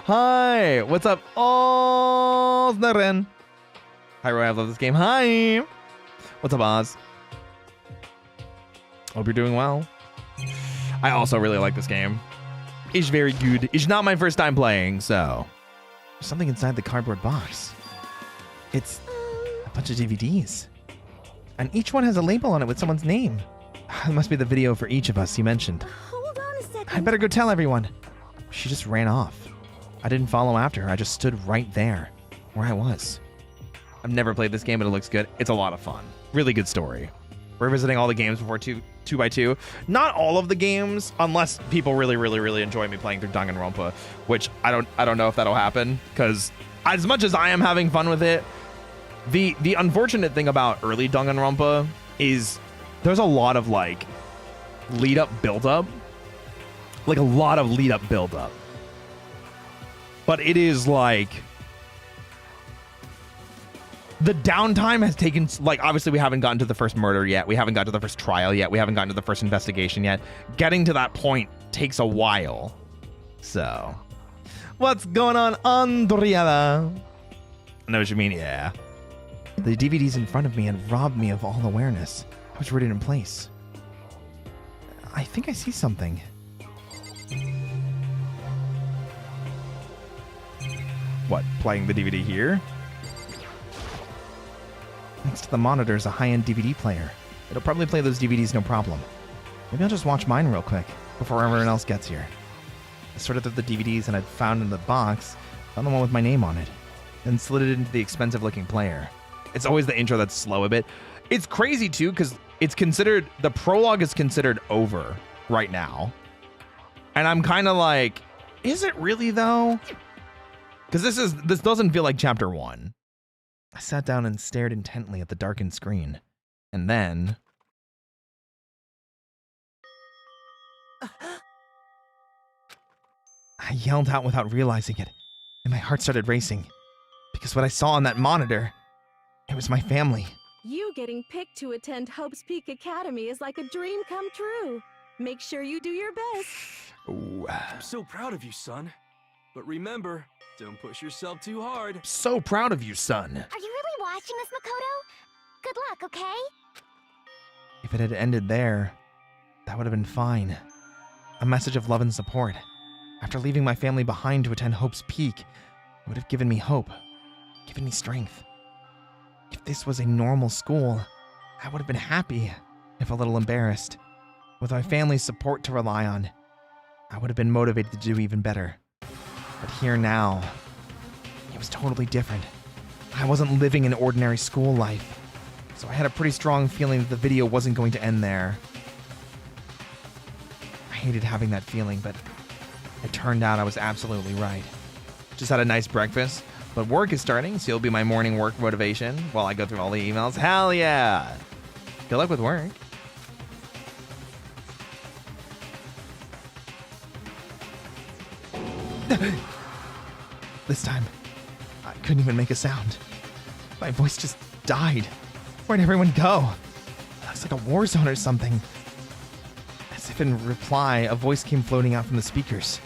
Hi, what's up? Oh, Snaren. Hi, Roy, I love this game. Hi. What's up, Oz? Hope you're doing well. I also really like this game. It's very good. It's not my first time playing, so. There's something inside the cardboard box. It's a bunch of DVDs. And each one has a label on it with someone's name. It must be the video for each of us he mentioned. hold on a second. I better go tell everyone. She just ran off. I didn't follow after her. I just stood right there, where I was. I've never played this game, but it looks good. It's a lot of fun. Really good story. We're visiting all the games before 2 2x2. Not all of the games, unless people really enjoy me playing through Danganronpa, which I don't know if that'll happen, because as much as I am having fun with it, the unfortunate thing about early Danganronpa is there's a lot of like lead up build up. Like a lot of lead up build up. But it is like the downtime has taken, like, obviously we haven't gotten to the first murder yet. We haven't gotten to the first trial yet. We haven't gotten to the first investigation yet. Getting to that point takes a while. So, what's going on, Andriella? I know what you mean, yeah. The DVDs in front of me had robbed me of all awareness. I was rooted in place. I think I see something. What, playing the DVD here? Next to the monitor is a high-end DVD player. It'll probably play those DVDs no problem. Maybe I'll just watch mine real quick before everyone else gets here. I sorted through the DVDs and I'd found in the box, found the one with my name on it, then slid it into the expensive-looking player. It's always the intro that's slow a bit. It's crazy, too, because it's considered, the prologue is considered over right now. And I'm kind of like, is it really, though? Because this doesn't feel like chapter 1. I sat down and stared intently at the darkened screen. And then... I yelled out without realizing it, and my heart started racing. Because what I saw on that monitor, it was my family. You getting picked to attend Hope's Peak Academy is like a dream come true. Make sure you do your best. Ooh. I'm so proud of you, son. But remember, don't push yourself too hard. So proud of you, son. Are you really watching this, Makoto? Good luck, okay? If it had ended there, that would have been fine. A message of love and support. After leaving my family behind to attend Hope's Peak, it would have given me hope, given me strength. If this was a normal school, I would have been happy, if a little embarrassed. With my family's support to rely on, I would have been motivated to do even better. But here now, it was totally different. I wasn't living an ordinary school life, so I had a pretty strong feeling that the video wasn't going to end there. I hated having that feeling, but it turned out I was absolutely right. Just had a nice breakfast, but work is starting, so you'll be my morning work motivation while I go through all the emails. Hell yeah! Good luck with work. This time, I couldn't even make a sound. My voice just died. Where'd everyone go? Looks like a war zone or something. As if in reply, a voice came floating out from the speakers.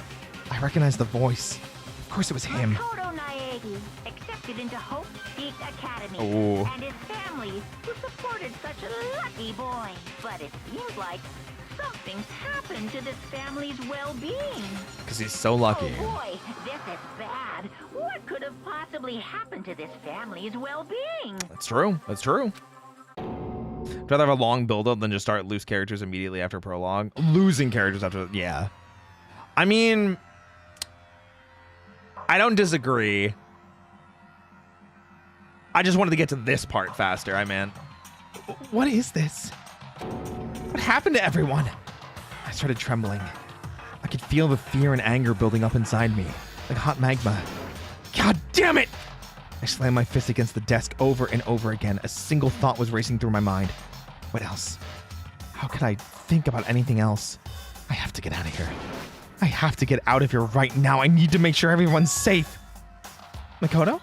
I recognized the voice. Of course it was him. Makoto Naegi, accepted into Hope Peak Academy. Oh. And his family, who supported such a lucky boy. But it seems like something's happened to this family's well-being. Because he's so lucky. Oh boy, this is bad. What could have possibly happened to this family's well-being? That's true. That's true. I'd rather have a long build-up than just start loose characters immediately after prologue. Losing characters after... Yeah. I mean... I don't disagree. I just wanted to get to this part faster, What is this? What happened to everyone? I started trembling. I could feel the fear and anger building up inside me, like hot magma. God damn it! I slammed my fist against the desk over and over again. A single thought was racing through my mind. What else? How could I think about anything else? I have to get out of here. I have to get out of here right now. I need to make sure everyone's safe. Makoto?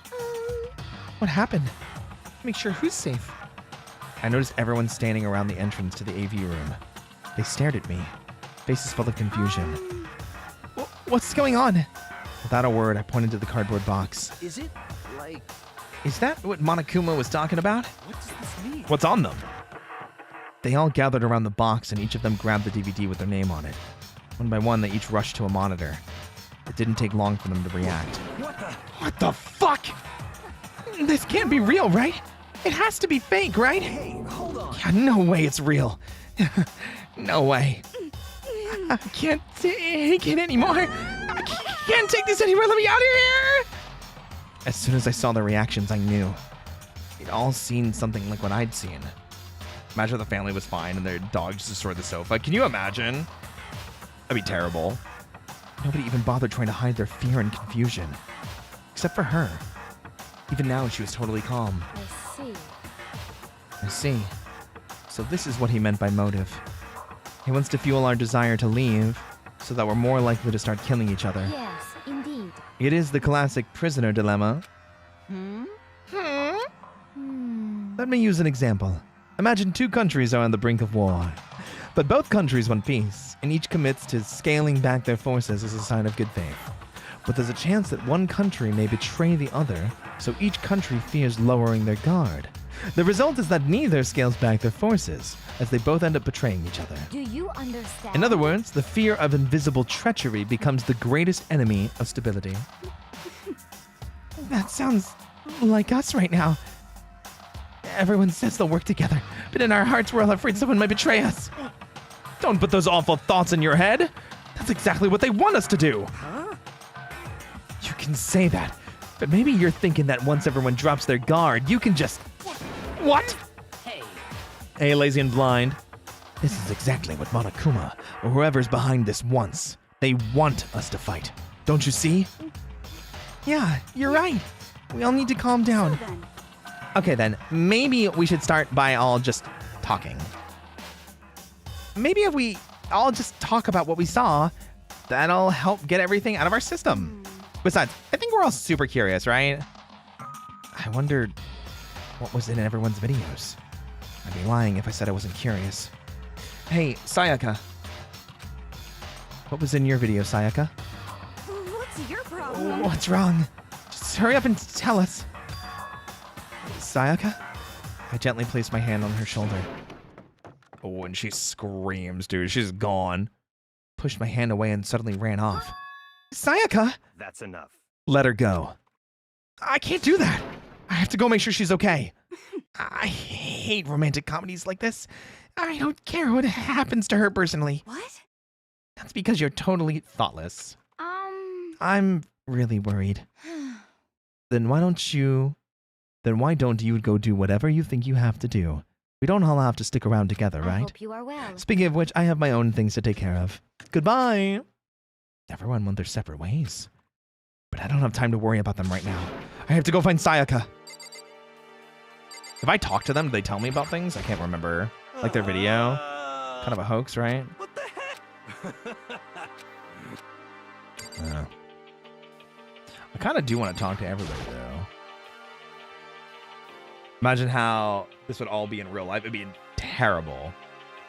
What happened? Make sure who's safe? I noticed everyone standing around the entrance to the AV room. They stared at me, faces full of confusion. What's going on? Without a word, I pointed to the cardboard box. Is it like... Is that what Monokuma was talking about? What does this mean? What's on them? They all gathered around the box and each of them grabbed the DVD with their name on it. One by one, they each rushed to a monitor. It didn't take long for them to react. What the fuck? This can't be real, right? It has to be fake, right? Hey, hold on. Yeah, no way it's real. No way. I can't take it anymore. I can't take this anymore. Let me out of here. As soon as I saw the reactions, I knew. They'd all seen something like what I'd seen. Imagine if the family was fine and their dog just destroyed the sofa. Can you imagine? That'd be terrible. Nobody even bothered trying to hide their fear and confusion. Except for her. Even now, she was totally calm. I see. I see. So this is what he meant by motive. He wants to fuel our desire to leave, so that we're more likely to start killing each other. Yes, indeed. It is the classic prisoner dilemma. Let me use an example. Imagine two countries are on the brink of war. But both countries want peace, and each commits to scaling back their forces as a sign of good faith. But there's a chance that one country may betray the other, so each country fears lowering their guard. The result is that neither scales back their forces, as they both end up betraying each other. Do you understand? In other words, the fear of invisible treachery becomes the greatest enemy of stability. That sounds like us right now. Everyone says they'll work together, but in our hearts we're all afraid someone might betray us. Don't put those awful thoughts in your head. That's exactly what they want us to do. You can say that, but maybe you're thinking that once everyone drops their guard, you can just... What? Hey, lazy and blind. This is exactly what Monokuma, or whoever's behind this, wants. They want us to fight. Don't you see? Yeah, you're right. We all need to calm down. Okay then, maybe we should start by all just talking. Maybe if we all just talk about what we saw, that'll help get everything out of our system. Besides, I think we're all super curious, right? I wondered what was in everyone's videos. I'd be lying if I said I wasn't curious. Hey, Sayaka. What was in your video, Sayaka? What's your problem? What's wrong? Just hurry up and tell us. Sayaka? I gently placed my hand on her shoulder. Oh, and she screams, dude. She's gone. Pushed my hand away and suddenly ran off. Sayaka! That's enough. Let her go. I can't do that. I have to go make sure she's okay. I hate romantic comedies like this. I don't care what happens to her personally. What? That's because you're totally thoughtless. I'm really worried. Then why don't you go do whatever you think you have to do? We don't all have to stick around together, right? I hope you are well. Speaking of which, I have my own things to take care of. Goodbye. Everyone went their separate ways. But I don't have time to worry about them right now. I have to go find Sayaka. If I talk to them, do they tell me about things? I can't remember. Like their video? Kind of a hoax, right? What the heck? I kind of do want to talk to everybody, though. Imagine how this would all be in real life. It'd be terrible.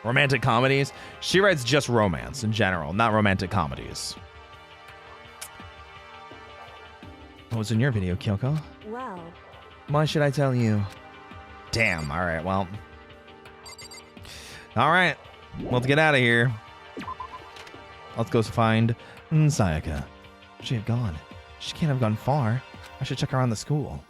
Romantic comedies. She writes just romance in general, not romantic comedies. What was in your video, Kyoko? Well. Why should I tell you? Damn. All right. Well. All right. Let's get out of here. Let's go find Sayaka. She had gone. She can't have gone far. I should check around the school.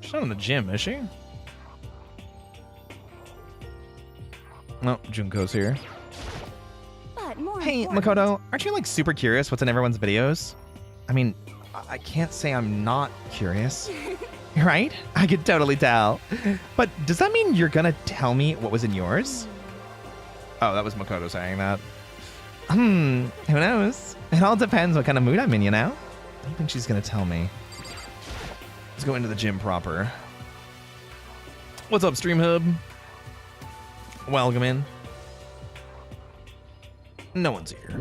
She's not in the gym, is she? No, Junko's here. But more Hey, important, Makoto, aren't you like super curious what's in everyone's videos? I mean, I can't say I'm not curious. Right? I could totally tell. But does that mean you're gonna tell me what was in yours? Oh, that was Makoto saying that. Who knows? It all depends what kind of mood I'm in, you know? I don't think she's gonna tell me. Let's go into the gym proper. What's up, Stream Hub? Welcome in. No one's here.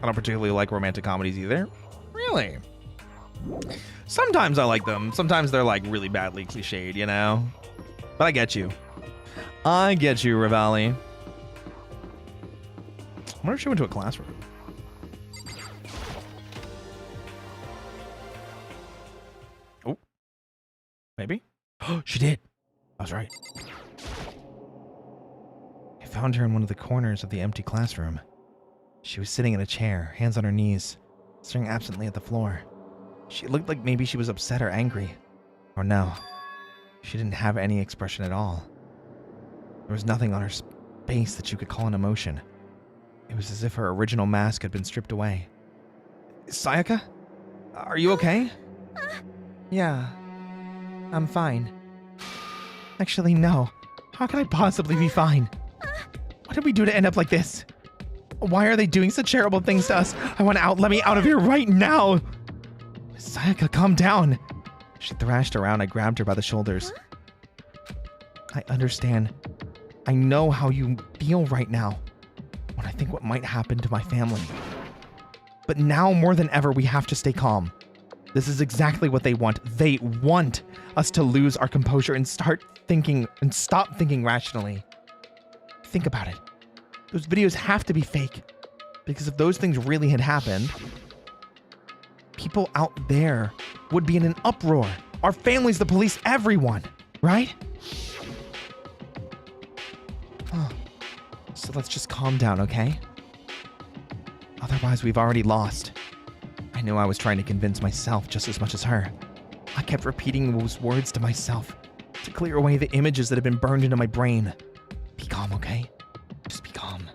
I don't particularly like romantic comedies either. Really? Sometimes I like them. Sometimes they're like really badly cliched, you know? But I get you. I get you, Rivali. I wonder if she went to a classroom. Oh. Maybe? She did. I was right. I found her in one of the corners of the empty classroom. She was sitting in a chair, hands on her knees, staring absently at the floor. She looked like maybe she was upset or angry. Or no, she didn't have any expression at all. There was nothing on her face that you could call an emotion. It was as if her original mask had been stripped away. Sayaka? Are you okay? Yeah, I'm fine. Actually, no. How can I possibly be fine? What did we do to end up like this? Why are they doing such terrible things to us? I want out. Let me out of here right now. Sayaka, calm down. She thrashed around. I grabbed her by the shoulders. I understand. I know how you feel right now when I think what might happen to my family. But now more than ever, we have to stay calm. This is exactly what they want. They want us to lose our composure and stop thinking rationally. Think about it. Those videos have to be fake. Because if those things really had happened, people out there would be in an uproar. Our families, the police, everyone, right? Oh. So let's just calm down, okay? Otherwise, we've already lost. I knew I was trying to convince myself just as much as her. I kept repeating those words to myself to clear away the images that had been burned into my brain. Be calm, okay? Just be calm.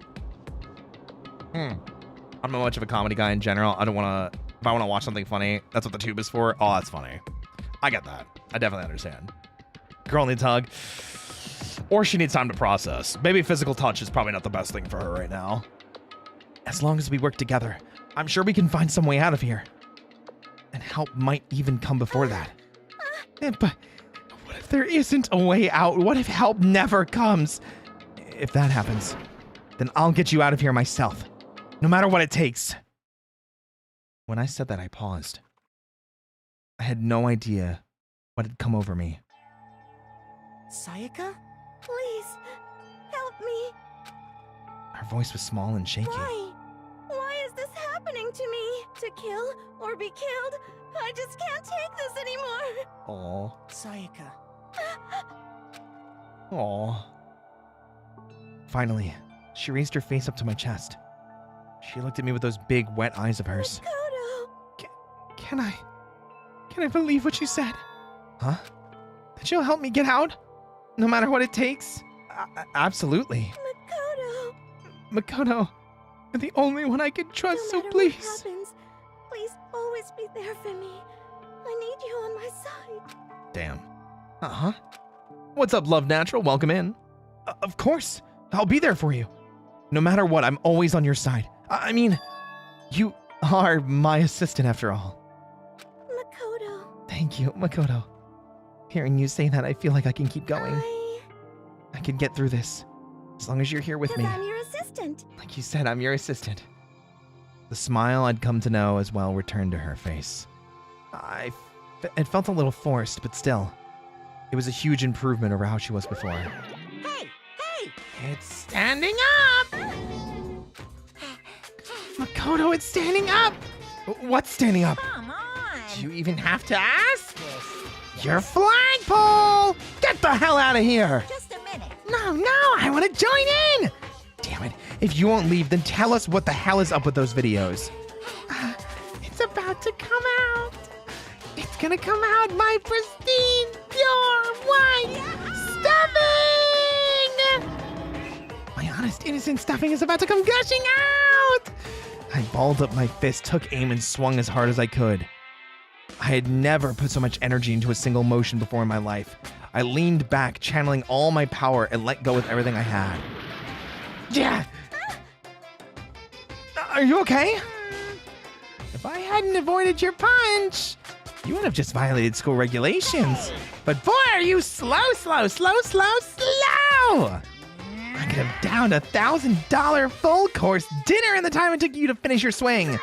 I'm not much of a comedy guy in general. I don't want to... If I want to watch something funny, that's what the tube is for. Oh, that's funny. I get that. I definitely understand. Girl needs a hug. Or she needs time to process. Maybe physical touch is probably not the best thing for her right now. As long as we work together, I'm sure we can find some way out of here. And help might even come before that. But what if there isn't a way out? What if help never comes? If that happens, then I'll get you out of here myself. No matter what it takes. When I said that, I paused. I had no idea what had come over me. Sayaka? Please, help me. Her voice was small and shaky. Why? Why is this happening to me? To kill or be killed? I just can't take this anymore. Aw. Sayaka. Aw. Finally, she raised her face up to my chest. She looked at me with those big, wet eyes of hers. Makoto. Can I believe what you said? Huh? That you'll help me get out? No matter what it takes? Absolutely. Makoto, you're the only one I can trust, so please. What happens, please always be there for me. I need you on my side. Damn. Uh-huh. What's up, Love Natural? Welcome in. Of course. I'll be there for you. No matter what, I'm always on your side. I mean, you are my assistant after all. Makoto. Thank you, Makoto. Hearing you say that, I feel like I can keep going. I can get through this. As long as you're here with me. I'm your assistant. Like you said, I'm your assistant. The smile I'd come to know as well returned to her face. It felt a little forced, but still. It was a huge improvement over how she was before. Hey! It's standing up! Makoto, it's standing up! What's standing up? Come on. Do you even have to ask? Your flagpole! Get the hell out of here! Just a minute. No, I want to join in! Damn it. If you won't leave, then tell us what the hell is up with those videos. It's about to come out. It's gonna come out, my pristine, pure, white stuffing! My honest, innocent stuffing is about to come gushing out! I balled up my fist, took aim, and swung as hard as I could. I had never put so much energy into a single motion before in my life. I leaned back, channeling all my power, and let go with everything I had. Yeah! Are you okay? If I hadn't avoided your punch, you would have just violated school regulations. But boy, are you slow! I could have downed $1,000 full course dinner in the time it took you to finish your swing.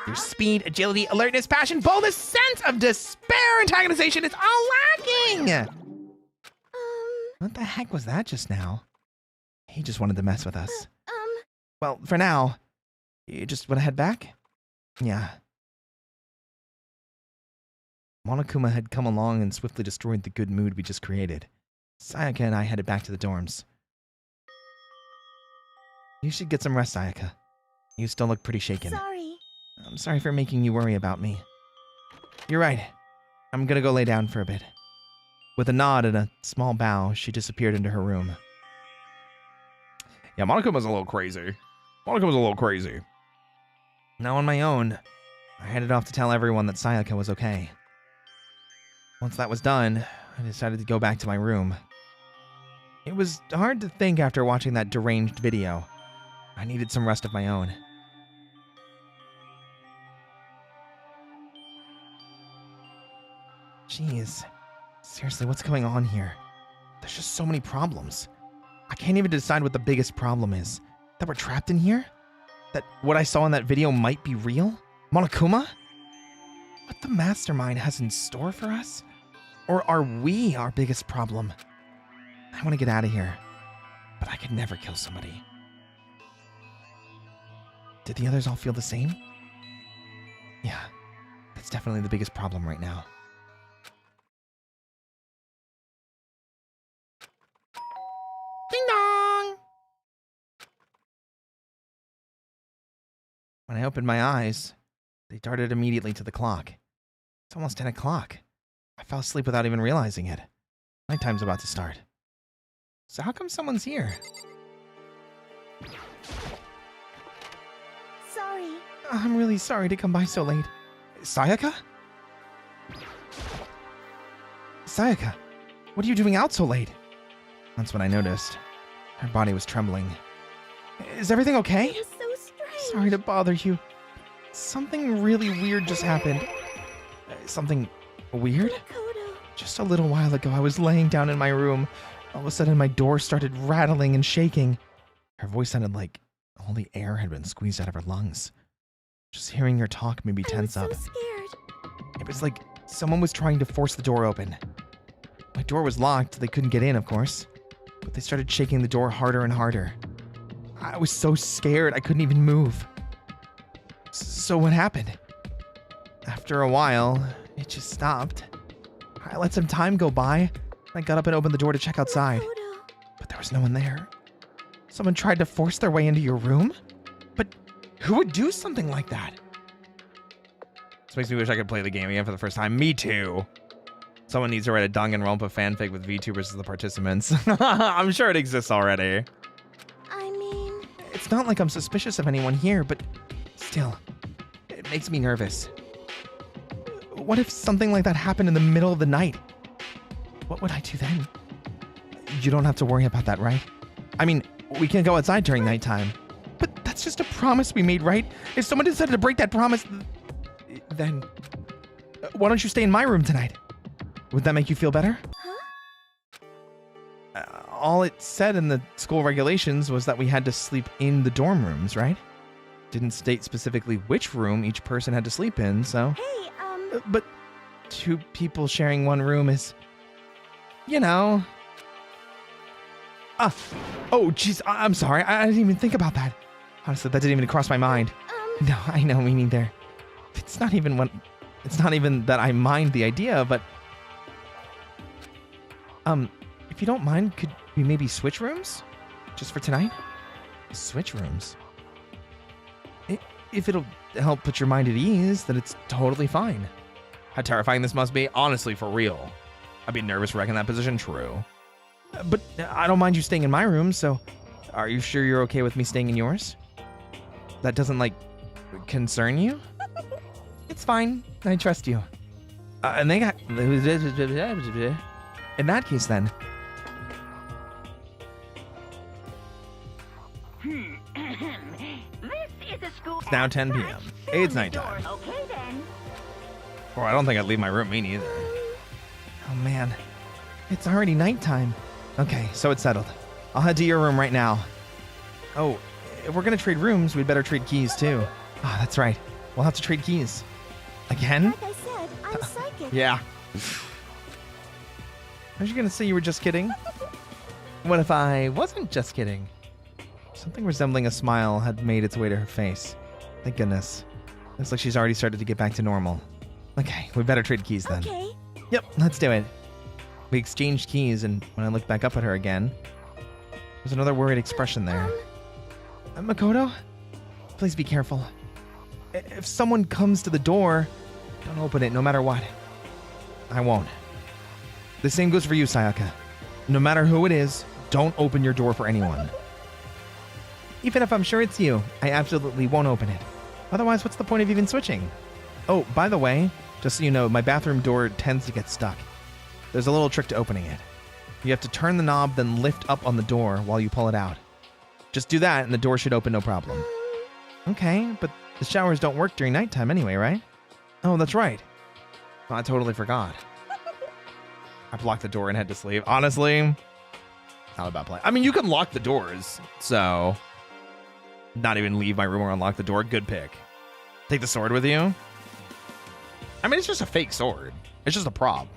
Your speed, agility, alertness, passion, boldness, sense of despair, antagonization, it's all lacking! What the heck was that just now? He just wanted to mess with us. Well, for now, you just want to head back? Yeah. Monokuma had come along and swiftly destroyed the good mood we just created. Sayaka and I headed back to the dorms. You should get some rest, Sayaka. You still look pretty shaken. Sorry. I'm sorry for making you worry about me. You're right. I'm gonna go lay down for a bit. With a nod and a small bow, she disappeared into her room. Yeah, Monaco was a little crazy. Monica was a little crazy. Now on my own, I headed off to tell everyone that Sayaka was okay. Once that was done, I decided to go back to my room. It was hard to think after watching that deranged video. I needed some rest of my own. Jeez. Seriously, what's going on here? There's just so many problems. I can't even decide what the biggest problem is. That we're trapped in here? That what I saw in that video might be real? Monokuma? What the mastermind has in store for us? Or are we our biggest problem? I want to get out of here, but I could never kill somebody. Did the others all feel the same? Yeah, that's definitely the biggest problem right now. Ding dong! When I opened my eyes, they darted immediately to the clock. It's almost 10 o'clock. I fell asleep without even realizing it. Nighttime's about to start. So how come someone's here? Sorry. I'm really sorry to come by so late. Sayaka? Sayaka, what are you doing out so late? That's when I noticed. Her body was trembling. Is everything okay? It was so strange. Sorry to bother you. Something really weird just happened. Something weird? Makoto. Just a little while ago, I was laying down in my room. All of a sudden, my door started rattling and shaking. Her voice sounded like all the air had been squeezed out of her lungs. Just hearing her talk made me tense up. I was so scared. It was like someone was trying to force the door open. My door was locked. They couldn't get in, of course. But they started shaking the door harder and harder. I was so scared I couldn't even move. So what happened? After a while, it just stopped. I let some time go by. I got up and opened the door to check outside. Makoto. But there was no one there. Someone tried to force their way into your room? But who would do something like that? This makes me wish I could play the game again for the first time. Me too. Someone needs to write a Danganronpa fanfic with VTubers as the participants. I'm sure it exists already. I mean... It's not like I'm suspicious of anyone here, but still, it makes me nervous. What if something like that happened in the middle of the night? What would I do then? You don't have to worry about that, right? I mean, we can go outside during nighttime. But that's just a promise we made, right? If someone decided to break that promise, then why don't you stay in my room tonight? Would that make you feel better? Huh? All it said in the school regulations was that we had to sleep in the dorm rooms, right? Didn't state specifically which room each person had to sleep in, so... Hey, But 2 people sharing one room is... You know... Oh, jeez, I'm sorry. I didn't even think about that. Honestly, that didn't even cross my mind. No, I know, me neither. It's not even that I mind the idea, but... if you don't mind, could we maybe switch rooms? Just for tonight? Switch rooms? If it'll help put your mind at ease, then it's totally fine. How terrifying this must be. Honestly, for real. I'd be nervous wrecking that position. True. But I don't mind you staying in my room, so are you sure you're okay with me staying in yours? That doesn't, like, concern you? It's fine. I trust you. And they got... In that case, then... This is a school. It's now 10 p.m. It's nighttime. Okay then. Or I don't think I'd leave my room, me neither. Oh, man. It's already nighttime. Okay, so it's settled. I'll head to your room right now. Oh, if we're gonna trade rooms, we'd better trade keys, too. Ah, that's right. We'll have to trade keys. Again? like I said, I'm psychic. Yeah. Are you gonna say you were just kidding? What if I wasn't just kidding? Something resembling a smile had made its way to her face. Thank goodness. Looks like she's already started to get back to normal. Okay, we better trade keys then. Okay. Yep, let's do it. We exchanged keys, and when I looked back up at her again, there's another worried expression there. Makoto, please be careful. If someone comes to the door, don't open it no matter what. I won't. The same goes for you, Sayaka. No matter who it is, don't open your door for anyone. Even if I'm sure it's you, I absolutely won't open it. Otherwise, what's the point of even switching? Oh, by the way, just so you know, my bathroom door tends to get stuck. There's a little trick to opening it. You have to turn the knob, then lift up on the door while you pull it out. Just do that and the door should open no problem. Okay, but the showers don't work during nighttime anyway, right? Oh, that's right. Oh, I totally forgot. I blocked the door and had to sleep. Honestly, not a bad plan. I mean, you can lock the doors, so not even leave my room or unlock the door. Good pick. Take the sword with you. I mean, it's just a fake sword. It's just a prop.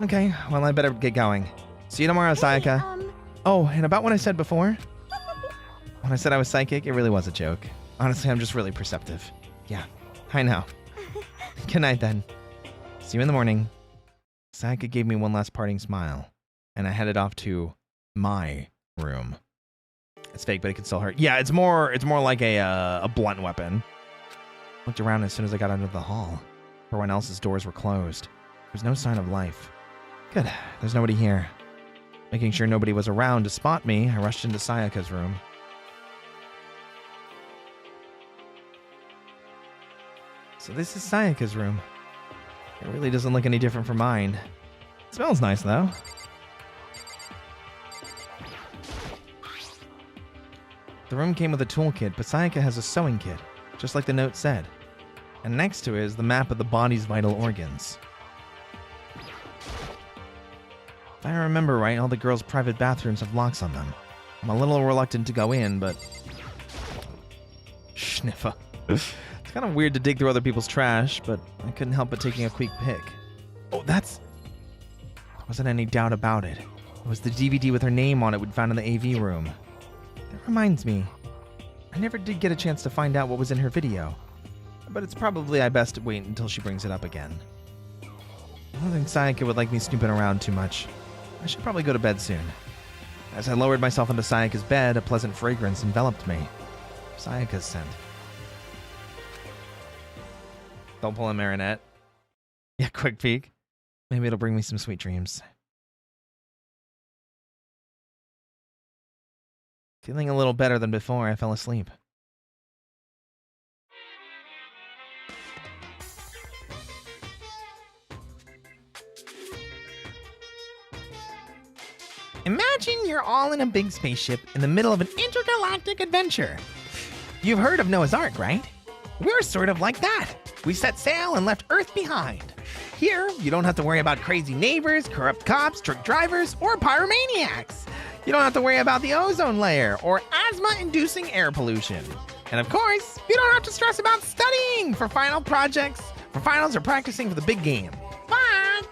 Okay, well, I better get going. See you tomorrow, Sayaka. Oh, and about what I said before? When I said I was psychic, it really was a joke. Honestly, I'm just really perceptive. Yeah, I know. Good night, then. See you in the morning. Sayaka gave me one last parting smile, and I headed off to my room. It's fake, but it can still hurt. Yeah, it's more like a blunt weapon. Looked around as soon as I got out of the hall. Everyone else's doors were closed. There was no sign of life. Good, there's nobody here. Making sure nobody was around to spot me, I rushed into Sayaka's room. So this is Sayaka's room. It really doesn't look any different from mine. It smells nice, though. The room came with a toolkit, but Sayaka has a sewing kit, just like the note said. And next to it is the map of the body's vital organs. If I remember right, all the girls' private bathrooms have locks on them. I'm a little reluctant to go in, but... Schniffa. It's kind of weird to dig through other people's trash, but I couldn't help but taking a quick pick. Oh, that's... There wasn't any doubt about it. It was the DVD with her name on it we'd found in the AV room. That reminds me, I never did get a chance to find out what was in her video. But it's probably I best wait until she brings it up again. I don't think Sayaka would like me snooping around too much. I should probably go to bed soon. As I lowered myself into Sayaka's bed, a pleasant fragrance enveloped me. Sayaka's scent. Don't pull a Marinette. Yeah, quick peek. Maybe it'll bring me some sweet dreams. Feeling a little better than before, I fell asleep. Imagine you're all in a big spaceship in the middle of an intergalactic adventure. You've heard of Noah's Ark, right? We're sort of like that. We set sail and left Earth behind. Here, you don't have to worry about crazy neighbors, corrupt cops, truck drivers, or pyromaniacs. You don't have to worry about the ozone layer or asthma-inducing air pollution. And of course, you don't have to stress about studying for final projects, for finals, or practicing for the big game. Fun!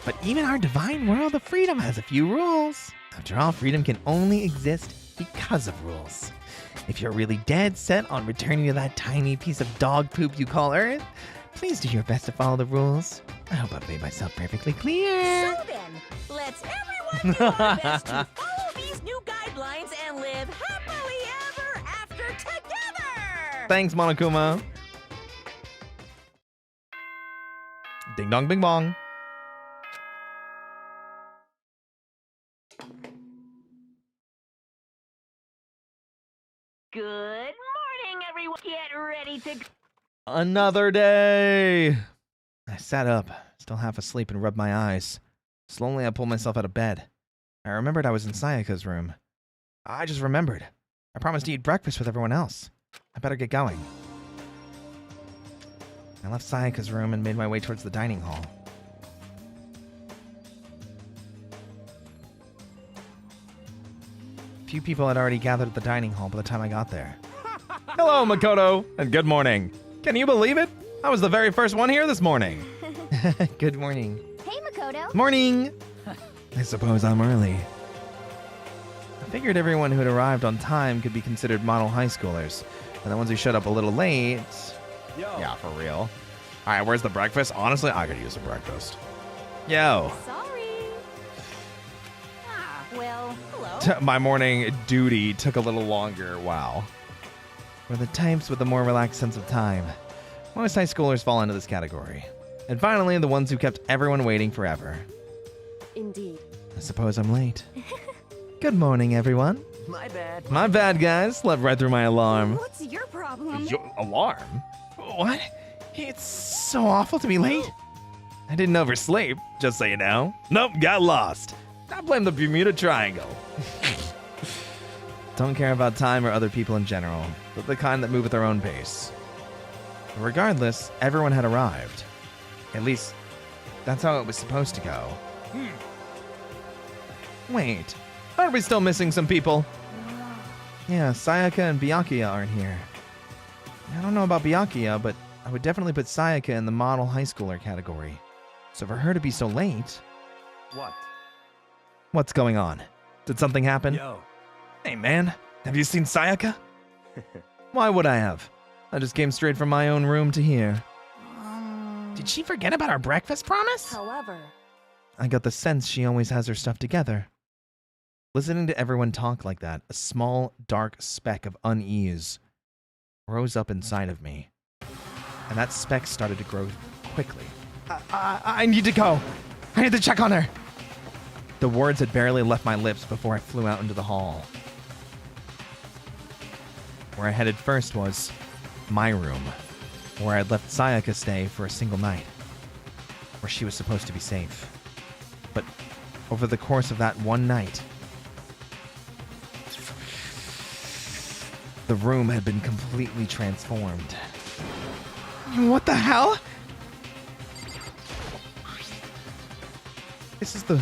But even our divine world of freedom has a few rules. After all, freedom can only exist because of rules. If you're really dead set on returning to that tiny piece of dog poop you call Earth, please do your best to follow the rules. I hope I've made myself perfectly clear. So then, let's everyone do our best to follow these new guidelines and live happily ever after together! Thanks, Monokuma. Ding dong, bing bong. Good morning, everyone. Get ready to... Another day. I sat up, still half asleep, and rubbed my eyes. Slowly, I pulled myself out of bed. I remembered I was in Sayaka's room. I just remembered. I promised to eat breakfast with everyone else. I better get going. I left Sayaka's room and made my way towards the dining hall. Few people had already gathered at the dining hall by the time I got there. Hello, Makoto, and good morning. Can you believe it? I was the very first one here this morning. Good morning. Hey, Makoto. Morning! I suppose I'm early. I figured everyone who had arrived on time could be considered model high schoolers, and the ones who showed up a little late... Yo. Yeah, for real. All right, where's the breakfast? Honestly, I could use some breakfast. Yo. Sorry. Well, hello. My morning duty took a little longer. Wow. We're the types with a more relaxed sense of time. Most high schoolers fall into this category. And finally, the ones who kept everyone waiting forever. Indeed. I suppose I'm late. Good morning, everyone. My bad. My bad, guys. Slept right through my alarm. What's your problem? Your alarm? What? It's so awful to be late. I didn't oversleep, just so you know. Nope, got lost. I blame the Bermuda Triangle. Don't care about time or other people in general, but the kind that move at their own pace. Regardless, everyone had arrived. At least, that's how it was supposed to go. Wait, aren't we still missing some people? Yeah, Sayaka and Byakuya aren't here. I don't know about Byakuya, but I would definitely put Sayaka in the model high schooler category. So for her to be so late... What? What's going on? Did something happen? Yo. Hey man, have you seen Sayaka? Why would I have? I just came straight from my own room to here. Did she forget about our breakfast promise? However, I got the sense she always has her stuff together. Listening to everyone talk like that, a small, dark speck of unease rose up inside of me. And that speck started to grow quickly. I need to go. I need to check on her. The words had barely left my lips before I flew out into the hall. Where I headed first was my room, where I'd left Sayaka stay for a single night, where she was supposed to be safe. But over the course of that one night, the room had been completely transformed. What the hell? This is the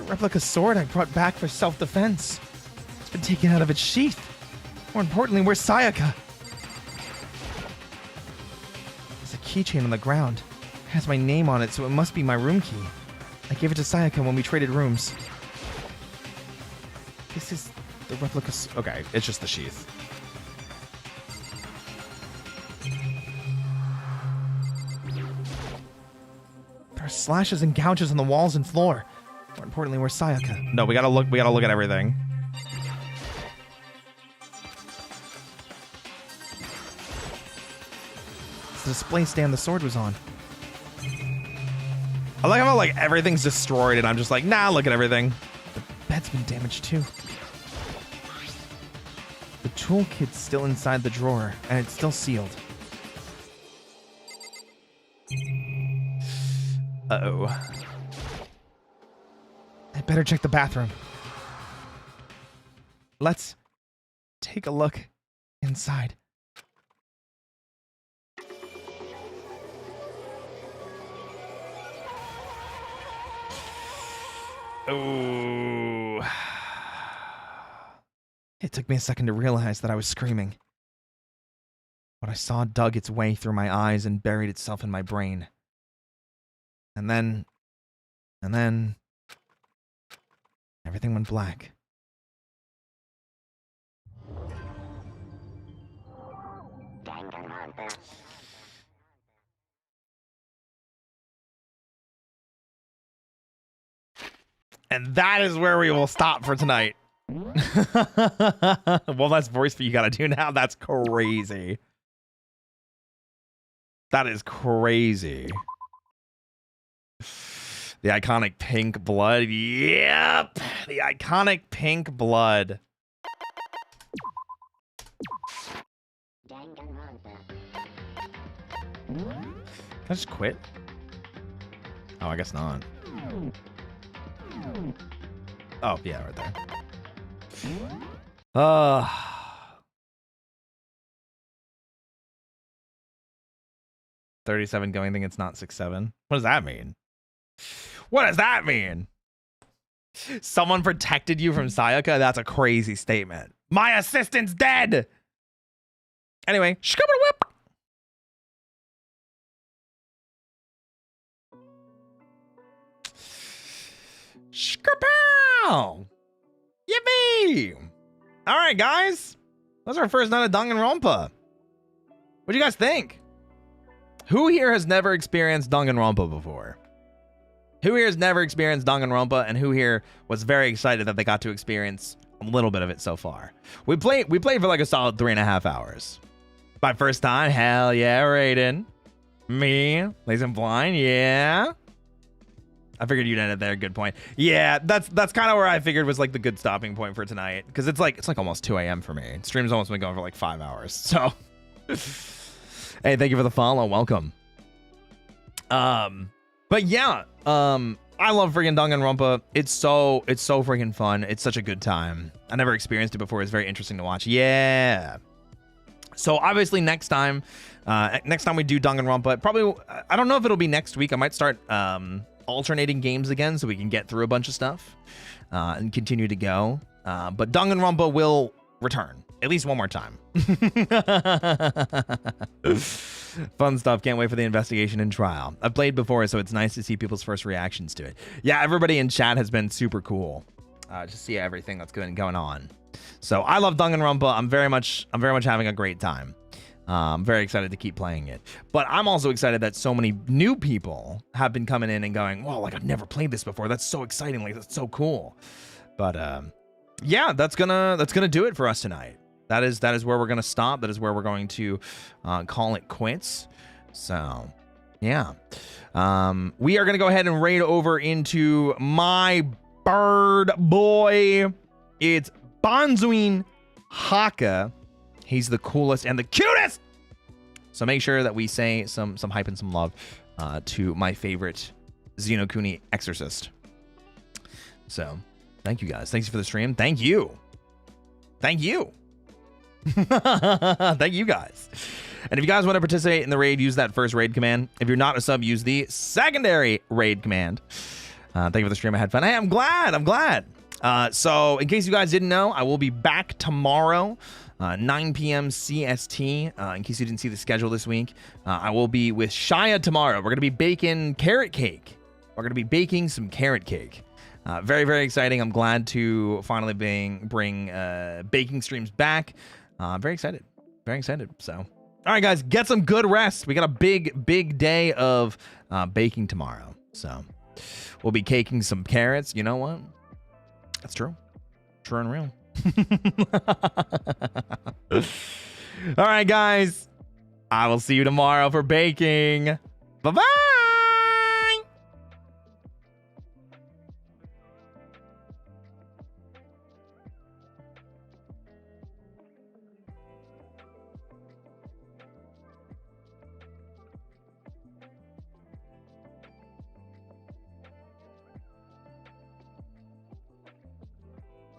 replica sword I brought back for self-defense. It's been taken out of its sheath. More importantly, where's Sayaka? There's a keychain on the ground. It has my name on it, so it must be my room key. I gave it to Sayaka when we traded rooms. This is the replica... Okay, it's just the sheath. There are slashes and gouges on the walls and floor. More importantly, where's Sayaka? No, we gotta look at everything. It's the display stand the sword was on. I like how like everything's destroyed and I'm just like, nah, look at everything. The bed's been damaged too. The toolkit's still inside the drawer, and it's still sealed. Uh-oh. I better check the bathroom. Let's take a look inside. Oh. It took me a second to realize that I was screaming. What I saw dug its way through my eyes and buried itself in my brain. And then... everything went black. And that is where we will stop for tonight. Well, that's voice for you gotta do now. That's crazy. That is crazy. The iconic pink blood. Yep. The iconic pink blood. Can I just quit? Oh, I guess not. Oh, yeah, right there. 37 going, think it's not 6-7. What does that mean? What does that mean? Someone protected you from Sayaka? That's a crazy statement. My assistant's dead! Anyway, whip. Shkapow! Yippee! Alright, guys. That was our first night of Danganronpa. What do you guys think? Who here has never experienced Danganronpa before? Who here has never experienced Danganronpa, and who here was very excited that they got to experience a little bit of it so far? We played for like a solid 3.5 hours. My first time, hell yeah, Raiden. Me, Lazy and Blind, yeah. I figured you'd end it there. Good point. Yeah, that's kind of where I figured was like the good stopping point for tonight, because it's like almost 2 a.m. for me. Stream's almost been going for like 5 hours. So, hey, thank you for the follow. Welcome. But yeah, I love freaking Danganronpa. It's so freaking fun. It's such a good time. I never experienced it before. It's very interesting to watch. Yeah. So obviously next time we do Danganronpa, probably, I don't know if it'll be next week. I might start alternating games again so we can get through a bunch of stuff and continue to go. But Danganronpa will return at least one more time. Fun stuff. Can't wait for the investigation and trial. I've played before, so it's nice to see people's first reactions to it. Yeah, everybody in chat has been super cool to see everything that's going on. So I love Danganronpa. I'm very much having a great time. I'm very excited to keep playing it. But I'm also excited that so many new people have been coming in and going, "Whoa, like I've never played this before. That's so exciting. Like that's so cool." But yeah, that's gonna do it for us tonight. That is where we're gonna stop. That is where we're going to call it quits. So yeah, we are gonna go ahead and raid over into my bird boy. It's Banzuin Haka. He's the coolest and the cutest. So make sure that we say some hype and some love to my favorite Xenokuni exorcist. So thank you guys. Thanks for the stream. Thank you. Thank you. Thank you guys. And if you guys want to participate in the raid, use that first raid command. If you're not a sub, use the secondary raid command. Thank you for the stream. I had fun. Hey, I'm glad. So in case you guys didn't know, I will be back tomorrow, 9 p.m. CST. In case you didn't see the schedule this week, I will be with Shia tomorrow. We're going to be baking carrot cake. We're going to be baking some carrot cake. Very, very exciting. I'm glad to finally bring baking streams back. Very excited. Very excited. So, all right, guys, get some good rest. We got a big day of baking tomorrow. So we'll be caking some carrots. You know what? That's true. True and real. All right, guys. I will see you tomorrow for baking. Bye-bye.